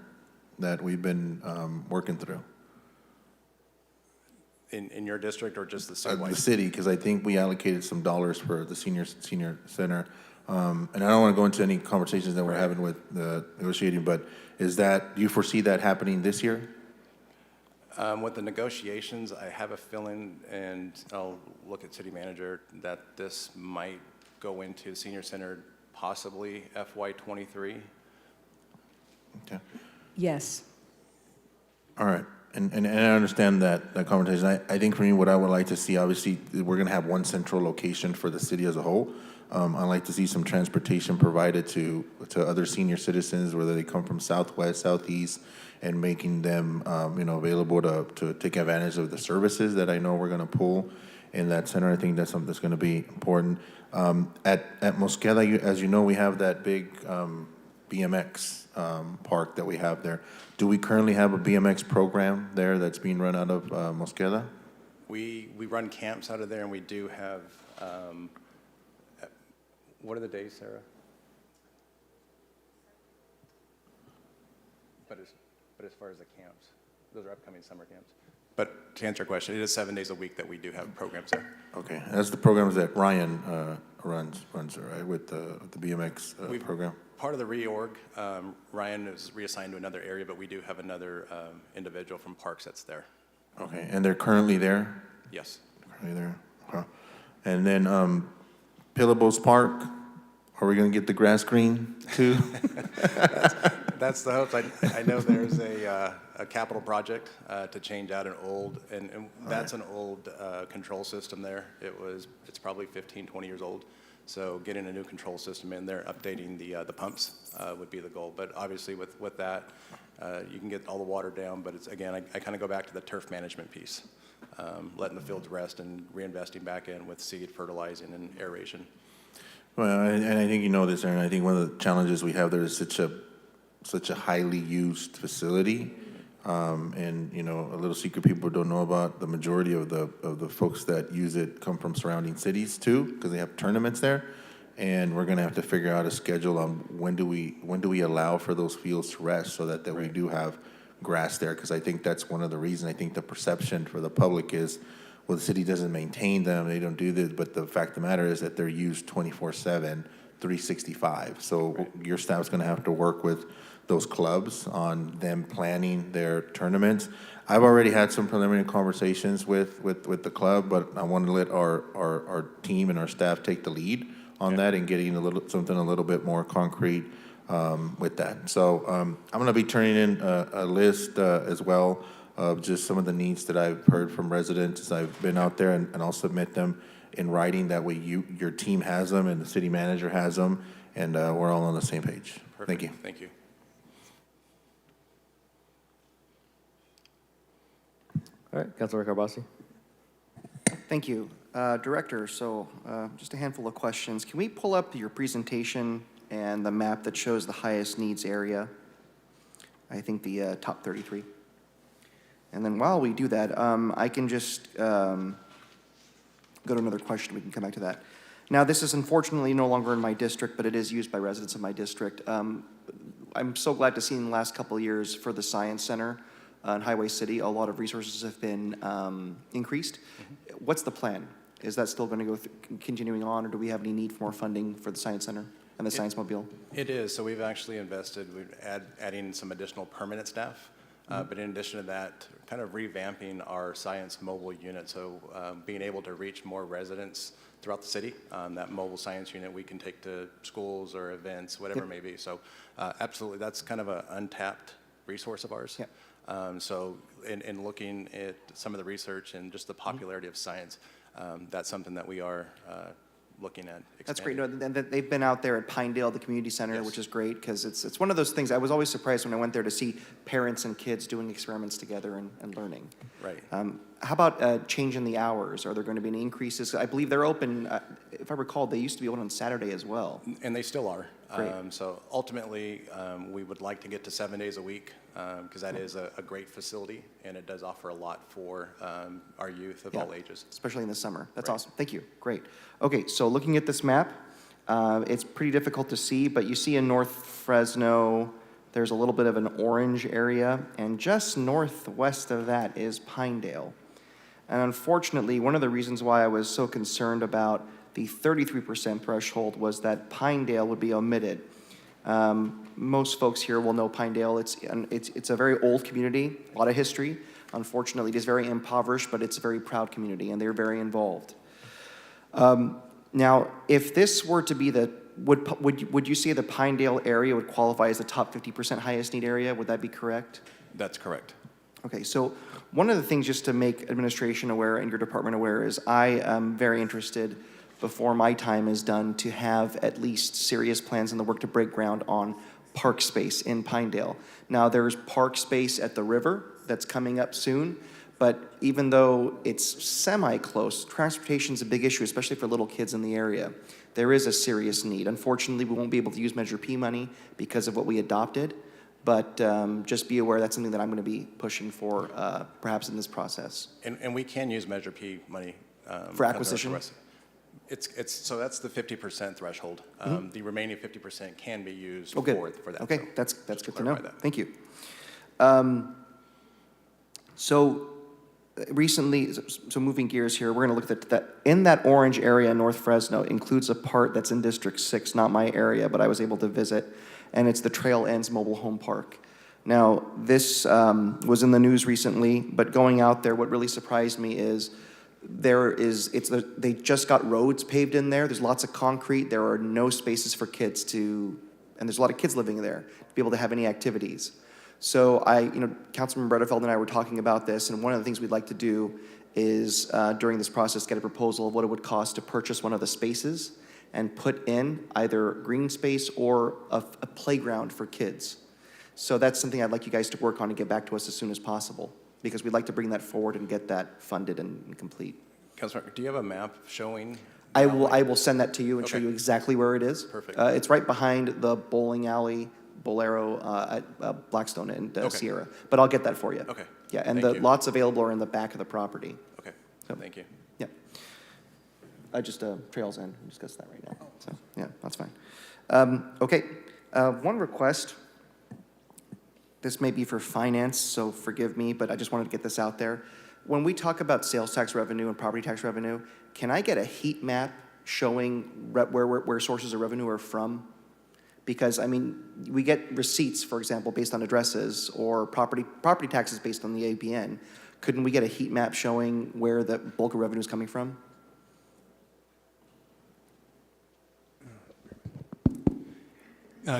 Speaker 10: that we've been working through?
Speaker 15: In your district or just the citywide?
Speaker 10: The city, because I think we allocated some dollars for the senior center. And I don't want to go into any conversations that we're having with the negotiating, but do you foresee that happening this year?
Speaker 15: With the negotiations, I have a feeling, and I'll look at city manager, that this might go into the senior center possibly FY23.
Speaker 10: Okay.
Speaker 17: Yes.
Speaker 10: All right. And I understand that conversation. I think for me, what I would like to see, obviously, we're going to have one central location for the city as a whole. I'd like to see some transportation provided to other senior citizens, whether they come from Southwest, Southeast, and making them, available to take advantage of the services that I know we're going to pull in that center. I think that's something that's going to be important. At Mosqueda, as you know, we have that big BMX park that we have there. Do we currently have a BMX program there that's being run out of Mosqueda?
Speaker 15: We run camps out of there, and we do have, what are the days, Sarah? But as far as the camps, those are upcoming summer camps. But to answer your question, it is 7 days a week that we do have programs there.
Speaker 10: Okay, that's the programs that Ryan runs, right, with the BMX program?
Speaker 15: Part of the reorg, Ryan is reassigned to another area, but we do have another individual from Parks that's there.
Speaker 10: Okay, and they're currently there?
Speaker 15: Yes.
Speaker 10: Currently there, okay. And then Pillabo's Park, are we going to get the grass green too?
Speaker 15: That's the hope. I know there's a capital project to change out an old, and that's an old control system there. It's probably 15, 20 years old. So getting a new control system in there, updating the pumps would be the goal. But obviously with that, you can get all the water down, but it's, again, I kind of go back to the turf management piece, letting the fields rest and reinvesting back in with seed, fertilizing, and aeration.
Speaker 10: Well, and I think you know this, Aaron. I think one of the challenges we have there is such a highly used facility. And a little secret people don't know about, the majority of the folks that use it come from surrounding cities too, because they have tournaments there. And we're going to have to figure out a schedule on when do we allow for those fields to rest so that we do have grass there, because I think that's one of the reasons. I think the perception for the public is, well, the city doesn't maintain them, they don't do this, but the fact of the matter is that they're used 24/7, 365. So your staff's going to have to work with those clubs on them planning their tournaments. I've already had some preliminary conversations with the club, but I want to let our team and our staff take the lead on that and getting something a little bit more concrete with that. So I'm going to be turning in a list as well of just some of the needs that I've heard from residents as I've been out there, and I'll submit them in writing. That way your team has them and the city manager has them, and we're all on the same page.
Speaker 15: Perfect.
Speaker 10: Thank you.
Speaker 15: Thank you.
Speaker 1: All right, Councilor Carbasi.
Speaker 9: Thank you. Director, so just a handful of questions. Can we pull up your presentation and the map that shows the highest needs area? I think the top 33. And then while we do that, I can just go to another question, we can come back to that. Now, this is unfortunately no longer in my district, but it is used by residents of my district. I'm so glad to see in the last couple of years for the Science Center in Highway City, a lot of resources have been increased. What's the plan? Is that still going to go continuing on, or do we have any need for more funding for the Science Center and the Science Mobile?
Speaker 15: It is. So we've actually invested, adding some additional permanent staff. But in addition to that, kind of revamping our science mobile unit, so being able to reach more residents throughout the city. That mobile science unit we can take to schools or events, whatever it may be. So absolutely, that's kind of an untapped resource of ours. So in looking at some of the research and just the popularity of science, that's something that we are looking at expanding.
Speaker 9: That's great. No, and they've been out there at Pinedale, the community center, which is great because it's one of those things. I was always surprised when I went there to see parents and kids doing experiments together and learning.
Speaker 15: Right.
Speaker 9: How about changing the hours? Are there going to be any increases? I believe they're open, if I recall, they used to be open on Saturday as well.
Speaker 15: And they still are.
Speaker 9: Great.
Speaker 15: So ultimately, we would like to get to 7 days a week because that is a great facility and it does offer a lot for our youth of all ages.
Speaker 9: Especially in the summer. That's awesome. Thank you. Great. Okay, so looking at this map, it's pretty difficult to see, but you see in North Fresno, there's a little bit of an orange area, and just northwest of that is Pinedale. And unfortunately, one of the reasons why I was so concerned about the 33% threshold was that Pinedale would be omitted. Most folks here will know Pinedale. It's a very old community, a lot of history. Unfortunately, it is very impoverished, but it's a very proud community, and they're very involved. Now, if this were to be the, would you say the Pinedale area would qualify as the top 50% highest need area? Would that be correct?
Speaker 15: That's correct.
Speaker 9: Okay, so one of the things just to make administration aware and your department aware is I am very interested before my time is done to have at least serious plans in the work to break ground on park space in Pinedale. Now there's park space at the river that's coming up soon, but even though it's semi-close, transportation's a big issue, especially for little kids in the area. There is a serious need. Unfortunately, we won't be able to use Measure P money because of what we adopted, but just be aware that's something that I'm going to be pushing for perhaps in this process.
Speaker 15: And we can use Measure P money.
Speaker 9: For acquisition?
Speaker 15: So that's the 50% threshold. The remaining 50% can be used for that.
Speaker 9: Okay,
Speaker 15: so
Speaker 9: that's good to know.
Speaker 15: that.
Speaker 9: Thank you. So recently, so moving gears here, we're going to look at that. In that orange area in North Fresno includes a part that's in District 6, not my area, but I was able to visit, and it's the Trail Ends Mobile Home Park. Now, this was in the news recently, but going out there, what really surprised me is they just got roads paved in there. There's lots of concrete. There are no spaces for kids and there's a lot of kids living there to be able to have any activities. So Councilman Bredefeld and I were talking about this, and one of the things we'd like to do is during this process get a proposal of what it would cost to purchase one of the spaces and put in either green space or a playground for kids. So that's something I'd like you guys to work on and get back to us as soon as possible, because we'd like to bring that forward and get that funded and complete.
Speaker 15: Councilor, do you have a map showing?
Speaker 9: I will send that to you and show you exactly where it is.
Speaker 15: Perfect.
Speaker 9: It's right behind the bowling alley, Bolero at Blackstone and Sierra. But I'll get that for you.
Speaker 15: Okay.
Speaker 9: Yeah, and
Speaker 15: Thank
Speaker 9: the
Speaker 15: you.
Speaker 9: lots available are in the back of the property.
Speaker 15: Okay.
Speaker 9: So,
Speaker 15: Thank you.
Speaker 9: Yeah. Just Trails End. We'll discuss that right now. So yeah, that's fine. Okay. One request. This may be for finance, so forgive me, but I just wanted to get this out there. When we talk about sales tax revenue and property tax revenue, can I get a heat map showing where sources of revenue are from? Because, I mean, we get receipts, for example, based on addresses or property taxes based on the APN. Couldn't we get a heat map showing where the bulk of revenue is coming from?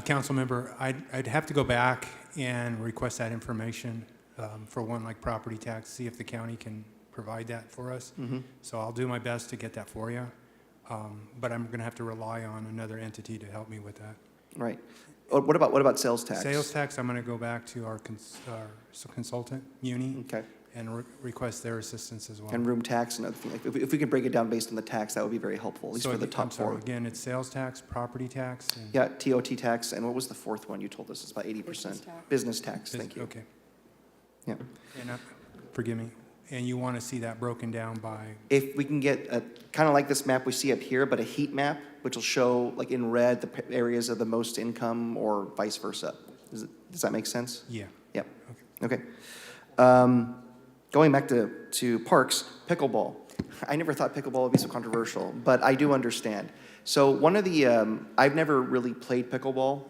Speaker 23: Council member, I'd have to go back and request that information for one like property tax, see if the county can provide that for us. So I'll do my best to get that for you, but I'm going to have to rely on another entity to help me with that.
Speaker 9: Right. What about sales tax?
Speaker 23: Sales tax, I'm going to go back to our consultant, Muni, and request their assistance as well.
Speaker 9: And room tax and other things. If we can break it down based on the tax, that would be very helpful, at least for the top four.
Speaker 23: Again, it's sales tax, property tax. And
Speaker 9: yeah, TOT tax, and what was the fourth one you told us? It's about 80%. Business tax, thank you.
Speaker 23: Okay.
Speaker 9: Yeah.
Speaker 23: And forgive me. And you want to see that broken down by,
Speaker 9: If we can get a, kind of like this map we see up here, but a heat map, which will show, like in red, the areas of the most income or vice versa. Does that make sense?
Speaker 23: yeah.
Speaker 9: Yep. Okay. Going back to parks, pickleball. I never thought pickleball would be so controversial, but I do understand. So one of the, I've never really played pickleball,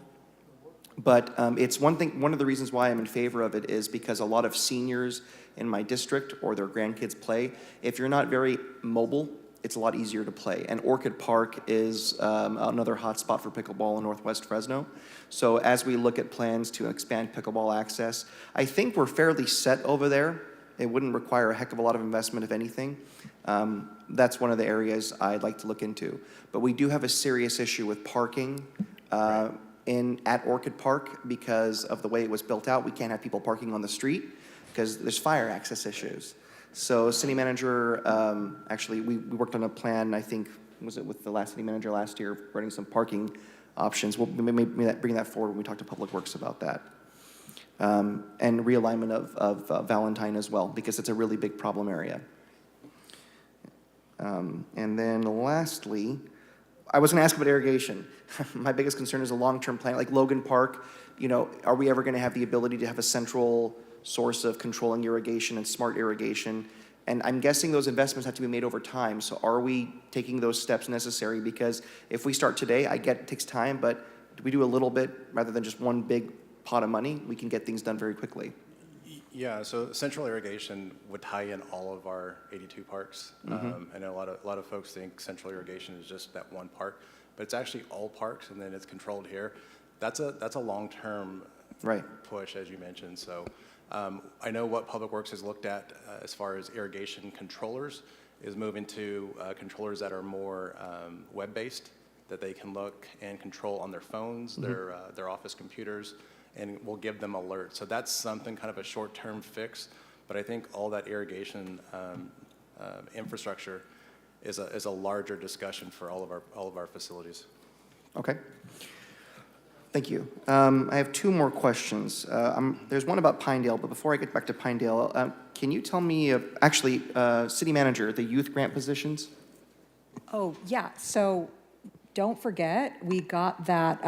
Speaker 9: but it's one of the reasons why I'm in favor of it is because a lot of seniors in my district or their grandkids play. If you're not very mobile, it's a lot easier to play. And Orchid Park is another hot spot for pickleball in Northwest Fresno. So as we look at plans to expand pickleball access, I think we're fairly set over there. It wouldn't require a heck of a lot of investment, if anything. That's one of the areas I'd like to look into. But we do have a serious issue with parking at Orchid Park because of the way it was built out. We can't have people parking on the street because there's fire access issues. So city manager, actually, we worked on a plan, I think, was it with the last city manager last year, running some parking options. We'll maybe bring that forward when we talk to Public Works about that. And realignment of Valentine as well, because it's a really big problem area. And then lastly, I was going to ask about irrigation. My biggest concern is a long-term plan, like Logan Park. You know, are we ever going to have the ability to have a central source of controlling irrigation and smart irrigation? And I'm guessing those investments have to be made over time. So are we taking those steps necessary? Because if we start today, I get it takes time, but we do a little bit rather than just one big pot of money, we can get things done very quickly.
Speaker 15: Yeah, so central irrigation would tie in all of our 82 parks. I know a lot of folks think central irrigation is just that one park, but it's actually all parks, and then it's controlled here. That's a long-term push, as you mentioned. So I know what Public Works has looked at as far as irrigation controllers is moving to controllers that are more web-based, that they can look and control on their phones, their office computers, and we'll give them alerts. So that's something kind of a short-term fix, but I think all that irrigation infrastructure is a larger discussion for all of our facilities.
Speaker 9: Okay. Thank you. I have two more questions. There's one about Pinedale, but before I get back to Pinedale, can you tell me, actually, City Manager, the youth grant positions?
Speaker 17: Oh, yeah. So don't forget, we got that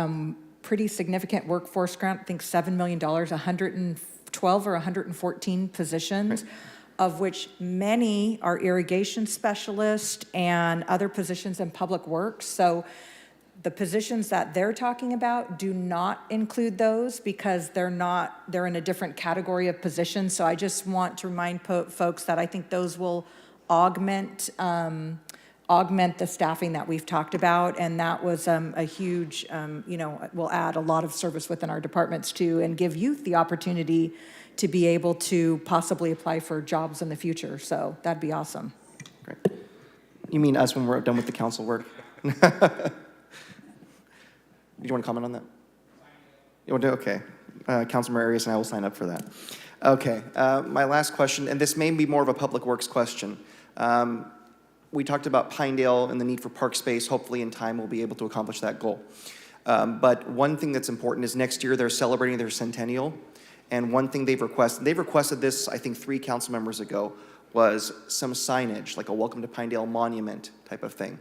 Speaker 17: pretty significant workforce grant, I think $7 million, 112 or 114 positions, of which many are irrigation specialists and other positions in public works. So the positions that they're talking about do not include those because they're in a different category of positions. So I just want to remind folks that I think those will augment the staffing that we've talked about, and that was a huge, will add a lot of service within our departments too, and give youth the opportunity to be able to possibly apply for jobs in the future. So that'd be awesome.
Speaker 9: Great. You mean us when we're done with the council work? Do you want to comment on that? You want to? Okay. Councilmember Arias and I will sign up for that. Okay. My last question, and this may be more of a Public Works question. We talked about Pinedale and the need for park space. Hopefully in time we'll be able to accomplish that goal. But one thing that's important is next year they're celebrating their centennial. And one thing they've requested this, I think 3 council members ago, was some signage, like a Welcome to Pinedale monument type of thing.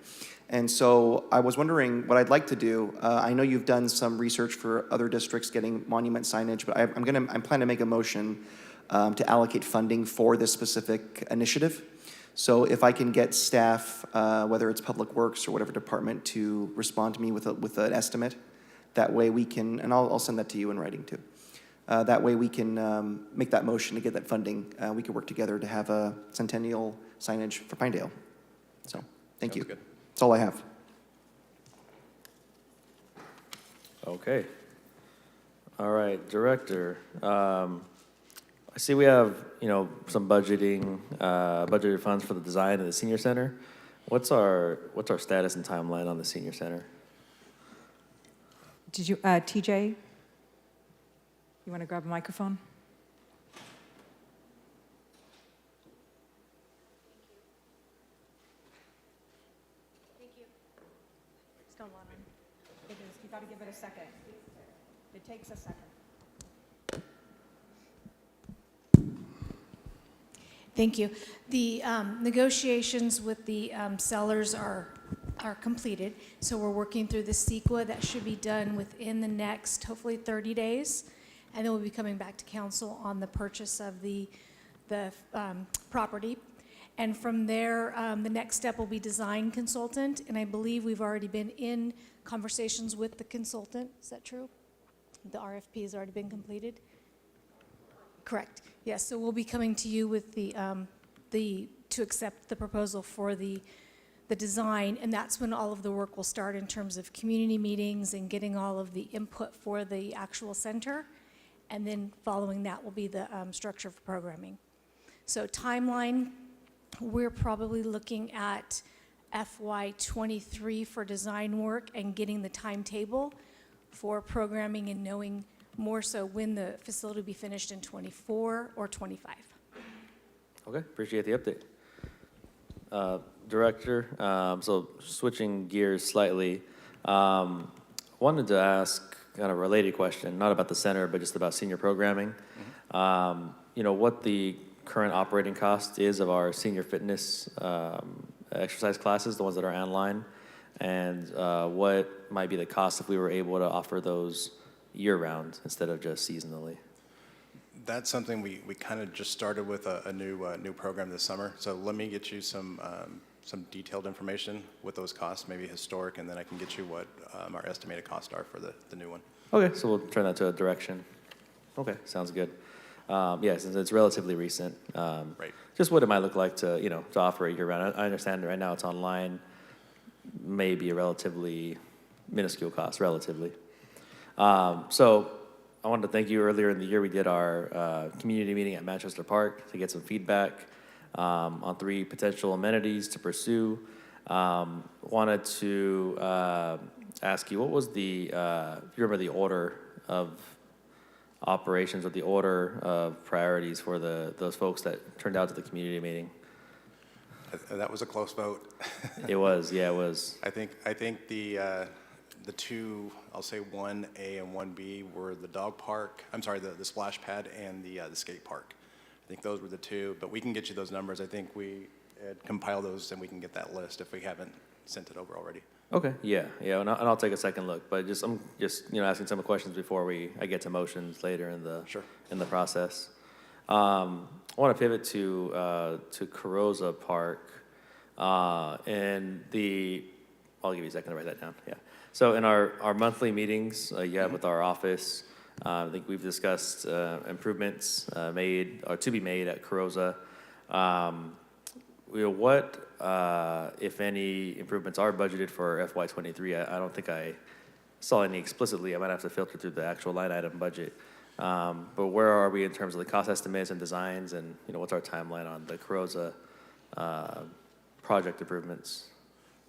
Speaker 9: And so I was wondering what I'd like to do. I know you've done some research for other districts getting monument signage, but I'm planning to make a motion to allocate funding for this specific initiative. So if I can get staff, whether it's Public Works or whatever department, to respond to me with an estimate, that way we can, and I'll send that to you in writing too. That way we can make that motion to get that funding. We can work together to have a centennial signage for Pinedale. So thank you.
Speaker 15: Good.
Speaker 9: That's all I have.
Speaker 1: Okay. All right, Director. I see we have, some budgeted funds for the design of the senior center. What's our status and timeline on the senior center?
Speaker 17: Did you, TJ? You want to grab a microphone?
Speaker 6: Thank you. Still on. It is. You got to give it a second. It takes a second.
Speaker 11: Thank you. The negotiations with the sellers are completed, so we're working through the CEQA. That should be done within the next, hopefully, 30 days, and then we'll be coming back to council on the purchase of the property. And from there, the next step will be design consultant, and I believe we've already been in conversations with the consultant. Is that true? The RFP has already been completed? Correct. Yes, so we'll be coming to you with to accept the proposal for the design, and that's when all of the work will start in terms of community meetings and getting all of the input for the actual center, and then following that will be the structure for programming. So timeline, we're probably looking at FY23 for design work and getting the timetable for programming and knowing more so when the facility will be finished in 24 or 25.
Speaker 1: Okay, appreciate the update. Director, so switching gears slightly, wanted to ask kind of a related question, not about the center, but just about senior programming. You know, what the current operating cost is of our senior fitness exercise classes, the ones that are online, and what might be the cost if we were able to offer those year-round instead of just seasonally.
Speaker 15: That's something we kind of just started with a new program this summer. So let me get you some detailed information with those costs, maybe historic, and then I can get you what our estimated costs are for the new one.
Speaker 1: Okay, so we'll turn that to a direction. Okay, sounds good. Yeah, since it's relatively recent,
Speaker 15: right.
Speaker 1: Just what it might look like to, to offer it year-round. I understand right now it's online, maybe a relatively minuscule cost, relatively. So I wanted to thank you. Earlier in the year, we did our community meeting at Manchester Park to get some feedback on 3 potential amenities to pursue. Wanted to ask you, what was the, if you remember the order of operations or the order of priorities for those folks that turned out to the community meeting?
Speaker 15: That was a close vote.
Speaker 1: It was, yeah, it was.
Speaker 15: I think the two, I'll say 1A and 1B were the dog park, I'm sorry, the splash pad and the skate park. I think those were the two, but we can get you those numbers. I think we had compiled those and we can get that list if we haven't sent it over already.
Speaker 1: Okay, yeah, and I'll take a second look, but I'm just asking some questions before I get to motions later in the process. I want to pivot to Carroza Park, and I'll give you a second to write that down. Yeah. So in our monthly meetings you have with our office, I think we've discussed improvements made or to be made at Carroza. What, if any, improvements are budgeted for FY23? I don't think I saw any explicitly. I might have to filter through the actual line item budget. But where are we in terms of the cost estimates and designs, and what's our timeline on the Carroza project improvements?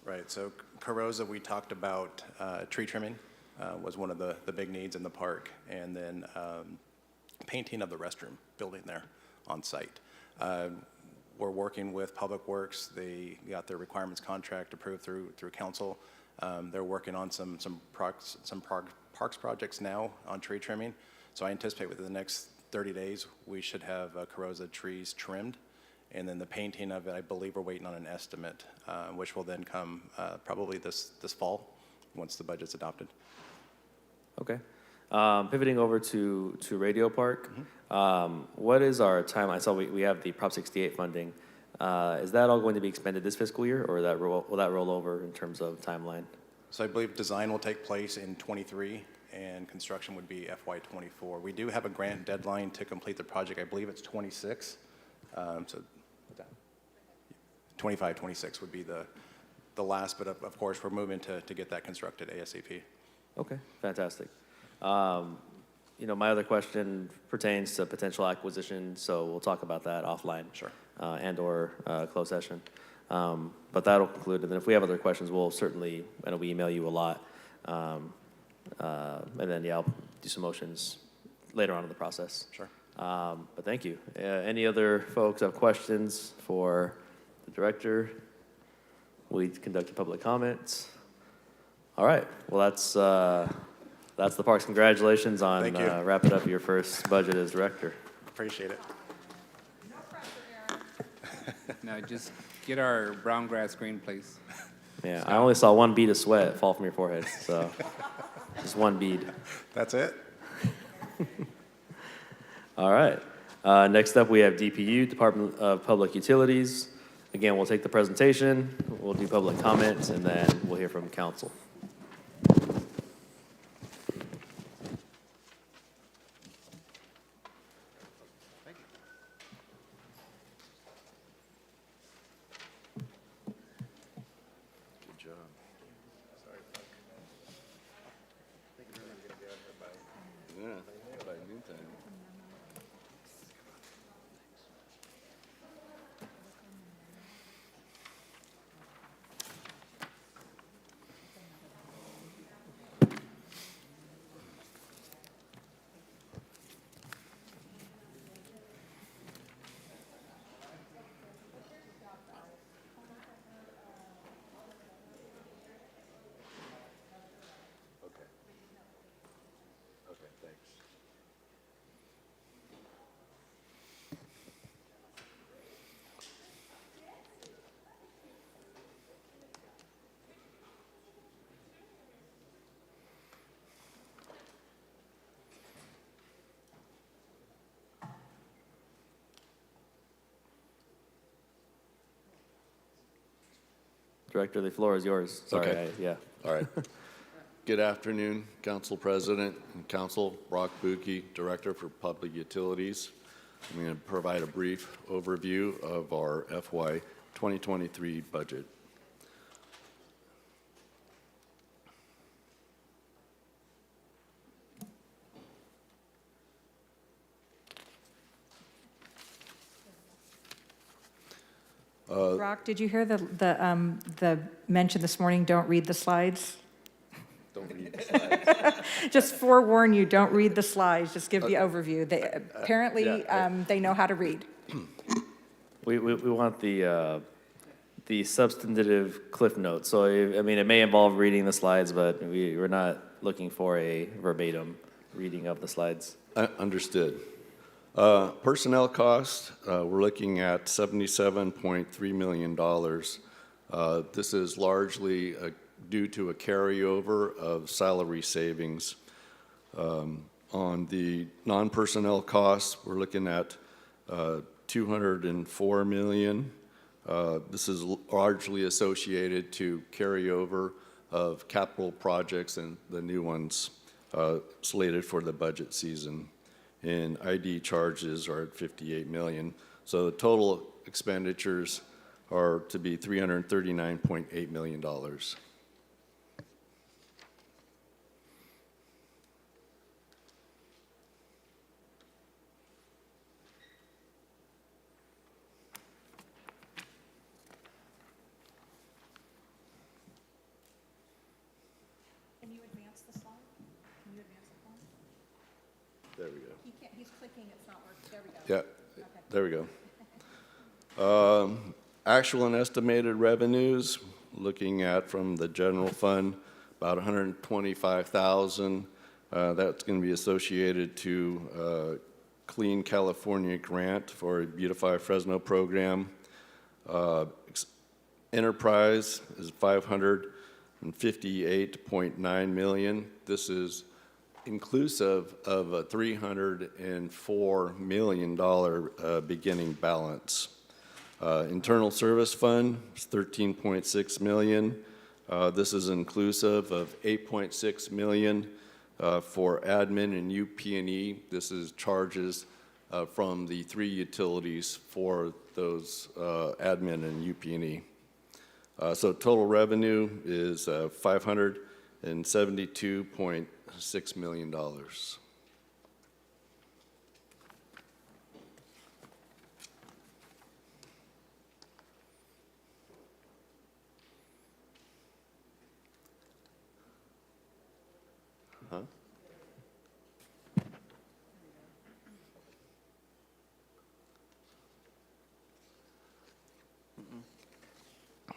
Speaker 15: Right, so Carroza, we talked about tree trimming was one of the big needs in the park, and then painting of the restroom building there on site. We're working with Public Works. They got their requirements contract approved through council. They're working on some parks projects now on tree trimming. So I anticipate within the next 30 days we should have Carroza trees trimmed, and then the painting of it, I believe we're waiting on an estimate, which will then come probably this fall once the budget's adopted.
Speaker 1: Okay. Pivoting over to Radio Park, what is our timeline? I saw we have the Prop 68 funding. Is that all going to be expended this fiscal year, or will that roll over in terms of timeline?
Speaker 15: So I believe design will take place in '23, and construction would be FY24. We do have a grant deadline to complete the project. I believe it's 26. So 25, 26 would be the last, but of course we're moving to get that constructed ASAP.
Speaker 1: Okay, fantastic. My other question pertains to potential acquisition, so we'll talk about that offline.
Speaker 15: Sure.
Speaker 1: And/or closed session. But that'll conclude, and then if we have other questions, we'll certainly, I know we email you a lot. And then, I'll do some motions later on in the process.
Speaker 15: Sure.
Speaker 1: But thank you. Any other folks have questions for the director? We conducted public comments. All right, well, that's the parks. Congratulations on wrapping up your first budget as director.
Speaker 15: Appreciate it.
Speaker 6: No pressure, Aaron.
Speaker 19: No, just get our brown grass green, please.
Speaker 1: Yeah, I only saw one bead of sweat fall from your forehead, so just one bead.
Speaker 15: That's it?
Speaker 1: All right. Next up, we have DPU, Department of Public Utilities. Again, we'll take the presentation, we'll do public comments, and then we'll hear from council. Director, the floor is yours. Sorry,
Speaker 3: Okay.
Speaker 1: yeah.
Speaker 3: All right. Good afternoon, Council President and Council. Brock Buki, Director for Public Utilities. I'm going to provide a brief overview of our FY 2023 budget.
Speaker 6: Brock, did you hear the mention this morning, don't read the slides?
Speaker 3: Don't read the slides.
Speaker 6: Just forewarn you, don't read the slides, just give the overview. They, apparently, they know how to read.
Speaker 1: We want the substantive cliff notes. So, I mean, it may involve reading the slides, but we're not looking for a verbatim reading of the slides.
Speaker 3: Understood. Personnel costs, we're looking at $77.3 million. This is largely due to a carryover of salary savings. On the non-personnel costs, we're looking at $204 million. This is largely associated to carryover of capital projects and the new ones slated for the budget season. And ID charges are at $58 million. So the total expenditures are to be $339.8 million.
Speaker 6: Can you advance the slide? Can you advance the slide?
Speaker 3: There we go.
Speaker 6: He's clicking, it's not working. There we go.
Speaker 3: Yeah, there we go. Actual and estimated revenues, looking at from the general fund, about $125,000. That's going to be associated to Clean California grant for a Beautify Fresno program. Enterprise is $558.9 million. This is inclusive of a $304 million beginning balance. Internal Service Fund is $13.6 million. This is inclusive of $8.6 million for admin and UP&E. This is charges from the 3 utilities for those admin and UP&E. So total revenue is $572.6 million. Huh?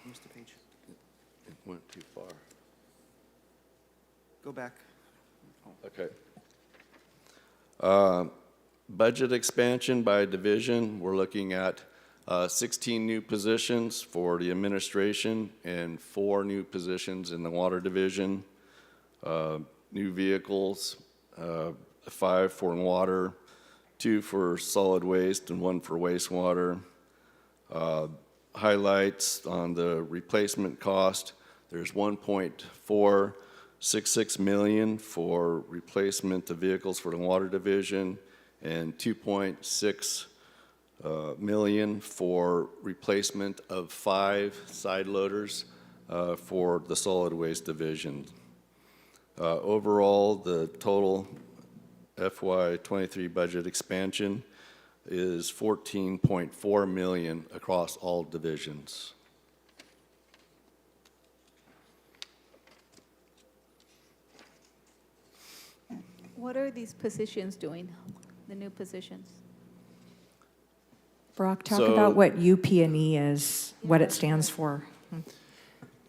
Speaker 9: Missed the page.
Speaker 3: It went too far.
Speaker 9: Go back.
Speaker 3: Okay. Budget expansion by division, we're looking at 16 new positions for the administration and 4 new positions in the water division. New vehicles, 5 for water, 2 for solid waste, and 1 for wastewater. Highlights on the replacement cost, there's $1.466 million for replacement of vehicles for the water division and $2.6 million for replacement of 5 side loaders for the solid waste division. Overall, the total FY23 budget expansion is $14.4 million across all divisions.
Speaker 7: What are these positions doing, the new positions?
Speaker 17: Brock, talk about what UP&E is, what it stands for.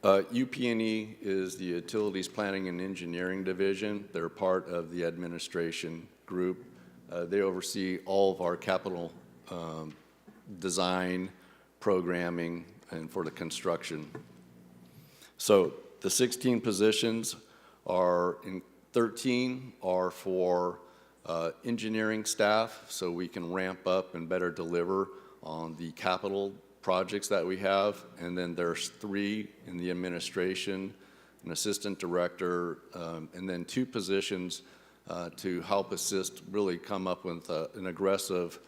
Speaker 3: UP&E is the Utilities Planning and Engineering Division. They're part of the administration group. They oversee all of our capital design, programming, and for the construction. So the 16 positions are in 13 are for engineering staff, so we can ramp up and better deliver on the capital projects that we have. And then there's 3 in the administration, an assistant director, and then 2 positions to help assist really come up with an aggressive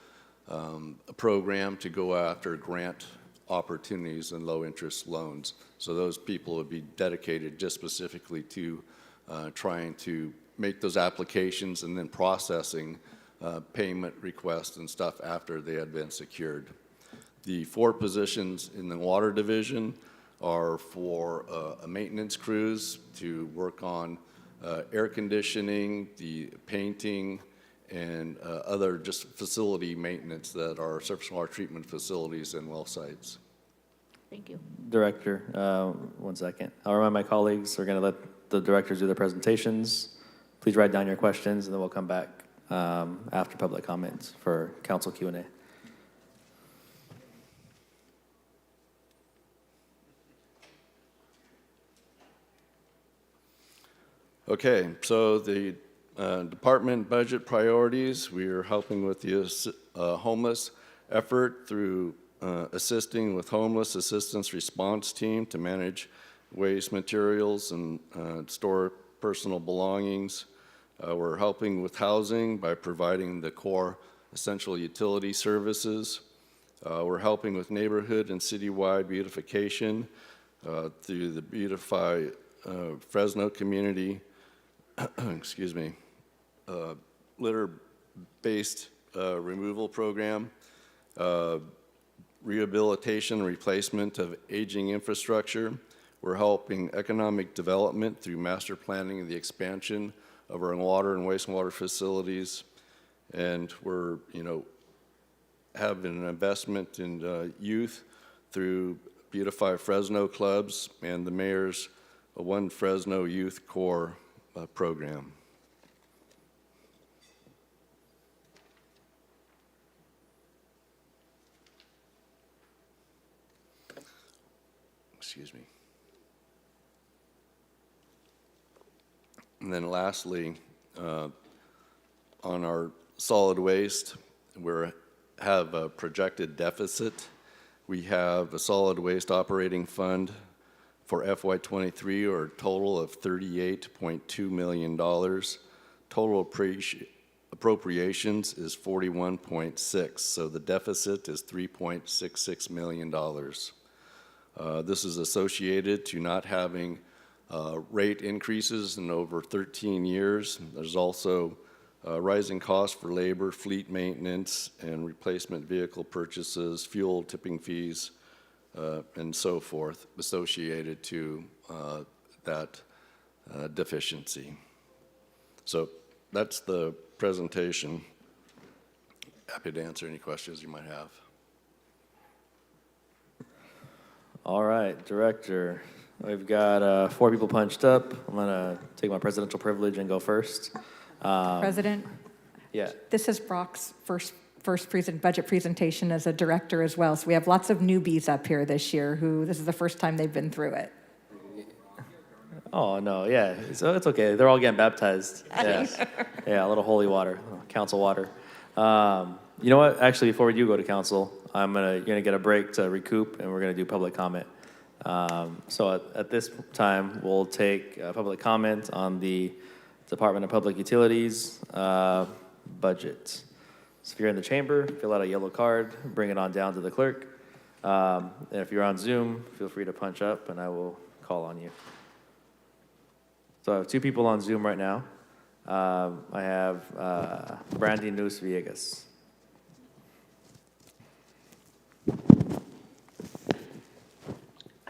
Speaker 3: program to go after grant opportunities and low interest loans. So those people would be dedicated just specifically to trying to make those applications and then processing payment requests and stuff after they had been secured. The 4 positions in the water division are for a maintenance crews to work on air conditioning, the painting, and other just facility maintenance that are surface water treatment facilities and well sites.
Speaker 7: Thank you.
Speaker 1: Director, 1 second. I'll remind my colleagues, we're going to let the directors do their presentations. Please write down your questions, and then we'll come back after public comments for council Q&A.
Speaker 3: Okay, so the department budget priorities, we are helping with the homeless effort through assisting with homeless assistance response team to manage waste materials and store personal belongings. We're helping with housing by providing the core essential utility services. We're helping with neighborhood and citywide beautification through the Beautify Fresno community, excuse me, litter-based removal program, rehabilitation and replacement of aging infrastructure. We're helping economic development through master planning and the expansion of our water and wastewater facilities. And we're, having an investment in youth through Beautify Fresno clubs and the mayor's One Fresno Youth Corps program. Excuse me. And then lastly, on our solid waste, we have a projected deficit. We have a solid waste operating fund for FY23 or a total of $38.2 million. Total appropriations is 41.6, so the deficit is $3.66 million. This is associated to not having rate increases in over 13 years. There's also rising costs for labor, fleet maintenance, and replacement vehicle purchases, fuel, tipping fees, and so forth associated to that deficiency. So that's the presentation. Happy to answer any questions you might have.
Speaker 1: All right, Director. We've got 4 people punched up. I'm going to take my presidential privilege and go first.
Speaker 6: President?
Speaker 1: Yeah.
Speaker 6: This is Brock's first
Speaker 17: first budget presentation as a director as well. So we have lots of newbies up here this year who, this is the first time they've been through it.
Speaker 1: Oh, no, yeah, so it's okay. They're all getting baptized. Yeah, yeah, a little holy water, council water. You know what? Actually, before we do go to council, you're gonna get a break to recoup, and we're gonna do public comment. So at this time, we'll take public comment on the Department of Public Utilities budget. So if you're in the chamber, fill out a yellow card, bring it on down to the clerk. And if you're on Zoom, feel free to punch up, and I will call on you. So I have 2 people on Zoom right now. I have Brandy News Villegas.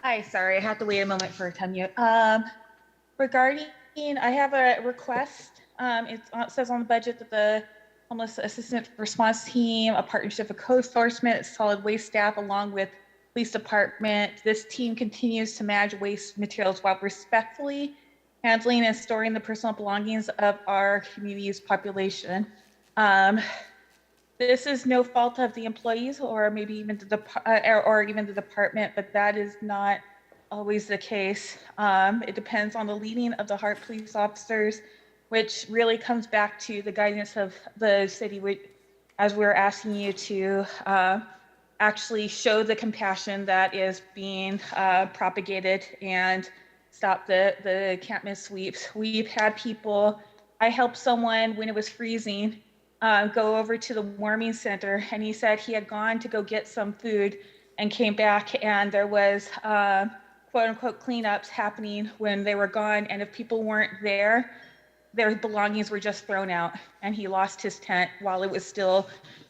Speaker 5: Hi, sorry, I have to wait a moment for it to unmute. Regarding, I have a request. It says on the budget that the Homeless Assistance Response Team, a partnership with co-enforcement, solid waste staff, along with police department. This team continues to manage waste materials while respectfully handling and storing the personal belongings of our community's population. This is no fault of the employees or maybe even or even the department, but that is not always the case. It depends on the leading of the Hart police officers, which really comes back to the guidance of the city, as we're asking you to actually show the compassion that is being propagated and stop the can't miss sweeps. We've had people, I helped someone when it was freezing, go over to the warming center, and he said he had gone to go get some food and came back, and there was quote unquote cleanups happening when they were gone, and if people weren't there, their belongings were just thrown out, and he lost his tent while it was still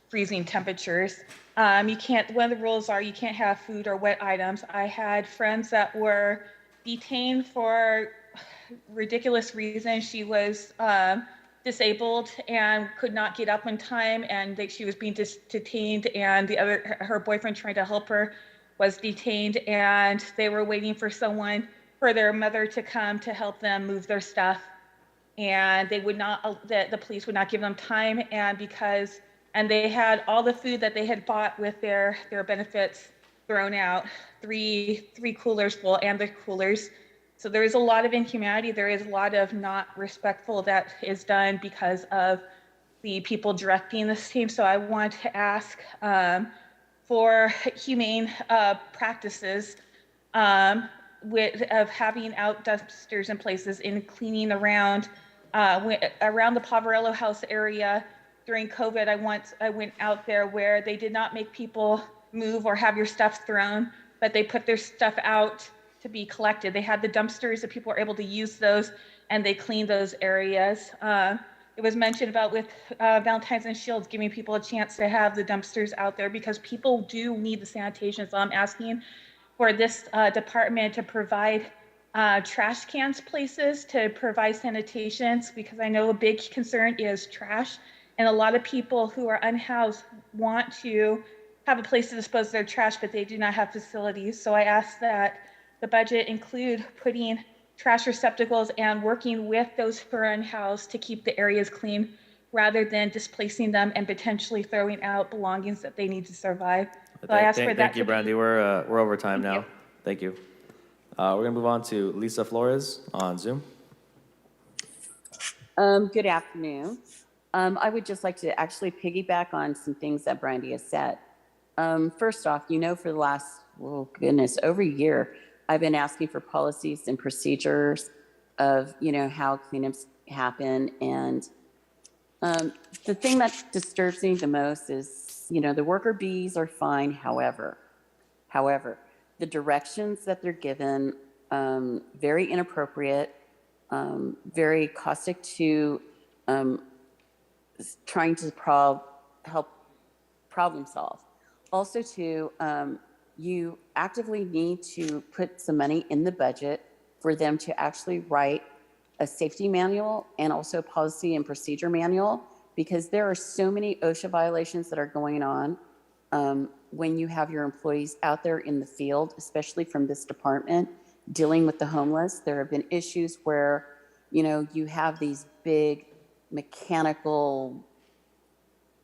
Speaker 5: freezing temperatures. One of the rules are you can't have food or wet items. I had friends that were detained for ridiculous reasons. She was disabled and could not get up in time, and she was being detained, and her boyfriend trying to help her was detained, and they were waiting for their mother to come to help them move their stuff, and they would not, the police would not give them time, and they had all the food that they had bought with their benefits thrown out, three coolers full, and the coolers. So there is a lot of inhumanity. There is a lot of not respectful that is done because of the people directing this team. So I want to ask for humane practices of having out dumpsters in places, in cleaning around the Poverello House area. During COVID, I went out there where they did not make people move or have your stuff thrown, but they put their stuff out to be collected. They had the dumpsters that people were able to use those, and they cleaned those areas. It was mentioned about with Valentine's and Shields giving people a chance to have the dumpsters out there because people do need the sanitation. So I'm asking for this department to provide trash cans places to provide sanitations, because I know a big concern is trash, and a lot of people who are unhoused want to have a place to dispose of their trash, but they do not have facilities. So I ask that the budget include putting trash receptacles and working with those who are unhoused to keep the areas clean rather than displacing them and potentially throwing out belongings that they need to survive. So I ask for that.
Speaker 1: Thank you, Brandy. We're over time now. Thank you. We're gonna move on to Lisa Flores on Zoom.
Speaker 12: Good afternoon. I would just like to actually piggyback on some things that Brandy has said. First off, for the last, over a year, I've been asking for policies and procedures of, how cleanups happen. And the thing that disturbs me the most is, the worker bees are fine. However, the directions that they're given, very inappropriate, very caustic to trying to help problem solve. Also, too, you actively need to put some money in the budget for them to actually write a safety manual and also policy and procedure manual, because there are so many OSHA violations that are going on when you have your employees out there in the field, especially from this department, dealing with the homeless. There have been issues where, you have these big mechanical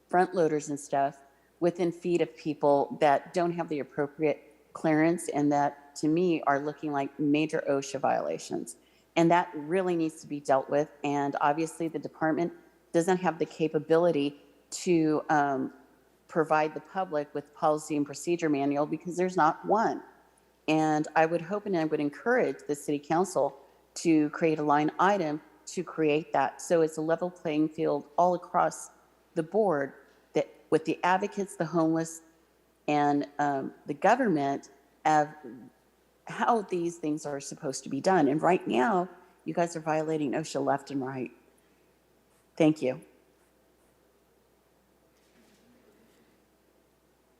Speaker 12: front loaders and stuff within feet of people that don't have the appropriate clearance and that, to me, are looking like major OSHA violations. And that really needs to be dealt with. And obviously, the department doesn't have the capability to provide the public with policy and procedure manual because there's not one. And I would hope and I would encourage the city council to create a line item to create that. So it's a level playing field all across the board that with the advocates, the homeless, and the government of how these things are supposed to be done. And right now, you guys are violating OSHA left and right. Thank you.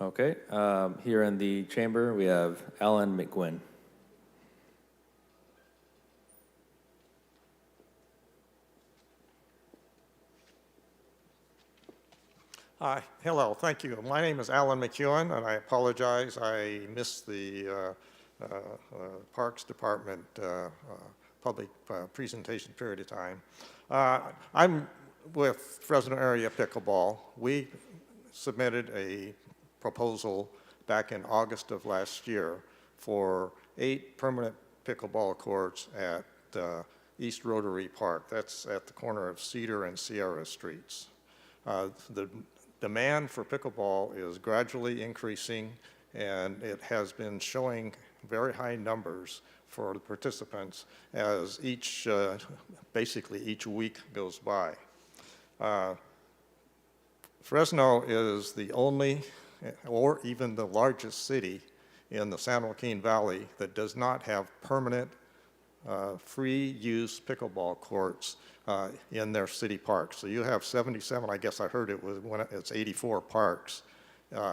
Speaker 1: Okay, here in the chamber, we have Alan McGuinn.
Speaker 8: Hi, hello, thank you. My name is Alan McEwen, and I apologize. I missed the Parks Department public presentation period of time. I'm with Fresno Area Pickleball. We submitted a proposal back in August of last year for 8 permanent pickleball courts at East Rotary Park. That's at the corner of Cedar and Sierra Streets. The demand for pickleball is gradually increasing, and it has been showing very high numbers for the participants as basically each week goes by. Fresno is the only or even the largest city in the San Joaquin Valley that does not have permanent free use pickleball courts in their city parks. So you have 77, I guess I heard it's 84 parks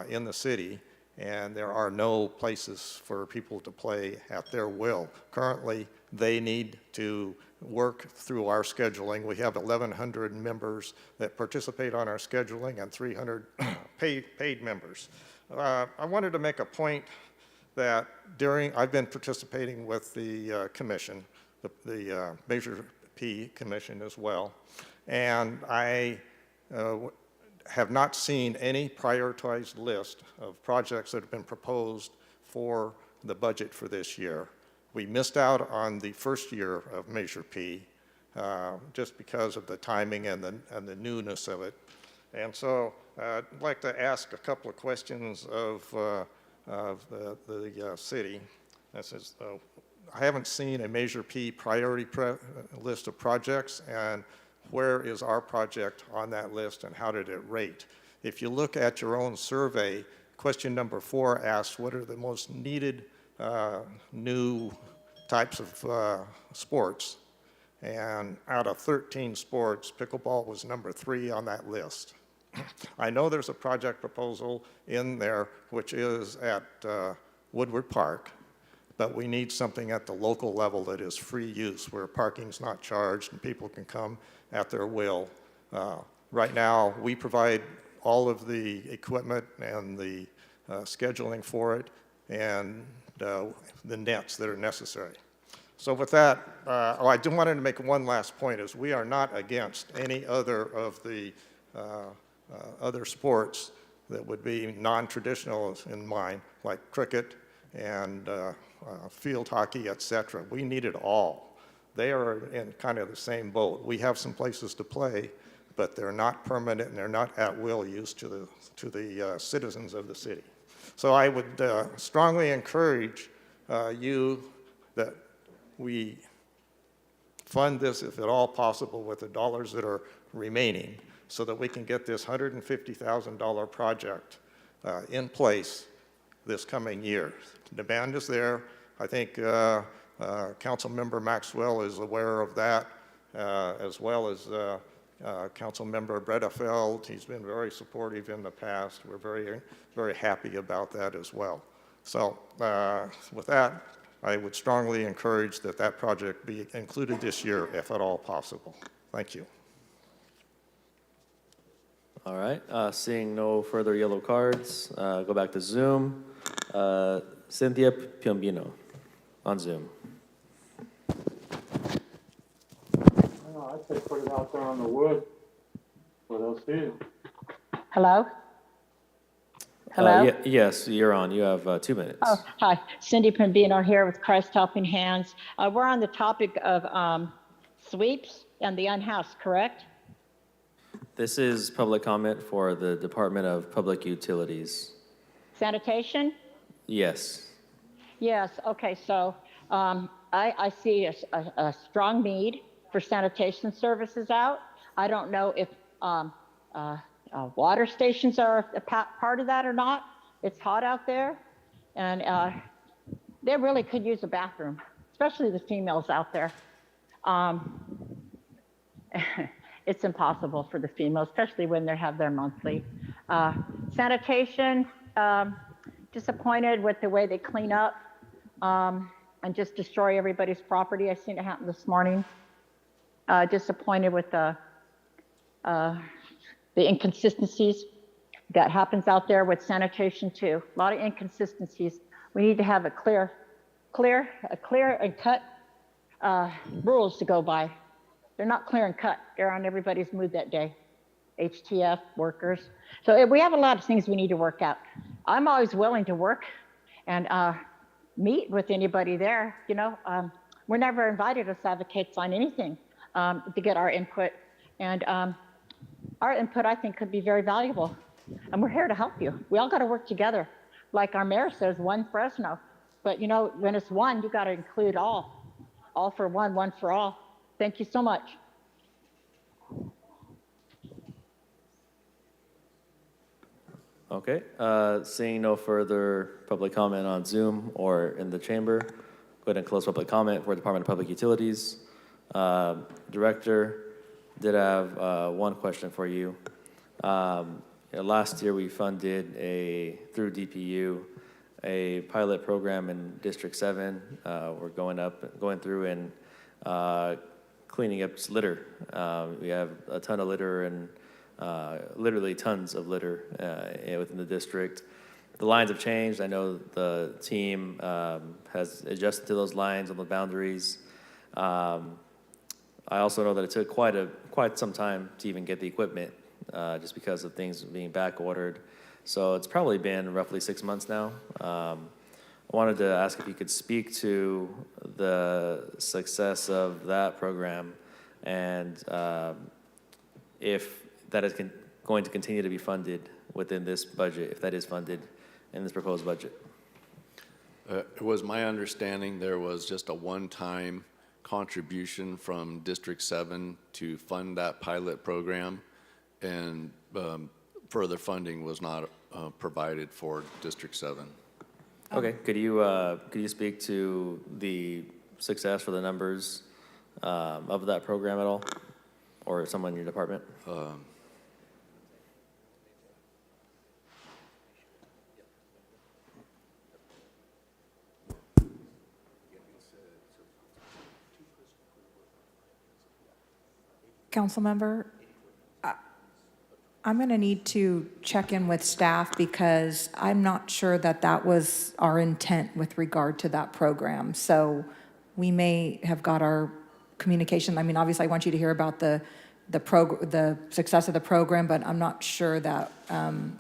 Speaker 8: in the city, and there are no places for people to play at their will. Currently, they need to work through our scheduling. We have 1,100 members that participate on our scheduling and 300 paid members. I wanted to make a point that I've been participating with the commission, the Measure P Commission as well, and I have not seen any prioritized list of projects that have been proposed for the budget for this year. We missed out on the first year of Measure P just because of the timing and the newness of it. And so I'd like to ask a couple of questions of the city. This is, I haven't seen a Measure P priority list of projects, and where is our project on that list and how did it rate? If you look at your own survey, question number 4 asks what are the most needed new types of sports, and out of 13 sports, pickleball was number 3 on that list. I know there's a project proposal in there which is at Woodward Park, but we need something at the local level that is free use, where parking's not charged and people can come at their will. Right now, we provide all of the equipment and the scheduling for it and the nets that are necessary. So with that, I do wanted to make one last point, is we are not against any other of the other sports that would be non-traditional in mind, like cricket and field hockey, etc. We need it all. They are in kind of the same boat. We have some places to play, but they're not permanent and they're not at will use to the citizens of the city. So I would strongly encourage you that we fund this, if at all possible, with the dollars that are remaining, so that we can get this $150,000 project in place this coming year. The demand is there. I think Councilmember Maxwell is aware of that, as well as Councilmember Bredefeld. He's been very supportive in the past. We're very, very happy about that as well. So with that, I would strongly encourage that that project be included this year, if at all possible. Thank you.
Speaker 1: All right, seeing no further yellow cards, go back to Zoom. Cynthia Piombino on Zoom.
Speaker 13: I say put it out there on the wood, where they'll see it. Hello? Hello?
Speaker 1: Yes, you're on. You have 2 minutes.
Speaker 13: Oh, hi. Cindy Pembino here with Christ Helping Hands. We're on the topic of sweeps and the unhoused, correct?
Speaker 1: This is public comment for the Department of Public Utilities.
Speaker 13: Sanitation?
Speaker 1: Yes.
Speaker 13: Yes, okay, so I see a strong need for sanitation services out. I don't know if water stations are a part of that or not. It's hot out there, and they really could use a bathroom, especially the females out there. It's impossible for the females, especially when they have their monthly. Sanitation, disappointed with the way they clean up and just destroy everybody's property. I seen it happen this morning. Disappointed with the inconsistencies that happens out there with sanitation too. A lot of inconsistencies. We need to have a clear and cut rules to go by. They're not clear and cut. They're on everybody's mood that day. HTF workers. So we have a lot of things we need to work out. I'm always willing to work and meet with anybody there. You know, we're never invited as advocates on anything to get our input. And our input, I think, could be very valuable. And we're here to help you. We all got to work together. Like our mayor says, one Fresno. But you know, when it's one, you got to include all. All for one, one for all. Thank you so much.
Speaker 1: Okay, seeing no further public comment on Zoom or in the chamber, go ahead and close public comment for Department of Public Utilities. Director, did have one question for you. Last year we funded through DPU a pilot program in District 7. We're going through and cleaning up litter. We have a ton of litter and literally tons of litter within the district. The lines have changed. I know the team has adjusted to those lines on the boundaries. I also know that it took quite some time to even get the equipment, just because of things being back ordered. So it's probably been roughly 6 months now. I wanted to ask if you could speak to the success of that program and if that is going to continue to be funded within this budget, if that is funded in this proposed budget.
Speaker 3: It was my understanding there was just a one-time contribution from District 7 to fund that pilot program, and further funding was not provided for District 7.
Speaker 1: Okay, could you speak to the success or the numbers of that program at all, or someone in your department?
Speaker 17: Council member, I'm going to need to check in with staff because I'm not sure that that was our intent with regard to that program. So we may have got our communication. I mean, obviously, I want you to hear about the success of the program, but I'm not sure that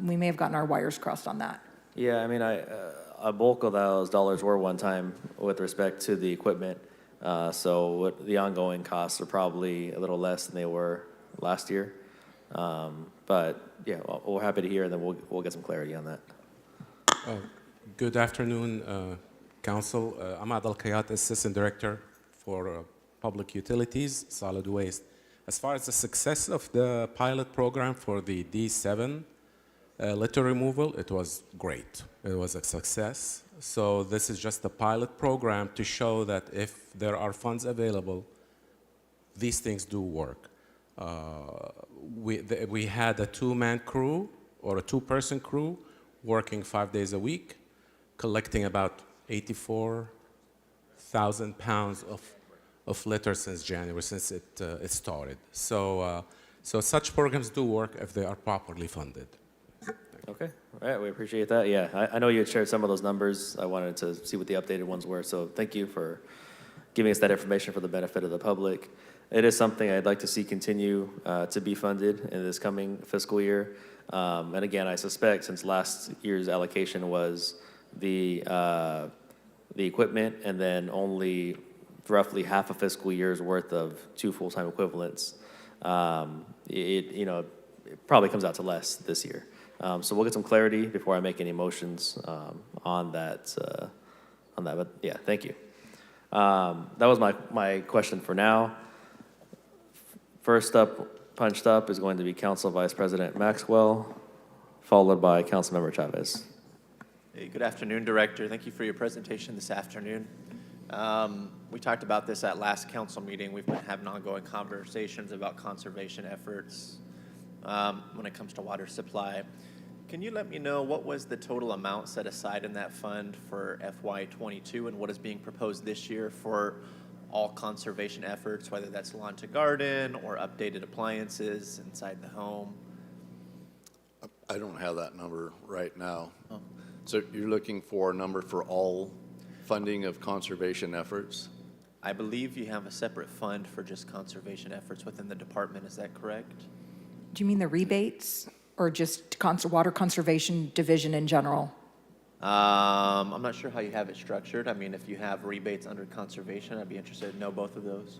Speaker 17: we may have gotten our wires crossed on that.
Speaker 1: Yeah, I mean, a bulk of those dollars were one time with respect to the equipment. So the ongoing costs are probably a little less than they were last year. But yeah, we're happy to hear, and then we'll get some clarity on that.
Speaker 21: Good afternoon, Council. I'm Adel Kayat, Assistant Director for Public Utilities, Solid Waste. As far as the success of the pilot program for the D7 litter removal, it was great. It was a success. So this is just a pilot program to show that if there are funds available, these things do work. We had a two-man crew or a two-person crew working 5 days a week, collecting about 84,000 pounds of litter since January, since it started. So such programs do work if they are properly funded.
Speaker 1: Okay, all right, we appreciate that. Yeah, I know you had shared some of those numbers. I wanted to see what the updated ones were, so thank you for giving us that information for the benefit of the public. It is something I'd like to see continue to be funded in this coming fiscal year. And again, I suspect since last year's allocation was the equipment and then only roughly half a fiscal year's worth of 2 full-time equivalents, it probably comes out to less this year. So we'll get some clarity before I make any motions on that. But yeah, thank you. That was my question for now. First up, punched up, is going to be Council Vice President Maxwell, followed by Councilmember Chavez.
Speaker 14: Hey, good afternoon, Director. Thank you for your presentation this afternoon. We talked about this at last council meeting. We've been having ongoing conversations about conservation efforts when it comes to water supply. Can you let me know what was the total amount set aside in that fund for FY22 and what is being proposed this year for all conservation efforts, whether that's lawn to garden or updated appliances inside the home?
Speaker 3: I don't have that number right now. Oh. So you're looking for a number for all funding of conservation efforts?
Speaker 14: I believe you have a separate fund for just conservation efforts within the department. Is that correct?
Speaker 6: Do you mean the rebates or just water conservation division in general?
Speaker 14: I'm not sure how you have it structured. I mean, if you have rebates under conservation, I'd be interested to know both of those.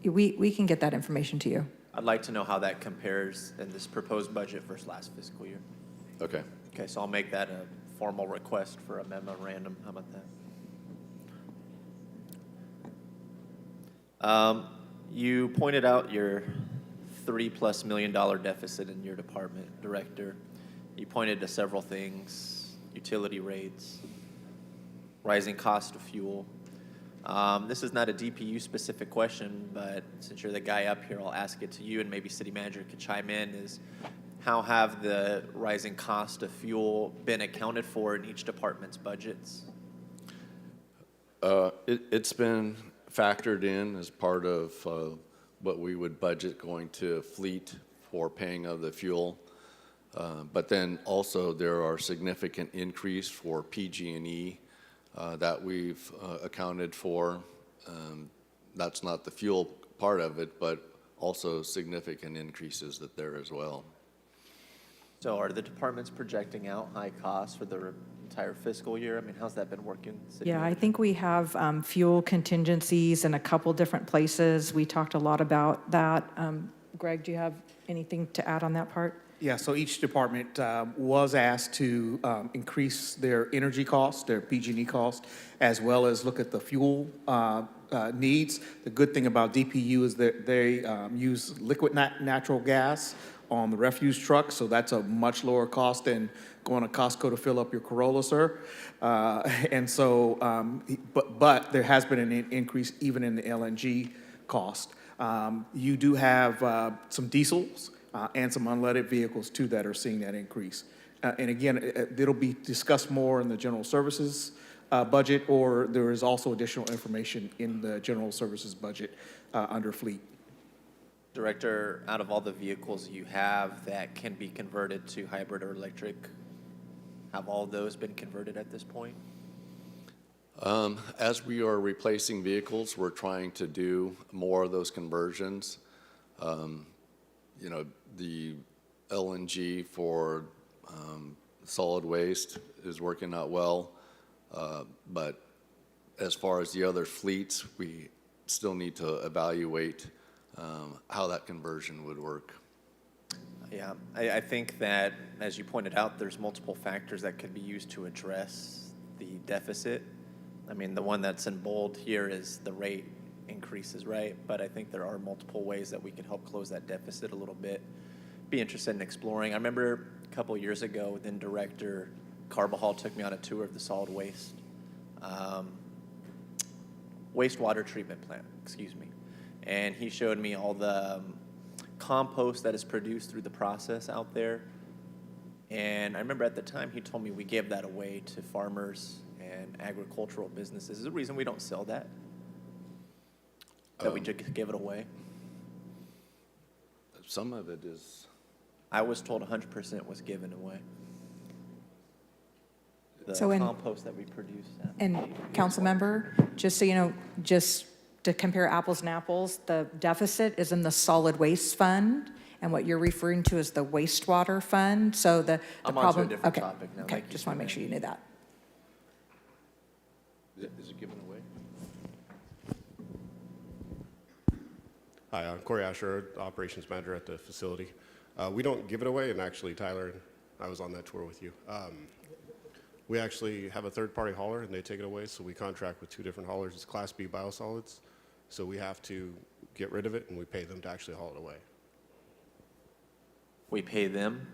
Speaker 6: We can get that information to you.
Speaker 14: I'd like to know how that compares in this proposed budget versus last fiscal year.
Speaker 3: Okay.
Speaker 14: Okay, so I'll make that a formal request for a memorandum. How about that? You pointed out your $3+ million deficit in your department, Director. You pointed to several things: utility rates, rising cost of fuel. This is not a DPU specific question, but since you're the guy up here, I'll ask it to you, and maybe City Manager could chime in, is how have the rising cost of fuel been accounted for in each department's budgets?
Speaker 3: It's been factored in as part of what we would budget going to fleet for paying of the fuel. But then also there are significant increase for PG&E that we've accounted for. That's not the fuel part of it, but also significant increases that there as well.
Speaker 14: So are the departments projecting out high costs for the entire fiscal year? I mean, how's that been working?
Speaker 6: Yeah, I think we have fuel contingencies in a couple different places. We talked a lot about that. Greg, do you have anything to add on that part?
Speaker 2: Yeah, so each department was asked to increase their energy costs, their PG&E costs, as well as look at the fuel needs. The good thing about DPU is that they use liquid natural gas on the refuse truck, so that's a much lower cost than going to Costco to fill up your Corolla, sir. And so, but there has been an increase even in the LNG cost. You do have some diesels and some unleaded vehicles too that are seeing that increase. And again, it'll be discussed more in the general services budget, or there is also additional information in the general services budget under fleet.
Speaker 14: Director, out of all the vehicles you have that can be converted to hybrid or electric, have all those been converted at this point?
Speaker 3: As we are replacing vehicles, we're trying to do more of those conversions. You know, the LNG for solid waste is working out well, but as far as the other fleets, we still need to evaluate how that conversion would work.
Speaker 14: Yeah, I think that, as you pointed out, there's multiple factors that could be used to address the deficit. I mean, the one that's in bold here is the rate increases, right? But I think there are multiple ways that we can help close that deficit a little bit. Be interested in exploring. I remember a couple years ago, then Director Carbajal took me on a tour of the solid waste, wastewater treatment plant, excuse me. And he showed me all the compost that is produced through the process out there. And I remember at the time he told me we gave that away to farmers and agricultural businesses. Is there a reason we don't sell that? That we just give it away?
Speaker 3: Some of it is.
Speaker 14: I was told 100% was given away. The
Speaker 6: So
Speaker 14: compost that we produce.
Speaker 6: And council member, just so you know, just to compare apples and apples, the deficit is in the solid waste fund, and what you're referring to is the wastewater fund. So the
Speaker 14: I'm on to a
Speaker 6: problem.
Speaker 14: different
Speaker 6: Okay.
Speaker 14: topic now.
Speaker 6: Okay,
Speaker 14: Thank you,
Speaker 6: just want to make
Speaker 14: Mayor.
Speaker 6: sure you knew that.
Speaker 3: Is it given away?
Speaker 20: Hi, I'm Corey Asher, Operations Manager at the facility. We don't give it away, and actually, Tyler, I was on that tour with you. We actually have a third-party hauler, and they take it away, so we contract with 2 different haulers. It's Class B biosolids, so we have to get rid of it, and we pay them to actually haul it away.
Speaker 14: We pay them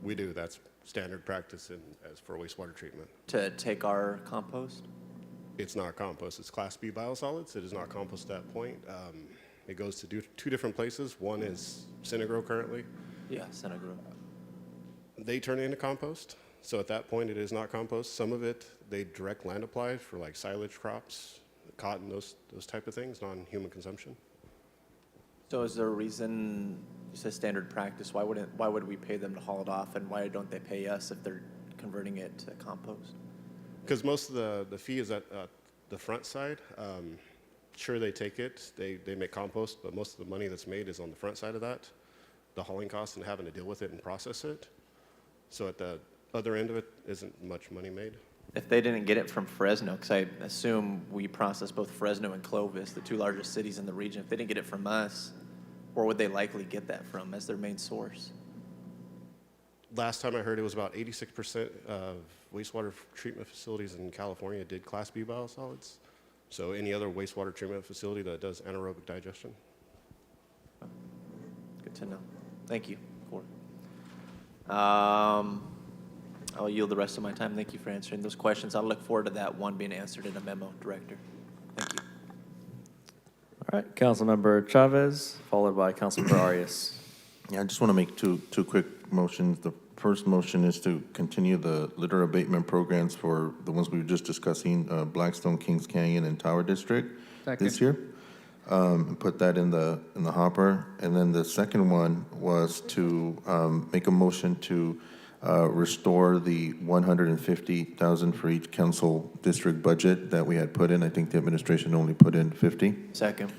Speaker 20: We do. That's standard practice as for wastewater treatment.
Speaker 14: to take our compost?
Speaker 20: It's not compost. It's Class B biosolids. It is not compost at that point. It goes to 2 different places. One is Synagro currently.
Speaker 14: Yeah, Senegal.
Speaker 20: They turn it into compost. So at that point, it is not compost. Some of it, they direct land apply for like silage crops, cotton, those type of things, non-human consumption.
Speaker 14: So is there a reason, you said standard practice, why would we pay them to haul it off, and why don't they pay us if they're converting it to compost?
Speaker 20: Because most of the fee is at the front side. Sure, they take it, they make compost, but most of the money that's made is on the front side of that, the hauling costs and having to deal with it and process it. So at the other end of it isn't much money made.
Speaker 14: If they didn't get it from Fresno, because I assume we process both Fresno and Clovis, the 2 largest cities in the region, if they didn't get it from us, where would they likely get that from as their main source?
Speaker 20: Last time I heard, it was about 86% of wastewater treatment facilities in California did Class B biosolids. So any other wastewater treatment facility that does anaerobic digestion.
Speaker 14: Good to know. Thank you, Corey. I'll yield the rest of my time. Thank you for answering those questions. I'll look forward to that one being answered in a memo, Director. Thank you.
Speaker 1: All right, Councilmember Chavez, followed by Councilmember Arias.
Speaker 10: Yeah, I just want to make two quick motions. The first motion is to continue the litter abatement programs for the ones we were just discussing, Blackstone, Kings Canyon, and Tower District this year. And put that in the hopper. And then the second one was to make a motion to restore the $150,000 for each council district budget that we had put in. I think the administration only put in 50.
Speaker 14: Second.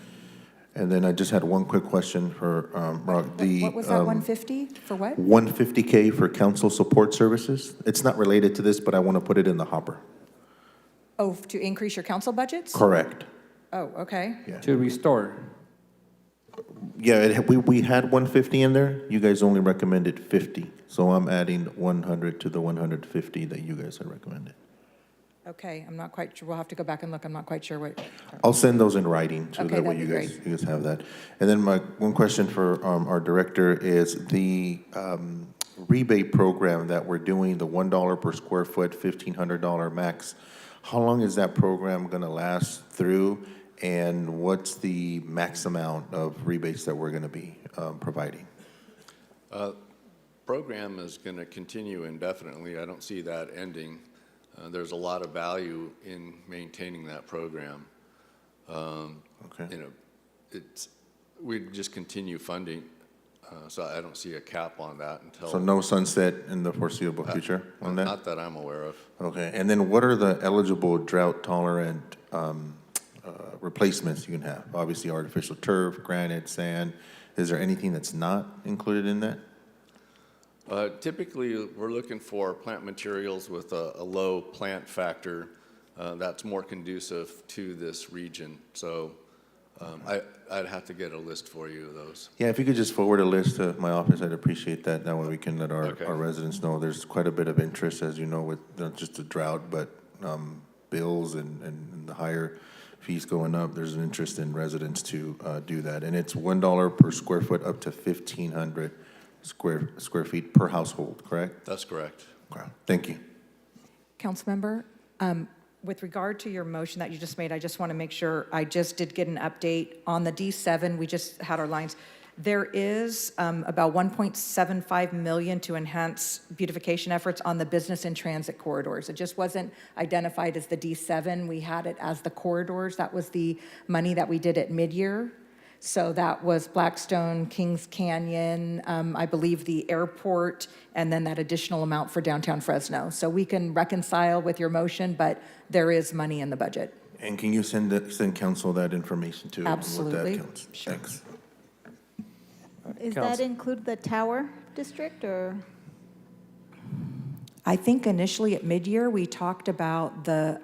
Speaker 10: And then I just had one quick question for Rock.
Speaker 6: What was that, 150 for what?
Speaker 10: $150K for council support services. It's not related to this, but I want to put it in the hopper.
Speaker 6: Oh, to increase your council budgets?
Speaker 10: Correct.
Speaker 6: Oh, okay.
Speaker 10: Yeah.
Speaker 19: To restore.
Speaker 10: Yeah, we had 150 in there. You guys only recommended 50. So I'm adding 100 to the 150 that you guys had recommended.
Speaker 6: Okay, I'm not quite sure. We'll have to go back and look. I'm not quite sure what.
Speaker 10: I'll send those in writing so
Speaker 6: Okay,
Speaker 10: that way
Speaker 6: that'd
Speaker 10: you
Speaker 6: be
Speaker 10: guys have that. And then my one question for our director is the rebate program that we're doing, the $1 per square foot, $1,500 max. How long is that program going to last through? And what's the max amount of rebates that we're going to be providing?
Speaker 3: Program is going to continue indefinitely. I don't see that ending. There's a lot of value in maintaining that program.
Speaker 10: Okay.
Speaker 3: You know, we just continue funding, so I don't see a cap on that until.
Speaker 10: So no sunset in the foreseeable future on that?
Speaker 3: Not that I'm aware of.
Speaker 10: Okay, and then what are the eligible drought-tolerant replacements you can have? Obviously artificial turf, granite, sand. Is there anything that's not included in that?
Speaker 3: Typically, we're looking for plant materials with a low plant factor that's more conducive to this region. So I'd have to get a list for you of those.
Speaker 10: Yeah, if you could just forward a list to my office, I'd appreciate that. That way we can let our residents know. There's quite a bit of interest, as you know, with not just the drought, but bills and the higher fees going up. There's an interest in residents to do that. And it's $1 per square foot up to 1,500 square feet per household, correct?
Speaker 3: That's correct.
Speaker 10: Okay. Thank you.
Speaker 6: Councilmember, with regard to your motion that you just made, I just want to make sure, I just did get an update on the D7. We just had our lines. There is about $1.75 million to enhance beautification efforts on the business and transit corridors. It just wasn't identified as the D7. We had it as the corridors. That was the money that we did at mid-year. So that was Blackstone, Kings Canyon, I believe the airport, and then that additional amount for downtown Fresno. So we can reconcile with your motion, but there is money in the budget.
Speaker 10: And can you send council that information too?
Speaker 6: Absolutely.
Speaker 10: What that counts?
Speaker 6: Sure.
Speaker 10: Thanks.
Speaker 7: Is that include the tower district or?
Speaker 6: I think initially at mid-year, we talked about the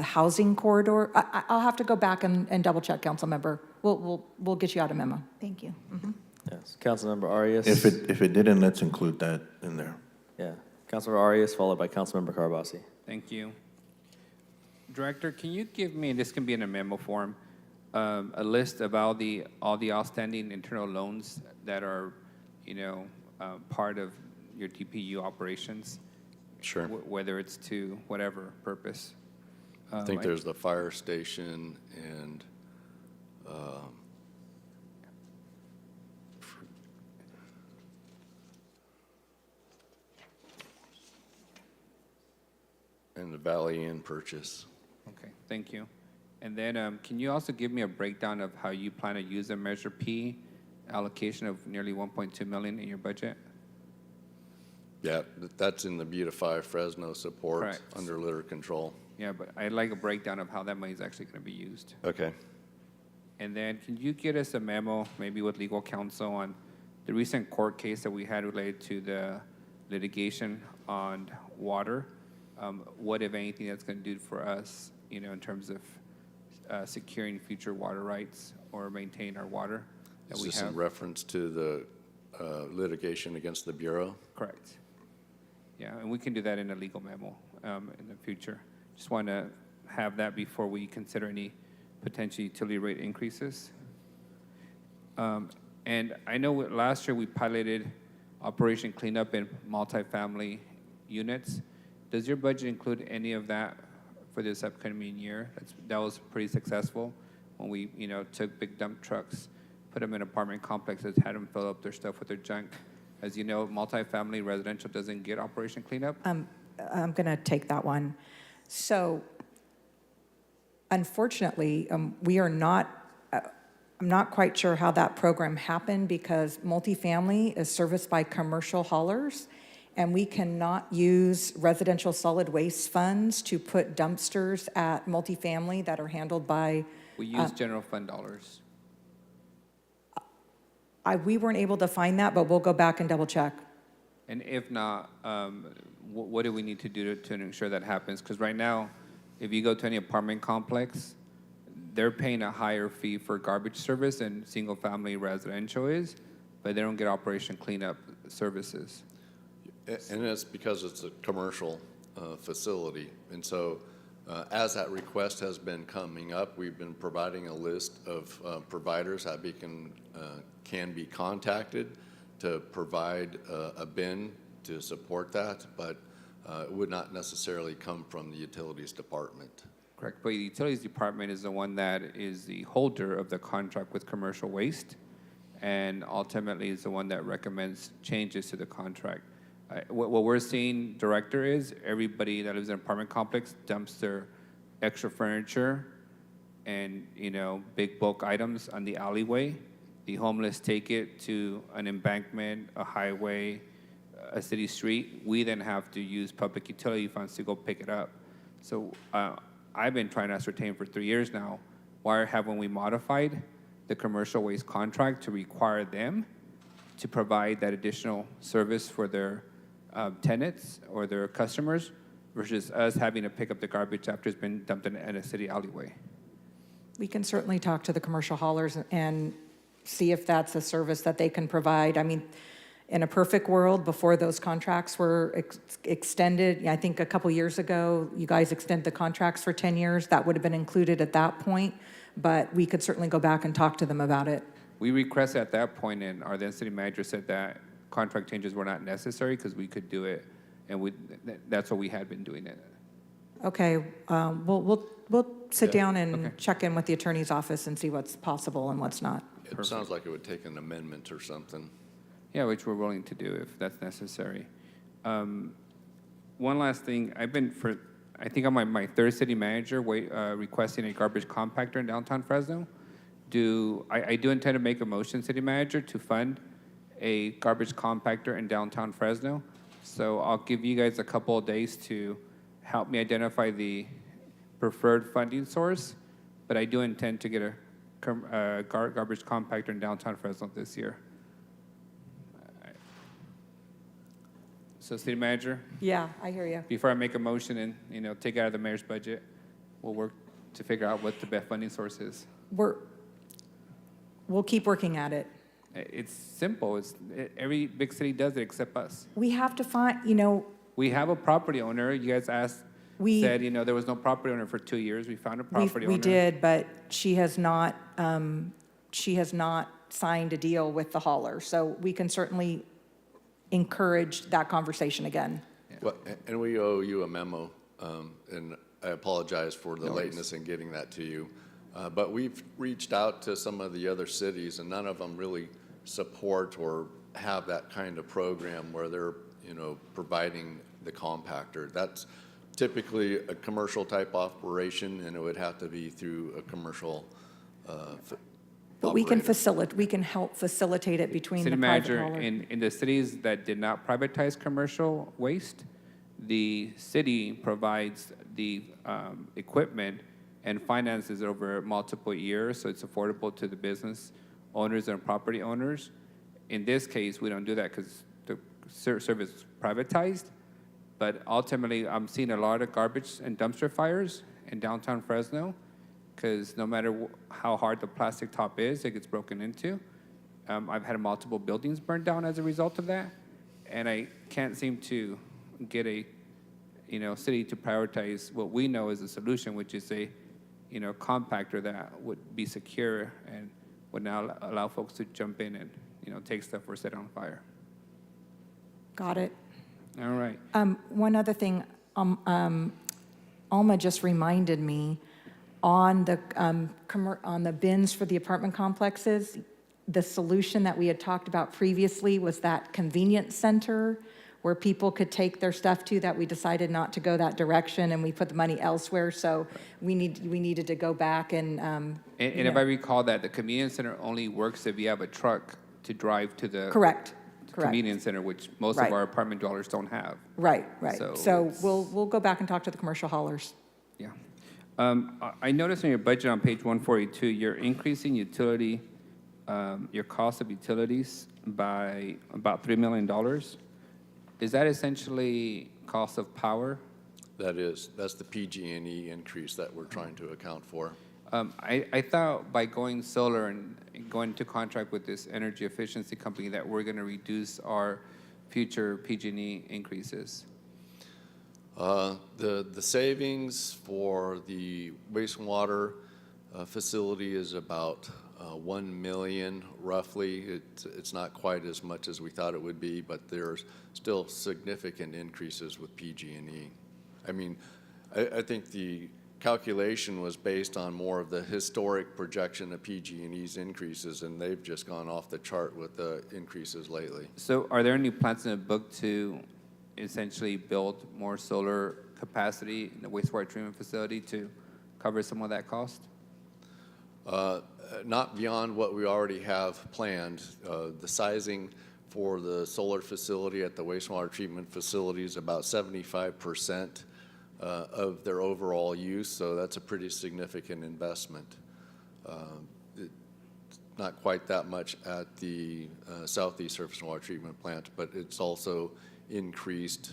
Speaker 6: housing corridor. I'll have to go back and double check, council member. We'll get you out a memo.
Speaker 7: Thank you.
Speaker 1: Yes, Councilmember Arias.
Speaker 10: If it didn't, let's include that in there.
Speaker 1: Yeah, Councilmember Arias, followed by Councilmember Carbasi.
Speaker 19: Thank you. Director, can you give me, and this can be in a memo form, a list of all the outstanding internal loans that are, part of your DPU operations?
Speaker 3: Sure.
Speaker 19: Whether it's to whatever purpose.
Speaker 3: I think there's the fire station and the Valley Inn purchase.
Speaker 19: Okay, thank you. And then can you also give me a breakdown of how you plan to use the Measure P allocation of nearly 1.2 million in your budget?
Speaker 3: Yeah, that's in the Beautify Fresno support
Speaker 19: Correct.
Speaker 3: under litter control.
Speaker 19: Yeah, but I'd like a breakdown of how that money is actually going to be used.
Speaker 3: Okay.
Speaker 19: And then can you get us a memo, maybe with legal counsel, on the recent court case that we had related to the litigation on water? What, if anything, that's going to do for us, in terms of securing future water rights or maintaining our water that
Speaker 3: Is
Speaker 19: we
Speaker 3: this
Speaker 19: have?
Speaker 3: in reference to the litigation against the Bureau?
Speaker 19: Correct. Yeah, and we can do that in a legal memo in the future. Just want to have that before we consider any potential utility rate increases. And I know last year we piloted Operation Cleanup in multifamily units. Does your budget include any of that for this upcoming year? That was pretty successful when we, took big dump trucks, put them in apartment complexes, had them fill up their stuff with their junk. As you know, multifamily residential doesn't get Operation Cleanup.
Speaker 6: I'm going to take that one. So, unfortunately, we are not, I'm not quite sure how that program happened because multifamily is serviced by commercial haulers, and we cannot use residential solid waste funds to put dumpsters at multifamily that are handled by.
Speaker 19: We use general fund dollars.
Speaker 6: We weren't able to find that, but we'll go back and double check.
Speaker 19: And if not, what do we need to do to ensure that happens? Because right now, if you go to any apartment complex, they're paying a higher fee for garbage service than single-family residential is, but they don't get Operation Cleanup services.
Speaker 3: And it's because it's a commercial facility. And so as that request has been coming up, we've been providing a list of providers that can be contacted to provide a bin to support that, but it would not necessarily come from the utilities department.
Speaker 19: Correct, but the utilities department is the one that is the holder of the contract with commercial waste, and ultimately is the one that recommends changes to the contract. What we're seeing, Director, is everybody that lives in an apartment complex dumps their extra furniture and big bulk items on the alleyway. The homeless take it to an embankment, a highway, a city street. We then have to use public utility funds to go pick it up. So I've been trying to ascertain for 3 years now, why haven't we modified the commercial waste contract to require them to provide that additional service for their tenants or their customers versus us having to pick up the garbage after it's been dumped in a city alleyway?
Speaker 6: We can certainly talk to the commercial haulers and see if that's a service that they can provide. I mean, in a perfect world, before those contracts were extended, I think a couple years ago, you guys extended the contracts for 10 years. That would have been included at that point, but we could certainly go back and talk to them about it.
Speaker 19: We requested at that point, and our then city manager said that contract changes were not necessary because we could do it, and that's what we had been doing it.
Speaker 6: Okay, we'll sit down and check in with the attorney's office and see what's possible and what's not.
Speaker 3: It sounds like it would take an amendment or something.
Speaker 19: Yeah, which we're willing to do if that's necessary. One last thing, I think I'm my third city manager requesting a garbage compactor in downtown Fresno. I do intend to make a motion, city manager, to fund a garbage compactor in downtown Fresno. So I'll give you guys a couple of days to help me identify the preferred funding source, but I do intend to get a garbage compactor in downtown Fresno this year. So city manager,
Speaker 6: Yeah, I hear you.
Speaker 19: before I make a motion and, take it out of the mayor's budget, we'll work to figure out what the best funding source is.
Speaker 6: We'll keep working at it.
Speaker 19: It's simple. Every big city does it except us.
Speaker 6: We have to find,
Speaker 19: We have a property owner. You guys said, there was no property owner for 2 years. We found a property owner.
Speaker 6: we did, but she has not signed a deal with the hauler. So we can certainly encourage that conversation again.
Speaker 3: Well, and we owe you a memo, and I apologize for the lateness in getting that to you. But we've reached out to some of the other cities, and none of them really support or have that kind of program where they're, providing the compactor. That's typically a commercial type operation, and it would have to be through a commercial
Speaker 6: But we can help facilitate it between the
Speaker 19: City
Speaker 6: private
Speaker 19: manager,
Speaker 6: hauler.
Speaker 19: in the cities that did not privatize commercial waste, the city provides the equipment and finances over multiple years, so it's affordable to the business owners and property owners. In this case, we don't do that because the service is privatized, but ultimately, I'm seeing a lot of garbage and dumpster fires in downtown Fresno, because no matter how hard the plastic top is, it gets broken into. I've had multiple buildings burned down as a result of that, and I can't seem to get a, city to prioritize what we know is a solution, which is a, compactor that would be secure and would now allow folks to jump in and, take stuff or set it on fire.
Speaker 6: Got it.
Speaker 19: All right.
Speaker 6: One other thing, Alma just reminded me, on the bins for the apartment complexes, the solution that we had talked about previously was that convenience center where people could take their stuff to, that we decided not to go that direction and we put the money elsewhere. So we needed to go back and.
Speaker 19: And if I recall that, the convenience center only works if you have a truck to drive to the.
Speaker 6: Correct.
Speaker 19: Convenience center, which most of our apartment dwellers don't have.
Speaker 6: Right. So
Speaker 19: it's-
Speaker 6: we'll go back and talk to the commercial haulers.
Speaker 19: Yeah. I noticed in your budget on page 142, you're increasing your cost of utilities by about $3 million. Is that essentially cost of power?
Speaker 3: That's the PG&E increase that we're trying to account for.
Speaker 19: I thought by going solar and going to contract with this energy efficiency company that we're going to reduce our future PG&E increases.
Speaker 3: The savings for the wastewater facility is about 1 million roughly. It's not quite as much as we thought it would be, but there's still significant increases with PG&E. I mean, I think the calculation was based on more of the historic projection of PG&E's increases, and they've just gone off the chart with the increases lately.
Speaker 19: So are there any plans in the book to essentially build more solar capacity in the wastewater treatment facility to cover some of that cost?
Speaker 3: Not beyond what we already have planned. The sizing for the solar facility at the wastewater treatment facility is about 75% of their overall use, so that's a pretty significant investment. Not quite that much at the Southeast Surface Water Treatment Plant, but it's also increased.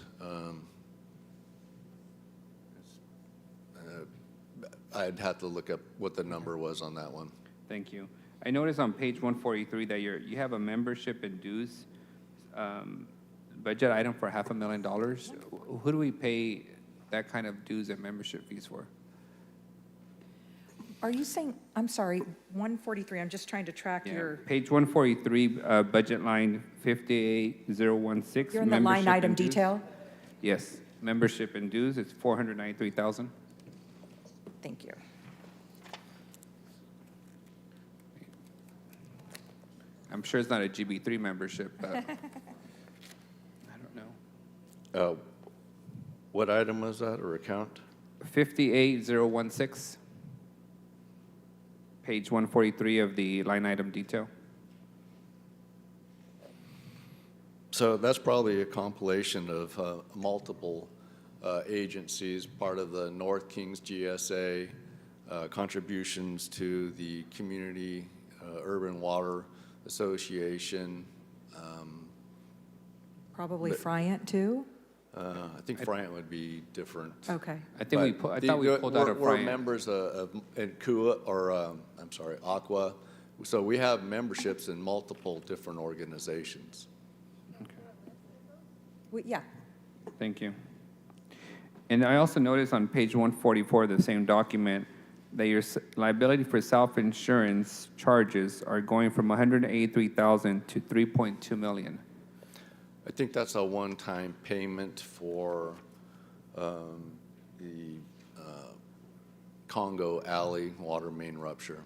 Speaker 3: I'd have to look up what the number was on that one.
Speaker 19: Thank you. I noticed on page 143 that you have a membership and dues budget item for $500,000. Who do we pay that kind of dues and membership fees for?
Speaker 6: Are you saying, I'm sorry, 143, I'm just trying to track your.
Speaker 19: Page 143, budget line 58016.
Speaker 6: You're in the line
Speaker 19: membership
Speaker 6: item
Speaker 19: and dues.
Speaker 6: detail?
Speaker 19: Yes, membership and dues, it's $493,000.
Speaker 6: Thank you.
Speaker 19: I'm sure it's not a GB3 membership, but I don't know.
Speaker 3: What item was that, or account?
Speaker 19: 58016. Page 143 of the line item detail.
Speaker 3: So that's probably a compilation of multiple agencies, part of the North Kings GSA, contributions to the Community Urban Water Association,
Speaker 6: Probably
Speaker 3: But-
Speaker 6: Friant too?
Speaker 3: I think Friant would be different.
Speaker 6: Okay.
Speaker 19: I think we
Speaker 3: But
Speaker 19: pu- I thought we pulled out of
Speaker 3: We're
Speaker 19: Friant.
Speaker 3: members in KUA, or, I'm sorry, Aqua. So we have memberships in multiple different organizations.
Speaker 6: Yeah.
Speaker 19: Thank you. And I also noticed on page 144 of the same document that your liability for self-insurance charges are going from 183,000 to 3.2 million.
Speaker 3: I think that's a one-time payment for the Congo Alley water main rupture.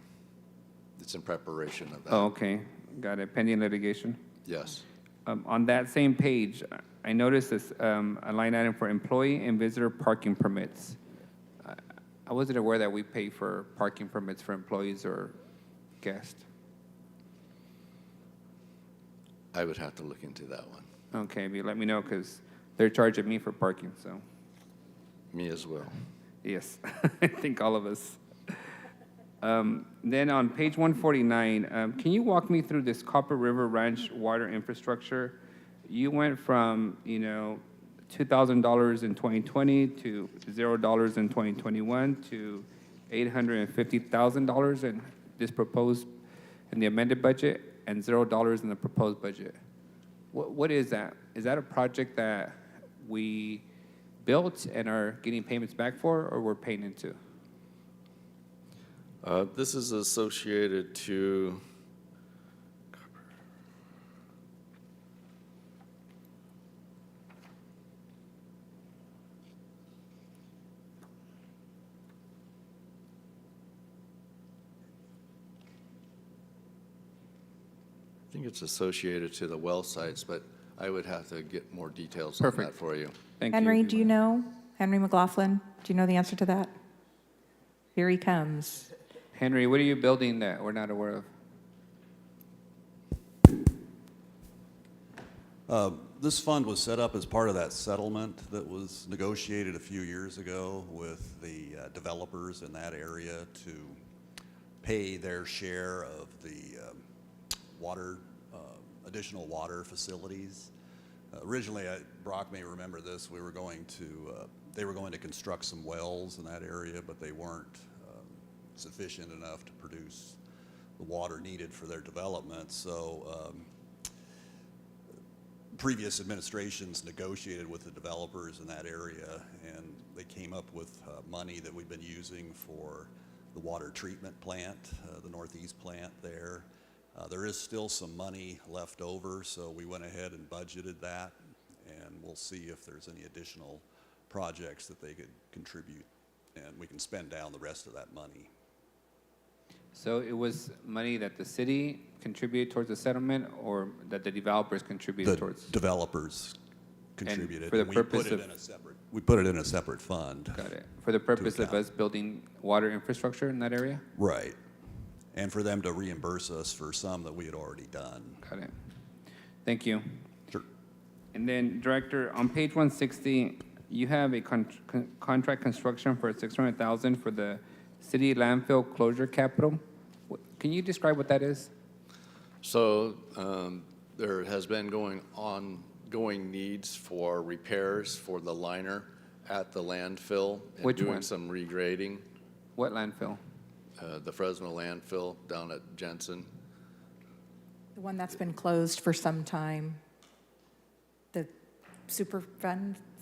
Speaker 3: It's in preparation of that.
Speaker 19: Oh, okay. Got it. Pending litigation?
Speaker 3: Yes.
Speaker 19: On that same page, I noticed this, a line item for employee and visitor parking permits. I wasn't aware that we pay for parking permits for employees or guests.
Speaker 3: I would have to look into that one.
Speaker 19: Okay, but let me know, because they're charging me for parking, so.
Speaker 3: Me as well.
Speaker 19: Yes, I think all of us. Then on page 149, can you walk me through this Copper River Ranch water infrastructure? You went from, $2,000 in 2020 to $0 in 2021 to $850,000 in this proposed, in the amended budget, and $0 in the proposed budget. What is that? Is that a project that we built and are getting payments back for, or we're paying into?
Speaker 3: This is associated to I think it's associated to the well sites, but I would have to get more details on that for you.
Speaker 6: Henry, do you know? Henry McLaughlin, do you know the answer to that? Here he comes.
Speaker 19: Henry, what are you building that we're not aware of?
Speaker 4: This fund was set up as part of that settlement that was negotiated a few years ago with the developers in that area to pay their share of the water, additional water facilities. Originally, Brock may remember this, they were going to construct some wells in that area, but they weren't sufficient enough to produce the water needed for their development. So previous administrations negotiated with the developers in that area, and they came up with money that we've been using for the water treatment plant, the Northeast plant there. There is still some money left over, so we went ahead and budgeted that, and we'll see if there's any additional projects that they could contribute, and we can spend down the rest of that money.
Speaker 19: So it was money that the city contributed towards the settlement, or that the developers contributed towards?
Speaker 4: The developers contributed.
Speaker 19: For the
Speaker 4: and
Speaker 19: purpose of?
Speaker 4: We put it in a separate fund.
Speaker 19: Got it. For the purpose of us building water infrastructure in that area?
Speaker 4: Right. And for them to reimburse us for some that we had already done.
Speaker 19: Got it. Thank you.
Speaker 4: Sure.
Speaker 19: And then, Director, on page 160, you have a contract construction for $600,000 for the city landfill closure capital. Can you describe what that is?
Speaker 3: So there has been ongoing needs for repairs for the liner at the landfill and
Speaker 19: Which
Speaker 3: doing
Speaker 19: one?
Speaker 3: some regrading.
Speaker 19: What landfill?
Speaker 3: The Fresno landfill down at Jensen.
Speaker 6: The one that's been closed for some time. The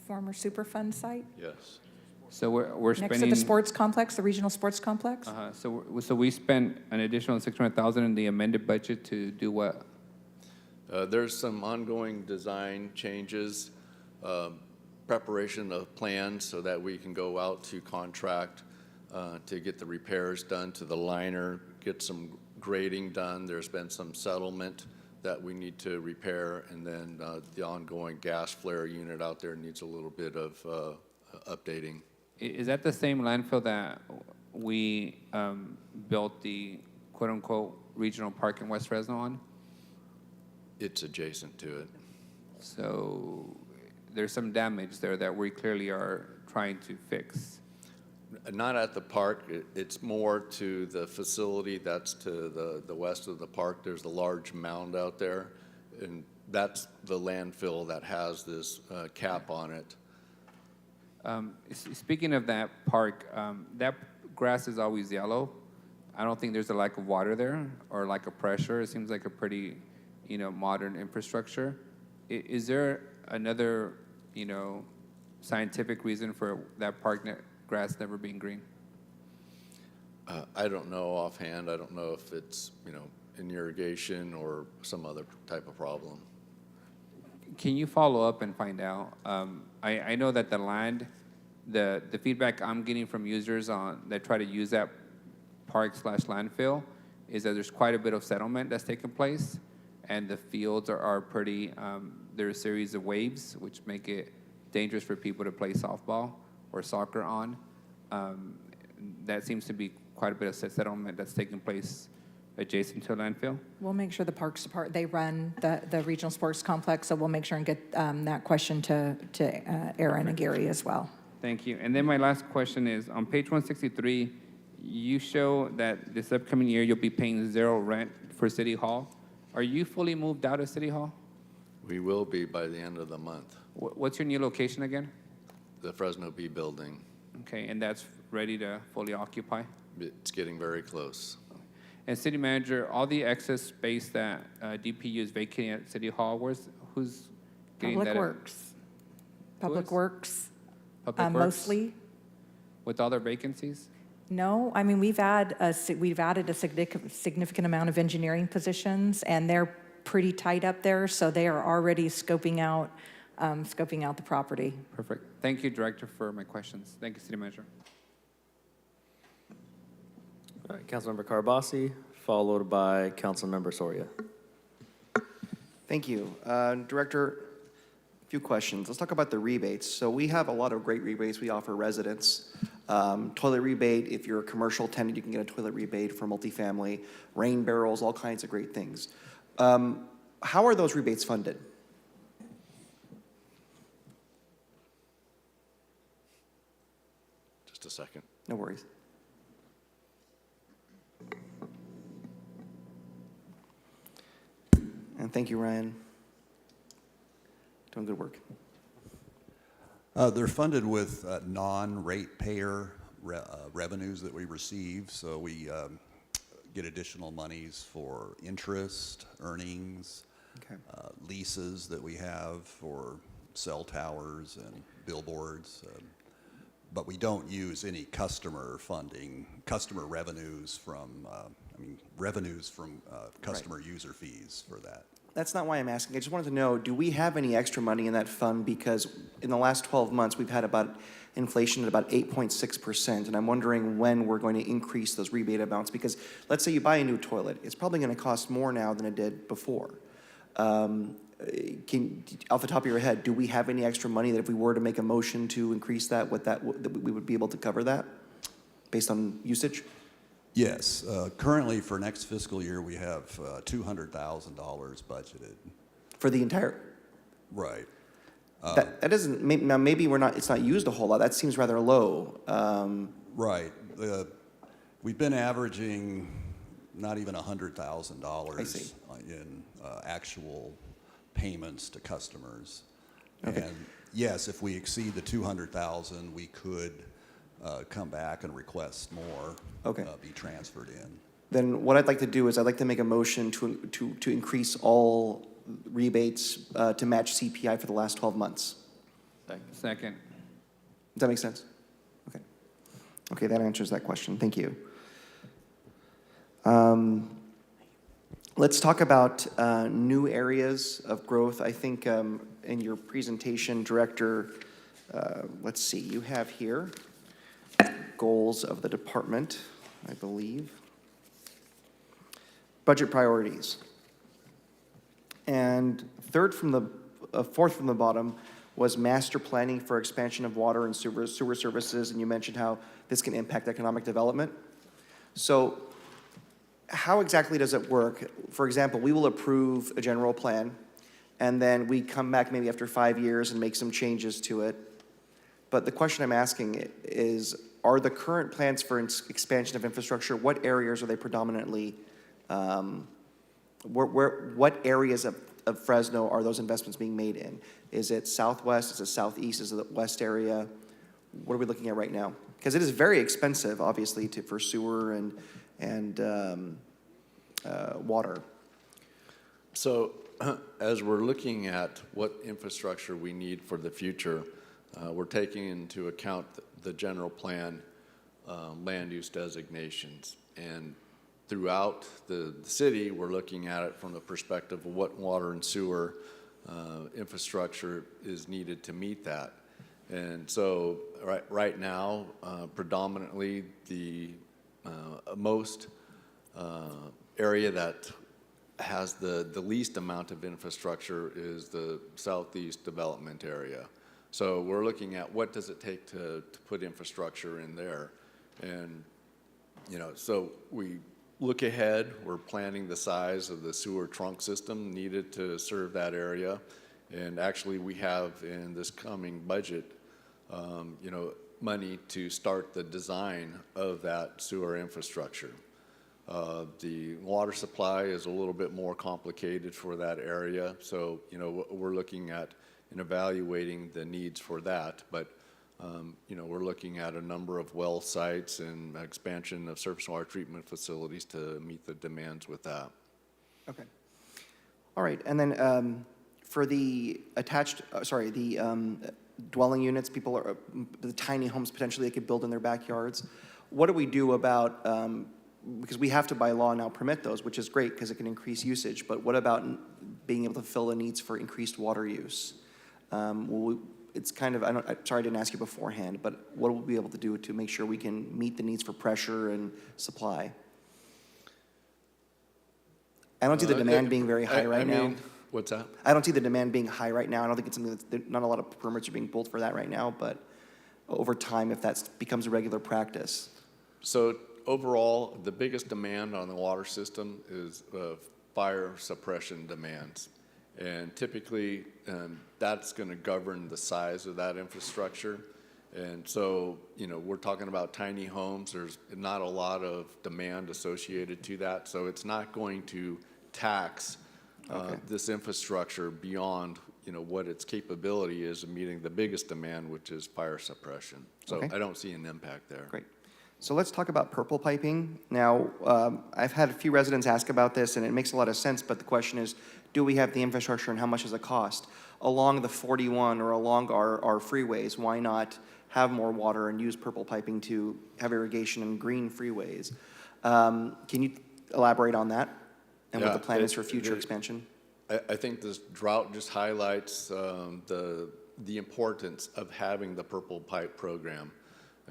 Speaker 6: former Superfund site?
Speaker 3: Yes.
Speaker 19: So we're spending.
Speaker 6: Next to the sports complex, the regional sports complex?
Speaker 19: So we spent an additional $600,000 in the amended budget to do what?
Speaker 3: There's some ongoing design changes, preparation of plans so that we can go out to contract to get the repairs done to the liner, get some grading done. There's been some settlement that we need to repair, and then the ongoing gas flare unit out there needs a little bit of updating.
Speaker 19: Is that the same landfill that we built the quote-unquote regional park in West Fresno on?
Speaker 3: It's adjacent to it.
Speaker 19: So there's some damage there that we clearly are trying to fix.
Speaker 3: Not at the park. It's more to the facility that's to the west of the park. There's a large mound out there, and That's the landfill that has this cap on it.
Speaker 19: Speaking of that park, that grass is always yellow. I don't think there's a lack of water there or lack of pressure. It seems like a pretty, modern infrastructure. Is there another, scientific reason for that park grass never being green?
Speaker 3: I don't know offhand. I don't know if it's, in irrigation or some other type of problem.
Speaker 19: Can you follow up and find out? I know that the land, the feedback I'm getting from users that try to use that park/landfill is that there's quite a bit of settlement that's taken place, and the fields are pretty, there are a series of waves which make it dangerous for people to play softball or soccer on. That seems to be quite a bit of settlement that's taking place adjacent to a landfill.
Speaker 6: We'll make sure the Parks Department, they run the regional sports complex, so we'll make sure and get that question to Aaron and Gary as well.
Speaker 19: Thank you. And then my last question is, on page 163, you show that this upcoming year you'll be paying 0 rent for City Hall. Are you fully moved out of City Hall?
Speaker 3: We will be by the end of the month.
Speaker 19: What's your new location again?
Speaker 3: The Fresno B building.
Speaker 19: Okay, and that's ready to fully occupy?
Speaker 3: It's getting very close.
Speaker 19: And City Manager, all the excess space that DPU is vacating at City Hall, who's getting that?
Speaker 6: Public Works. Public Works,
Speaker 19: Public Works?
Speaker 6: mostly.
Speaker 19: With all their vacancies?
Speaker 6: No, I mean, we've added a significant amount of engineering positions, and they're pretty tight up there, so they are already scoping out the property.
Speaker 19: Perfect. Thank you, Director, for my questions. Thank you, City Manager.
Speaker 1: All right, Councilmember Carbasi, followed by Councilmember Soria.
Speaker 9: Thank you. Director, a few questions. Let's talk about the rebates. So we have a lot of great rebates we offer residents. Toilet rebate, if you're a commercial tenant, you can get a toilet rebate for multifamily, rain barrels, all kinds of great things. How are those rebates funded?
Speaker 3: Just a second.
Speaker 9: No worries. And thank you, Ryan. Doing good work.
Speaker 4: They're funded with non-ratepayer revenues that we receive. So we get additional monies for interest, earnings,
Speaker 9: okay.
Speaker 4: Leases that we have for cell towers and billboards. But we don't use any customer funding, customer revenues from, customer user fees for that.
Speaker 9: That's not why I'm asking. I just wanted to know, do we have any extra money in that fund? Because in the last 12 months, we've had about inflation at about 8.6%, and I'm wondering when we're going to increase those rebate amounts. Because let's say you buy a new toilet, it's probably going to cost more now than it did before. Off the top of your head, do we have any extra money that if we were to make a motion to increase that, that we would be able to cover that based on usage?
Speaker 4: Yes. Currently, for next fiscal year, we have $200,000 budgeted.
Speaker 9: For the entire?
Speaker 4: Right.
Speaker 9: That doesn't, now maybe it's not used a whole lot. That seems rather low.
Speaker 4: Right. We've been averaging not even $100,000 in actual payments to customers.
Speaker 9: Okay.
Speaker 4: And yes, if we exceed the $200,000, we could come back and request more, be transferred in.
Speaker 9: Then what I'd like to do is I'd like to make a motion to increase all rebates to match CPI for the last 12 months.
Speaker 19: Second.
Speaker 9: Does that make sense? Okay. Okay, that answers that question. Thank you. Let's talk about new areas of growth. I think in your presentation, Director, let's see, you have here goals of the department, I believe. Budget priorities. And fourth from the bottom was master planning for expansion of water and sewer services, and you mentioned how this can impact economic development. So how exactly does it work? For example, we will approve a general plan, and then we come back maybe after 5 years and make some changes to it. But the question I'm asking is, are the current plans for expansion of infrastructure, what areas are they predominantly, what areas of Fresno are those investments being made in? Is it southwest, is it southeast, is it the west area? What are we looking at right now? Because it is very expensive, obviously, for sewer and water.
Speaker 3: So as we're looking at what infrastructure we need for the future, we're taking into account the general plan land use designations. And throughout the city, we're looking at it from the perspective of what water and sewer infrastructure is needed to meet that. And so right now, predominantly the most area that has the least amount of infrastructure is the southeast development area. So we're looking at what does it take to put infrastructure in there. And, you know, so we look ahead, we're planning the size of the sewer trunk system needed to serve that area. And actually we have in this coming budget, you know, money to start the design of that sewer infrastructure. The water supply is a little bit more complicated for that area. So, you know, we're looking at and evaluating the needs for that. But, you know, we're looking at a number of well sites and expansion of surface water treatment facilities to meet the demands with that.
Speaker 9: Okay. All right. And then for the attached, dwelling units, people are, the tiny homes potentially they could build in their backyards. What do we do about, because we have to by law now permit those, which is great because it can increase usage, but what about being able to fill the needs for increased water use? It's kind of, I'm sorry I didn't ask you beforehand, but what will we be able to do to make sure we can meet the needs for pressure and supply? I don't see the demand being very high right now.
Speaker 3: What's that?
Speaker 9: I don't see the demand being high right now. I don't think it's something that's, not a lot of permits are being pulled for that right now, but over time, if that becomes a regular practice.
Speaker 3: So overall, the biggest demand on the water system is fire suppression demands. And typically, that's going to govern the size of that infrastructure. And so, you know, we're talking about tiny homes. There's not a lot of demand associated to that. So it's not going to tax this infrastructure beyond, you know, what its capability is of meeting the biggest demand, which is fire suppression. So I don't see an impact there.
Speaker 9: Great. So let's talk about purple piping. Now, I've had a few residents ask about this, and it makes a lot of sense, but the question is, do we have the infrastructure and how much does it cost? Along the 41 or along our freeways, why not have more water and use purple piping to have irrigation and green freeways? Can you elaborate on that and what the plan is for future expansion?
Speaker 3: I think this drought just highlights the importance of having the purple pipe program.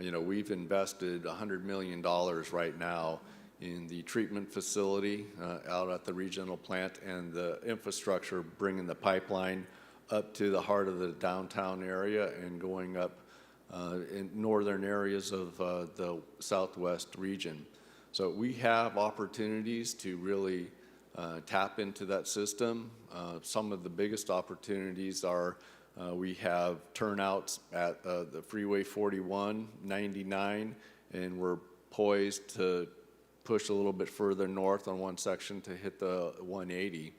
Speaker 3: You know, we've invested $100 million right now in the treatment facility out at the regional plant and the infrastructure bringing the pipeline up to the heart of the downtown area and going up in northern areas of the southwest region. So we have opportunities to really tap into that system. Some of the biggest opportunities are we have turnouts at the Freeway 41, 99, and we're poised to push a little bit further north on one section to hit the 180.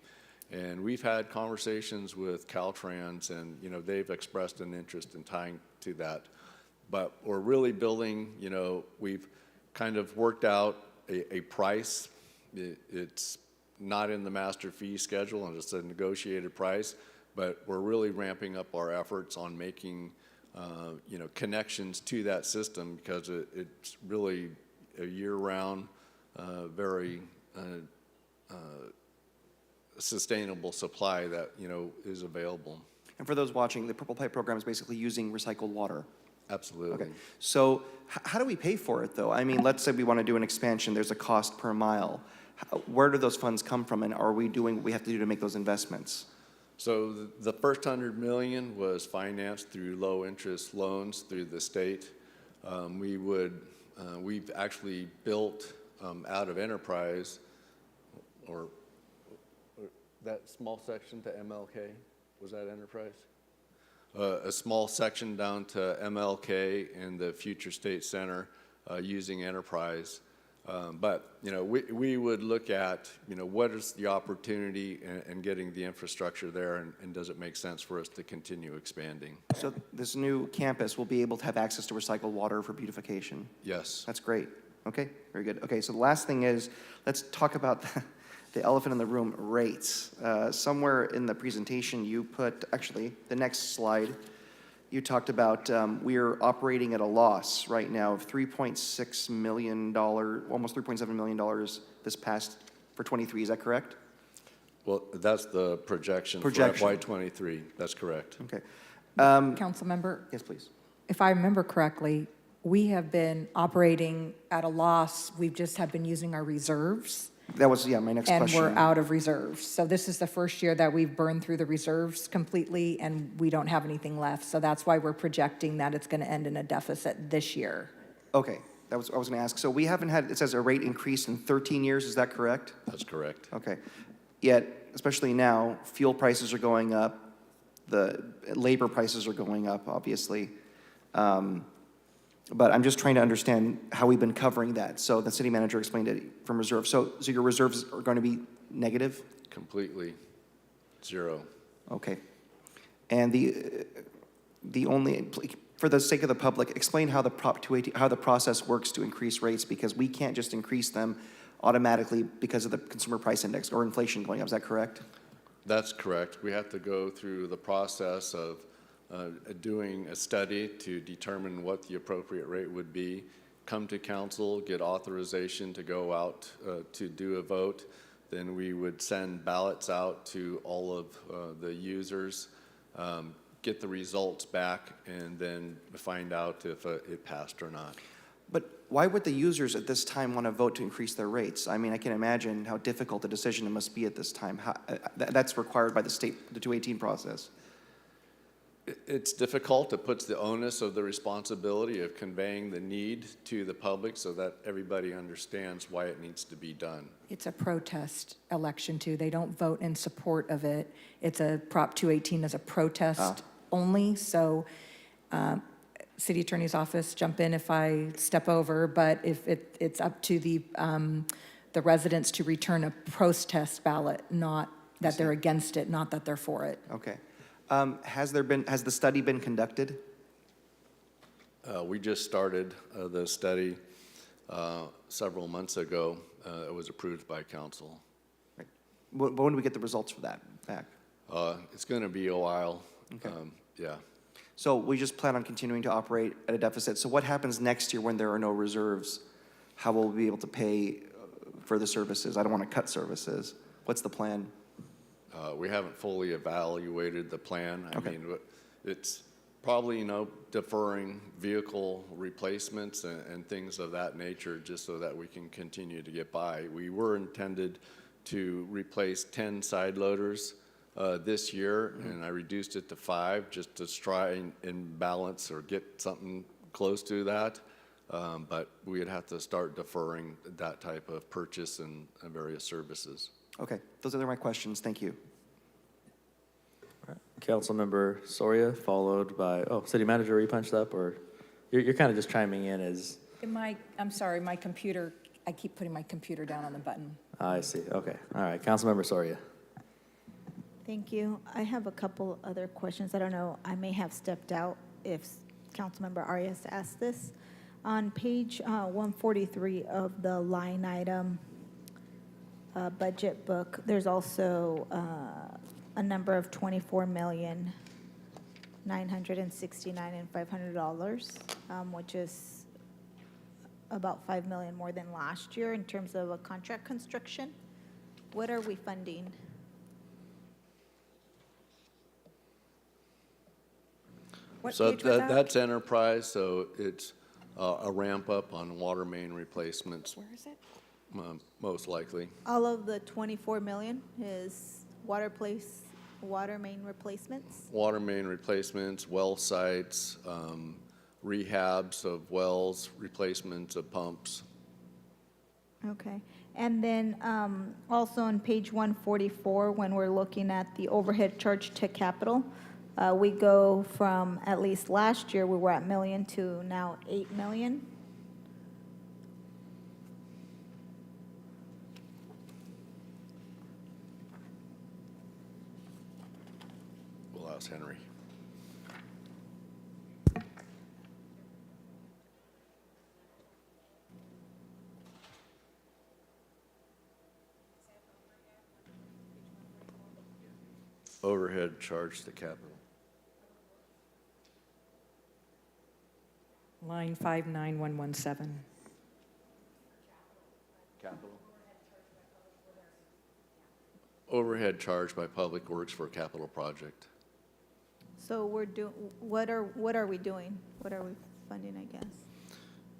Speaker 3: And we've had conversations with Caltrans, and you know they've expressed an interest in tying to that. But we're really building, you know, we've kind of worked out a price. It's not in the master fee schedule, and it's a negotiated price. But we're really ramping up our efforts on making, you know, connections to that system because it's really a year-round, very sustainable supply that, you know, is available.
Speaker 9: And for those watching, the Purple Pipe program is basically using recycled water.
Speaker 3: Absolutely.
Speaker 9: Okay. So how do we pay for it, though? I mean, let's say we want to do an expansion. There's a cost per mile. Where do those funds come from, and are we doing what we have to do to make those investments?
Speaker 3: So the first $100 million was financed through low-interest loans through the state. We've actually built out of Enterprise, or that small section to MLK, was that Enterprise? A small section down to MLK and the Future State Center using Enterprise. But, we would look at, what is the opportunity and getting the infrastructure there, and does it make sense for us to continue expanding?
Speaker 9: So this new campus will be able to have access to recycled water for beautification?
Speaker 3: Yes.
Speaker 9: That's great. Okay, very good. Okay, so the last thing is, let's talk about the elephant in the room, rates. Somewhere in the presentation, you put, actually, the next slide, you talked about we're operating at a loss right now of $3.6 million, almost $3.7 million this past, for 23, is that correct?
Speaker 3: Well, that's the projection for
Speaker 9: Projection.
Speaker 3: FY23. That's correct.
Speaker 9: Okay.
Speaker 6: Council member,
Speaker 9: Yes, please.
Speaker 6: if I remember correctly, we have been operating at a loss. We just have been using our reserves.
Speaker 9: That was, my next
Speaker 6: And
Speaker 9: question.
Speaker 6: we're out of reserves. So this is the first year that we've burned through the reserves completely, and we don't have anything left. So that's why we're projecting that it's going to end in a deficit this year.
Speaker 9: Okay, I was going to ask. So we haven't had, it says a rate increase in 13 years, is that correct?
Speaker 3: That's correct.
Speaker 9: Okay. Yet, especially now, fuel prices are going up, the labor prices are going up, obviously. But I'm just trying to understand how we've been covering that. So the city manager explained it from reserve. So your reserves are going to be negative?
Speaker 3: Completely zero.
Speaker 9: Okay. And the only, for the sake of the public, explain how the Prop 280, how the process works to increase rates, because we can't just increase them automatically because of the consumer price index or inflation going up. Is that correct?
Speaker 3: That's correct. We have to go through the process of doing a study to determine what the appropriate rate would be, come to council, get authorization to go out to do a vote. Then we would send ballots out to all of the users, get the results back, and then find out if it passed or not.
Speaker 9: But why would the users at this time want to vote to increase their rates? I mean, I can imagine how difficult a decision it must be at this time. That's required by the state, the 218 process.
Speaker 3: It's difficult. It puts the onus of the responsibility of conveying the need to the public so that everybody understands why it needs to be done.
Speaker 6: It's a protest election, too. They don't vote in support of it. It's a Prop 218 as a protest only. So city attorney's office, jump in if I step over, but if it's up to the residents to return a protest ballot, not that they're against it, not that they're for it.
Speaker 9: Okay. Has the study been conducted?
Speaker 3: We just started the study several months ago. It was approved by council.
Speaker 9: Right. When do we get the results for that back?
Speaker 3: It's going to be a while.
Speaker 9: Okay.
Speaker 3: Yeah.
Speaker 9: So we just plan on continuing to operate at a deficit. So what happens next year when there are no reserves? How will we be able to pay for the services? I don't want to cut services. What's the plan?
Speaker 3: We haven't fully evaluated the plan. I mean, it's probably, deferring vehicle replacements and things of that nature just so that we can continue to get by. We were intended to replace 10 side loaders this year, and I reduced it to 5 just to try and balance or get something close to that. But we would have to start deferring that type of purchase and various services.
Speaker 9: Okay, those are my questions. Thank you.
Speaker 1: Councilmember Soria, followed by, City Manager, were you punched up, or you're kind of just chiming in as?
Speaker 6: I'm sorry, my computer, I keep putting my computer down on the button.
Speaker 1: I see, okay. All right, Councilmember Soria.
Speaker 16: Thank you. I have a couple other questions. I don't know, I may have stepped out if Councilmember Arias asked this. On page 143 of the line item budget book, there's also a number of $24,969,500, which is about $5 million more than last year in terms of a contract construction. What are we funding?
Speaker 3: So that's enterprise, so it's a ramp up on water main replacements.
Speaker 6: Where is it?
Speaker 3: Most likely.
Speaker 16: All of the 24 million is water main replacements?
Speaker 3: Water main replacements, well sites, rehabs of wells, replacements of pumps.
Speaker 16: Okay. And then also on page 144, when we're looking at the overhead charge to capital, we go from, at least last year, we were at million to now 8 million.
Speaker 3: courthouse, Henry. Overhead charge to capital.
Speaker 17: Line 59117.
Speaker 3: Capital. Overhead charge by Public Works for a capital project.
Speaker 16: So what are we doing? What are we funding, I guess?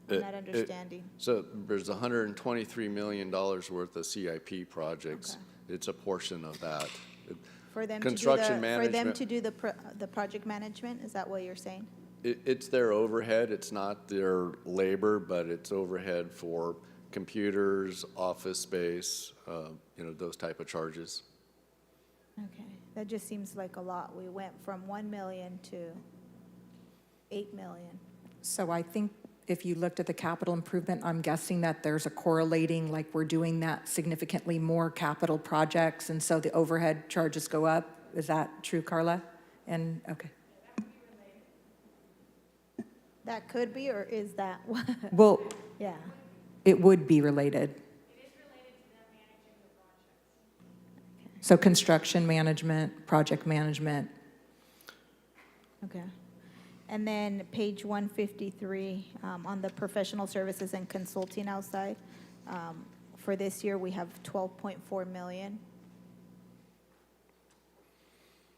Speaker 16: I'm not understanding.
Speaker 3: So there's $123 million worth of CIP projects.
Speaker 16: Okay.
Speaker 3: It's a portion of that.
Speaker 16: For them
Speaker 3: Construction
Speaker 16: for them
Speaker 3: management.
Speaker 16: to do the project management, is that what you're saying?
Speaker 3: It's their overhead. It's not their labor, but it's overhead for computers, office space, those type of charges.
Speaker 16: Okay, that just seems like a lot. We went from 1 million to 8 million.
Speaker 17: So I think if you looked at the capital improvement, I'm guessing that there's a correlating, like we're doing that significantly more capital projects, and so the overhead charges go up. Is that true, Carla? And, okay.
Speaker 16: That could be, or is that what?
Speaker 17: Well,
Speaker 16: Yeah.
Speaker 17: it would be related. So construction management, project management.
Speaker 16: Okay. And then page 153, on the professional services and consulting outside, for this year, we have 12.4 million.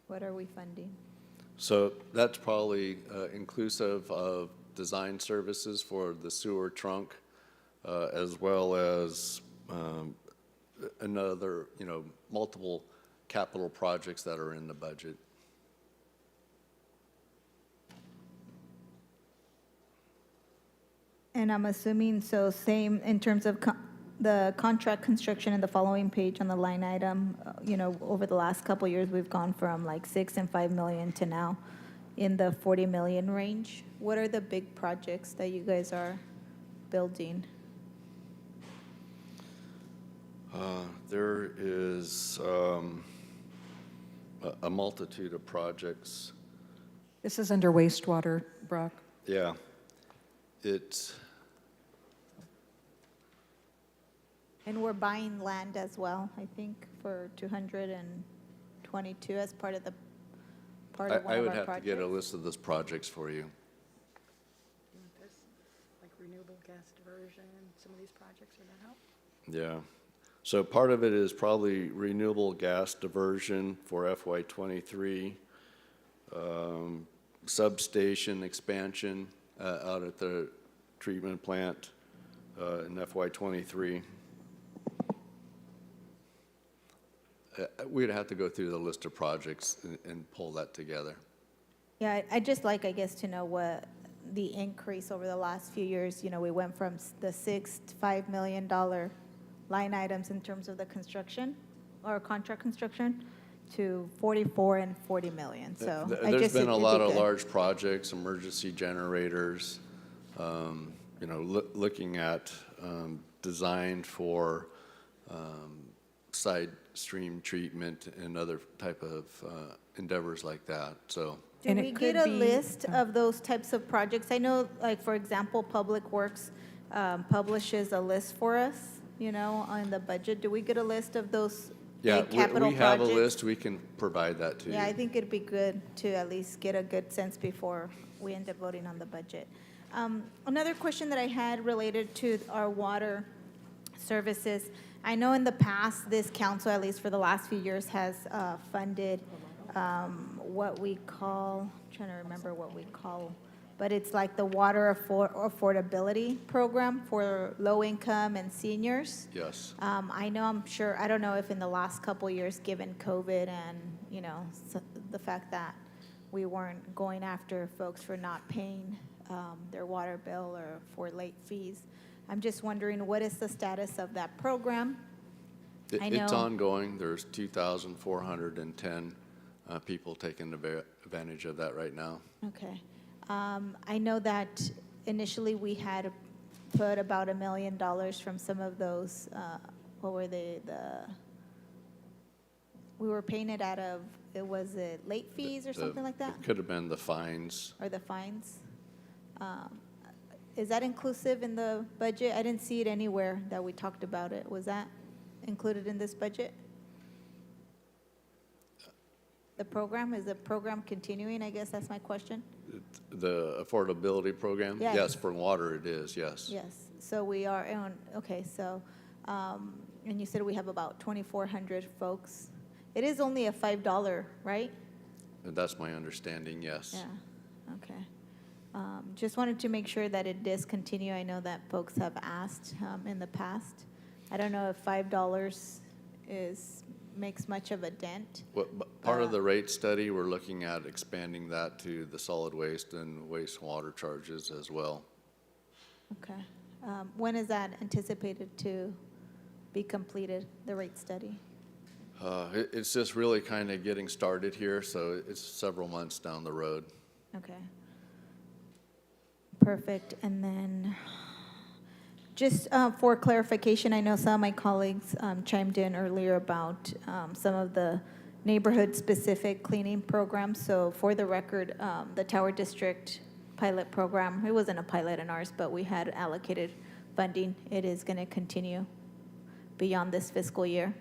Speaker 16: What are we funding?
Speaker 3: So that's probably inclusive of design services for the sewer trunk, as well as another, multiple capital projects that are in the budget.
Speaker 16: And I'm assuming, so same in terms of the contract construction in the following page on the line item, over the last couple of years, we've gone from like 6 and 5 million to now in the 40 million range. What are the big projects that you guys are building?
Speaker 3: There is a multitude of projects.
Speaker 17: This is under wastewater, Brock.
Speaker 3: Yeah. It's
Speaker 16: And we're buying land as well, I think, for 222 as part of one
Speaker 3: I
Speaker 16: of
Speaker 3: would
Speaker 16: our
Speaker 3: have
Speaker 16: projects.
Speaker 3: to get a list of those projects for you.
Speaker 18: Like renewable gas diversion, some of these projects, would that help?
Speaker 3: Yeah. So part of it is probably renewable gas diversion for FY23, substation expansion out at the treatment plant in FY23. We'd have to go through the list of projects and pull that together.
Speaker 16: Yeah, I just like, I guess, to know what the increase over the last few years, we went from the $6 to $5 million line items in terms of the construction or contract construction to 44 and 40 million. So
Speaker 3: There's been a lot of large projects, emergency generators, looking at design for side stream treatment and other type of endeavors like that. So.
Speaker 16: Do we get a list of those types of projects? I know, like, for example, Public Works publishes a list for us, on the budget. Do we get a list of those big capital
Speaker 3: we have
Speaker 16: projects?
Speaker 3: a list. We can provide that to you.
Speaker 16: Yeah, I think it'd be good to at least get a good sense before we end up voting on the budget. Another question that I had related to our water services. I know in the past, this council, at least for the last few years, has funded what we call, I'm trying to remember what we call, but it's like the water affordability program for low income and seniors.
Speaker 3: Yes.
Speaker 16: I don't know if in the last couple of years, given COVID and, the fact that we weren't going after folks for not paying their water bill or for late fees. I'm just wondering, what is the status of that program?
Speaker 3: It's ongoing. There's 2,410 people taking advantage of that right now.
Speaker 16: Okay. I know that initially we had put about $1 million from some of those, what were they, we were paying it out of, was it late fees or something like that?
Speaker 3: It could have been the fines.
Speaker 16: Or the fines? Is that inclusive in the budget? I didn't see it anywhere that we talked about it. Was that included in this budget? The program, is the program continuing? I guess that's my question.
Speaker 3: The affordability program?
Speaker 16: Yes.
Speaker 3: Yes, for water it is, yes.
Speaker 16: Yes, so we are on, okay, so, and you said we have about 2,400 folks. It is only a $5, right?
Speaker 3: And that's my understanding, yes.
Speaker 16: Yeah, okay. Just wanted to make sure that it does continue. I know that folks have asked in the past. I don't know if $5 makes much of a dent.
Speaker 3: Part of the rate study, we're looking at expanding that to the solid waste and wastewater charges as well.
Speaker 16: Okay. When is that anticipated to be completed, the rate study?
Speaker 3: It's just really kind of getting started here, so it's several months down the road.
Speaker 16: Okay. Perfect. And then just for clarification, I know some of my colleagues chimed in earlier about some of the neighborhood-specific cleaning programs. So for the record, the Tower District pilot program, it wasn't a pilot in ours, but we had allocated funding. It is going to continue beyond this fiscal year.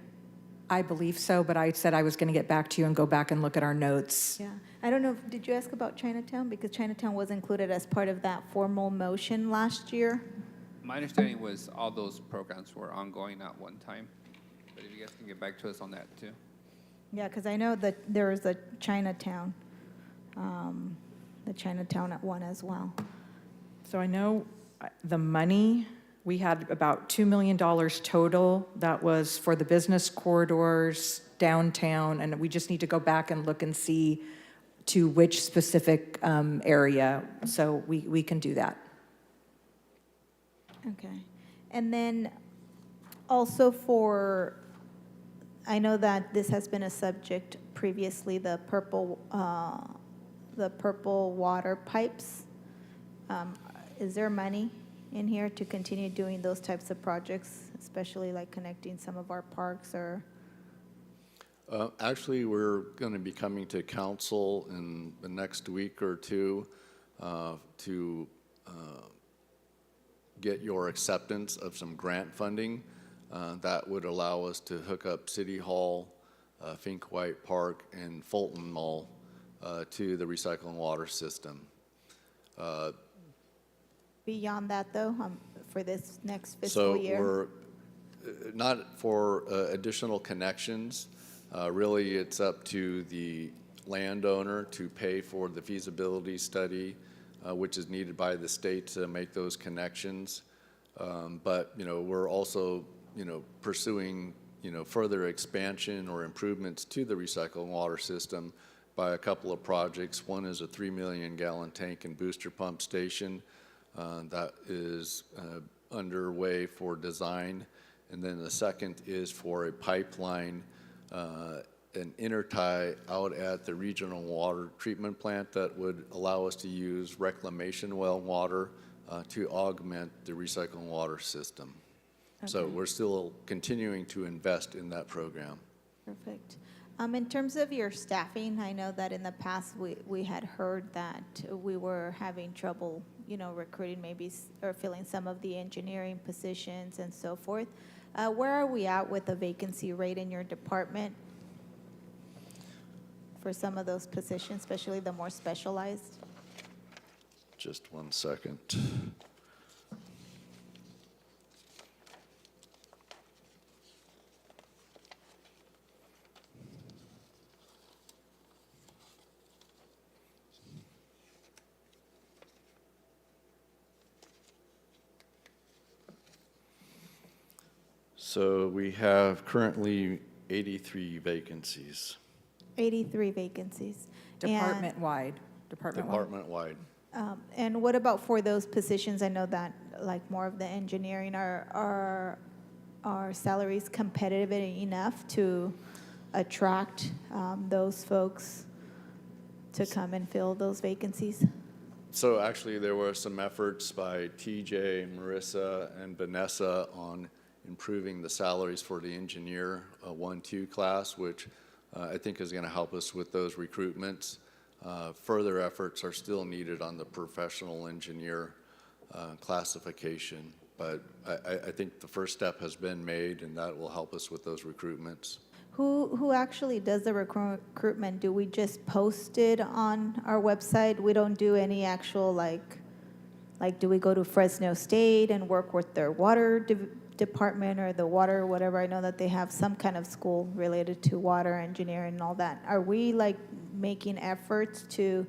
Speaker 17: I believe so, but I said I was going to get back to you and go back and look at our notes.
Speaker 16: Yeah. I don't know, did you ask about Chinatown? Because Chinatown was included as part of that formal motion last year.
Speaker 19: My understanding was all those programs were ongoing at one time, but if you guys can get back to us on that too.
Speaker 16: Yeah, because I know that there is a Chinatown, the Chinatown at one as well.
Speaker 17: So I know the money, we had about $2 million total. That was for the business corridors, downtown, and we just need to go back and look and see to which specific area. So we can do that.
Speaker 16: Okay. And then also I know that this has been a subject previously, the purple water pipes. Is there money in here to continue doing those types of projects, especially like connecting some of our parks or?
Speaker 3: Actually, we're going to be coming to council in the next week or two to get your acceptance of some grant funding that would allow us to hook up City Hall, Fink White Park, and Fulton Mall to the recycling water system.
Speaker 16: Beyond that, though, for this next fiscal year?
Speaker 3: So we're not for additional connections. Really, it's up to the landowner to pay for the feasibility study, which is needed by the state to make those connections. But, we're also, pursuing, further expansion or improvements to the recycling water system by a couple of projects. One is a 3 million gallon tank and booster pump station that is underway for design. And then the second is for a pipeline, an intertie out at the regional water treatment plant that would allow us to use reclamation well water to augment the recycling water system. Okay. So we're still continuing to invest in that program.
Speaker 16: Perfect. In terms of your staffing, I know that in the past we had heard that we were having trouble, recruiting maybe or filling some of the engineering positions and so forth. Where are we at with the vacancy rate in your department for some of those positions, especially the more specialized?
Speaker 3: Just 1 second. So we have currently 83 vacancies.
Speaker 16: 83 vacancies.
Speaker 17: Department-wide. Department-wide.
Speaker 16: And what about for those positions? I know that like more of the engineering, are salaries competitive enough to attract those folks to come and fill those vacancies?
Speaker 3: So actually there were some efforts by TJ, Marissa, and Vanessa on improving the salaries for the engineer 1-2 class, which I think is going to help us with those recruitments. Further efforts are still needed on the professional engineer classification, but I think the first step has been made, and that will help us with those recruitments.
Speaker 16: Who actually does the recruitment? Do we just post it on our website? We don't do any actual like do we go to Fresno State and work with their water department or the water, whatever? I know that they have some kind of school related to water engineering and all that. Are we like making efforts to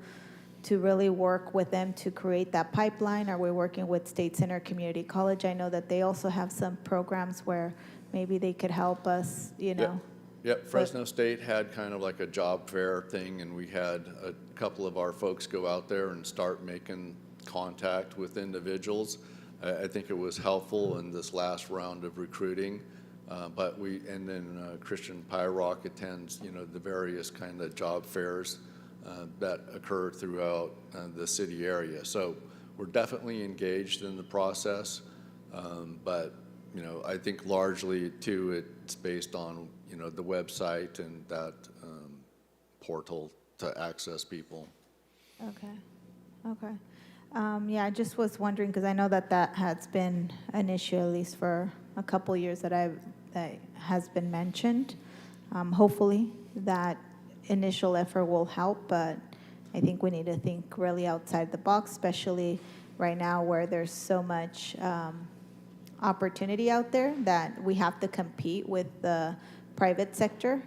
Speaker 16: really work with them to create that pipeline? Are we working with State Center Community College? I know that they also have some programs where maybe they could help us, you know.
Speaker 3: Yep, Fresno State had kind of like a job fair thing, and we had a couple of our folks go out there and start making contact with individuals. I think it was helpful in this last round of recruiting, and then Christian Pyrock attends, you know, the various kind of job fairs that occur throughout the city area. So we're definitely engaged in the process, but you know, I think largely too it's based on, you know, the website and that portal to access people.
Speaker 16: Okay. Yeah, I just was wondering because I know that has been an issue at least for a couple years that has been mentioned. Hopefully that initial effort will help, but I think we need to think really outside the box, especially right now where there's so much opportunity out there that we have to compete with the private sector.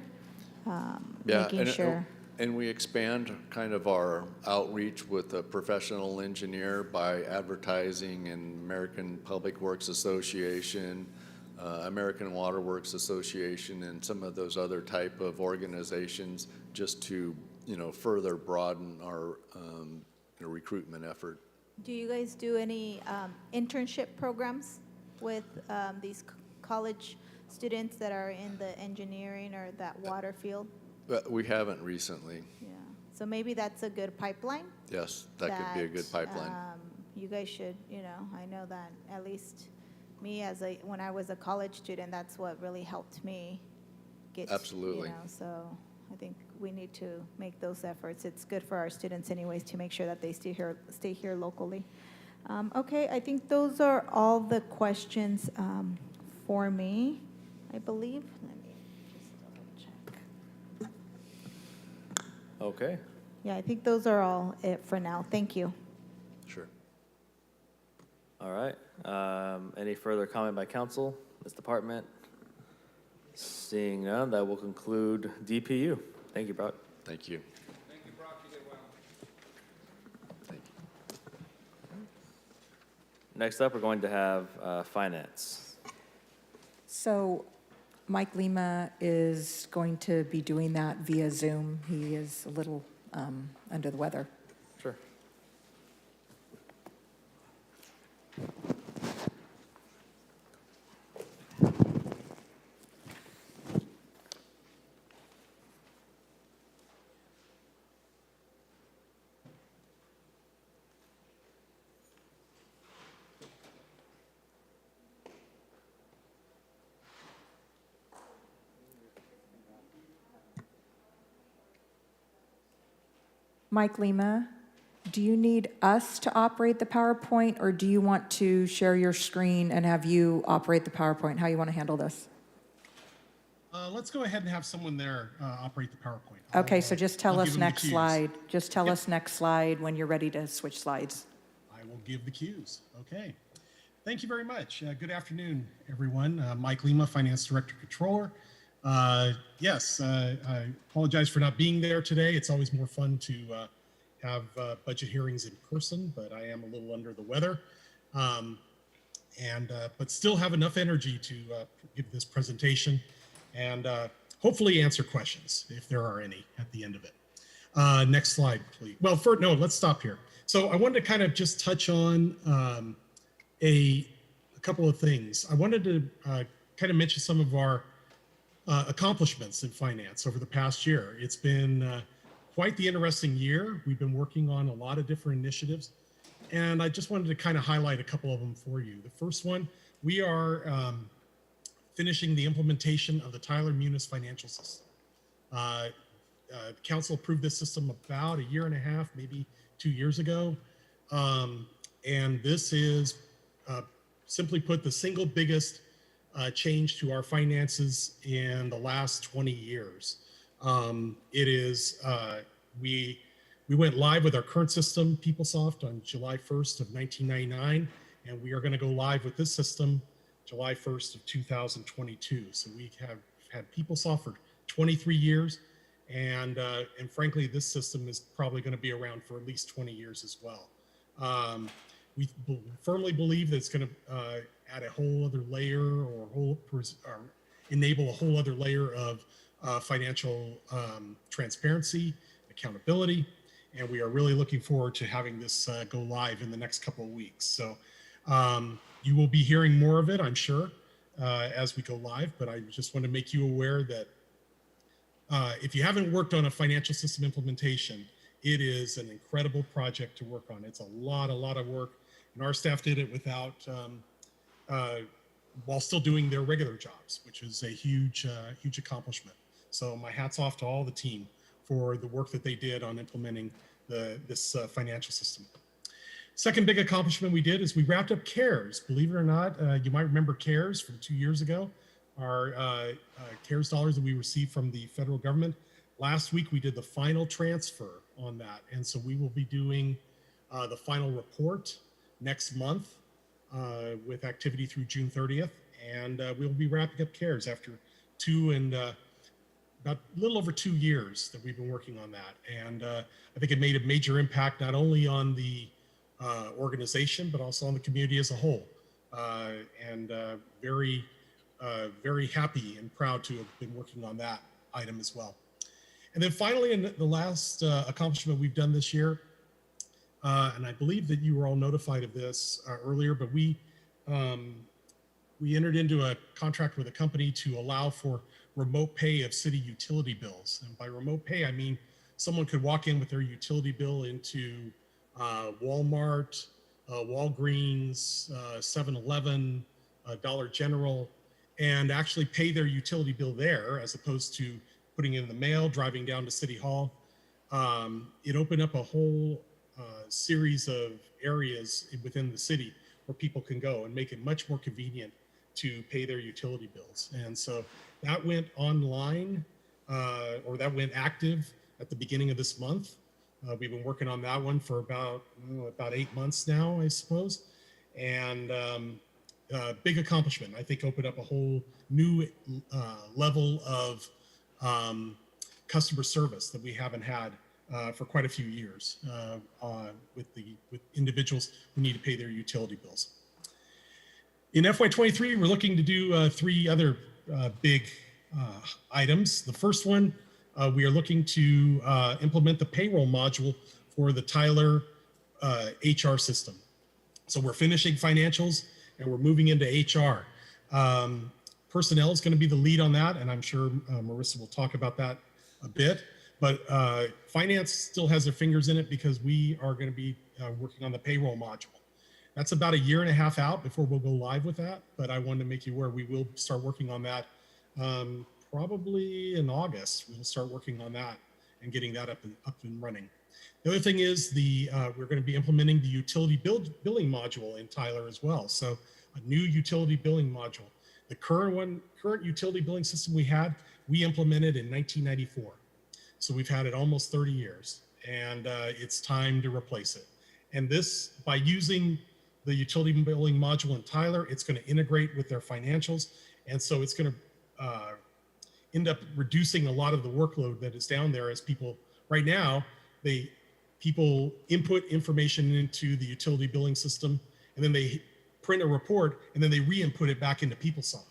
Speaker 16: Making sure.
Speaker 3: And we expand kind of our outreach with a professional engineer by advertising in American Public Works Association, American Water Works Association, and some of those other type of organizations, just to, you know, further broaden our recruitment effort.
Speaker 16: Do you guys do any internship programs with these college students that are in the engineering or that water field?
Speaker 3: We haven't recently.
Speaker 16: Yeah. So maybe that's a good pipeline.
Speaker 3: Yes, that could be a good pipeline.
Speaker 16: You guys should, you know, I know that at least me when I was a college student, that's what really helped me get.
Speaker 3: Absolutely.
Speaker 16: You know, so I think we need to make those efforts. It's good for our students anyways to make sure that they stay here locally. Okay, I think those are all the questions for me, I believe. Let me just double check.
Speaker 1: Okay.
Speaker 16: Yeah, I think those are all it for now. Thank you.
Speaker 3: Sure.
Speaker 1: All right. Any further comment by council, this department? Seeing none, that will conclude DPU. Thank you, Brock.
Speaker 3: Thank you.
Speaker 19: Thank you, Brock. You did well.
Speaker 3: Thank you.
Speaker 1: Next up, we're going to have finance.
Speaker 17: So Mike Lima is going to be doing that via Zoom. He is a little under the weather.
Speaker 1: Sure.
Speaker 17: Mike Lima, do you need us to operate the PowerPoint, or do you want to share your screen and have you operate the PowerPoint? How you want to handle this?
Speaker 11: Let's go ahead and have someone there operate the PowerPoint.
Speaker 17: Okay, so just tell
Speaker 11: I'll
Speaker 17: us
Speaker 11: give them the
Speaker 17: next
Speaker 11: cues.
Speaker 17: slide. Just tell us next slide when you're ready to switch slides.
Speaker 11: I will give the cues. Okay. Thank you very much. Good afternoon, everyone. Mike Lima, Finance Director Controller. Yes, I apologize for not being there today. It's always more fun to have budget hearings in person, but I am a little under the weather. But still have enough energy to give this presentation and hopefully answer questions if there are any at the end of it. Next slide, please. Well, no, let's stop here. So I wanted to kind of just touch on a couple of things. I wanted to kind of mention some of our accomplishments in finance over the past year. It's been quite the interesting year. We've been working on a lot of different initiatives, and I just wanted to kind of highlight a couple of them for you. The first one, we are finishing the implementation of the Tyler Munis financial system. Council approved this system about a year and a half, maybe 2 years ago. And this is, simply put, the single biggest change to our finances in the last 20 years. It is, we went live with our current system, PeopleSoft, on July 1st of 1999, and we are going to go live with this system July 1st of 2022. So we have had PeopleSoft for 23 years, and frankly, this system is probably going to be around for at least 20 years as well. We firmly believe that it's going to add a whole other layer or enable a whole other layer of financial transparency, accountability, and we are really looking forward to having this go live in the next couple of weeks. So you will be hearing more of it, I'm sure, as we go live, but I just want to make you aware that if you haven't worked on a financial system implementation, it is an incredible project to work on. It's a lot of work, and our staff did it without, while still doing their regular jobs, which is a huge accomplishment. So my hat's off to all the team for the work that they did on implementing this financial system. Second big accomplishment we did is we wrapped up CARES. Believe it or not, you might remember CARES from 2 years ago, our CARES dollars that we received from the federal government. Last week, we did the final transfer on that. And so we will be doing the final report next month with activity through June 30th. And we'll be wrapping up CARES after about a little over 2 years that we've been working on that. And I think it made a major impact, not only on the organization, but also on the community as a whole. Very happy and proud to have been working on that item as well. And then finally, in the last accomplishment we've done this year, and I believe that you were all notified of this earlier, but we entered into a contract with a company to allow for remote pay of city utility bills. And by remote pay, I mean someone could walk in with their utility bill into Walmart, Walgreens, 7-Eleven, Dollar General, and actually pay their utility bill there as opposed to putting it in the mail, driving down to City Hall. It opened up a whole series of areas within the city where people can go and make it much more convenient to pay their utility bills. And so that went online, or that went active at the beginning of this month. We've been working on that one for about 8 months now, I suppose. And big accomplishment. I think opened up a whole new level of customer service that we haven't had for quite a few years with individuals who need to pay their utility bills. In FY23, we're looking to do 3 other big items. The first one, we are looking to implement the payroll module for the Tyler HR system. So we're finishing financials and we're moving into HR. Personnel is going to be the lead on that, and I'm sure Marissa will talk about that a bit. But finance still has their fingers in it because we are going to be working on the payroll module. That's about 1.5 years out before we'll go live with that, but I wanted to make you aware we will start working on that probably in August. We'll start working on that and getting that up and running. The other thing is we're going to be implementing the utility billing module in Tyler as well. So a new utility billing module. The current utility billing system we implemented in 1994. So we've had it almost 30 years, and it's time to replace it. And this, by using the utility billing module in Tyler, it's going to integrate with their financials, and so it's going to end up reducing a lot of the workload that is down there. As people right now, people input information into the utility billing system, and then they print a report, and then they re-input it back into PeopleSoft.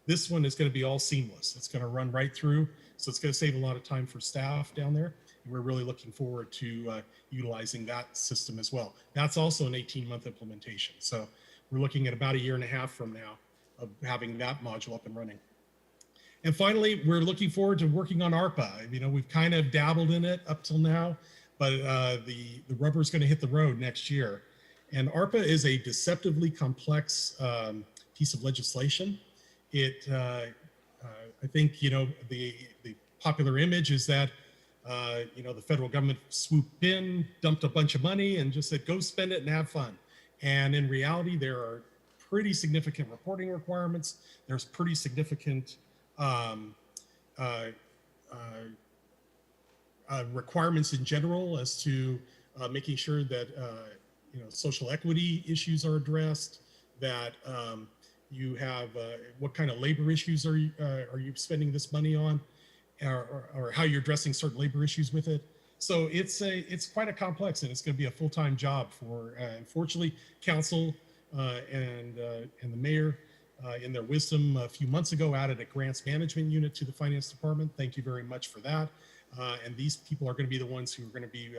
Speaker 11: This one is going to be all seamless. It's going to run right through, so it's going to save a lot of time for staff down there. And we're really looking forward to utilizing that system as well. That's also an 18-month implementation. So we're looking at about 1.5 years from now of having that module up and running. And finally, we're looking forward to working on ARPA. You know, we've kind of dabbled in it up till now, but the rubber is going to hit the road next year. And ARPA is a deceptively complex piece of legislation. I think, you know, the popular image is that, the federal government swooped in, dumped a bunch of money and just said, go spend it and have fun. And in reality, there are pretty significant reporting requirements. There's pretty significant requirements in general as to making sure that social equity issues are addressed, that you have what kind of labor issues are you spending this money on, or how you're addressing certain labor issues with it. So it's quite a complex, and it's going to be a full-time job for. Unfortunately, council and the mayor, in their wisdom, a few months ago, added a grants management unit to the finance department. Thank you very much for that. And these people are going to be the ones who are going to be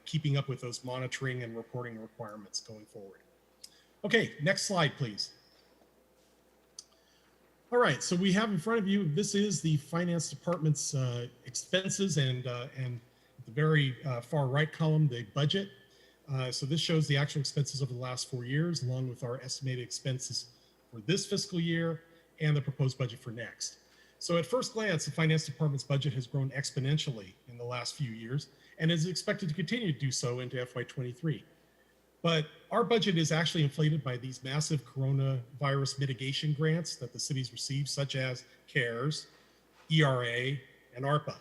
Speaker 11: keeping up with those monitoring and reporting requirements going forward. Okay, next slide, please. All right, so we have in front of you, this is the finance department's expenses, and at the very far right column, the budget. So this shows the actual expenses over the last 4 years, along with our estimated expenses for this fiscal year and the proposed budget for next. So at first glance, the finance department's budget has grown exponentially in the last few years and is expected to continue to do so into FY23. But our budget is actually inflated by these massive coronavirus mitigation grants that the cities receive, such as CARES, ERA, and ARPA.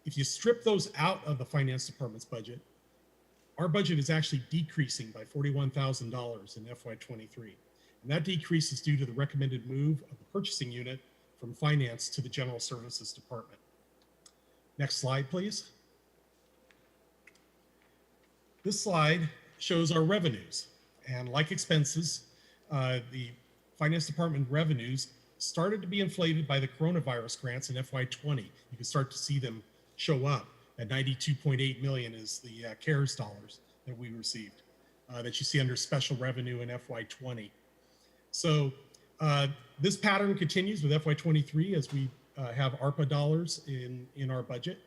Speaker 11: If you strip those out of the finance department's budget, our budget is actually decreasing by $41,000 in FY23. And that decrease is due to the recommended move of the purchasing unit from finance to the general services department. Next slide, please. This slide shows our revenues. And like expenses, the finance department revenues started to be inflated by the coronavirus grants in FY20. You can start to see them show up. At 92.8 million is the CARES dollars that we received, that you see under special revenue in FY20. So this pattern continues with FY23 as we have ARPA dollars in our budget.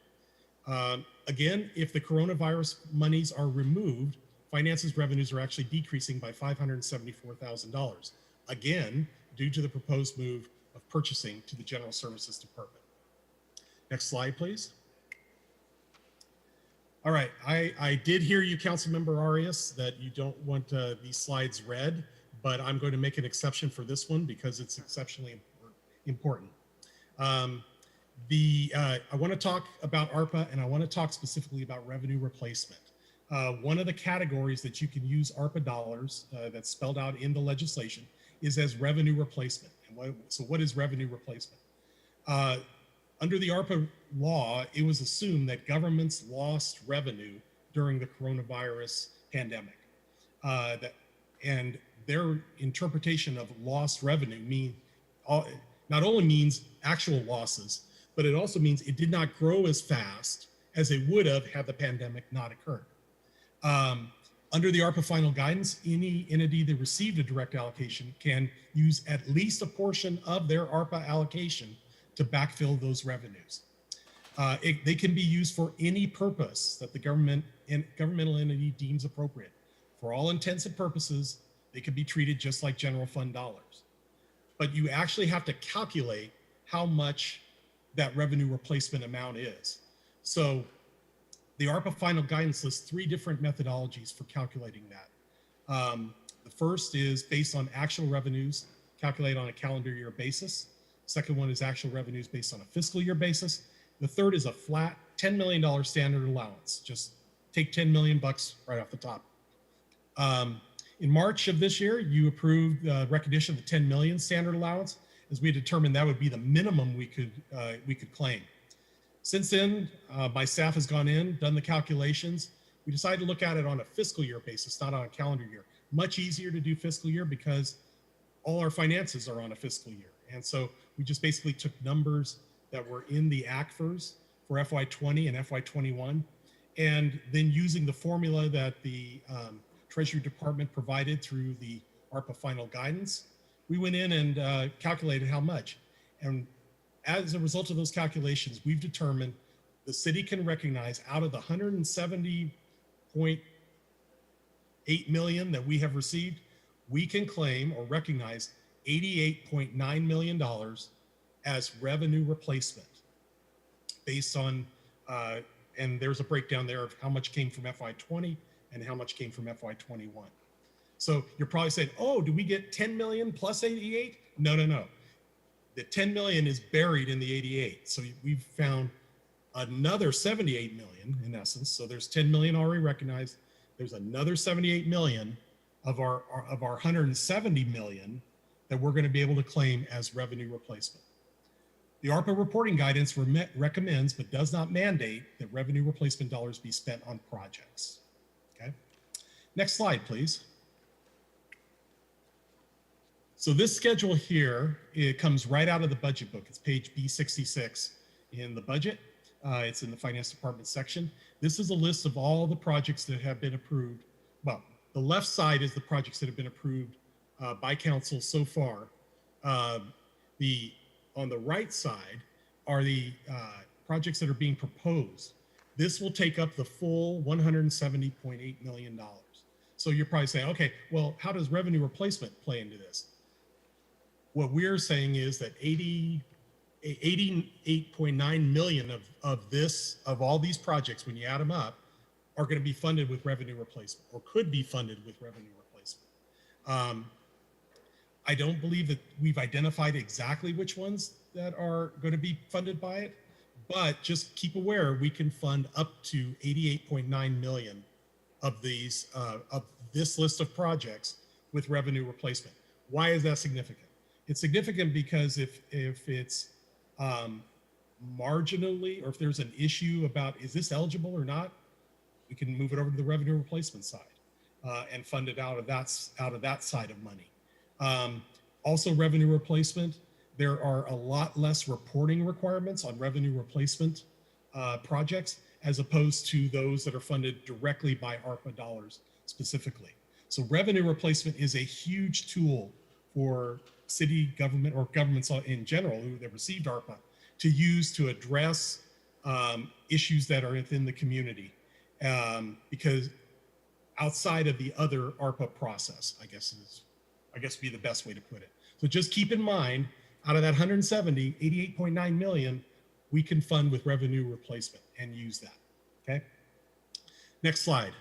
Speaker 11: Again, if the coronavirus monies are removed, finance's revenues are actually decreasing by $574,000. Again, due to the proposed move of purchasing to the general services department. Next slide, please. All right, I did hear you, Councilmember Arias, that you don't want these slides read, but I'm going to make an exception for this one because it's exceptionally important. I want to talk about ARPA, and I want to talk specifically about revenue replacement. One of the categories that you can use ARPA dollars that's spelled out in the legislation is as revenue replacement. And so what is revenue replacement? Under the ARPA law, it was assumed that governments lost revenue during the coronavirus pandemic. And their interpretation of lost revenue not only means actual losses, but it also means it did not grow as fast as it would have had the pandemic not occurred. Under the ARPA final guidance, any entity that received a direct allocation can use at least a portion of their ARPA allocation to backfill those revenues. They can be used for any purpose that the governmental entity deems appropriate. For all intents and purposes, they can be treated just like general fund dollars. But you actually have to calculate how much that revenue replacement amount is. So the ARPA final guidance lists 3 different methodologies for calculating that. The first is based on actual revenues, calculated on a calendar year basis. Second one is actual revenues based on a fiscal year basis. The third is a flat $10 million standard allowance. Just take 10 million bucks right off the top. In March of this year, you approved recognition of the 10 million standard allowance, as we determined that would be the minimum we could claim. Since then, my staff has gone in, done the calculations. We decided to look at it on a fiscal year basis, not on a calendar year. Much easier to do fiscal year because all our finances are on a fiscal year. And so we just basically took numbers that were in the ACFRs for FY20 and FY21, and then using the formula that the Treasury Department provided through the ARPA final guidance, we went in and calculated how much. And as a result of those calculations, we've determined the city can recognize out of the 170.8 million that we have received, we can claim or recognize $88.9 million as revenue replacement. based on, and there's a breakdown there of how much came from FY20 and how much came from FY21. So you're probably saying, oh, do we get 10 million plus 88? No, no, no. The 10 million is buried in the 88. So we've found another 78 million in essence. So there's 10 million already recognized. There's another 78 million of our 170 million that we're going to be able to claim as revenue replacement. The ARPA reporting guidance recommends but does not mandate that revenue replacement dollars be spent on projects. Okay. Next slide, please. So this schedule here, it comes right out of the budget book. It's page B66 in the budget. It's in the finance department section. This is a list of all the projects that have been approved. Well, the left side is the projects that have been approved by council so far. On the right side are the projects that are being proposed. This will take up the full $170.8 million. So you're probably saying, okay, well, how does revenue replacement play into this? What we're saying is that 88.9 million of all these projects, when you add them up, are going to be funded with revenue replacement, or could be funded with revenue replacement. I don't believe that we've identified exactly which ones that are going to be funded by it, but just keep aware we can fund up to 88.9 million of these of this list of projects with revenue replacement. Why is that significant? It's significant because if it's marginally, or if there's an issue about is this eligible or not, we can move it over to the revenue replacement side and fund it out of that side of money. Also, revenue replacement, there are a lot less reporting requirements on revenue replacement projects as opposed to those that are funded directly by ARPA dollars specifically. So revenue replacement is a huge tool for city government or governments in general that received ARPA to use to address issues that are within the community. Because outside of the other ARPA process, I guess would be the best way to put it. So just keep in mind, out of that 170, 88.9 million, we can fund with revenue replacement and use that, okay? Next slide.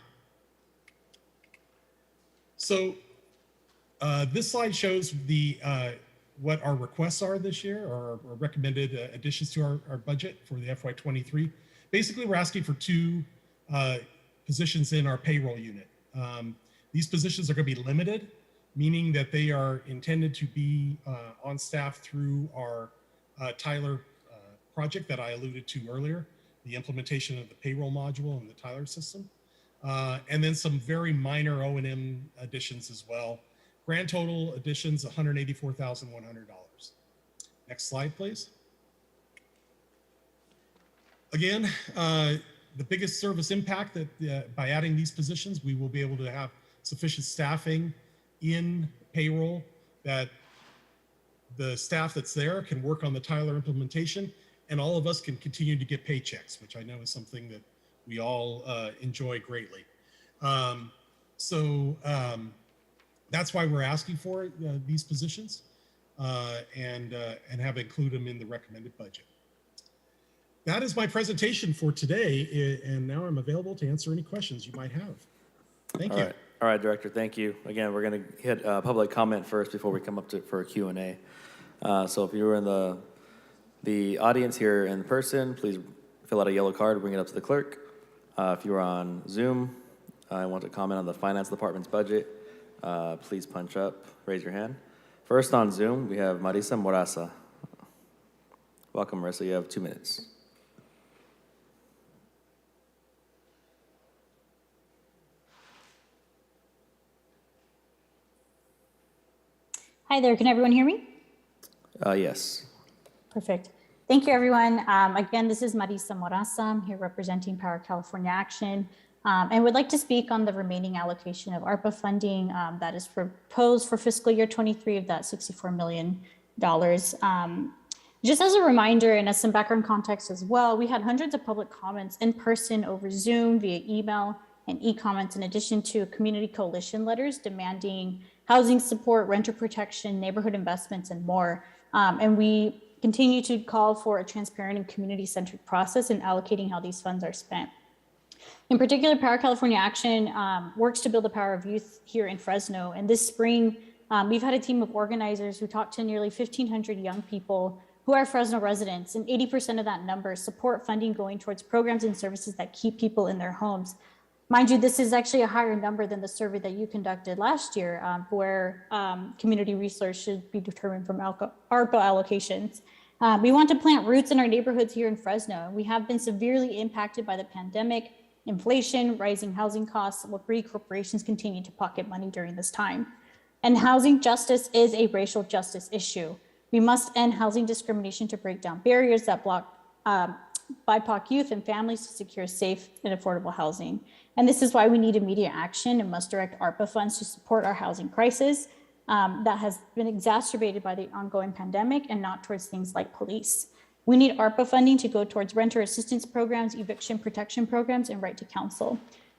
Speaker 11: So this slide shows what our requests are this year, or recommended additions to our budget for the FY23. Basically, we're asking for two positions in our payroll unit. These positions are going to be limited, meaning that they are intended to be on staff through our Tyler project that I alluded to earlier, the implementation of the payroll module in the Tyler system, and then some very minor O&M additions as well. Grand total additions, $184,100. Next slide, please. Again, the biggest service impact that by adding these positions, we will be able to have sufficient staffing in payroll that the staff that's there can work on the Tyler implementation, and all of us can continue to get paychecks, which I know is something that we all enjoy greatly. That's why we're asking for these positions and have included them in the recommended budget. That is my presentation for today, and now I'm available to answer any questions you might have. Thank you.
Speaker 1: All right, Director, thank you. Again, we're going to hit public comment first before we come up for a Q&A. So if you were in the audience here in person, please fill out a yellow card, bring it up to the clerk. If you are on Zoom, I want to comment on the finance department's budget. Please punch up, raise your hand. First on Zoom, we have Marisa Morasa. Welcome, Marisa, you have 2 minutes.
Speaker 15: Hi there, can everyone hear me?
Speaker 1: Yes.
Speaker 15: Perfect. Thank you, everyone. Again, this is Marisa Morasa. I'm here representing Power California Action, and would like to speak on the remaining allocation of ARPA funding that is proposed for fiscal year 23 of that $64 million. Just as a reminder and as some background context as well, we had hundreds of public comments in person, over Zoom, via email, and e-comments, in addition to community coalition letters demanding housing support, renter protection, neighborhood investments, and more. And we continue to call for a transparent and community-centered process in allocating how these funds are spent. In particular, Power California Action works to build the power of youth here in Fresno. And this spring, we've had a team of organizers who talked to nearly 1,500 young people who are Fresno residents, and 80% of that number support funding going towards programs and services that keep people in their homes. Mind you, this is actually a higher number than the survey that you conducted last year, where community resource should be determined from ARPA allocations. We want to plant roots in our neighborhoods here in Fresno, and we have been severely impacted by the pandemic, inflation, rising housing costs, while big corporations continue to pocket money during this time. And housing justice is a racial justice issue. We must end housing discrimination to break down barriers that block BIPOC youth and families to secure safe and affordable housing. And this is why we need immediate action and must direct ARPA funds to support our housing crisis that has been exacerbated by the ongoing pandemic and not towards things like police. We need ARPA funding to go towards renter assistance programs, eviction protection programs, and right to counsel.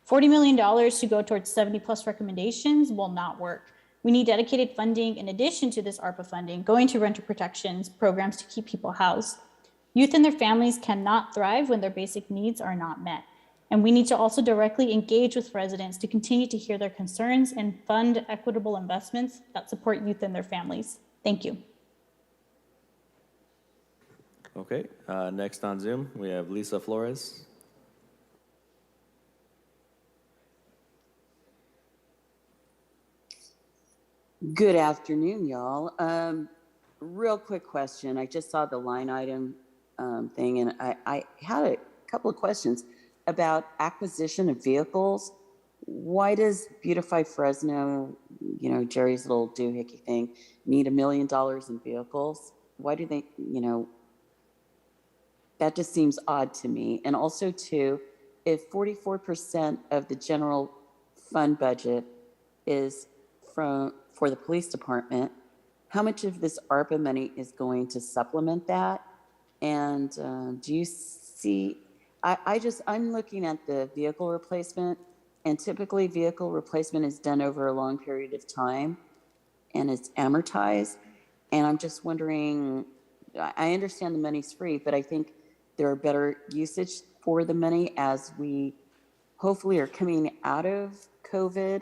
Speaker 15: $40 million to go towards 70+ recommendations will not work. We need dedicated funding in addition to this ARPA funding going to renter protections programs to keep people housed. Youth and their families cannot thrive when their basic needs are not met. And we need to also directly engage with residents to continue to hear their concerns and fund equitable investments that support youth and their families. Thank you.
Speaker 1: Okay, next on Zoom, we have Lisa Flores.
Speaker 12: Good afternoon, y'all. Real quick question. I just saw the line item thing, and I had a couple of questions about acquisition of vehicles. Why does Beautify Fresno, Jerry's little doohickey thing, need $1 million in vehicles? Why do they, that just seems odd to me. And also too, if 44% of the general fund budget is for the police department, how much of this ARPA money is going to supplement that? And do you see, I'm looking at the vehicle replacement, and typically vehicle replacement is done over a long period of time and it's amortized. And I'm just wondering, I understand the money's free, but I think there are better usage for the money as we hopefully are coming out of COVID,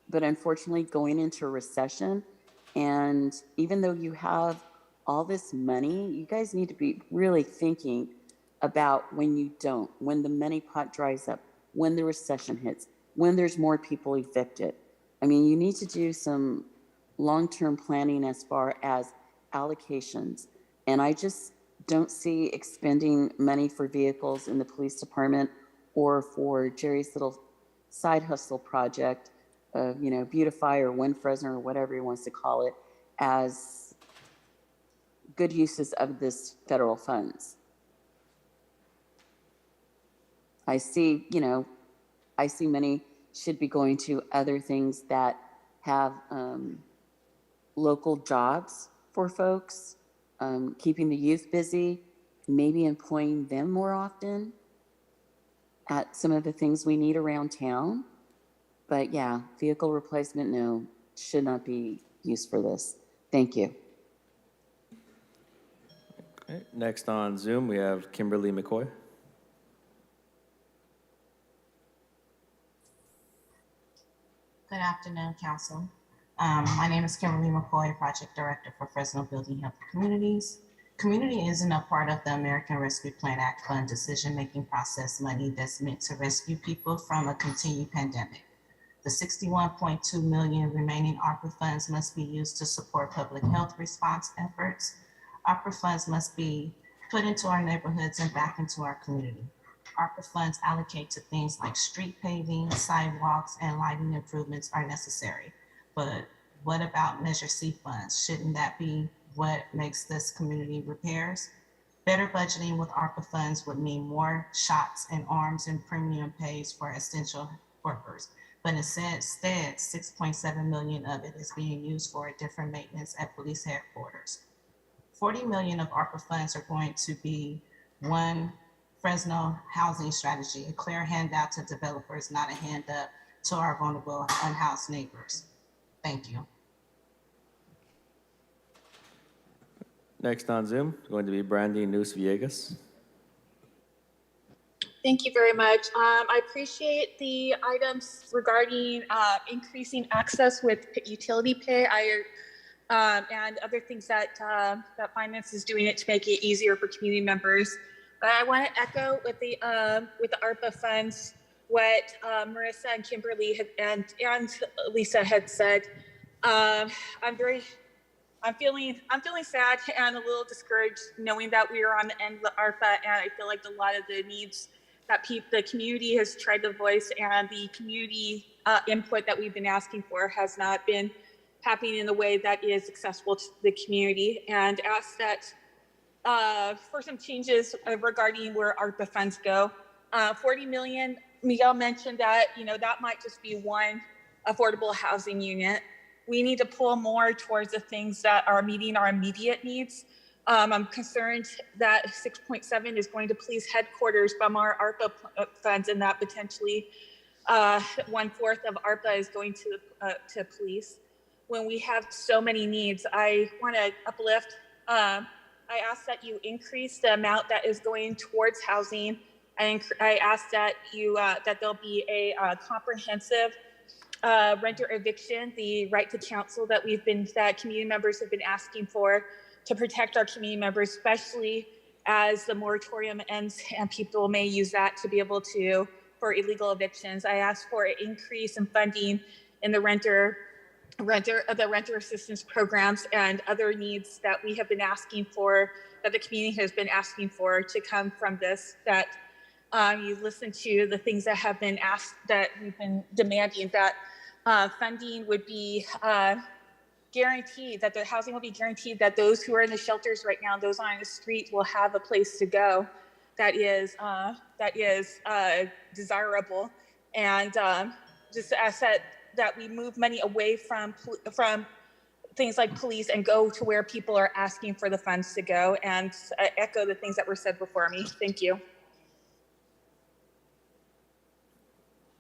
Speaker 12: but unfortunately going into a recession. And even though you have all this money, you guys need to be really thinking about when you don't, when the money pot dries up, when the recession hits, when there's more people evicted. I mean, you need to do some long-term planning as far as allocations. And I just don't see expending money for vehicles in the police department or for Jerry's little side hustle project of, Beautify or Win Fresno or whatever he wants to call it, as good uses of this federal funds. I see money should be going to other things that have local jobs for folks, keeping the youth busy, maybe employing them more often at some of the things we need around town. But yeah, vehicle replacement, no, should not be used for this. Thank you.
Speaker 1: Okay, next on Zoom, we have Kimberly McCoy.
Speaker 5: Good afternoon, Council. My name is Kimberly McCoy, Project Director for Fresno Building Healthy Communities. Community isn't a part of the American Rescue Plan Act fund decision-making process money that's meant to rescue people from a continued pandemic. The $61.2 million remaining ARPA funds must be used to support public health response efforts. ARPA funds must be put into our neighborhoods and back into our community. ARPA funds allocate to things like street paving, sidewalks, and lighting improvements are necessary. But what about Measure C funds? Shouldn't that be what makes this community repairs? Better budgeting with ARPA funds would mean more shots and arms and premium pays for essential workers. But instead, $6.7 million of it is being used for different maintenance at police headquarters. $40 million of ARPA funds are going to be one Fresno housing strategy, a clear handout to developers, not a hand up to our vulnerable unhoused neighbors. Thank you.
Speaker 1: Next on Zoom is going to be Brandy News Villegas.
Speaker 8: Thank you very much. I appreciate the items regarding increasing access with utility pay and other things that that finance is doing it to make it easier for community members. But I want to echo with the ARPA funds what Marissa and Kimberly and Lisa had said. I'm feeling sad and a little discouraged knowing that we are on the end of the ARPA, and I feel like a lot of the needs that the community has tried to voice and the community input that we've been asking for has not been happening in the way that is accessible to the community, and ask that for some changes regarding where ARPA funds go. 40 million, Miguel mentioned that, that might just be one affordable housing unit. We need to pull more towards the things that are meeting our immediate needs. I'm concerned that 6.7 is going to police headquarters from our ARPA funds, and that potentially 1/4 of ARPA is going to police. When we have so many needs, I want to uplift. I ask that you increase the amount that is going towards housing. I ask that that there'll be a comprehensive renter eviction, the right to counsel that community members have been asking for, to protect our community members, especially as the moratorium ends and people may use that to be able for illegal evictions. I ask for an increase in funding in the renter assistance programs and other needs that we have been asking for, that the community has been asking for to come from this, that you listen to the things that have been asked, that we've been demanding, that funding would be guaranteed, that the housing will be guaranteed, that those who are in the shelters right now, those on the street, will have a place to go that is desirable, and just ask that we move money away from things like police and go to where people are asking for the funds to go, and echo the things that were said before me. Thank you.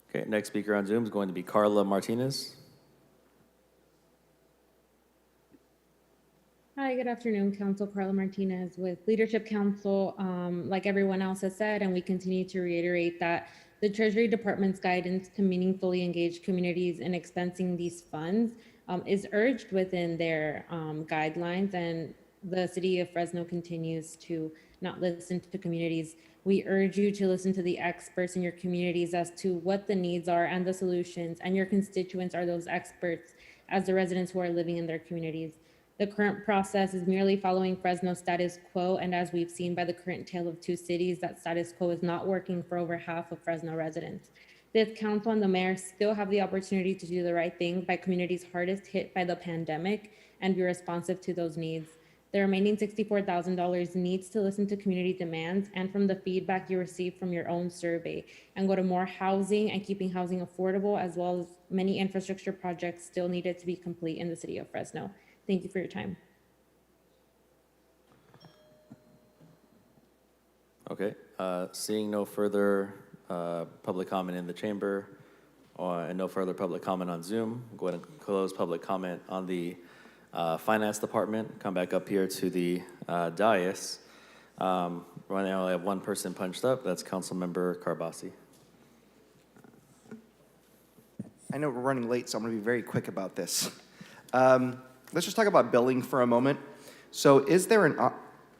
Speaker 1: Okay, next speaker on Zoom is going to be Carla Martinez.
Speaker 22: Hi, good afternoon, Council. Carla Martinez with Leadership Council. Like everyone else has said, and we continue to reiterate that the Treasury Department's guidance to meaningfully engage communities in expensing these funds is urged within their guidelines, and the City of Fresno continues to not listen to communities. We urge you to listen to the experts in your communities as to what the needs are and the solutions, and your constituents are those experts as the residents who are living in their communities. The current process is merely following Fresno's status quo, and as we've seen by the current tale of two cities, that status quo is not working for over half of Fresno residents. This council and the mayor still have the opportunity to do the right thing by communities hardest hit by the pandemic and be responsive to those needs. The remaining $64,000 needs to listen to community demands and from the feedback you receive from your own survey, and go to more housing and keeping housing affordable, as well as many infrastructure projects still needed to be complete in the city of Fresno. Thank you for your time.
Speaker 1: Okay, seeing no further public comment in the chamber and no further public comment on Zoom, go ahead and close public comment on the Finance Department. Come back up here to the dais. Right now I have one person punched up. That's Councilmember Carbasi.
Speaker 9: I know we're running late, so I'm going to be very quick about this. Let's just talk about billing for a moment. So is there an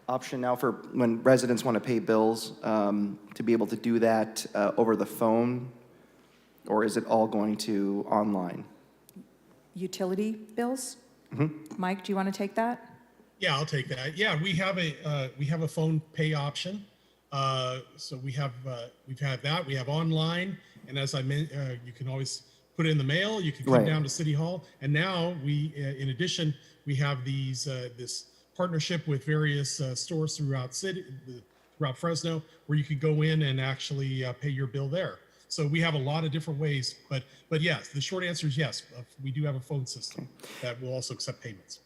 Speaker 9: option now for when residents want to pay bills to be able to do that over the phone, or is it all going to online?
Speaker 6: Utility bills? Mm-hmm. Mike, do you want to take that?
Speaker 11: Yeah, I'll take that. Yeah, we have a phone pay option. So we've had that. We have online, and as I mentioned, you can always put it in the mail. You can come down to City Hall, and now we, in addition, we have this partnership with various stores throughout Fresno, where you can go in and actually pay your bill there. So we have a lot of different ways, but yes, the short answer is yes. We do have a phone system that will also accept payments.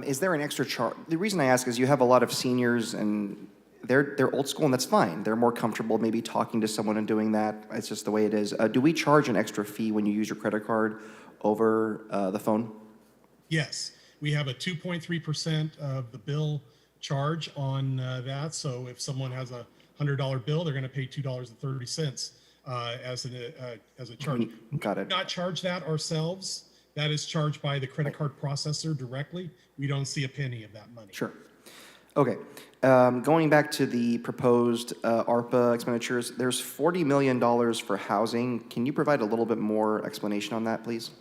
Speaker 9: Is there an extra charge? The reason I ask is you have a lot of seniors, and they're old school, and that's fine. They're more comfortable maybe talking to someone and doing that. It's just the way it is. Do we charge an extra fee when you use your credit card over the phone?
Speaker 11: Yes, we have a 2.3% of the bill charge on that. So if someone has a $100 bill, they're going to pay $2.30 as a charge.
Speaker 9: Got it.
Speaker 11: We do not charge that ourselves. That is charged by the credit card processor directly. We don't see a penny of that money.
Speaker 9: Sure. Okay. Going back to the proposed ARPA expenditures, there's $40 million for housing. Can you provide a little bit more explanation on that, please?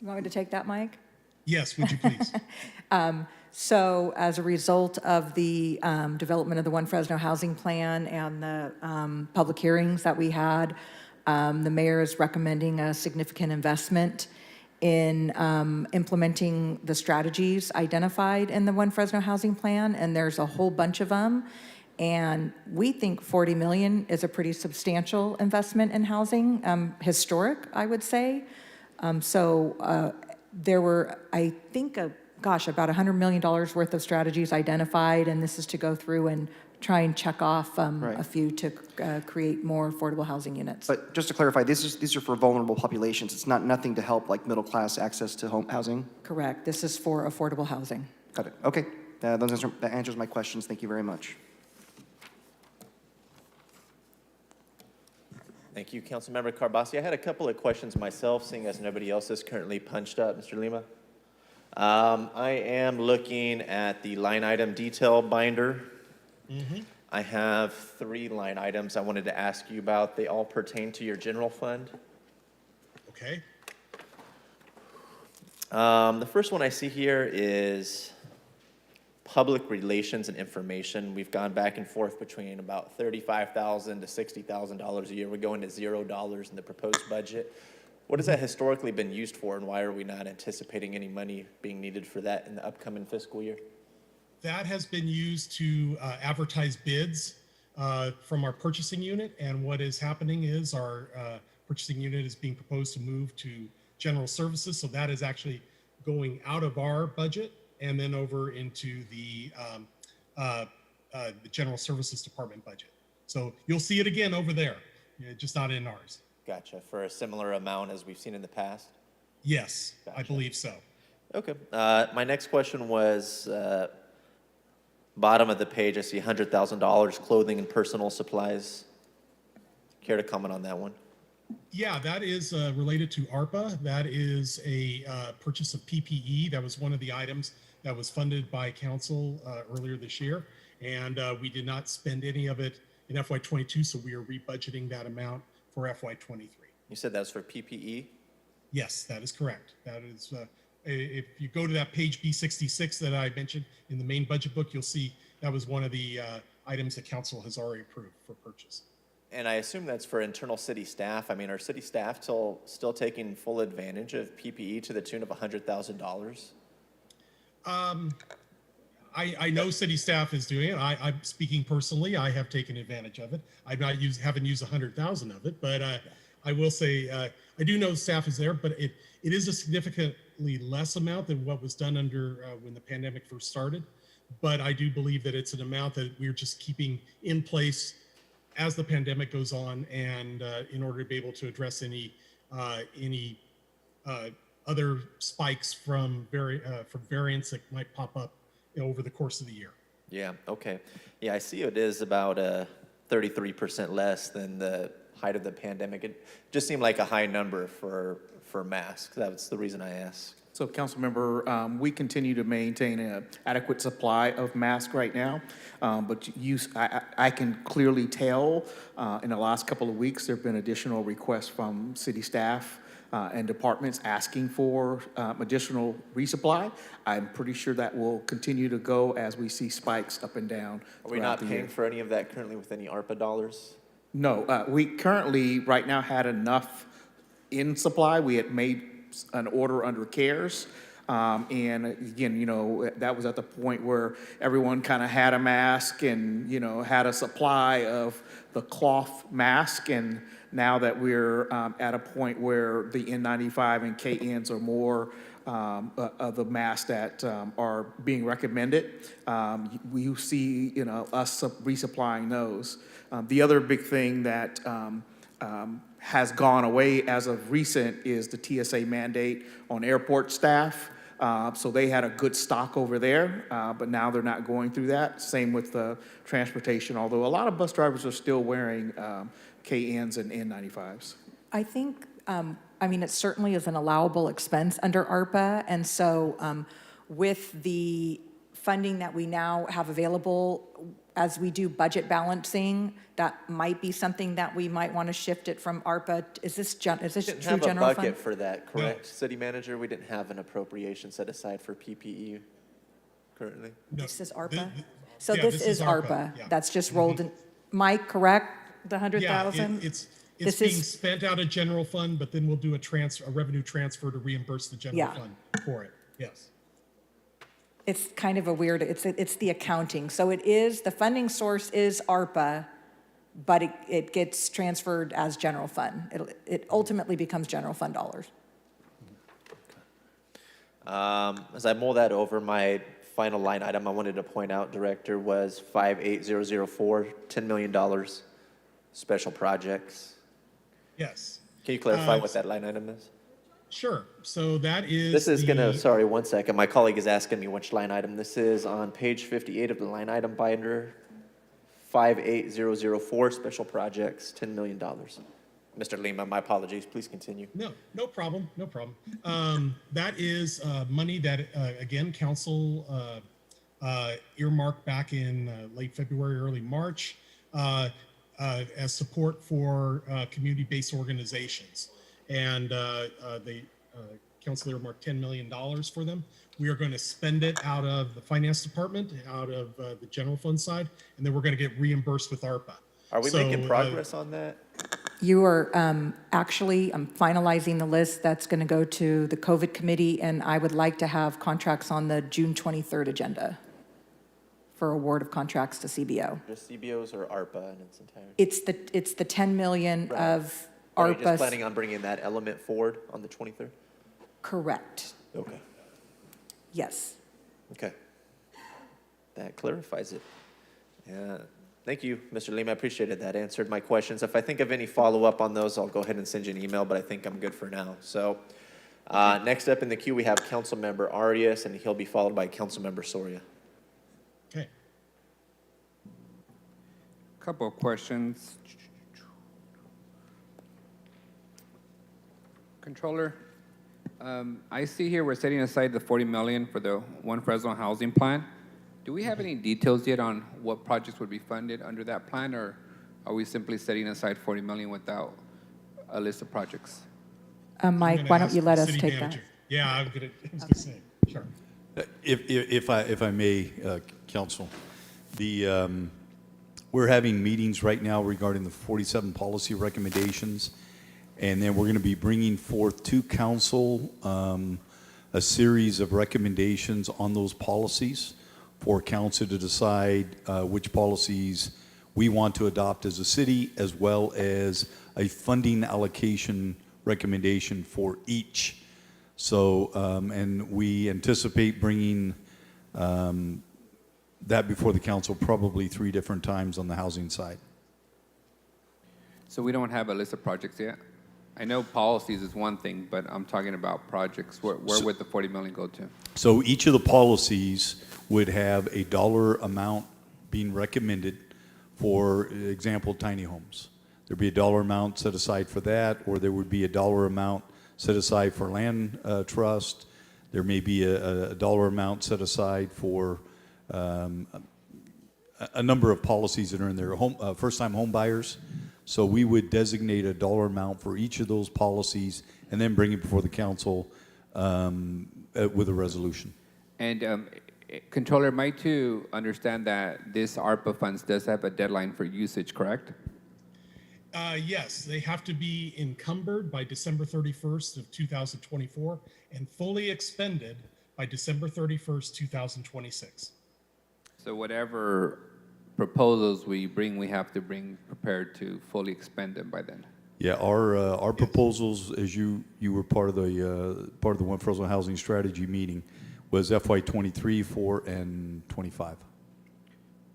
Speaker 6: You want me to take that, Mike?
Speaker 11: Yes, would you please?
Speaker 6: So as a result of the development of the One Fresno Housing Plan and the public hearings that we had, the mayor is recommending a significant investment in implementing the strategies identified in the One Fresno Housing Plan, and there's a whole bunch of them. And we think 40 million is a pretty substantial investment in housing, historic, I would say. There were, I think, about $100 million worth of strategies identified, and this is to go through and try and check off a few to create more affordable housing units.
Speaker 9: But just to clarify, these are for vulnerable populations. It's nothing to help like middle class access to home housing?
Speaker 6: Correct. This is for affordable housing.
Speaker 9: Got it. Okay. That answers my questions. Thank you very much.
Speaker 14: Thank you, Councilmember Carbasi. I had a couple of questions myself, seeing as nobody else is currently punched up. Mr. Lima? I am looking at the line item detail binder. I have 3 line items I wanted to ask you about. They all pertain to your general fund.
Speaker 11: Okay.
Speaker 14: The first one I see here is public relations and information. We've gone back and forth between about $35,000 to $60,000 a year. We're going to $0 in the proposed budget. What has that historically been used for, and why are we not anticipating any money being needed for that in the upcoming fiscal year?
Speaker 11: That has been used to advertise bids from our purchasing unit, and what is happening is our purchasing unit is being proposed to move to general services, so that is actually going out of our budget and then over into the general services department budget. So you'll see it again over there, just not in ours.
Speaker 14: Gotcha. For a similar amount as we've seen in the past?
Speaker 11: Yes,
Speaker 14: gotcha.
Speaker 11: I believe so.
Speaker 14: Okay. My next question was, bottom of the page, I see $100,000 clothing and personal supplies. Care to comment on that one?
Speaker 11: Yeah, that is related to ARPA. That is a purchase of PPE. That was one of the items that was funded by council earlier this year. And we did not spend any of it in FY22, so we are rebudgeting that amount for FY23.
Speaker 14: You said that was for PPE?
Speaker 11: Yes, that is correct. That is, if you go to that page B66 that I mentioned in the main budget book, you'll see that was one of the items that council has already approved for purchase.
Speaker 14: And I assume that's for internal city staff. I mean, are city staff still taking full advantage of PPE to the tune of $100,000?
Speaker 11: I know city staff is doing it. I'm speaking personally. I have taken advantage of it. Haven't used 100,000 of it, but I will say I do know staff is there, but it is a significantly less amount than what was done under when the pandemic first started. But I do believe that it's an amount that we're just keeping in place as the pandemic goes on, and in order to be able to address any other spikes from variants that might pop up over the course of the year.
Speaker 14: Yeah, okay. Yeah, I see it is about 33% less than the height of the pandemic. It just seemed like a high number for masks. That's the reason I asked.
Speaker 2: So, Councilmember, we continue to maintain an adequate supply of masks right now, but I can clearly tell in the last couple of weeks there have been additional requests from city staff and departments asking for additional resupply. I'm pretty sure that will continue to go as we see spikes up and down.
Speaker 14: Are we not paying for any of that currently with any ARPA dollars?
Speaker 2: No, we currently right now had enough in supply. We had made an order under CARES. And again, that was at the point where everyone kind of had a mask and, had a supply of the cloth mask. And now that we're at a point where the N95 and KNs are more of the masks that are being recommended, we see, us resupplying those. The other big thing that has gone away as of recent is the TSA mandate on airport staff. So they had a good stock over there, but now they're not going through that. Same with the transportation, although a lot of bus drivers are still wearing KNs and N95s.
Speaker 6: I think, I mean, it certainly is an allowable expense under ARPA, and so with the funding that we now have available, as we do budget balancing, that might be something that we might want to shift it from ARPA. Is this true general fund?
Speaker 14: Didn't have a bucket for that, correct, City Manager? We didn't have an appropriation set aside for PPE currently?
Speaker 11: No.
Speaker 6: This is ARPA? So
Speaker 11: yeah,
Speaker 6: this is ARPA.
Speaker 11: yeah.
Speaker 6: That's just rolled in. Mike, correct? The 100,000?
Speaker 11: Yeah, it's
Speaker 6: This
Speaker 11: being
Speaker 6: is-
Speaker 11: spent out of general fund, but then we'll do a revenue transfer to reimburse the general
Speaker 6: Yeah.
Speaker 11: fund for it. Yes.
Speaker 6: It's kind of a weird, it's the accounting. So it is, the funding source is ARPA, but it gets transferred as general fund. It ultimately becomes general fund dollars.
Speaker 14: As I mull that over, my final line item I wanted to point out, Director, was 58004, $10 million, special projects.
Speaker 11: Yes.
Speaker 14: Can you clarify what that line item is?
Speaker 11: Sure. So that is.
Speaker 14: This is gonna,
Speaker 11: the-
Speaker 14: sorry, one second. My colleague is asking me which line item this is on page 58 of the line item binder. 58004, special projects, $10 million. Mr. Lima, my apologies. Please continue.
Speaker 11: No problem, no problem. That is money that, again, council earmarked back in late February, early March as support for community-based organizations. And the council earmarked $10 million for them. We are going to spend it out of the finance department, out of the general fund side, and then we're going to get reimbursed with ARPA.
Speaker 14: Are we making progress on that?
Speaker 6: You are actually, I'm finalizing the list that's going to go to the COVID committee, and I would like to have contracts on the June 23rd agenda for award of contracts to CBO.
Speaker 14: Just CBOs or ARPA in its entirety?
Speaker 6: It's the 10 million
Speaker 14: Right.
Speaker 6: of
Speaker 14: Are you
Speaker 6: ARPA.
Speaker 14: just planning on bringing that element forward on the 23rd?
Speaker 6: Correct.
Speaker 14: Okay.
Speaker 6: Yes.
Speaker 14: Okay. That clarifies it. Yeah. Thank you, Mr. Lima. I appreciated that. Answered my questions. If I think of any follow-up on those, I'll go ahead and send you an email, but I think I'm good for now. So next up in the queue, we have Councilmember Arias, and he'll be followed by Councilmember Soria.
Speaker 11: Okay.
Speaker 19: Couple of questions. Controller, I see here we're setting aside the 40 million for the One Fresno housing plan. Do we have any details yet on what projects would be funded under that plan, or are we simply setting aside 40 million without a list of projects?
Speaker 6: Mike, why don't you let us take that?
Speaker 11: Yeah, I was going to say, sure.
Speaker 13: If I may, Council, we're having meetings right now regarding the 47 policy recommendations, and then we're going to be bringing forth to Council a series of recommendations on those policies for Council to decide which policies we want to adopt as a city, as well as a funding allocation recommendation for each. So, and we anticipate bringing that before the council probably 3 different times on the housing side.
Speaker 19: So we don't have a list of projects yet? I know policies is one thing, but I'm talking about projects. Where would the 40 million go to?
Speaker 13: So each of the policies would have a dollar amount being recommended. For example, tiny homes. There'd be a dollar amount set aside for that, or there would be a dollar amount set aside for land trust. There may be a dollar amount set aside for a number of policies that are in there. First-time home buyers. So we would designate a dollar amount for each of those policies and then bring it before the council with a resolution.
Speaker 19: And Controller, am I to understand that this ARPA funds does have a deadline for usage, correct?
Speaker 11: Yes, they have to be encumbered by December 31st of 2024 and fully expended by December 31st, 2026.
Speaker 19: So whatever proposals we bring, we have to bring prepared to fully expend them by then.
Speaker 13: Yeah, our proposals, as you were part of the One Fresno Housing Strategy meeting, was FY 23, 4, and 25.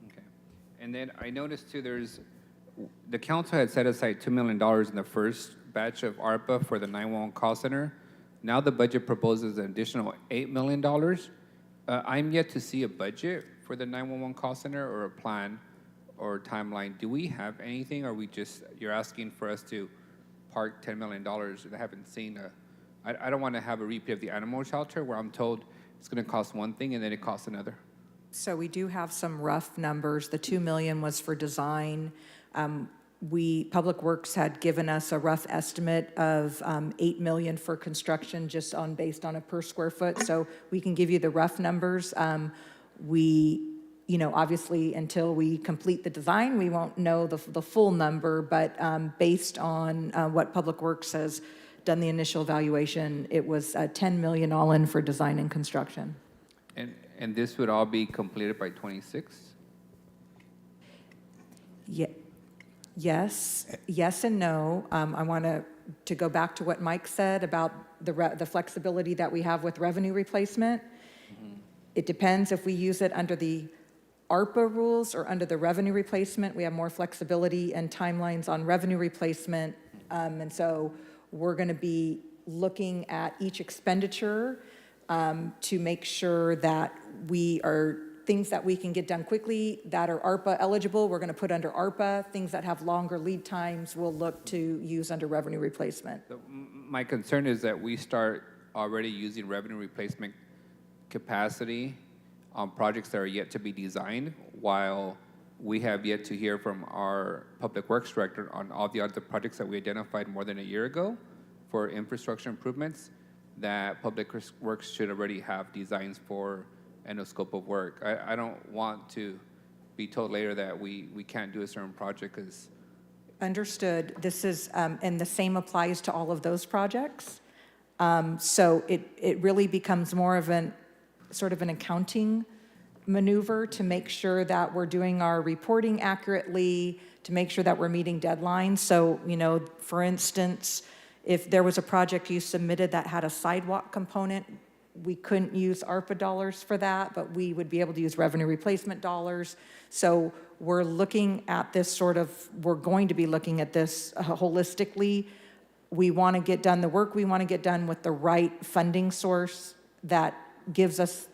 Speaker 19: Okay. And then I noticed too, the council had set aside $2 million in the first batch of ARPA for the 911 call center. Now the budget proposes an additional $8 million. I'm yet to see a budget for the 911 call center or a plan or timeline. Do we have anything, or you're asking for us to park $10 million? I haven't seen I don't want to have a repeat of the animal shelter where I'm told it's going to cost one thing and then it costs another.
Speaker 6: So we do have some rough numbers. The 2 million was for design. Public Works had given us a rough estimate of 8 million for construction based on a per square foot. So we can give you the rough numbers. Obviously until we complete the design, we won't know the full number, but based on what Public Works has done the initial evaluation, it was 10 million all in for design and construction.
Speaker 19: And this would all be completed by 26?
Speaker 6: Yeah. Yes and no. I want to go back to what Mike said about the flexibility that we have with revenue replacement. Mm-hmm. It depends if we use it under the ARPA rules or under the revenue replacement. We have more flexibility and timelines on revenue replacement. And so we're going to be looking at each expenditure to make sure that things that we can get done quickly that are ARPA eligible, we're going to put under ARPA. Things that have longer lead times, we'll look to use under revenue replacement.
Speaker 19: My concern is that we start already using revenue replacement capacity on projects that are yet to be designed, while we have yet to hear from our Public Works Director on all the other projects that we identified more than a year ago for infrastructure improvements that Public Works should already have designs for and a scope of work. I don't want to be told later that we can't do a certain project because...
Speaker 6: Understood. This is, and the same applies to all of those projects. So it really becomes more of sort of an accounting maneuver to make sure that we're doing our reporting accurately, to make sure that we're meeting deadlines. So, for instance, if there was a project you submitted that had a sidewalk component, we couldn't use ARPA dollars for that, but we would be able to use revenue replacement dollars. So we're looking at this we're going to be looking at this holistically. We want to get done the work we want to get done with the right funding source that gives us,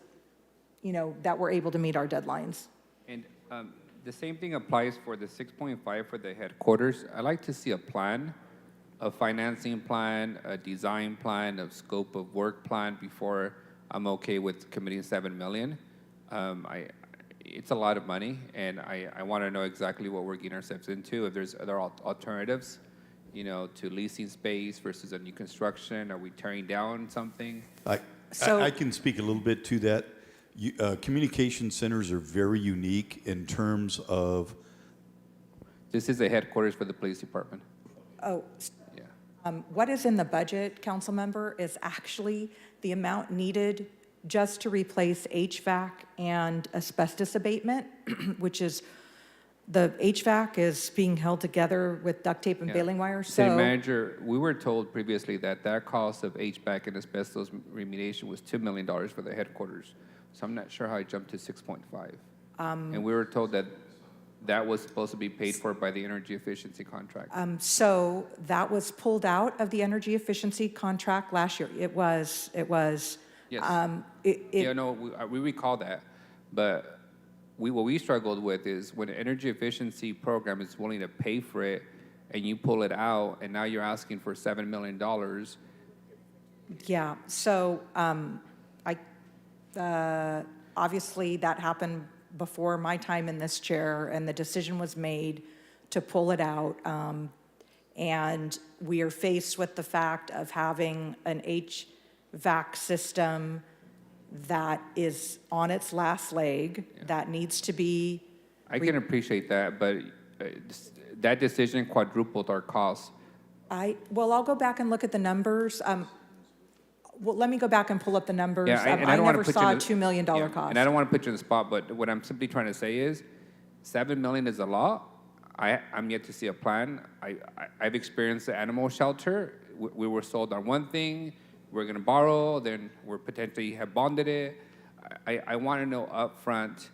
Speaker 6: that we're able to meet our deadlines.
Speaker 19: And the same thing applies for the 6.5 for the headquarters. I'd like to see a plan, a financing plan, a design plan, a scope of work plan before I'm okay with committing $7 million. It's a lot of money, and I want to know exactly what we're getting ourselves into. If there's other alternatives, to leasing space versus a new construction. Are we tearing down something?
Speaker 13: I can speak a little bit to that. Communication centers are very unique in terms of...
Speaker 19: This is the headquarters for the police department.
Speaker 6: Oh, what is in the budget, council member, is actually the amount needed just to replace HVAC and asbestos abatement, which is, the HVAC is being held together with duct tape and baling wire.
Speaker 19: City manager, we were told previously that cost of HVAC and asbestos remediation was $2 million for the headquarters. So I'm not sure how I jumped to 6.5. And we were told that was supposed to be paid for by the energy efficiency contract.
Speaker 6: So that was pulled out of the energy efficiency contract last year. It was.
Speaker 19: Yes. We recall that, but what we struggled with is when an energy efficiency program is willing to pay for it, and you pull it out, and now you're asking for $7 million.
Speaker 6: Yeah. So obviously that happened before my time in this chair, and the decision was made to pull it out. And we are faced with the fact of having an HVAC system that is on its last leg, that needs to be...
Speaker 19: I can appreciate that, but that decision quadrupled our costs.
Speaker 6: I'll go back and look at the numbers. Well, let me go back and pull up the numbers.
Speaker 19: Yeah,
Speaker 6: I never saw a $2 million cost.
Speaker 19: And I don't want to put you on the spot, but what I'm simply trying to say is $7 million is a lot. I'm yet to see a plan. I've experienced the animal shelter. We were sold on one thing. We're going to borrow. Then we're potentially have bonded it. I want to know up front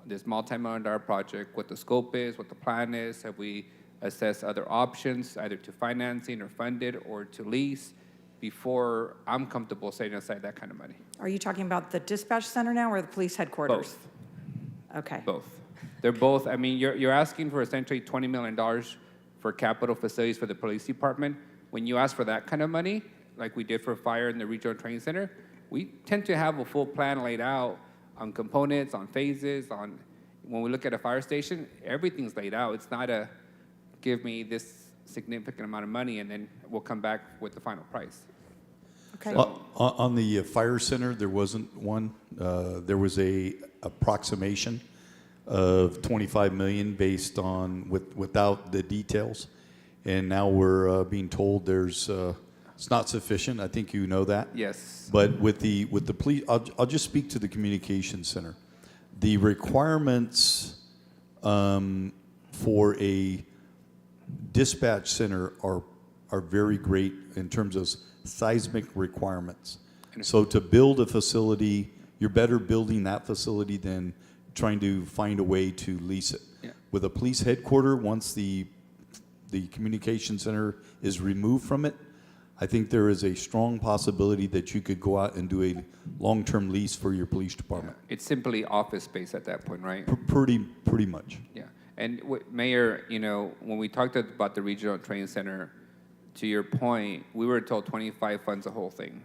Speaker 19: this multi-million-dollar project, what the scope is, what the plan is. Have we assessed other options, either to financing or fund it or to lease? before I'm comfortable setting aside that kind of money.
Speaker 6: Are you talking about the dispatch center now or the police headquarters?
Speaker 19: Both.
Speaker 6: Okay.
Speaker 19: Both. They're both, I mean, you're asking for essentially $20 million for capital facilities for the police department. When you ask for that kind of money, like we did for fire in the regional training center, we tend to have a full plan laid out on components, on phases, on, when we look at a fire station, everything's laid out. It's not a, give me this significant amount of money and then we'll come back with the final price.
Speaker 6: Okay.
Speaker 19: So-
Speaker 13: On the fire center, there wasn't one. There was a approximation of 25 million based on, without the details. And now we're being told there's, it's not sufficient. I think you know that.
Speaker 19: Yes.
Speaker 13: But with the police, I'll just speak to the communication center. The requirements for a dispatch center are very great in terms of seismic requirements. So to build a facility, you're better building that facility than trying to find a way to lease it.
Speaker 19: Yeah.
Speaker 13: With a police headquarter, once the communication center is removed from it, I think there is a strong possibility that you could go out and do a long-term lease for your police department.
Speaker 19: It's simply office space at that point, right?
Speaker 13: Pretty much.
Speaker 19: Yeah. And Mayor, you know, when we talked about the regional training center, to your point, we were told 25 funds the whole thing.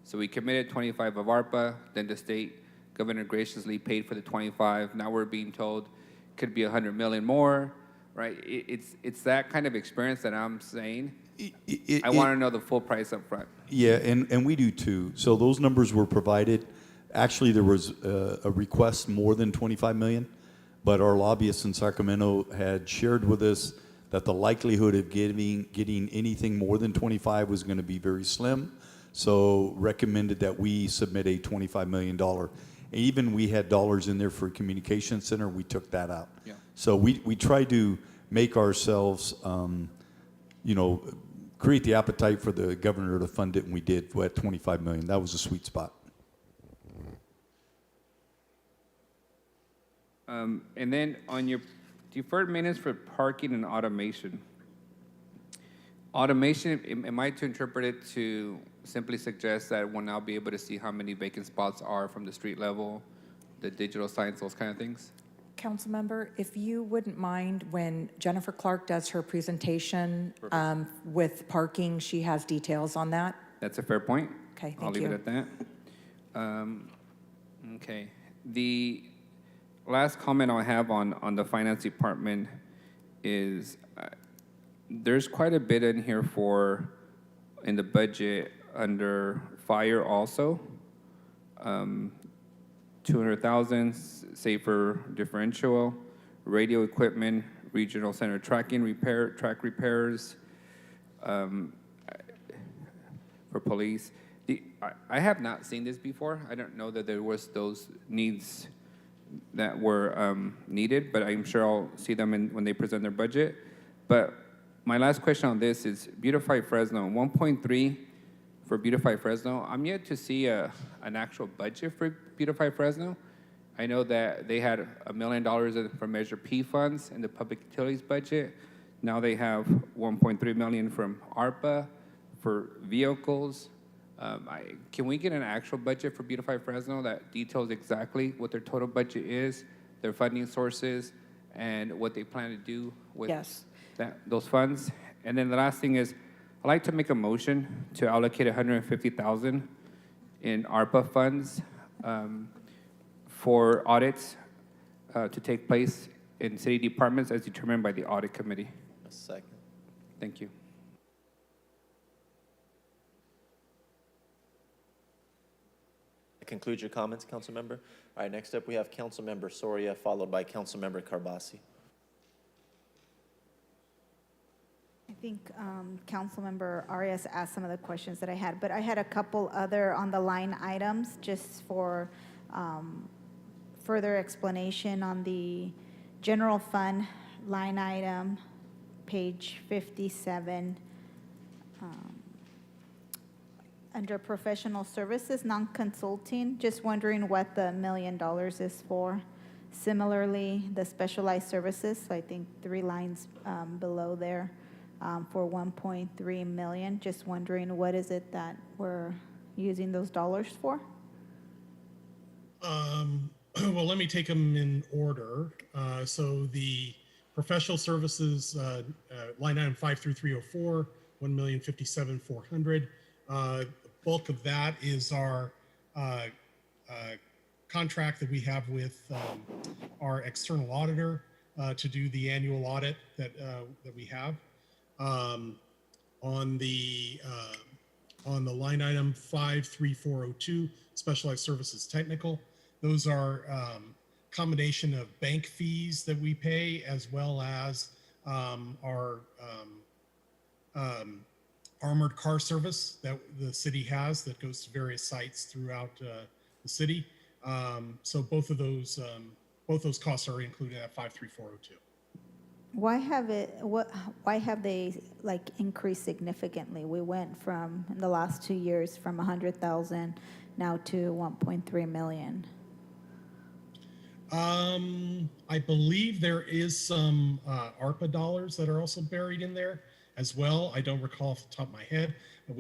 Speaker 19: So we committed 25 of ARPA, then the state governor graciously paid for the 25. Now we're being told could be 100 million more, right? It's that kind of experience that I'm saying. I want to know the full price up front.
Speaker 13: Yeah, and we do too. So those numbers were provided. Actually, there was a request more than 25 million, but our lobbyists in Sacramento had shared with us that the likelihood of getting anything more than 25 was going to be very slim. So recommended that we submit a $25 million. Even we had dollars in there for a communication center. We took that out.
Speaker 19: Yeah.
Speaker 13: So we try to make ourselves, create the appetite for the governor to fund it, and we did at 25 million. That was a sweet spot.
Speaker 19: And then on your deferred maintenance for parking and automation. Automation, am I to interpret it to simply suggest that we'll now be able to see how many vacant spots are from the street level, the digital signs, those kind of things?
Speaker 6: Councilmember, if you wouldn't mind, when Jennifer Clark does her presentation with parking, she has details on that.
Speaker 19: That's a fair point.
Speaker 6: Okay, thank
Speaker 19: I'll leave
Speaker 6: you.
Speaker 19: it at that. Okay. The last comment I have on the finance department is there's quite a bit in here in the budget under fire also. 200,000, safer differential, radio equipment, regional center tracking track repairs for police. I have not seen this before. I don't know that there was those needs that were needed, but I'm sure I'll see them when they present their budget. But my last question on this is Beautify Fresno, 1.3 for Beautify Fresno. I'm yet to see an actual budget for Beautify Fresno. I know that they had $1 million for Measure P funds in the public utilities budget. Now they have 1.3 million from ARPA for vehicles. Can we get an actual budget for Beautify Fresno that details exactly what their total budget is, their funding sources, and what they plan to do with those funds? And then the last thing is, I'd like to make a motion to allocate 150,000 in ARPA funds for audits to take place in city departments as determined by the audit committee.
Speaker 14: A second.
Speaker 19: Thank you.
Speaker 14: Conclude your comments, council member. All right, next up we have council member Soria, followed by council member Carbasi.
Speaker 16: I think Councilmember Arias asked some of the questions that I had, but I had a couple other on the line items just for further explanation on the general fund line item, page 57. Under professional services, non-consulting, just wondering what the $1 million is for. Similarly, the specialized services, I think 3 lines below there, for 1.3 million. Just wondering, what is it that we're using those dollars for?
Speaker 11: Well, let me take them in order. So the professional services line item 53304, 1,057,400. The bulk of that is our contract that we have with our external auditor to do the annual audit that we have. On the line item 53402, specialized services technical, those are combination of bank fees that we pay, as well as our armored car service that the city has that goes to various sites throughout the city. So both those costs are included at 53402.
Speaker 16: Why have they like increased significantly? We went from, in the last 2 years, from 100,000 now to 1.3 million.
Speaker 11: I believe there is some ARPA dollars that are also buried in there as well. I don't recall off the top of my head.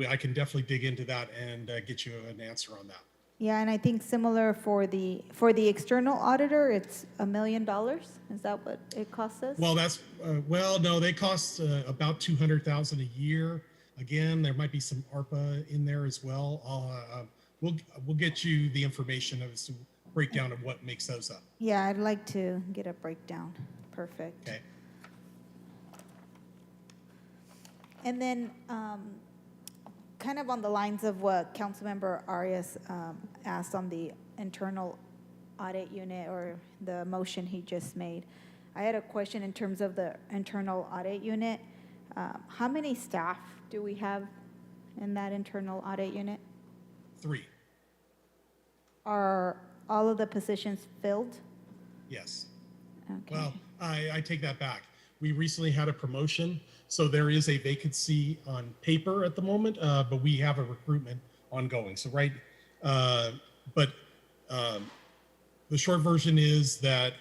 Speaker 11: I can definitely dig into that and get you an answer on that.
Speaker 16: Yeah, and I think similar for the external auditor, it's $1 million. Is that what it costs us?
Speaker 11: Well, that's no, they cost about 200,000 a year. Again, there might be some ARPA in there as well. We'll get you the information as to breakdown of what makes those up.
Speaker 16: Yeah, I'd like to get a breakdown. Perfect.
Speaker 11: Okay.
Speaker 16: And then, kind of on the lines of what Councilmember Arias asked on the internal audit unit, or the motion he just made, I had a question in terms of the internal audit unit. How many staff do we have in that internal audit unit?
Speaker 11: 3.
Speaker 16: Are all of the positions filled?
Speaker 11: Yes.
Speaker 16: Okay.
Speaker 11: Well, I take that back. We recently had a promotion, so there is a vacancy on paper at the moment, but we have a recruitment ongoing. So but the short version is that,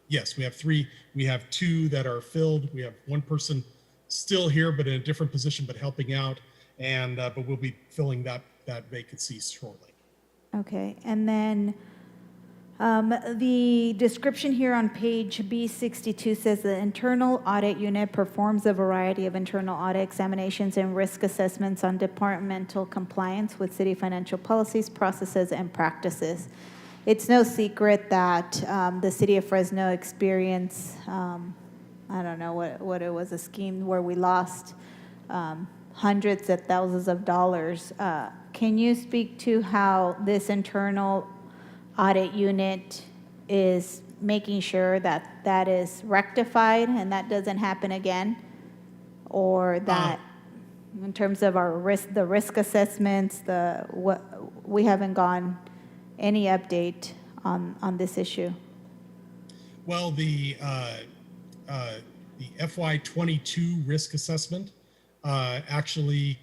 Speaker 11: yes, we have 3. We have 2 that are filled. We have 1 person still here, but in a different position, but helping out. And but we'll be filling that vacancy shortly.
Speaker 16: Okay, and then the description here on page B62 says the internal audit unit performs a variety of internal audit examinations and risk assessments on departmental compliance with city financial policies, processes, and practices. It's no secret that the city of Fresno experienced, I don't know what it was, a scheme where we lost hundreds of thousands of dollars. Can you speak to how this internal audit unit is making sure that that is rectified and that doesn't happen again? Or that in terms of our the risk assessments, we haven't gone any update on this issue?
Speaker 11: Well, the FY22 risk assessment actually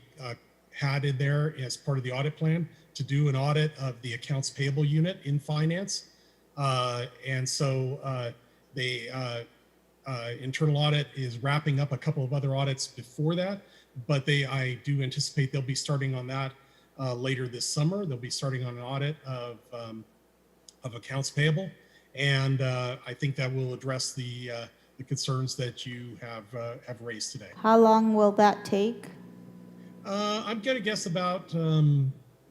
Speaker 11: had in there as part of the audit plan to do an audit of the accounts payable unit in finance. And so the internal audit is wrapping up a couple of other audits before that, but I do anticipate they'll be starting on that later this summer. They'll be starting on an audit of accounts payable. And I think that will address the concerns that you have raised today.
Speaker 16: How long will that take?
Speaker 11: I'm going to guess about,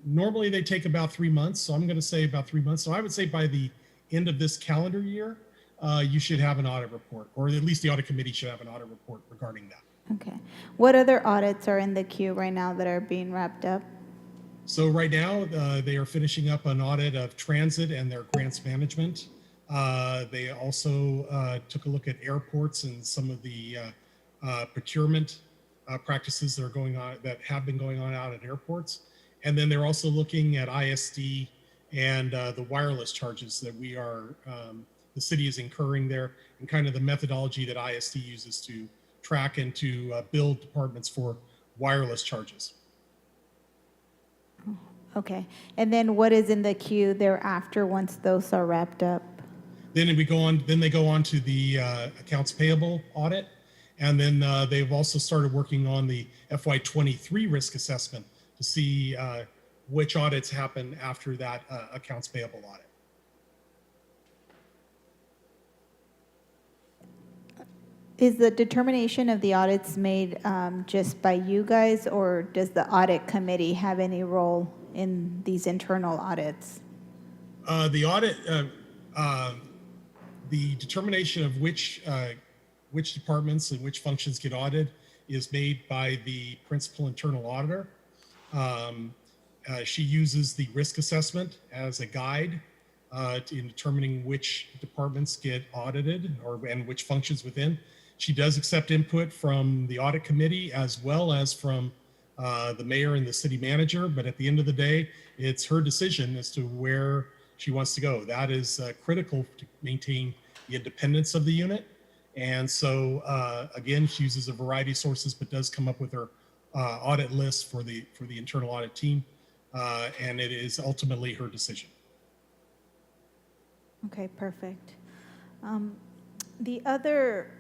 Speaker 11: normally they take about 3 months. So I'm going to say about 3 months. So I would say by the end of this calendar year, you should have an audit report, or at least the audit committee should have an audit report regarding that.
Speaker 16: Okay. What other audits are in the queue right now that are being wrapped up?
Speaker 11: So right now, they are finishing up an audit of transit and their grants management. They also took a look at airports and some of the procurement practices that have been going on out at airports. And then they're also looking at ISD and the wireless charges that the city is incurring there, and kind of the methodology that ISD uses to track and to bill departments for wireless charges.
Speaker 16: Okay. And then what is in the queue thereafter once those are wrapped up?
Speaker 11: Then they go on to the accounts payable audit. And then they've also started working on the FY23 risk assessment to see which audits happen after that accounts payable audit.
Speaker 16: Is the determination of the audits made just by you guys, or does the audit committee have any role in these internal audits?
Speaker 11: The audit, the determination of which departments and which functions get audited is made by the principal internal auditor. She uses the risk assessment as a guide in determining which departments get audited and which functions within. She does accept input from the audit committee as well as from the mayor and the city manager, but at the end of the day, it's her decision as to where she wants to go. That is critical to maintain the independence of the unit. And so, again, she uses a variety of sources, but does come up with her audit list for the internal audit team. And it is ultimately her decision.
Speaker 16: Okay, perfect. The other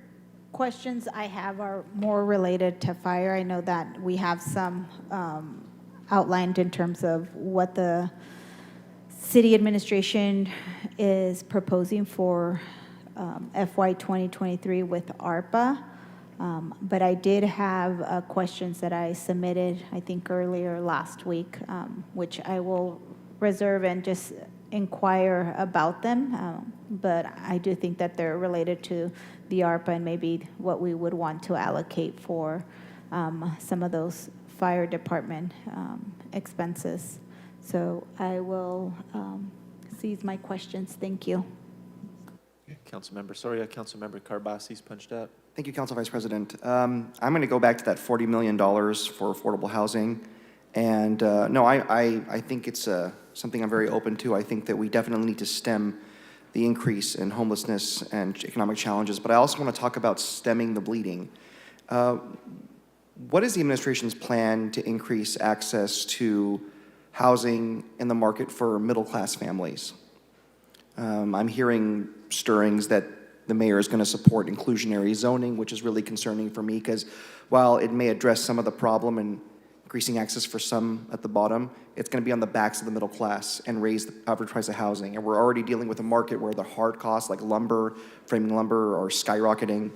Speaker 16: questions I have are more related to fire. I know that we have some outlined in terms of what the city administration is proposing for FY 2023 with ARPA. But I did have questions that I submitted, I think earlier last week, which I will reserve and just inquire about them. But I do think that they're related to the ARPA and maybe what we would want to allocate for some of those fire department expenses. So I will seize my questions. Thank you.
Speaker 14: Councilmember Soria, Councilmember Carbasi's punched up.
Speaker 9: Thank you, Council Vice President. I'm going to go back to that $40 million for affordable housing. And no, I think it's something I'm very open to. I think that we definitely need to stem the increase in homelessness and economic challenges. But I also want to talk about stemming the bleeding. What is the administration's plan to increase access to housing in the market for middle-class families? I'm hearing stirrings that the mayor is going to support inclusionary zoning, which is really concerning for me because while it may address some of the problem and increasing access for some at the bottom, it's going to be on the backs of the middle class and raise the average price of housing. And we're already dealing with a market where the hard costs like lumber, framing lumber are skyrocketing.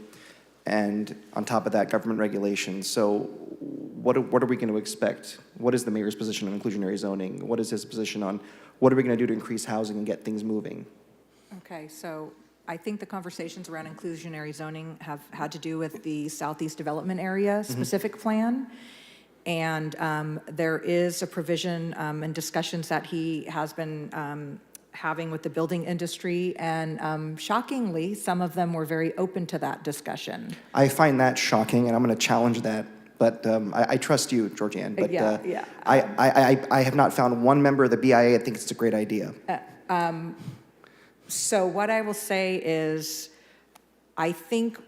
Speaker 9: And on top of that, government regulations. So what are we going to expect? What is the mayor's position on inclusionary zoning? What is his position on what are we going to do to increase housing and get things moving?
Speaker 6: Okay, so I think the conversations around inclusionary zoning have had to do with the Southeast Development Area specific plan. And there is a provision and discussions that he has been having with the building industry. And shockingly, some of them were very open to that discussion.
Speaker 9: I find that shocking, and I'm going to challenge that. But I trust you, Georgianne. But I have not found one member of the BIA that thinks it's a great idea.
Speaker 6: So what I will say is, I think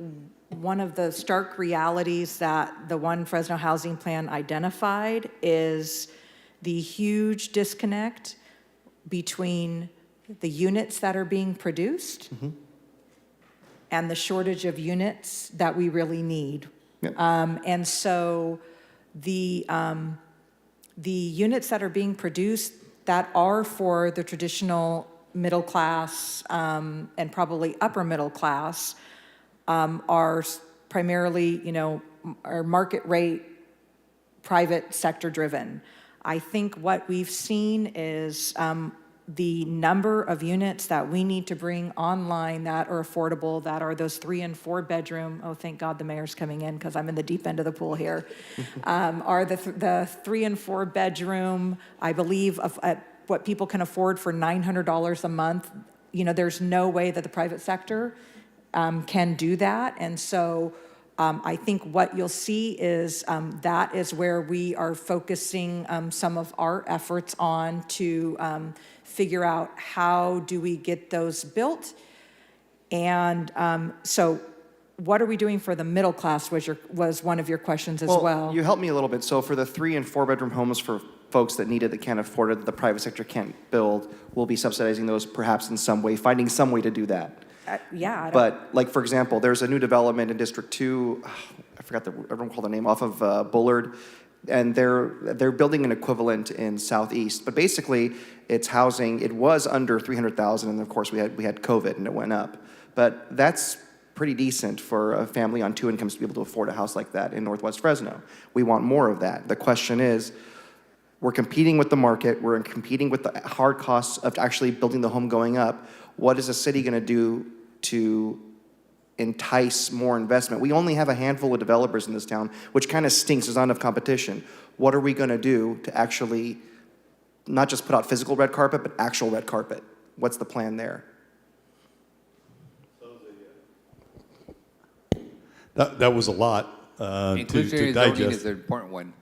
Speaker 6: one of the stark realities that the One Fresno Housing Plan identified is the huge disconnect between the units that are being produced and the shortage of units that we really need.
Speaker 9: Yep.
Speaker 6: And so the units that are being produced that are for the traditional middle class and probably upper middle class are primarily, are market rate, private sector driven. I think what we've seen is the number of units that we need to bring online that are affordable, that are those 3 and 4 bedroom, oh, thank God the mayor's coming in because I'm in the deep end of the pool here, are the 3 and 4 bedroom, I believe, at what people can afford for $900 a month. There's no way that the private sector can do that. And so I think what you'll see is that is where we are focusing some of our efforts on to figure out how do we get those built. And so what are we doing for the middle class was one of your questions as well.
Speaker 9: You helped me a little bit. So for the 3 and 4 bedroom homes for folks that need it, that can't afford it, that the private sector can't build, we'll be subsidizing those perhaps in some way, finding some way to do that.
Speaker 6: Yeah.
Speaker 9: But like, for example, there's a new development in District 2, I forgot everyone called the name, off of Bullard, and they're building an equivalent in Southeast. But basically, it's housing, it was under 300,000, and of course we had COVID and it went up. But that's pretty decent for a family on 2 incomes to be able to afford a house like that in Northwest Fresno. We want more of that. The question is, we're competing with the market, we're competing with the hard costs of actually building the home going up. What is the city gonna do to entice more investment? We only have a handful of developers in this town, which kind of stinks. There's not enough competition. What are we gonna do to actually not just put out physical red carpet, but actual red carpet? What's the plan there?
Speaker 13: That was a lot to
Speaker 20: Inclusionary zoning
Speaker 13: digest.
Speaker 20: is an important one.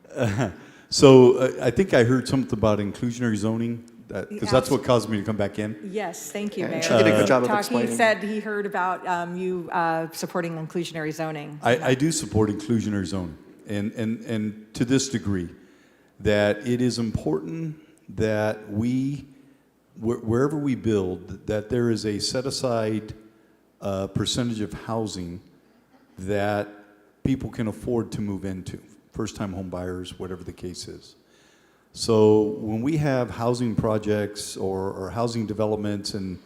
Speaker 13: So I think I heard something about inclusionary zoning, because that's what caused me to come back in.
Speaker 6: Yes, thank you, Mayor.
Speaker 9: She did a good job of
Speaker 6: He
Speaker 9: explaining.
Speaker 6: said he heard about you supporting inclusionary zoning.
Speaker 13: I do support inclusionary zoning, and to this degree, that it is important that we, wherever we build, that there is a set-aside percentage of housing that people can afford to move into, first-time home buyers, whatever the case is. So when we have housing projects or housing developments, and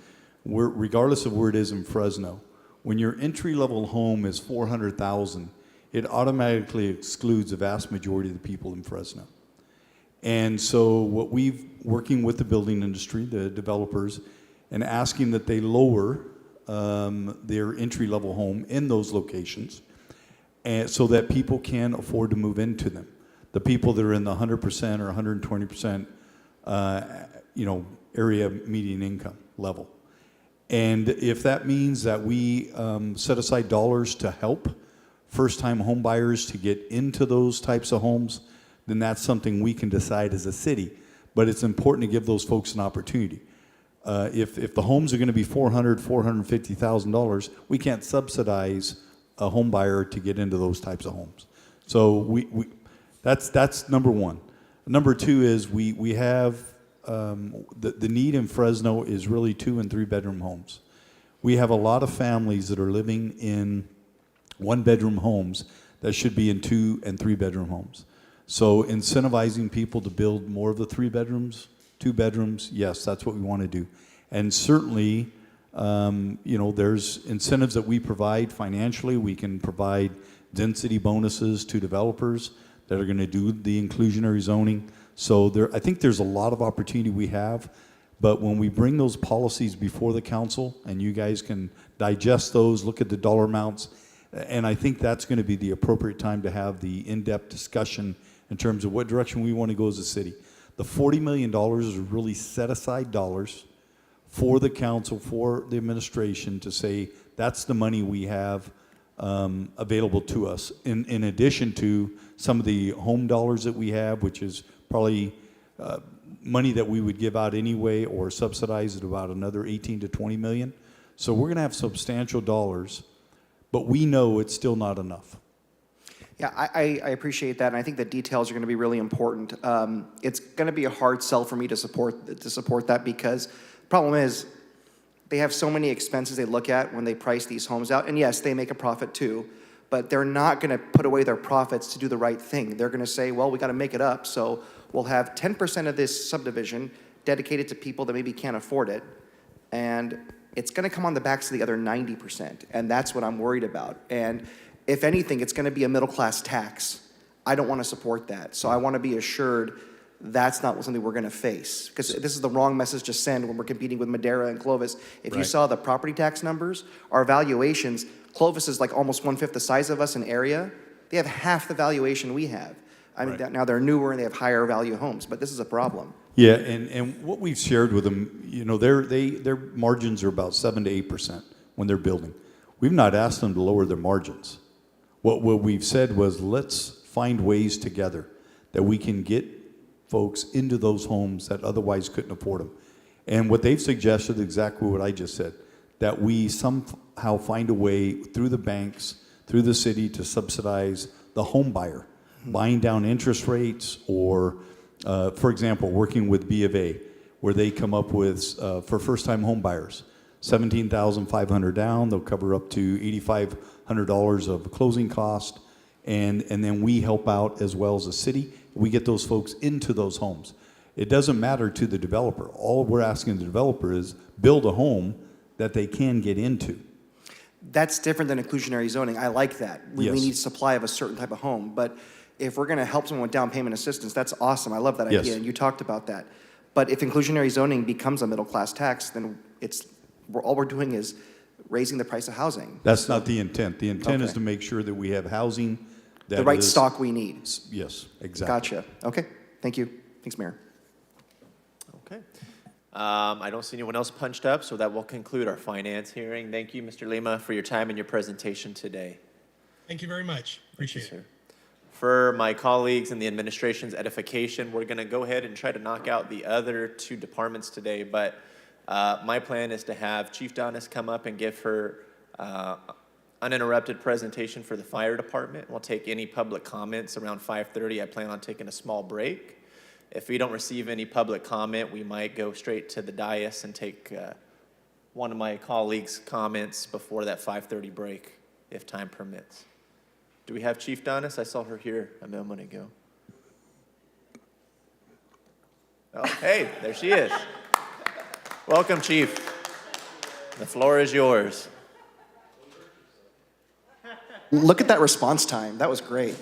Speaker 13: regardless of where it is in Fresno, when your entry-level home is $400,000, it automatically excludes the vast majority of the people in Fresno. And so what working with the building industry, the developers, and asking that they lower their entry-level home in those locations, and so that people can afford to move into them. The people that are in the 100% or 120%, area median income level. And if that means that we set aside dollars to help first-time home buyers to get into those types of homes, then that's something we can decide as a city. But it's important to give those folks an opportunity. If the homes are going to be $400,000, $450,000, we can't subsidize a home buyer to get into those types of homes. So that's number one. Number two is we have the need in Fresno is really 2 and 3 bedroom homes. We have a lot of families that are living in 1 bedroom homes that should be in 2 and 3 bedroom homes. So incentivizing people to build more of the 3 bedrooms, 2 bedrooms, yes, that's what we want to do. And certainly, there's incentives that we provide financially. We can provide density bonuses to developers that are going to do the inclusionary zoning. So I think there's a lot of opportunity we have, but when we bring those policies before the council and you guys can digest those, look at the dollar amounts, and I think that's going to be the appropriate time to have the in-depth discussion in terms of what direction we want to go as a city. The $40 million is really set aside dollars for the council, for the administration to say that's the money we have available to us. In addition to some of the home dollars that we have, which is probably money that we would give out anyway or subsidize at about another 18 to 20 million. So we're going to have substantial dollars, but we know it's still not enough.
Speaker 9: Yeah, I appreciate that, and I think the details are going to be really important. It's going to be a hard sell for me to support that, because the problem is they have so many expenses they look at when they price these homes out, and yes, they make a profit too, but they're not going to put away their profits to do the right thing. They're going to say, well, we got to make it up, so we'll have 10% of this subdivision dedicated to people that maybe can't afford it, and it's going to come on the backs of the other 90%, and that's what I'm worried about. And if anything, it's going to be a middle-class tax. I don't want to support that. So I want to be assured that's not something we're going to face, because this is the wrong message to send when we're competing with Madera and Clovis. If you saw the property tax numbers, our valuations, Clovis is like almost 1/5 the size of us in area. They have half the valuation we have. I mean, now they're newer and they have higher value homes, but this is a problem.
Speaker 13: Yeah, and what we've shared with them, their margins are about 7 to 8% when they're building. We've not asked them to lower their margins. What we've said was, let's find ways together that we can get folks into those homes that otherwise couldn't afford them. And what they've suggested is exactly what I just said, that we somehow find a way through the banks, through the city, to subsidize the home buyer, buying down interest rates, or, for example, working with B of A, where they come up with, for first-time home buyers, $17,500 down. They'll cover up to $8,500 of closing cost. And then we help out as well as the city. We get those folks into those homes. It doesn't matter to the developer. All we're asking the developer is build a home that they can get into.
Speaker 9: That's different than inclusionary zoning. I like that. We
Speaker 13: Yes.
Speaker 9: need supply of a certain type of home. But if we're going to help someone with down payment assistance, that's awesome. I love that
Speaker 13: Yes.
Speaker 9: idea, and you talked about that. But if inclusionary zoning becomes a middle-class tax, then all we're doing is raising the price of housing.
Speaker 13: That's not the intent. The intent is
Speaker 9: Okay.
Speaker 13: to make sure that we have housing that
Speaker 9: The right
Speaker 13: is-
Speaker 9: stock we need.
Speaker 13: Yes, exactly.
Speaker 9: Gotcha. Okay, thank you. Thanks, Mayor.
Speaker 14: Okay. I don't see anyone else punched up, so that will conclude our finance hearing. Thank you, Mr. Lima, for your time and your presentation today.
Speaker 11: Thank you very much. Appreciate it.
Speaker 14: For my colleagues and the administration's edification, we're going to go ahead and try to knock out the other two departments today, but my plan is to have Chief Donis come up and give her uninterrupted presentation for the fire department. We'll take any public comments around 5:30. I plan on taking a small break. If we don't receive any public comment, we might go straight to the dais and take one of my colleagues' comments before that 5:30 break, if time permits. Do we have Chief Donis? I saw her here a moment ago. Oh, hey, there she is. Welcome, Chief. The floor is yours.
Speaker 9: Look at that response time. That was great.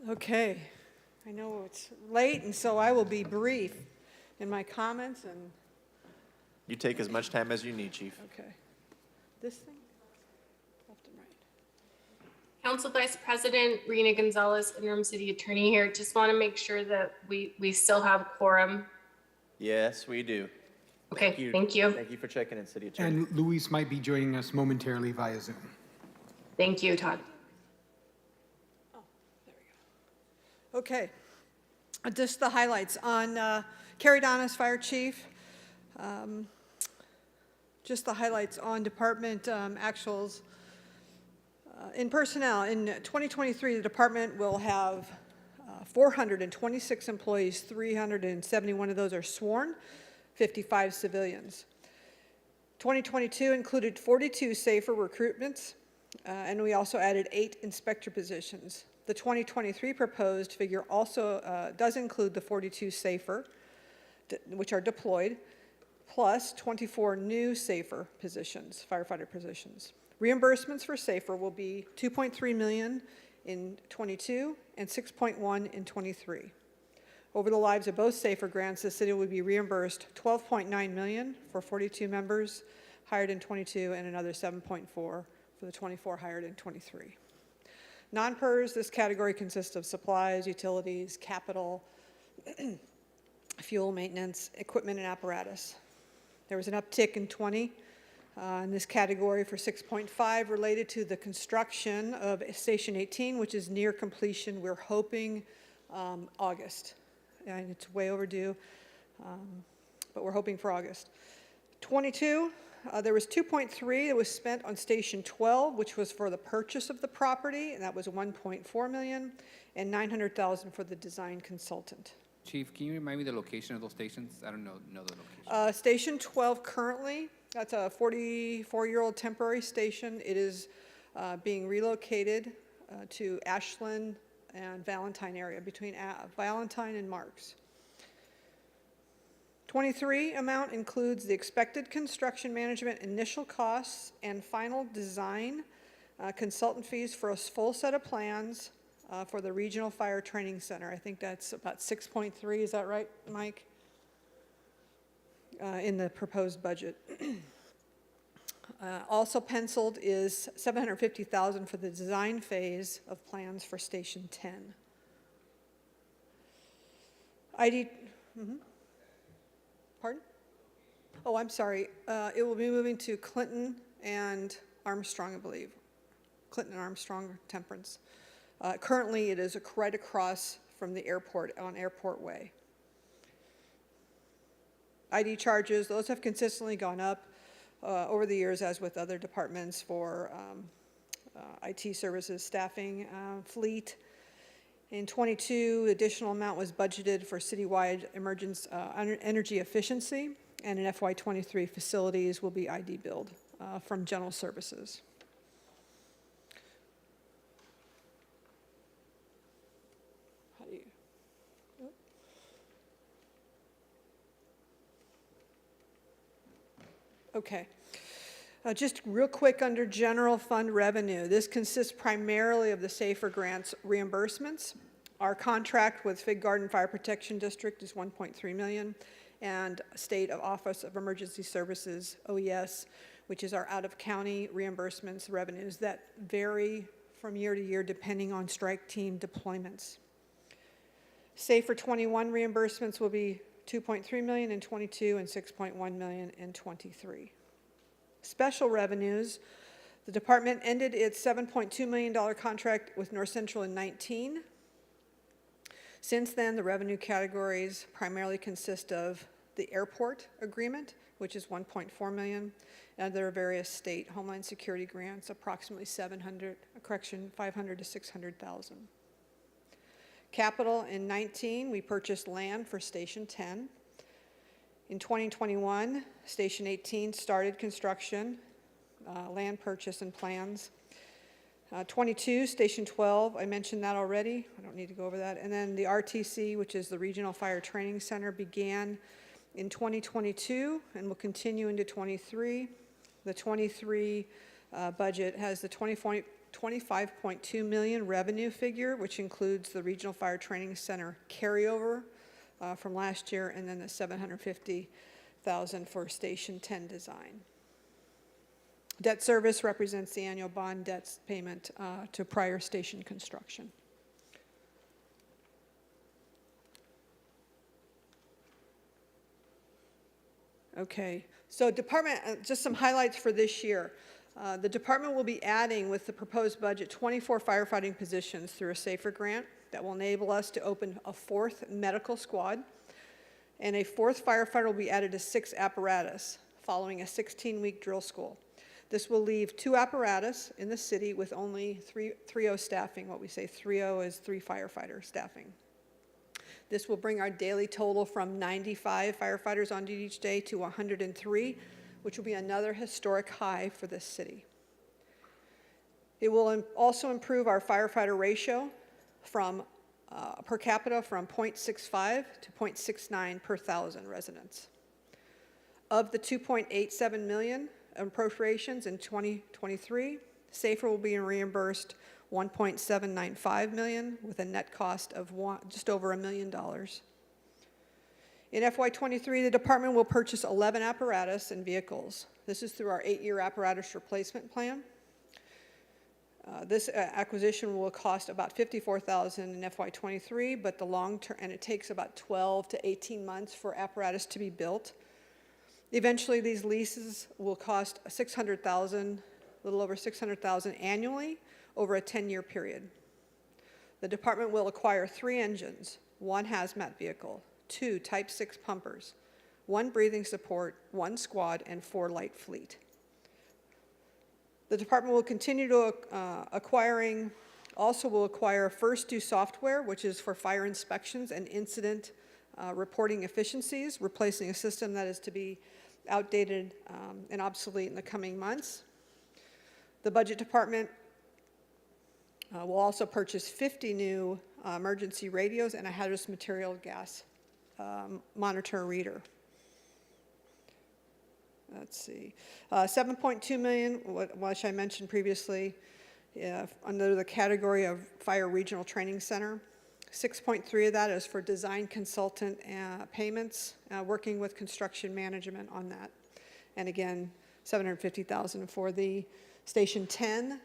Speaker 20: Okay, I know it's late, and so I will be brief in my comments, and,
Speaker 14: You take as much time as you need, Chief.
Speaker 20: okay. This thing? Left and right.
Speaker 21: Council Vice President Rena Gonzalez, Interim City Attorney here. Just want to make sure that we still have quorum.
Speaker 14: Yes, we do.
Speaker 21: Okay, thank you.
Speaker 14: Thank you for checking in, City Attorney.
Speaker 23: And Luis might be joining us momentarily via Zoom.
Speaker 21: Thank you, Todd.
Speaker 20: Okay, just the highlights on Carrie Donis, Fire Chief. Just the highlights on department actuals. In personnel, in 2023, the department will have 426 employees, 371 of those are sworn, 55 civilians. 2022 included 42 safer recruitments, and we also added 8 inspector positions. The 2023 proposed figure also does include the 42 safer, which are deployed, plus 24 new safer positions, firefighter positions. Reimbursements for safer will be $2.3 million in '22 and $6.1 in '23. Over the lives of both safer grants, the city will be reimbursed $12.9 million for 42 members hired in '22 and another $7.4 for the 24 hired in '23. Non-PERS, this category consists of supplies, utilities, capital, fuel maintenance, equipment, and apparatus. There was an uptick in '20 in this category for 6.5 related to the construction of Station 18, which is near completion. We're hoping August, and it's way overdue, but we're hoping for August. '22, there was 2.3 that was spent on Station 12, which was for the purchase of the property, and that was 1.4 million, and 900,000 for the design consultant.
Speaker 19: Chief, can you remind me the location of those stations? I don't know the location.
Speaker 20: Station 12 currently, that's a 44-year-old temporary station. It is being relocated to Ashland and Valentine area, between Valentine and Marks. 23 amount includes the expected construction management initial costs and final design consultant fees for a full set of plans for the Regional Fire Training Center. I think that's about 6.3, is that right, Mike? In the proposed budget. Also penciled is $750,000 for the design phase of plans for Station 10. Pardon? Oh, I'm sorry. It will be moving to Clinton and Armstrong, I believe. Clinton and Armstrong, Temperance. Currently, it is right across from the airport on Airport Way. ID charges, those have consistently gone up over the years, as with other departments for IT services, staffing, fleet. In '22, additional amount was budgeted for citywide energy efficiency, and in FY '23, facilities will be ID billed from general services. How do you? Okay. Just real quick under general fund revenue, this consists primarily of the SAFER grants reimbursements. Our contract with Fig Garden Fire Protection District is $1.3 million, and State Office of Emergency Services, OES, which is our out-of-county reimbursements revenues that vary from year to year depending on strike team deployments. SAFER 21 reimbursements will be $2.3 million in '22 and $6.1 million in '23. Special revenues, the department ended its $7.2 million contract with North Central in '19. Since then, the revenue categories primarily consist of the airport agreement, which is $1.4 million, and there are various state Homeland Security grants, approximately $500 to $600,000. Capital in '19, we purchased land for Station 10. In 2021, Station 18 started construction, land purchase and plans. 22, Station 12, I mentioned that already. I don't need to go over that. And then the RTC, which is the Regional Fire Training Center, began in 2022 and will continue into '23. The '23 budget has the $25.2 million revenue figure, which includes the Regional Fire Training Center carryover from last year, and then the $750,000 for Station 10 design. Debt service represents the annual bond debts payment to prior station construction. Okay, so department, just some highlights for this year. The department will be adding, with the proposed budget, 24 firefighting positions through a SAFER grant that will enable us to open a 4th medical squad, and a 4th firefighter will be added to 6 apparatus following a 16-week drill school. This will leave 2 apparatus in the city with only 3-0 staffing. What we say 3-0 is 3 firefighter staffing. This will bring our daily total from 95 firefighters on duty each day to 103, which will be another historic high for this city. It will also improve our firefighter ratio from per capita from 0.65 to 0.69 per 1,000 residents. Of the $2.87 million appropriations in 2023, SAFER will be reimbursed $1.795 million with a net cost of just over $1 million. In FY '23, the department will purchase 11 apparatus and vehicles. This is through our 8-year apparatus replacement plan. This acquisition will cost about $54,000 in FY '23, but the long term, and it takes about 12 to 18 months for apparatus to be built. Eventually, these leases will cost $600,000, a little over $600,000 annually over a 10-year period. The department will acquire 3 engines, 1 hazmat vehicle, 2 Type 6 pumpers, 1 breathing support, 1 squad, and 4 light fleet. The department will continue to also will acquire First Do software, which is for fire inspections and incident reporting efficiencies, replacing a system that is to be outdated and obsolete in the coming months. The budget department will also purchase 50 new emergency radios and a hazardous material gas monitor reader. Let's see, $7.2 million, which I mentioned previously, under the category of Fire Regional Training Center. 6.3 of that is for design consultant payments, working with construction management on that. And again, $750,000 for the Station 10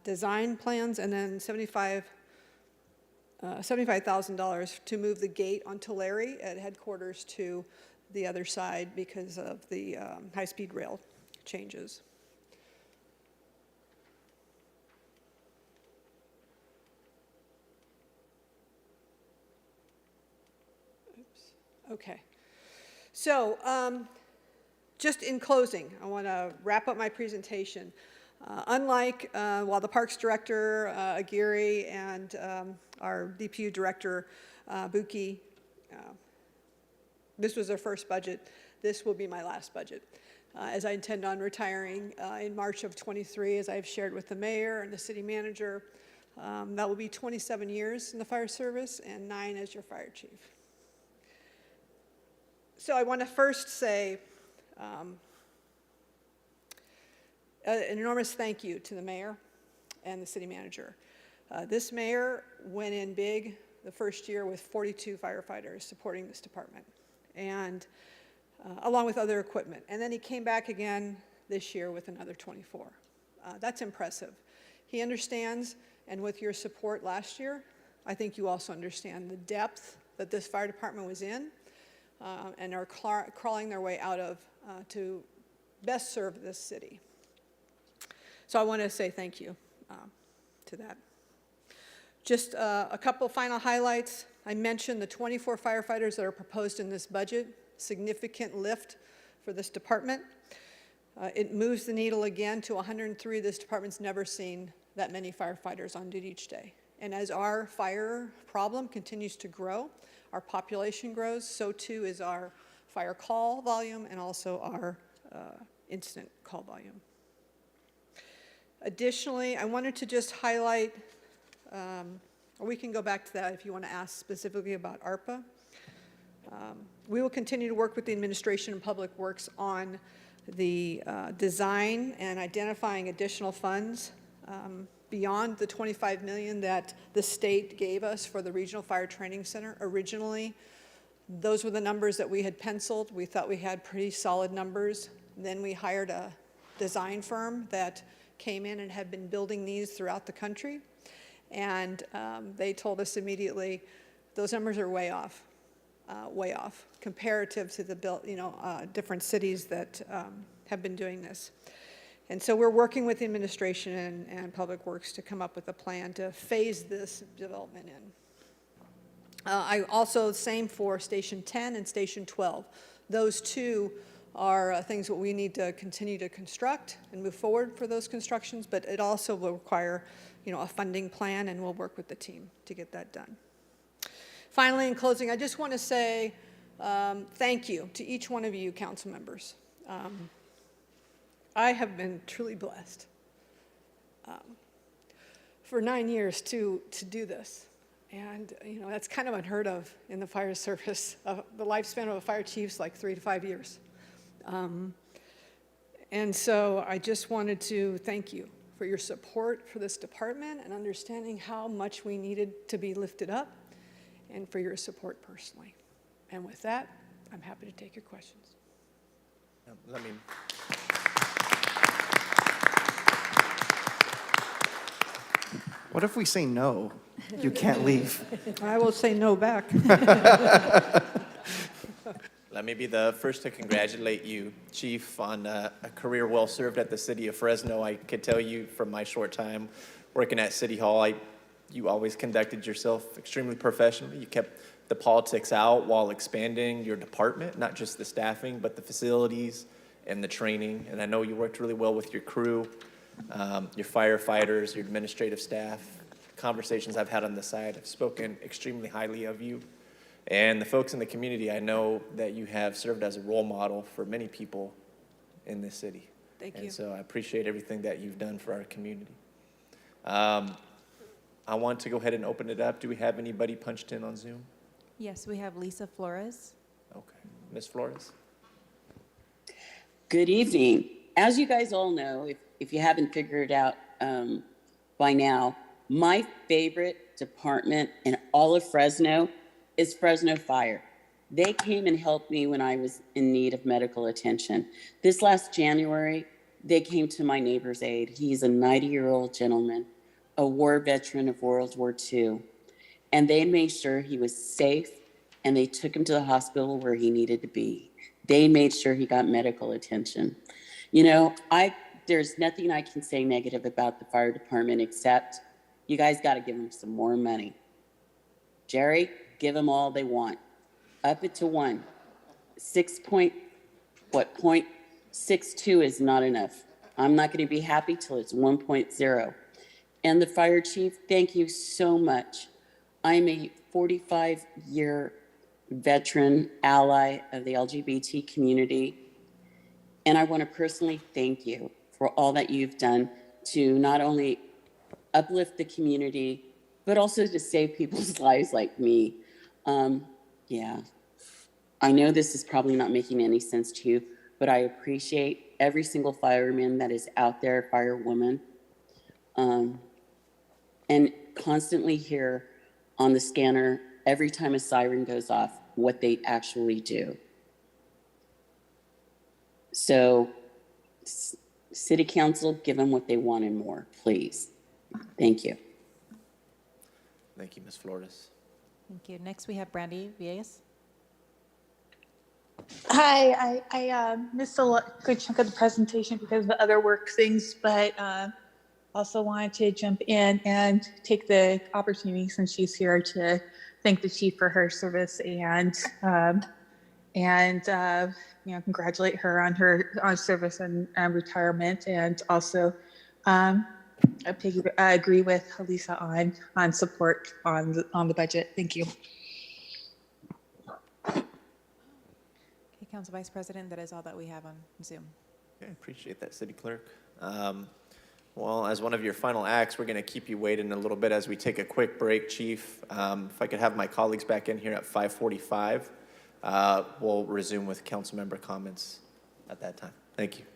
Speaker 20: design plans, and then $75,000 to move the gate on Tulare at headquarters to the other side because of the high-speed rail changes. Okay. So just in closing, I want to wrap up my presentation. Unlike while the Parks Director, Aguirre, and our DPU Director, Buki, this was their first budget, this will be my last budget, as I intend on retiring in March of 23, as I've shared with the mayor and the city manager. That will be 27 years in the fire service and 9 as your fire chief. So I want to first say an enormous thank you to the mayor and the city manager. This mayor went in big the first year with 42 firefighters supporting this department, and along with other equipment. And then he came back again this year with another 24. That's impressive. He understands, and with your support last year, I think you also understand the depth that this fire department was in and are crawling their way out of to best serve this city. So I want to say thank you to that. Just a couple final highlights. I mentioned the 24 firefighters that are proposed in this budget, significant lift for this department. It moves the needle again to 103. This department's never seen that many firefighters on duty each day. And as our fire problem continues to grow, our population grows, so too is our fire call volume and also our incident call volume. Additionally, I wanted to just highlight, or we can go back to that if you want to ask specifically about ARPA. We will continue to work with the administration and Public Works on the design and identifying additional funds beyond the $25 million that the state gave us for the Regional Fire Training Center. Originally, those were the numbers that we had penciled. We thought we had pretty solid numbers. Then we hired a design firm that came in and had been building these throughout the country. And they told us immediately, those numbers are way off comparative to the different cities that have been doing this. And so we're working with the administration and Public Works to come up with a plan to phase this development in. I also, same for Station 10 and Station 12. Those two are things that we need to continue to construct and move forward for those constructions, but it also will require, a funding plan, and we'll work with the team to get that done. Finally, in closing, I just want to say thank you to each one of you council members. I have been truly blessed for 9 years to do this. And, that's kind of unheard of in the fire service. The lifespan of a fire chief is like 3 to 5 years. And so I just wanted to thank you for your support for this department and understanding how much we needed to be lifted up, and for your support personally. And with that, I'm happy to take your questions.
Speaker 14: Let me.
Speaker 9: What if we say no? You can't leave.
Speaker 20: I will say no back.
Speaker 14: Let me be the first to congratulate you, Chief, on a career well served at the city of Fresno. I could tell you from my short time working at City Hall, you always conducted yourself extremely professionally. You kept the politics out while expanding your department, not just the staffing, but the facilities and the training. And I know you worked really well with your crew, your firefighters, your administrative staff. Conversations I've had on the side have spoken extremely highly of you. And the folks in the community, I know that you have served as a role model for many people in this city.
Speaker 20: Thank you.
Speaker 14: And so I appreciate everything that you've done for our community. I want to go ahead and open it up. Do we have anybody punched in on Zoom?
Speaker 4: Yes, we have Lisa Flores.
Speaker 14: Okay. Ms. Flores?
Speaker 12: Good evening. As you guys all know, if you haven't figured it out by now, my favorite department in all of Fresno is Fresno Fire. They came and helped me when I was in need of medical attention. This last January, they came to my neighbor's aid. He's a 90-year-old gentleman, a war veteran of World War II. And they made sure he was safe, and they took him to the hospital where he needed to be. They made sure he got medical attention. There's nothing I can say negative about the fire department except you guys got to give them some more money. Jerry, give them all they want. Up it to 1. 0.62 is not enough. I'm not going to be happy till it's 1.0. And the fire chief, thank you so much. I'm a 45-year veteran ally of the LGBT community, and I want to personally thank you for all that you've done to not only uplift the community, but also to save people's lives like me. Yeah, I know this is probably not making any sense to you, but I appreciate every single fireman that is out there, firewoman, and constantly hear on the scanner every time a siren goes off what they actually do. So, City Council, give them what they want and more, please. Thank you.
Speaker 14: Thank you, Ms. Flores.
Speaker 4: Thank you. Next, we have Brandy Villegas.
Speaker 8: Hi, I missed a good chunk of the presentation because of the other work things, but also wanted to jump in and take the opportunity since she's here to thank the chief for her service and congratulate her on her service and retirement, and also I agree with Lisa on support on the budget. Thank you.
Speaker 4: Okay, Council Vice President, that is all that we have on Zoom.
Speaker 14: Okay, appreciate that, City Clerk. Well, as one of your final acts, we're going to keep you waiting a little bit as we take a quick break, Chief. If I could have my colleagues back in here at 5:45, we'll resume with council member comments at that time. Thank you.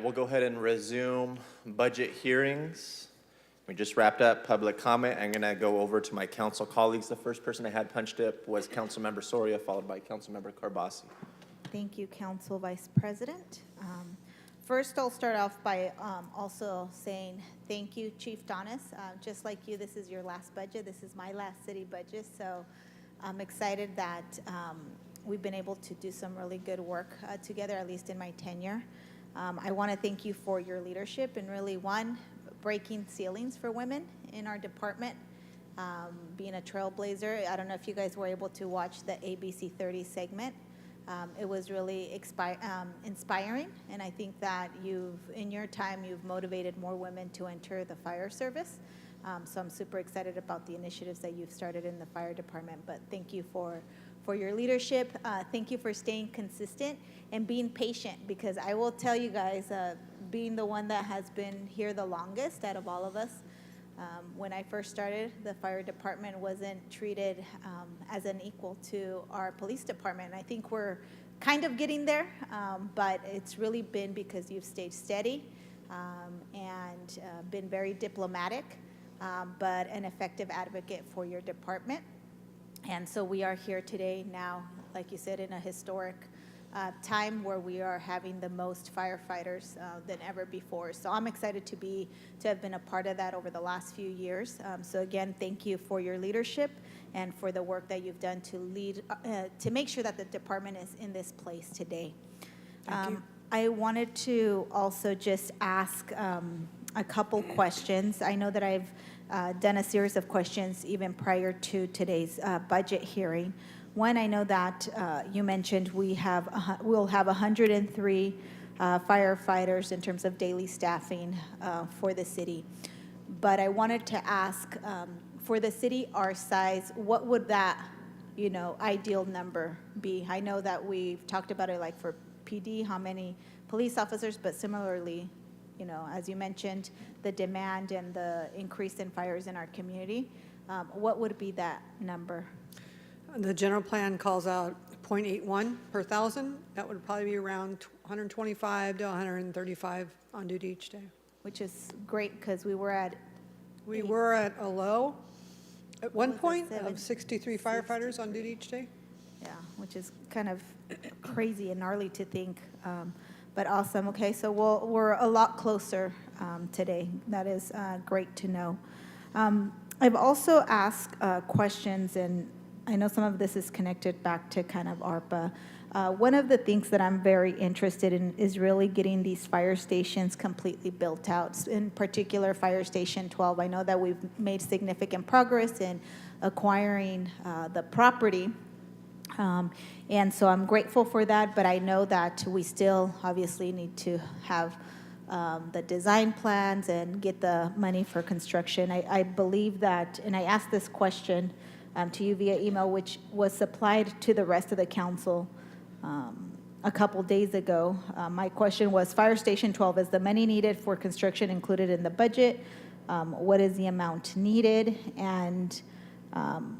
Speaker 14: we'll go ahead and resume budget hearings. We just wrapped up public comment. I'm gonna go over to my council colleagues. The first person I had punched up was Councilmember Soria, followed by Councilmember Carbasi.
Speaker 16: Thank you, Council Vice President. First, I'll start off by also saying thank you, Chief Donis. Just like you, this is your last budget. This is my last city budget, so I'm excited that we've been able to do some really good work together, at least in my tenure. I want to thank you for your leadership and really, one, breaking ceilings for women in our department, being a trailblazer. I don't know if you guys were able to watch the ABC 30 segment. It was really inspiring, and I think that in your time, you've motivated more women to enter the fire service. So I'm super excited about the initiatives that you've started in the fire department, but thank you for your leadership. Thank you for staying consistent and being patient, because I will tell you guys, being the one that has been here the longest out of all of us, when I first started, the fire department wasn't treated as an equal to our police department. I think we're kind of getting there, but it's really been because you've stayed steady and been very diplomatic, but an effective advocate for your department. And so we are here today now, like you said, in a historic time where we are having the most firefighters than ever before. So I'm excited to have been a part of that over the last few years. So again, thank you for your leadership and for the work that you've done to lead, to make sure that the department is in this place today.
Speaker 20: Thank you.
Speaker 16: I wanted to also just ask a couple questions. I know that I've done a series of questions even prior to today's budget hearing. One, I know that you mentioned we'll have 103 firefighters in terms of daily staffing for the city. But I wanted to ask, for the city our size, what would that, ideal number be? I know that we've talked about it like for PD, how many police officers, but similarly, as you mentioned, the demand and the increase in fires in our community, what would be that number?
Speaker 20: The general plan calls out 0.81 per thousand. That would probably be around 125 to 135 on duty each day.
Speaker 16: Which is great, because we were at
Speaker 20: a low at one point of 63 firefighters on duty each day.
Speaker 16: Yeah, which is kind of crazy and gnarly to think, but awesome. Okay, so we're a lot closer today. That is great to know. I've also asked questions, and I know some of this is connected back to kind of ARPA. One of the things that I'm very interested in is really getting these fire stations completely built out. In particular, Fire Station 12. I know that we've made significant progress in acquiring the property. And so I'm grateful for that, but I know that we still obviously need to have the design plans and get the money for construction. I believe that, and I asked this question to you via email, which was supplied to the rest of the council a couple days ago. My question was, Fire Station 12, is the money needed for construction included in the budget? What is the amount needed? And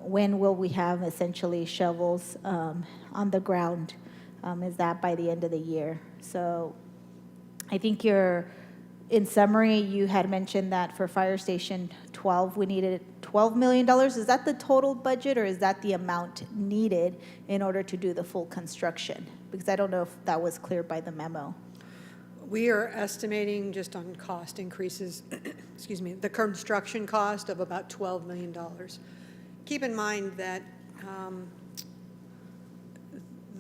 Speaker 16: when will we have essentially shovels on the ground? Is that by the end of the year? So I think in summary, you had mentioned that for Fire Station 12, we needed $12 million. Is that the total budget, or is that the amount needed in order to do the full construction? Because I don't know if that was clear by the memo.
Speaker 20: We are estimating, just on cost increases, excuse me, the construction cost of about $12 million. Keep in mind that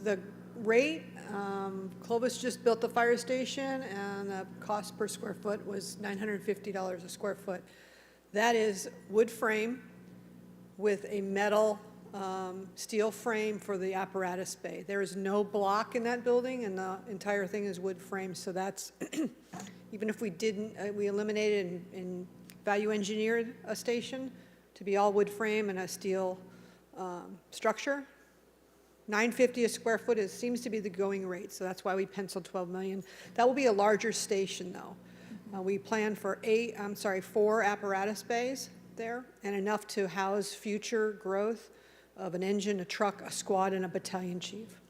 Speaker 20: the rate, Clovis just built the fire station, and the cost per square foot was $950 a square foot. That is wood frame with a metal steel frame for the apparatus bay. There is no block in that building, and the entire thing is wood frame. So that's, even if we we eliminated and value engineered a station to be all wood frame and a steel structure, $950 a square foot seems to be the going rate, so that's why we penciled $12 million. That will be a larger station, though. We plan for 4 apparatus bays there, and enough to house future growth of an engine, a truck, a squad, and a battalion chief.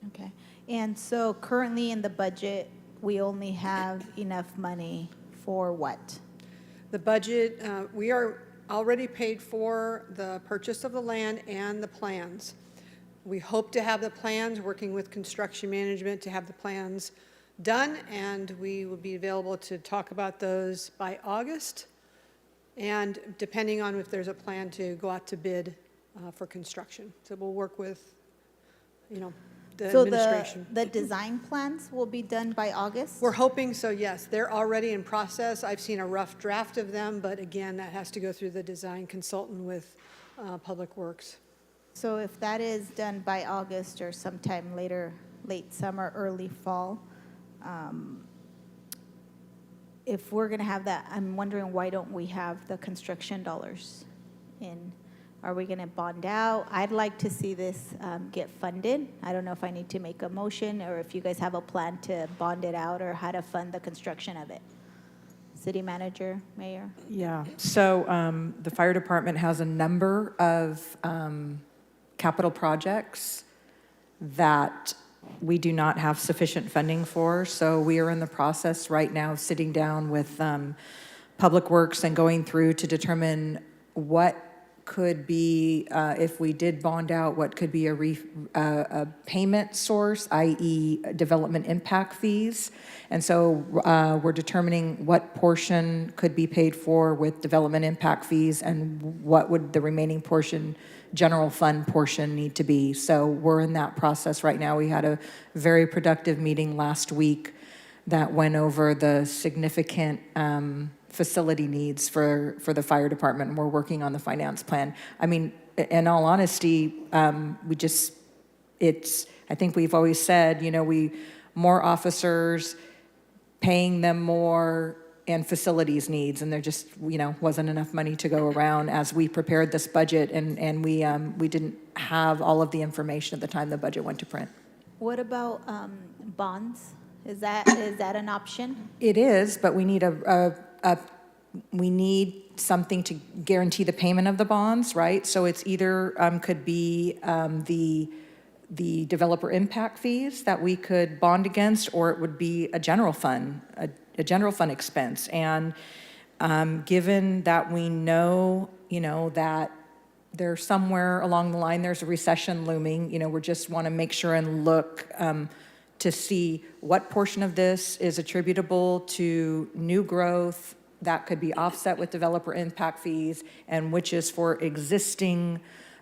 Speaker 16: Okay. And so currently in the budget, we only have enough money for what?
Speaker 20: The budget, we are already paid for the purchase of the land and the plans. We hope to have the plans, working with construction management to have the plans done, and we will be available to talk about those by August. And depending on if there's a plan to go out to bid for construction. So we'll work with, the administration.
Speaker 16: So the design plans will be done by August?
Speaker 20: We're hoping so, yes. They're already in process. I've seen a rough draft of them, but again, that has to go through the design consultant with Public Works.
Speaker 16: So if that is done by August or sometime later, late summer, early fall, if we're going to have that, I'm wondering why don't we have the construction dollars in? Are we going to bond out? I'd like to see this get funded. I don't know if I need to make a motion or if you guys have a plan to bond it out or how to fund the construction of it. City manager, mayor?
Speaker 17: Yeah, so the fire department has a number of capital projects that we do not have sufficient funding for. So we are in the process right now of sitting down with Public Works and going through to determine what could be, if we did bond out, what could be a payment source, i.e. development impact fees. And so we're determining what portion could be paid for with development impact fees and what would the remaining portion, general fund portion, need to be. So we're in that process right now. We had a very productive meeting last week that went over the significant facility needs for the fire department, and we're working on the finance plan. I mean, in all honesty, I think we've always said, more officers, paying them more, and facilities needs, and there just, wasn't enough money to go around as we prepared this budget, and we didn't have all of the information at the time the budget went to print.
Speaker 16: What about bonds? Is that an option?
Speaker 17: It is, but we need we need something to guarantee the payment of the bonds, right? So it's either could be the developer impact fees that we could bond against, or it would be a general fund, a general fund expense. And given that we know, that there's somewhere along the line there's a recession looming, we just want to make sure and look to see what portion of this is attributable to new growth that could be offset with developer impact fees, and which is for existing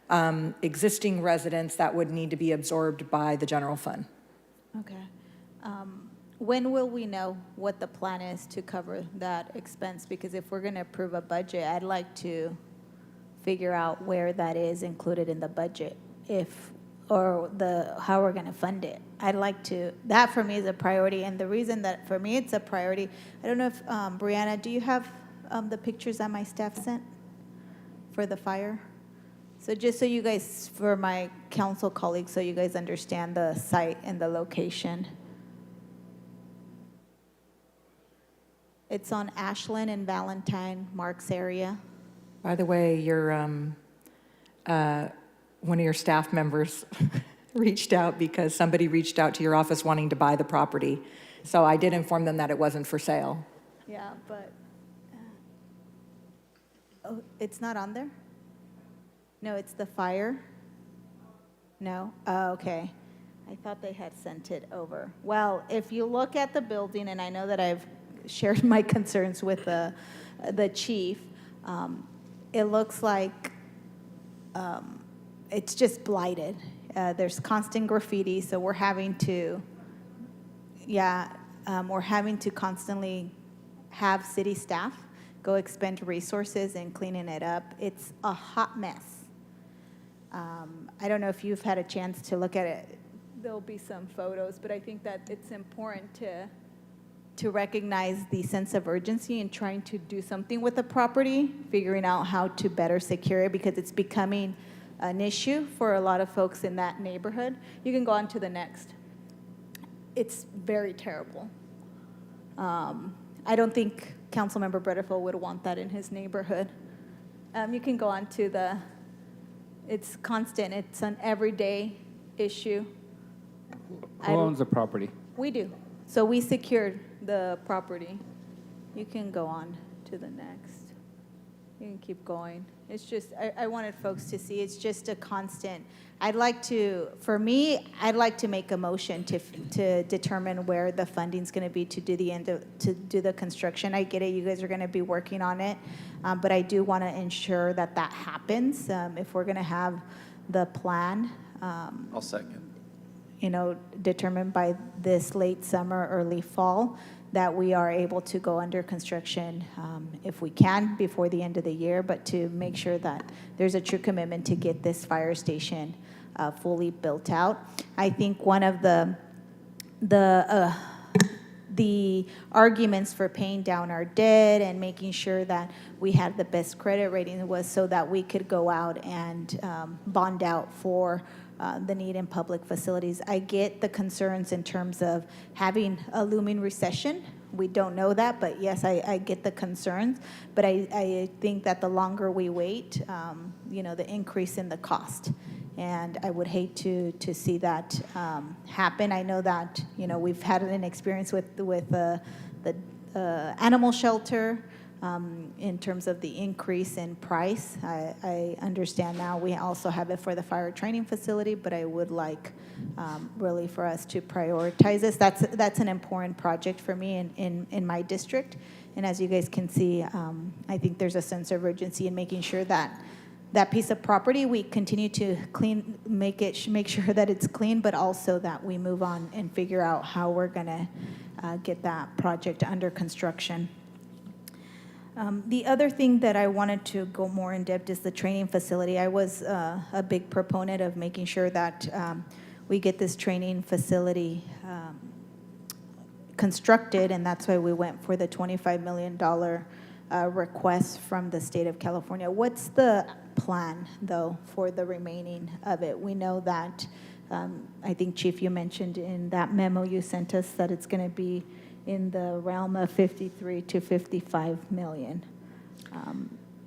Speaker 17: residents that would need to be absorbed by the general fund.
Speaker 16: Okay. When will we know what the plan is to cover that expense? Because if we're going to approve a budget, I'd like to figure out where that is included in the budget, how we're going to fund it. I'd like to, that for me is a priority. And the reason that for me it's a priority, I don't know if, Brianna, do you have the pictures that my staff sent for the fire? So just so you guys, for my council colleagues, so you guys understand the site and the location. It's on Ashland and Valentine, Marks area.
Speaker 17: By the way, one of your staff members reached out because somebody reached out to your office wanting to buy the property. So I did inform them that it wasn't for sale.
Speaker 16: Yeah, but, oh, it's not on there? No, it's the fire? No? Oh, okay. I thought they had sent it over. Well, if you look at the building, and I know that I've shared my concerns with the chief, it looks like it's just blighted. There's constant graffiti, so we're having to, constantly have city staff go expend resources in cleaning it up. It's a hot mess. I don't know if you've had a chance to look at it. There'll be some photos, but I think that it's important to recognize the sense of urgency in trying to do something with the property, figuring out how to better secure it, because it's becoming an issue for a lot of folks in that neighborhood. You can go on to the next. It's very terrible. I don't think Councilmember Bredefeld would want that in his neighborhood. You can go on to it's constant, it's an everyday issue.
Speaker 19: Who owns the property?
Speaker 16: We do. So we secured the property. You can go on to the next. You can keep going. It's just, I wanted folks to see, it's just a constant. I'd like to, for me, I'd like to make a motion to determine where the funding's gonna be to do to do the construction. I get it, you guys are gonna be working on it, but I do wanna ensure that that happens. If we're gonna have the plan,
Speaker 14: I'll second.
Speaker 16: Determined by this late summer, early fall, that we are able to go under construction if we can before the end of the year, but to make sure that there's a true commitment to get this fire station fully built out. I think one of the arguments for paying down our debt and making sure that we had the best credit rating was so that we could go out and bond out for the need in public facilities. I get the concerns in terms of having a looming recession. We don't know that, but yes, I get the concerns. But I think that the longer we wait, the increase in the cost. And I would hate to see that happen. I know that, we've had an experience with the animal shelter, in terms of the increase in price. I understand now we also have it for the fire training facility, but I would like really for us to prioritize this. That's an important project for me in my district. And as you guys can see, I think there's a sense of urgency in making sure that that piece of property, we continue to make sure that it's clean, but also that we move on and figure out how we're gonna get that project under construction. The other thing that I wanted to go more in depth is the training facility. I was a big proponent of making sure that we get this training facility constructed, and that's why we went for the $25 million request from the state of California. What's the plan, though, for the remaining of it? We know that, I think, Chief, you mentioned in that memo you sent us that it's going to be in the realm of 53 to 55 million.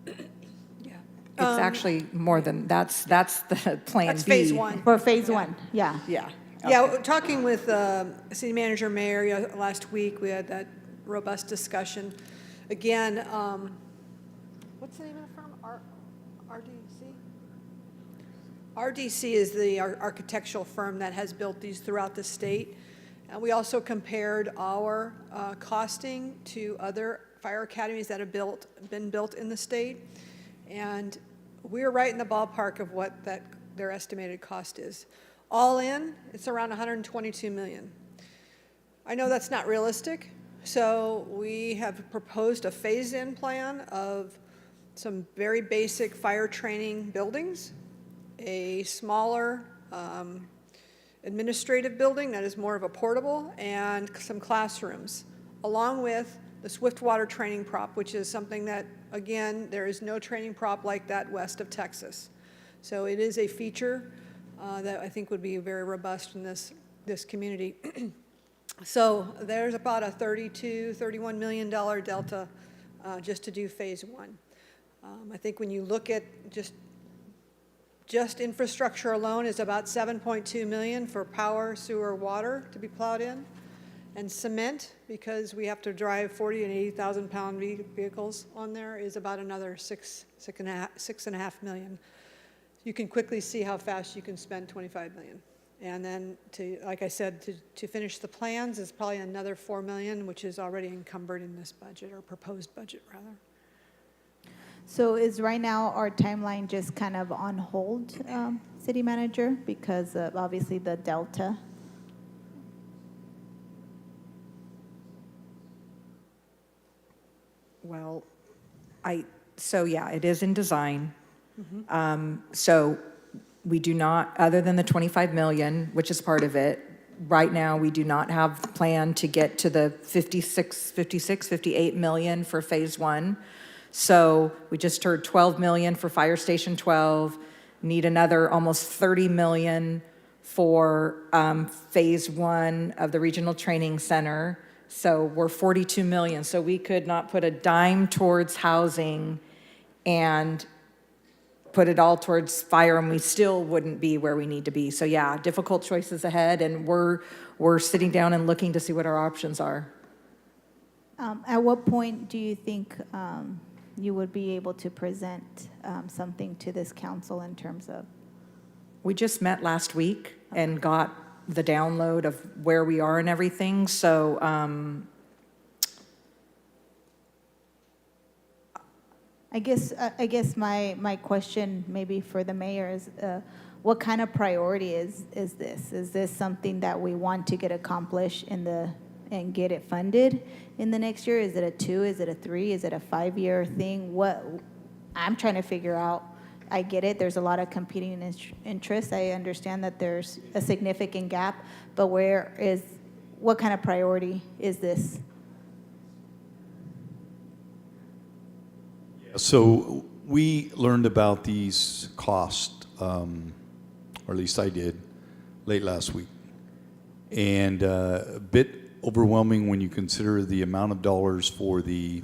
Speaker 6: It's actually more than, that's the plan B.
Speaker 20: That's phase one.
Speaker 16: For phase one, yeah.
Speaker 6: Yeah.
Speaker 20: Yeah, talking with City Manager Mayor last week, we had that robust discussion. Again, what's the name of the firm? RDC? RDC is the architectural firm that has built these throughout the state. And we also compared our costing to other fire academies that have been built in the state. And we're right in the ballpark of what their estimated cost is. All in, it's around $122 million. I know that's not realistic, so we have proposed a phase-in plan of some very basic fire training buildings, a smaller administrative building that is more of a portable, and some classrooms, along with the Swiftwater training prop, which is something that, again, there is no training prop like that west of Texas. So it is a feature that I think would be very robust in this community. So there's about a $31 million delta just to do phase one. I think when you look at just infrastructure alone is about $7.2 million for power, sewer, water to be plowed in, and cement, because we have to drive 40 and 80,000 pound vehicles on there, is about another $6.5 million. You can quickly see how fast you can spend $25 million. And then like I said, to finish the plans is probably another $4 million, which is already encumbered in this budget, or proposed budget rather.
Speaker 16: So is right now our timeline just kind of on hold, City Manager, because of obviously the Delta?
Speaker 6: Well, so yeah, it is in design. So we do not, other than the 25 million, which is part of it, right now we do not have the plan to get to the 58 million for phase one. So we just heard 12 million for Fire Station 12, need another almost 30 million for phase one of the Regional Training Center. So we're 42 million. So we could not put a dime towards housing and
Speaker 17: put it all towards fire and we still wouldn't be where we need to be. So yeah, difficult choices ahead, and we're sitting down and looking to see what our options are.
Speaker 16: At what point do you think you would be able to present something to this council in terms of?
Speaker 17: We just met last week and got the download of where we are and everything. So
Speaker 16: I guess my question maybe for the mayor is, what kind of priority is this? Is this something that we want to get accomplished and get it funded in the next year? Is it a 2? Is it a 3? Is it a 5-year thing? What I'm trying to figure out. I get it. There's a lot of competing interests. I understand that there's a significant gap, but what kind of priority is this?
Speaker 13: So we learned about these costs, or at least I did, late last week. And a bit overwhelming when you consider the amount of dollars for the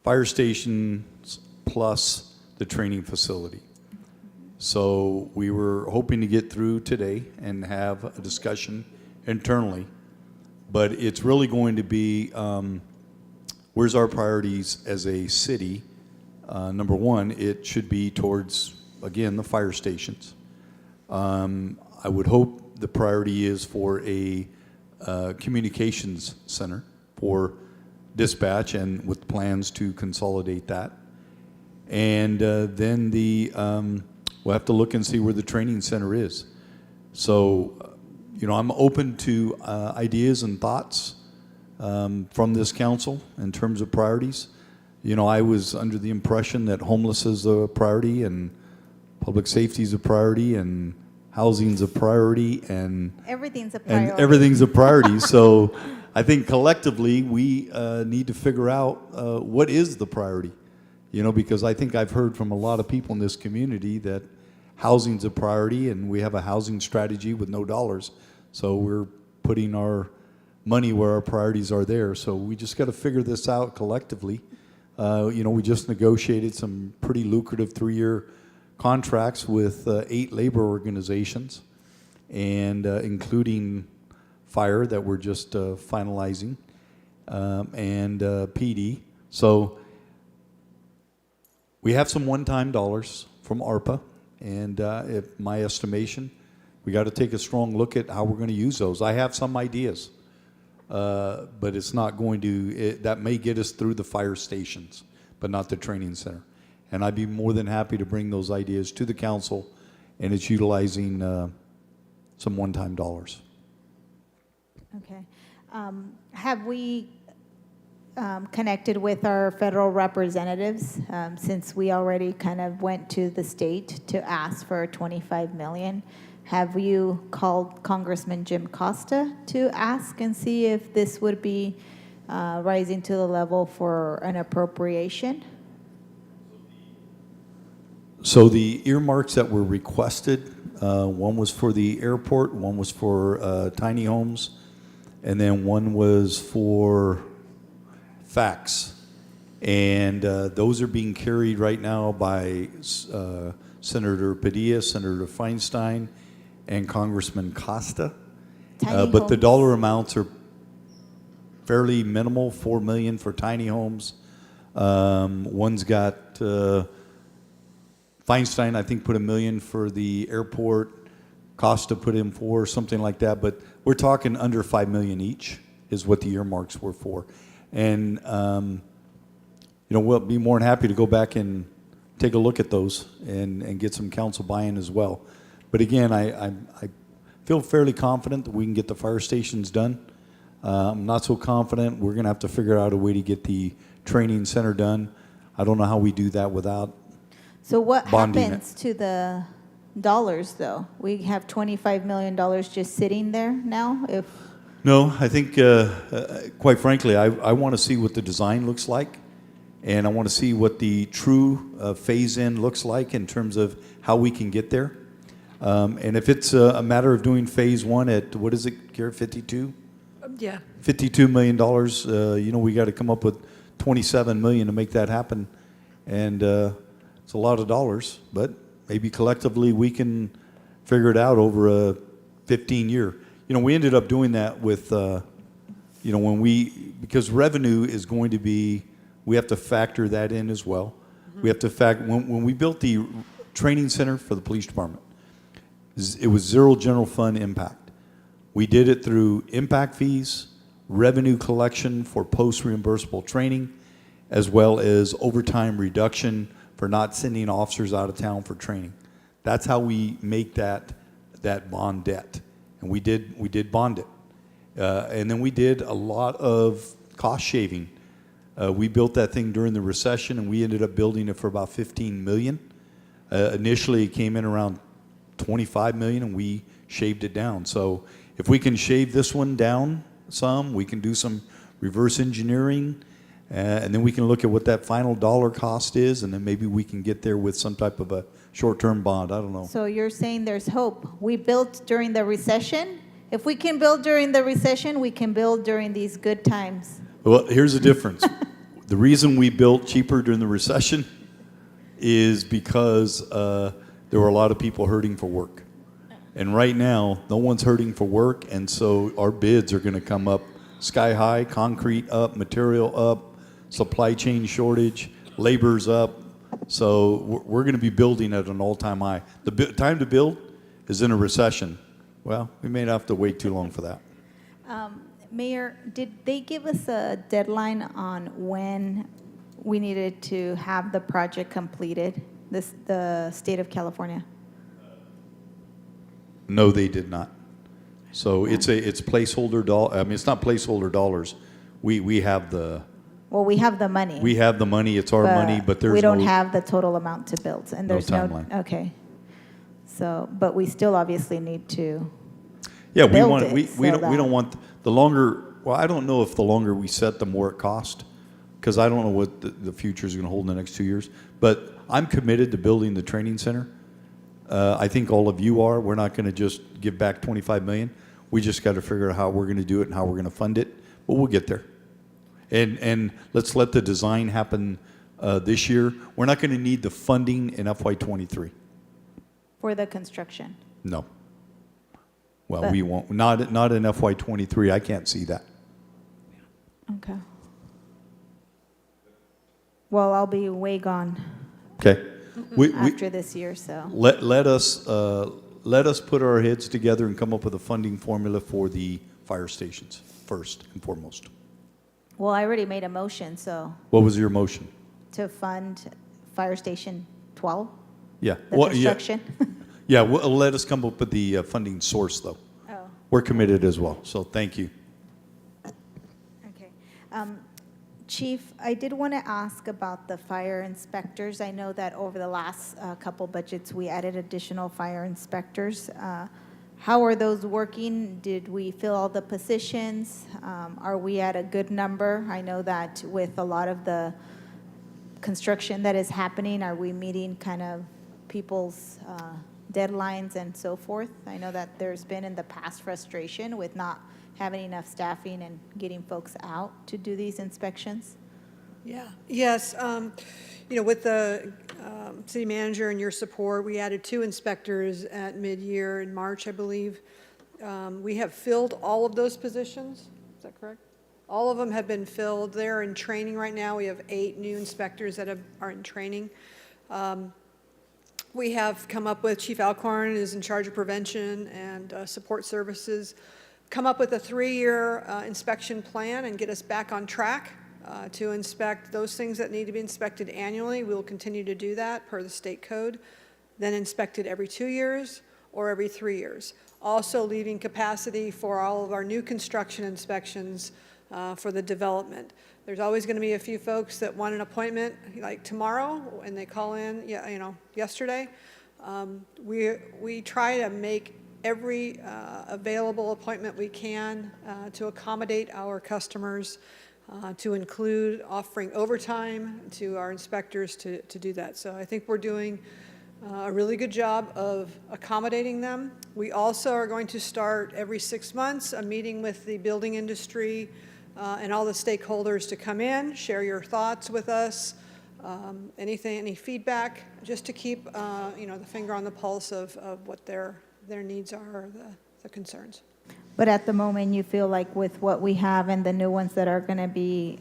Speaker 13: fire stations plus the training facility. So we were hoping to get through today and have a discussion internally, but it's really going to be where's our priorities as a city. Number one, it should be towards, again, the fire stations. I would hope the priority is for a communications center for dispatch, and with plans to consolidate that. And then we'll have to look and see where the training center is. So, I'm open to ideas and thoughts from this council in terms of priorities. I was under the impression that homeless is a priority, and public safety is a priority, and housing's a priority, and
Speaker 16: everything's a priority.
Speaker 13: And everything's a priority. So I think collectively we need to figure out what is the priority. Because I think I've heard from a lot of people in this community that housing's a priority, and we have a housing strategy with no dollars. So we're putting our money where our priorities are there. So we just got to figure this out collectively. We just negotiated some pretty lucrative 3-year contracts with 8 labor organizations, and including fire that we're just finalizing, and PD. So we have some one-time dollars from ARPA, and if my estimation, we got to take a strong look at how we're going to use those. I have some ideas, but it's not going to, that may get us through the fire stations, but not the training center. And I'd be more than happy to bring those ideas to the council, and it's utilizing some one-time dollars.
Speaker 16: Okay. Have we connected with our federal representatives, since we already kind of went to the state to ask for $25 million? Have you called Congressman Jim Costa to ask and see if this would be rising to the level for an appropriation?
Speaker 13: So the earmarks that were requested, one was for the airport, one was for tiny homes, and then one was for facts. And those are being carried right now by Senator Padilla, Senator Feinstein, and Congressman Costa. But the dollar amounts are fairly minimal, $4 million for tiny homes. One's got, Feinstein, I think, put $1 million for the airport. Costa put in $4 million, something like that. But we're talking under $5 million each is what the earmarks were for. And, we'll be more than happy to go back and take a look at those and get some council buy-in as well. But again, I feel fairly confident that we can get the fire stations done. I'm not so confident. We're going to have to figure out a way to get the training center done. I don't know how we do that without
Speaker 16: So what
Speaker 13: bonding
Speaker 16: happens to the dollars, though? We have $25 million just sitting there now?
Speaker 13: No, I think, quite frankly, I want to see what the design looks like, and I want to see what the true phase-in looks like in terms of how we can get there. And if it's a matter of doing phase 1 at, what is it, Garrett, 52?
Speaker 20: Yeah.
Speaker 13: $52 million, we got to come up with $27 million to make that happen. And It's a lot of dollars, but maybe collectively we can figure it out over a 15-year. You know, we ended up doing that with, you know, because revenue is going to be, we have to factor that in as well. We have to when we built the training center for the police department, it was zero general fund impact. We did it through impact fees, revenue collection for post-reimbursable training, as well as overtime reduction for not sending officers out of town for training. That's how we make that bond debt. And we did bond it. And then we did a lot of cost shaving. We built that thing during the recession, and we ended up building it for about $15 million. Initially, it came in around $25 million, and we shaved it down. So if we can shave this one down some, we can do some reverse engineering, and then we can look at what that final dollar cost is, and then maybe we can get there with some type of a short-term bond. I don't know.
Speaker 16: So you're saying there's hope. We built during the recession. If we can build during the recession, we can build during these good times.
Speaker 13: Well, here's the difference. The reason we built cheaper during the recession is because there were a lot of people hurting for work. And right now, no one's hurting for work, and so our bids are going to come up sky high, concrete up, material up, supply chain shortage, labor's up. So we're going to be building at an all-time high. The time to build is in a recession. Well, we may not have to wait too long for that.
Speaker 16: Mayor, did they give us a deadline on when we needed to have the project completed, the state of California?
Speaker 13: No, they did not. So it's placeholder dollars. I mean, it's not placeholder dollars. We have the.
Speaker 16: Well, we have the money.
Speaker 13: We have the money. It's our money, but there's
Speaker 16: we don't have the total amount to build, and there's
Speaker 13: no timeline.
Speaker 16: Okay. So, but we still obviously need to.
Speaker 13: Yeah, we
Speaker 16: build
Speaker 13: want.
Speaker 16: it
Speaker 13: We
Speaker 16: so
Speaker 13: don't want the longer. Well, I don't know if the longer we set, the more it costs, because I don't know what the future is going to hold in the next 2 years. But I'm committed to building the training center. I think all of you are. We're not going to just give back $25 million. We just got to figure out how we're going to do it and how we're going to fund it. But we'll get there. And let's let the design happen this year. We're not going to need the funding in FY23.
Speaker 16: For the construction.
Speaker 13: No. Well, we won't. Not in FY23. I can't see that.
Speaker 16: Okay. Well, I'll be way gone.
Speaker 13: Okay.
Speaker 16: After this year, so.
Speaker 13: Let us put our heads together and come up with a funding formula for the fire stations first and foremost.
Speaker 16: Well, I already made a motion, so.
Speaker 13: What was your motion?
Speaker 16: To fund Fire Station 12?
Speaker 13: Yeah.
Speaker 16: The construction?
Speaker 13: Yeah, well, let us come up with the funding source, though.
Speaker 16: Oh.
Speaker 13: We're committed as well, so thank you.
Speaker 16: Okay. Chief, I did want to ask about the fire inspectors. I know that over the last couple budgets, we added additional fire inspectors. How are those working? Did we fill all the positions? Are we at a good number? I know that with a lot of the construction that is happening, are we meeting kind of people's deadlines and so forth? I know that there's been in the past frustration with not having enough staffing and getting folks out to do these inspections.
Speaker 20: Yeah. Yes. You know, with the city manager and your support, we added 2 inspectors at mid-year in March, I believe. We have filled all of those positions. Is that correct? All of them have been filled. They're in training right now. We have 8 new inspectors that are in training. We have come up with, Chief Alcorn is in charge of prevention and support services, come up with a 3-year inspection plan and get us back on track to inspect those things that need to be inspected annually. We will continue to do that per the state code, then inspected every 2 years or every 3 years. Also leaving capacity for all of our new construction inspections for the development. There's always going to be a few folks that want an appointment like tomorrow and they call in, yesterday. We try to make every available appointment we can to accommodate our customers, to include offering overtime to our inspectors to do that. So I think we're doing a really good job of accommodating them. We also are going to start every 6 months a meeting with the building industry and all the stakeholders to come in, share your thoughts with us, any feedback, just to keep, the finger on the pulse of what their needs are, the concerns.
Speaker 16: But at the moment, you feel like with what we have and the new ones that are going to be,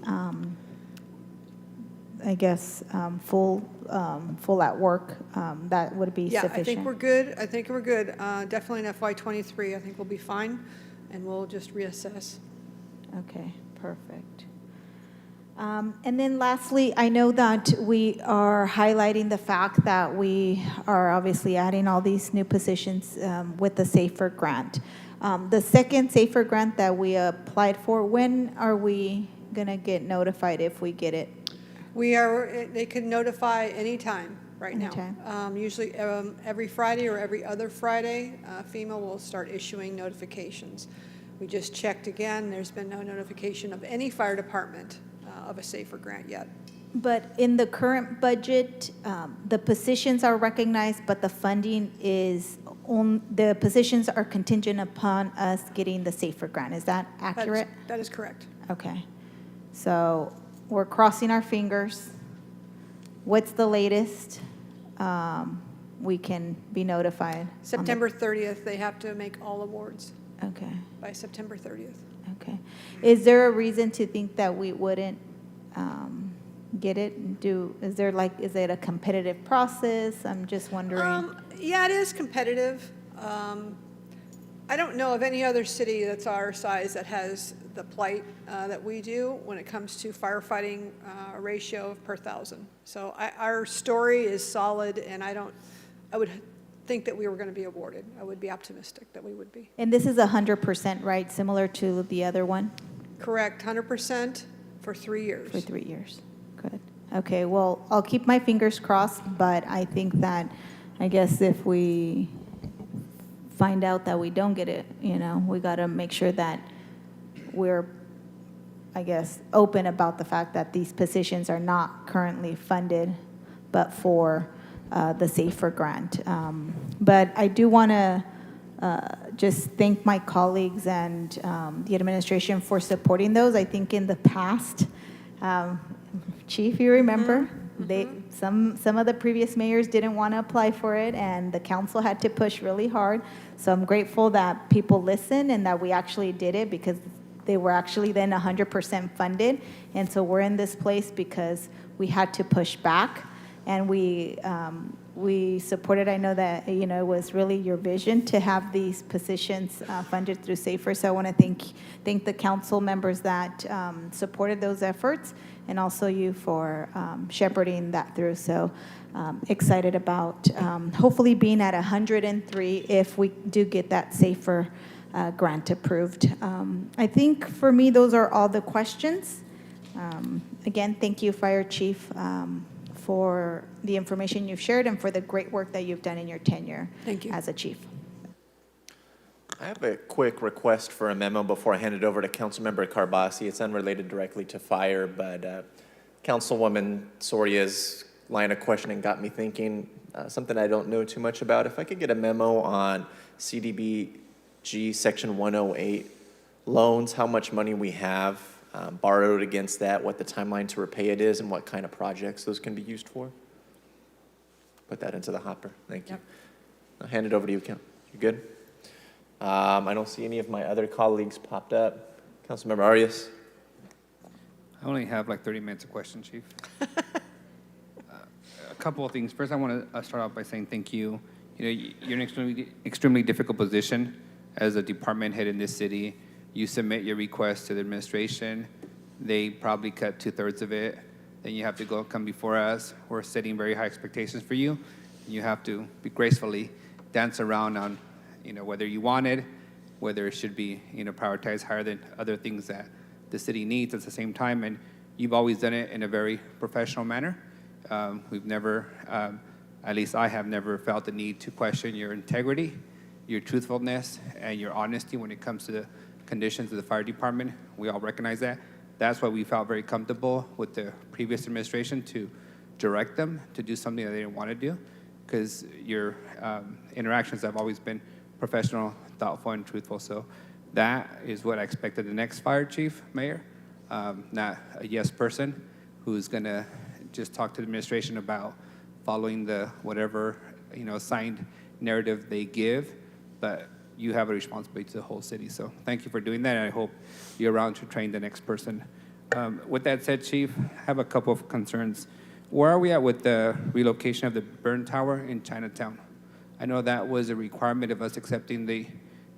Speaker 16: full at work, that would be
Speaker 20: Yeah,
Speaker 16: sufficient?
Speaker 20: I think we're good. Definitely in FY23, I think we'll be fine, and we'll just reassess.
Speaker 16: Okay, perfect. And then lastly, I know that we are highlighting the fact that we are obviously adding all these new positions with the SAFER grant. The second SAFER grant that we applied for, when are we going to get notified if we get it?
Speaker 20: They can notify anytime right now.
Speaker 16: Anytime.
Speaker 20: Usually every Friday or every other Friday, FEMA will start issuing notifications. We just checked again. There's been no notification of any fire department of a SAFER grant yet.
Speaker 16: But in the current budget, the positions are recognized, but the funding is the positions are contingent upon us getting the SAFER grant. Is that accurate?
Speaker 20: That is correct.
Speaker 16: Okay. So we're crossing our fingers. What's the latest we can be notified?
Speaker 20: September 30th, they have to make all awards.
Speaker 16: Okay.
Speaker 20: By September 30th.
Speaker 16: Okay. Is there a reason to think that we wouldn't get it? Is it a competitive process? I'm just wondering.
Speaker 20: Yeah, it is competitive. I don't know of any other city that's our size that has the plight that we do when it comes to firefighting ratio per 1,000. So our story is solid, and I would think that we were going to be awarded. I would be optimistic that we would be.
Speaker 16: And this is 100%, right? Similar to the other one?
Speaker 20: Correct, 100% for 3 years.
Speaker 16: For 3 years. Good. Okay, well, I'll keep my fingers crossed, but I think that, I guess if we find out that we don't get it, we got to make sure that we're, open about the fact that these positions are not currently funded, but for the SAFER grant. But I do want to just thank my colleagues and the administration for supporting those. I think in the past, Chief, you remember, some of the previous mayors didn't want to apply for it, and the council had to push really hard. So I'm grateful that people listened and that we actually did it, because they were actually then 100% funded. And so we're in this place because we had to push back, and we supported. I know that it was really your vision to have these positions funded through SAFER. So I want to thank the council members that supported those efforts, and also you for shepherding that through. So excited about hopefully being at 103 if we do get that SAFER grant approved. I think for me, those are all the questions. Again, thank you, Fire Chief, for the information you've shared and for the great work that you've done in your tenure as a chief.
Speaker 14: I have a quick request for a memo before I hand it over to Councilmember Carbasi. It's unrelated directly to fire, but Councilwoman Soria's line of questioning got me thinking something I don't know too much about. If I could get a memo on CDBG Section 108 loans, how much money we have borrowed against that, what the timeline to repay it is, and what kind of projects those can be used for. Put that into the hopper. Thank you. I'll hand it over to you, Count. You good? I don't see any of my other colleagues popped up. Councilmember Arias.
Speaker 19: I only have like 30 minutes of questions, Chief. A couple of things. First, I want to start off by saying thank you. You're in an extremely difficult position as a department head in this city. You submit your request to the administration. They probably cut 2/3 of it. Then you have to come before us. We're setting very high expectations for you. You have to be gracefully dance around on, whether you want it, whether it should be, prioritized higher than other things that the city needs at the same time. And you've always done it in a very professional manner. We've never, at least I have never felt the need to question your integrity, your truthfulness, and your honesty when it comes to the conditions of the fire department. We all recognize that. That's why we felt very comfortable with the previous administration to direct them to do something that they didn't want to do, because your interactions have always been professional, thoughtful, and truthful. So that is what I expected the next fire chief, mayor, not a yes person who's going to just talk to the administration about following the whatever, assigned narrative they give, but you have a responsibility to the whole city. So thank you for doing that, and I hope you're around to train the next person. With that said, Chief, I have a couple of concerns. Where are we at with the relocation of the burn tower in Chinatown? I know that was a requirement of us accepting the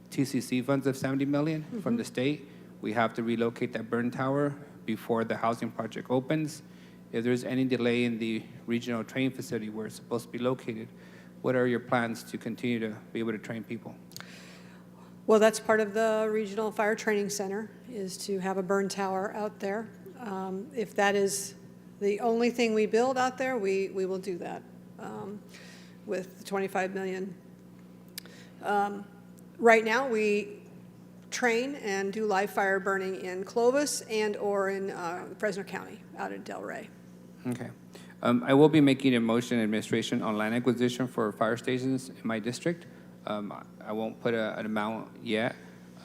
Speaker 19: TCC funds of $70 million from the state. We have to relocate that burn tower before the housing project opens. If there's any delay in the regional training facility where it's supposed to be located, what are your plans to continue to be able to train people?
Speaker 20: Well, that's part of the Regional Fire Training Center, is to have a burn tower out there. If that is the only thing we build out there, we will do that with the $25 million. Right now, we train and do live fire burning in Clovis and or in Fresno County, out in Del Rey.
Speaker 19: Okay. I will be making a motion administration on land acquisition for fire stations in my district. I won't put an amount yet,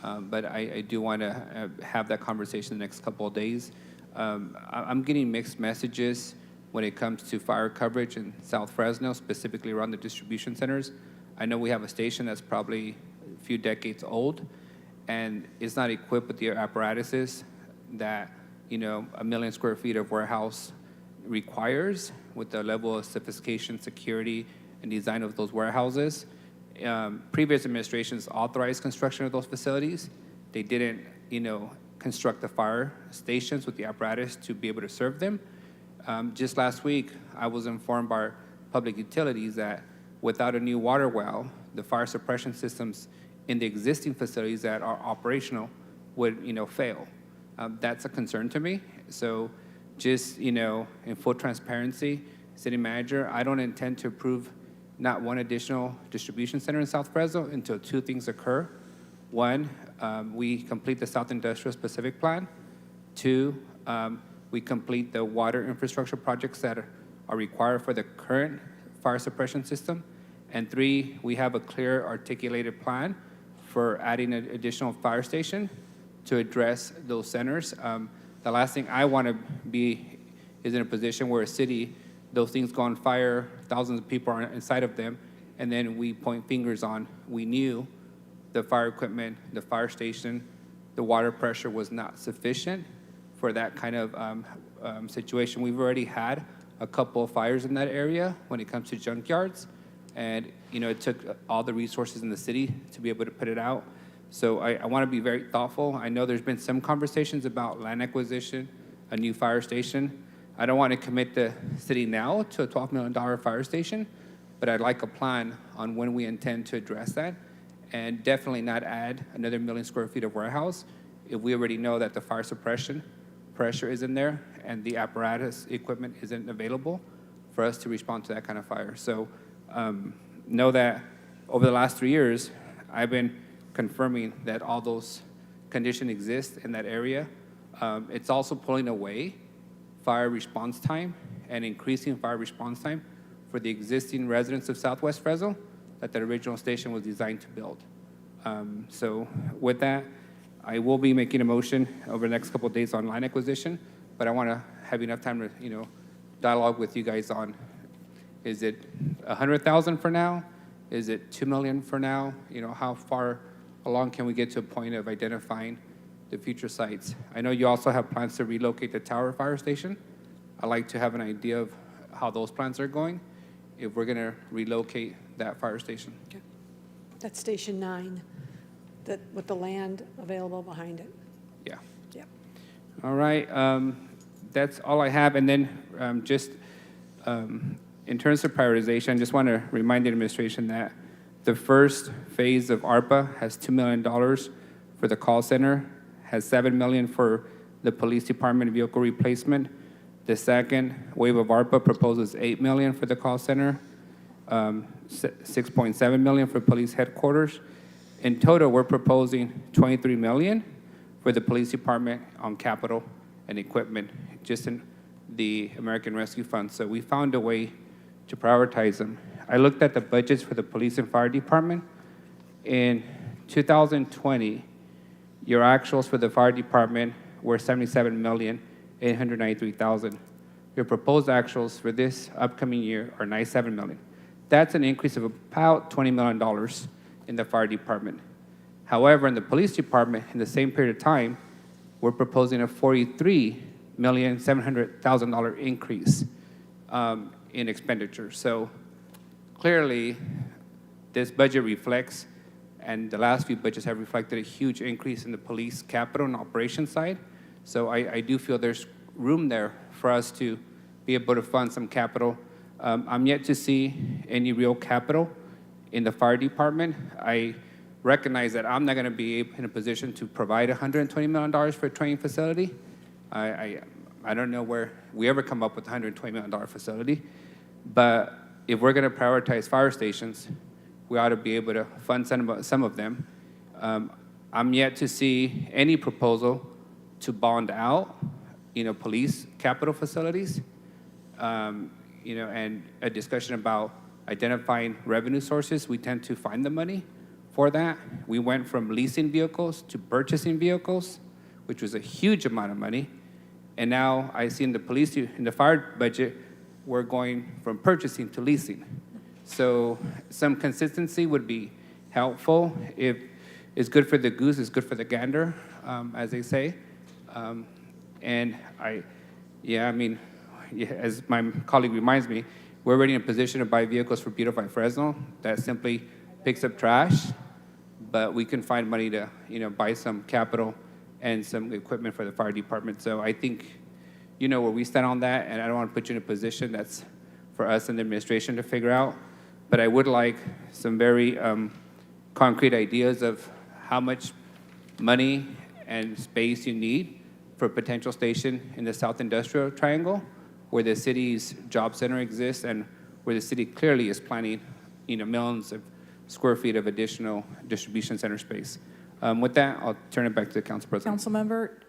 Speaker 19: but I do want to have that conversation the next couple of days. I'm getting mixed messages when it comes to fire coverage in South Fresno, specifically around the distribution centers. I know we have a station that's probably a few decades old, and it's not equipped with the apparatuses that, 1 million square feet of warehouse requires with the level of sophistication, security, and design of those warehouses. Previous administrations authorized construction of those facilities. They didn't, construct the fire stations with the apparatus to be able to serve them. Just last week, I was informed by our public utilities that without a new water well, the fire suppression systems in the existing facilities that are operational would, fail. That's a concern to me. So just, in full transparency, City Manager, I don't intend to approve not one additional distribution center in South Fresno until two things occur. One, we complete the South Industrial Specific Plan. Two, we complete the water infrastructure projects that are required for the current fire suppression system. And three, we have a clear articulated plan for adding an additional fire station to address those centers. The last thing I want to be is in a position where a city, those things go on fire, thousands of people are inside of them, and then we point fingers on, we knew the fire equipment, the fire station, the water pressure was not sufficient for that kind of situation. We've already had a couple of fires in that area when it comes to junkyards, and it took all the resources in the city to be able to put it out. So I want to be very thoughtful. I know there's been some conversations about land acquisition, a new fire station. I don't want to commit the city now to a $12 million fire station, but I'd like a plan on when we intend to address that, and definitely not add another 1 million square feet of warehouse if we already know that the fire suppression pressure is in there and the apparatus equipment isn't available for us to respond to that kind of fire. So know that over the last 3 years, I've been confirming that all those conditions exist in that area. It's also pulling away fire response time and increasing fire response time for the existing residents of Southwest Fresno that the original station was designed to build. So with that, I will be making a motion over the next couple of days on line acquisition, but I want to have enough time to, dialogue with you guys on, is it 100,000 for now? Is it 2 million for now? How far along can we get to a point of identifying the future sites? I know you also have plans to relocate the Tower Fire Station. I'd like to have an idea of how those plans are going if we're going to relocate that fire station.
Speaker 20: Okay. That's Station 9, that with the land available behind it.
Speaker 19: Yeah.
Speaker 20: Yep.
Speaker 19: All right. That's all I have. And then in terms of prioritization, I just want to remind the administration that the first phase of ARPA has $2 million for the call center, has $7 million for the police department vehicle replacement. The second wave of ARPA proposes $8 million for the call center, $6.7 million for police headquarters. In total, we're proposing $23 million for the police department on capital and equipment, just in the American Rescue Fund. So we found a way to prioritize them. I looked at the budgets for the police and fire department. In 2020, your actuals for the fire department were $77,893,000. your proposed actuals for this upcoming year are $97 million. That's an increase of about $20 million in the fire department. However, in the police department, in the same period of time, we're proposing a $43,700,000 increase in expenditures. So clearly, this budget reflects, and the last few budgets have reflected a huge increase in the police capital and operations side. So I do feel there's room there for us to be able to fund some capital. I'm yet to see any real capital in the fire department. I recognize that I'm not going to be in a position to provide $120 million for a training facility. I don't know where we ever come up with a $120 million facility, but if we're going to prioritize fire stations, we ought to be able to fund some of them. I'm yet to see any proposal to bond out, police capital facilities, and a discussion about identifying revenue sources. We tend to find the money for that. We went from leasing vehicles to purchasing vehicles, which was a huge amount of money. And now I see in the fire budget, we're going from purchasing to leasing. So some consistency would be helpful. If it's good for the goose, it's good for the gander, as they say. As my colleague reminds me, we're already in a position to buy vehicles for Beautify Fresno that simply picks up trash, but we can find money to, buy some capital and some equipment for the fire department. So I think, where we stand on that, and I don't want to put you in a position that's for us and the administration to figure out, but I would like some very concrete ideas of how much money and space you need for a potential station in the South Industrial Triangle, where the city's job center exists and where the city clearly is planning, millions of square feet of additional distribution center space. With that, I'll turn it back to the council president.
Speaker 17: Council member,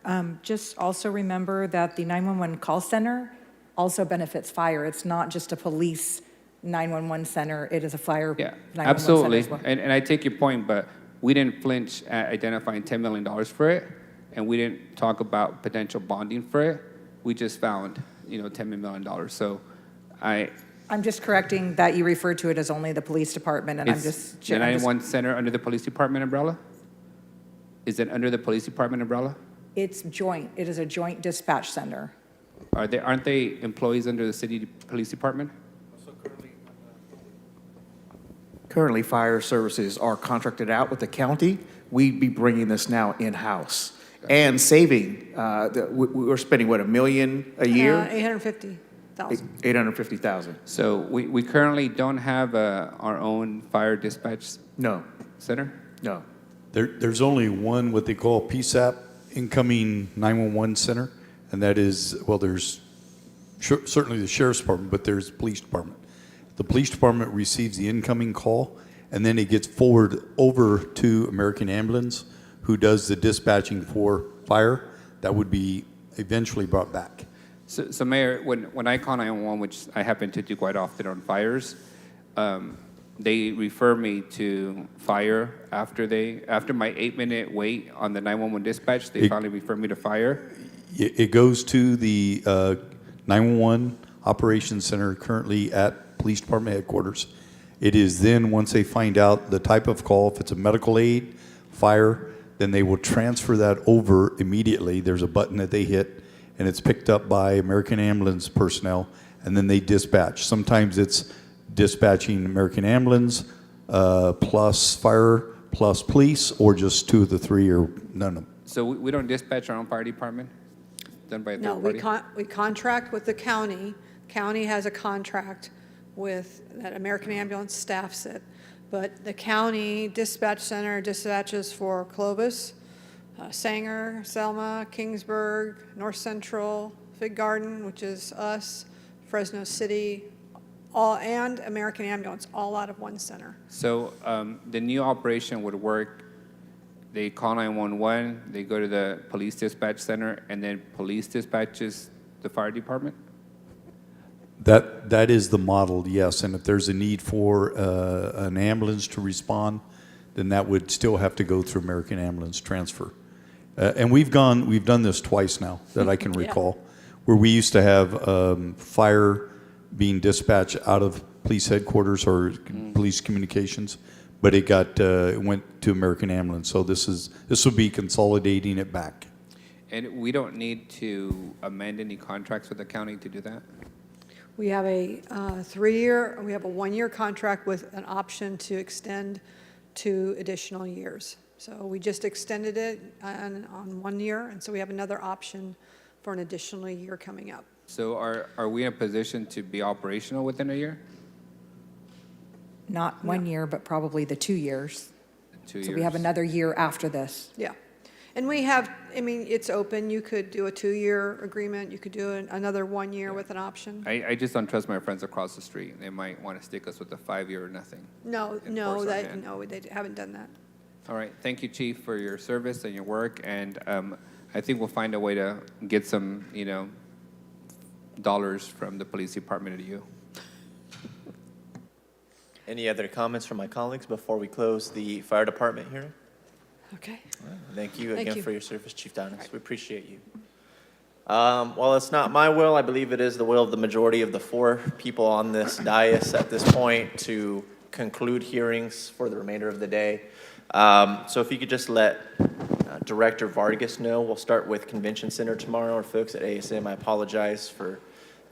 Speaker 17: just also remember that the 911 call center also benefits fire. It's not just a police 911 center, it is a fire 911
Speaker 19: Absolutely.
Speaker 17: center as well.
Speaker 19: And I take your point, but we didn't flinch at identifying $10 million for it, and we didn't talk about potential bonding for it. We just found, $10 million. So
Speaker 17: I'm just correcting that you referred to it as only the police department, and I'm just...
Speaker 19: The 911 center under the police department umbrella? Is it under the police department umbrella?
Speaker 17: It's joint. It is a joint dispatch center.
Speaker 19: Aren't they employees under the city police department?
Speaker 2: Currently, fire services are contracted out with the county. We'd be bringing this now in-house and saving, we're spending, what, $1 million a year?
Speaker 20: $850,000.
Speaker 2: $850,000.
Speaker 19: So we currently don't have our own fire dispatch center?
Speaker 2: No.
Speaker 13: There's only one, what they call PSAP, incoming 911 center, and that is, well, there's certainly the sheriff's department, but there's the police department. The police department receives the incoming call, and then it gets forwarded over to American Ambulance, who does the dispatching for fire. That would be eventually brought back.
Speaker 19: So Mayor, when I call 911, which I happen to do quite often on fires, they refer me to fire after my 8-minute wait on the 911 dispatch. They finally refer me to fire.
Speaker 13: It goes to the 911 operations center currently at police department headquarters. It is then, once they find out the type of call, if it's a medical aid, fire, then they will transfer that over immediately. There's a button that they hit, and it's picked up by American Ambulance personnel, and then they dispatch. Sometimes it's dispatching American Ambulance plus fire plus police, or just two of the three, or none of them.
Speaker 19: So we don't dispatch our own fire department? It's done by a third party?
Speaker 20: We contract with the county. County has a contract with that American Ambulance staffs it. But the county dispatch center dispatches for Clovis, Sanger, Selma, Kingsburg, North Central, Fig Garden, which is us, Fresno City, and American Ambulance, all out of one center.
Speaker 19: So the new operation would work. They call 911, they go to the police dispatch center, and then police dispatches the fire department?
Speaker 13: That is the model, yes. And if there's a need for an ambulance to respond, then that would still have to go through American Ambulance transfer. And we've done this twice now that I can recall. where we used to have fire being dispatched out of police headquarters or police communications, but it went to American Ambulance. So this will be consolidating it back.
Speaker 19: And we don't need to amend any contracts with the county to do that?
Speaker 20: We have a 3-year, we have a 1-year contract with an option to extend 2 additional years. So we just extended it on 1 year, and so we have another option for an additional year coming up.
Speaker 19: So are we in a position to be operational within a year?
Speaker 6: Not 1 year, but probably the 2 years.
Speaker 19: 2 years.
Speaker 6: So we have another year after this.
Speaker 20: Yeah. And we have, I mean, it's open. You could do a 2-year agreement. You could do another 1 year with an option.
Speaker 19: I just don't trust my friends across the street. They might want to stick us with a 5-year or nothing.
Speaker 20: No, they haven't done that.
Speaker 19: All right. Thank you, Chief, for your service and your work. And I think we'll find a way to get some, dollars from the police department to you.
Speaker 14: Any other comments from my colleagues before we close the fire department hearing?
Speaker 20: Okay.
Speaker 14: All right. Thank you
Speaker 20: Thank
Speaker 14: again
Speaker 20: you.
Speaker 14: for your service, Chief Downs. We appreciate you. While it's not my will, I believe it is the will of the majority of the 4 people on this dais at this point to conclude hearings for the remainder of the day. So if you could just let Director Vargas know, we'll start with Convention Center tomorrow, or folks at ASM, I apologize for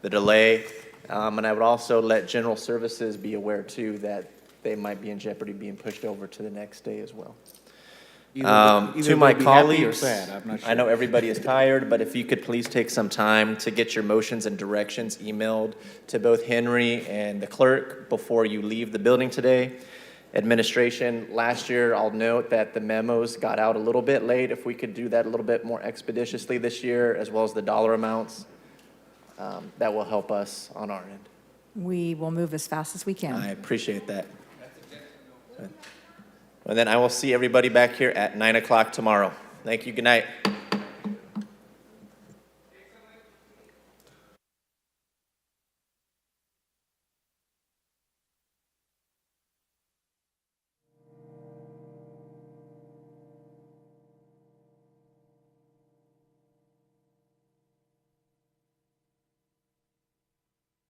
Speaker 14: the delay. And I would also let General Services be aware too that they might be in jeopardy being pushed over to the next day as well. To my colleagues, I know everybody is tired, but if you could please take some time to get your motions and directions emailed to both Henry and the clerk before you leave the building today. Administration, last year, I'll note that the memos got out a little bit late. If we could do that a little bit more expeditiously this year, as well as the dollar amounts, that will help us on our end.
Speaker 6: We will move as fast as we can.
Speaker 14: I appreciate that. And then I will see everybody back here at 9 o'clock tomorrow. Thank you. Good night.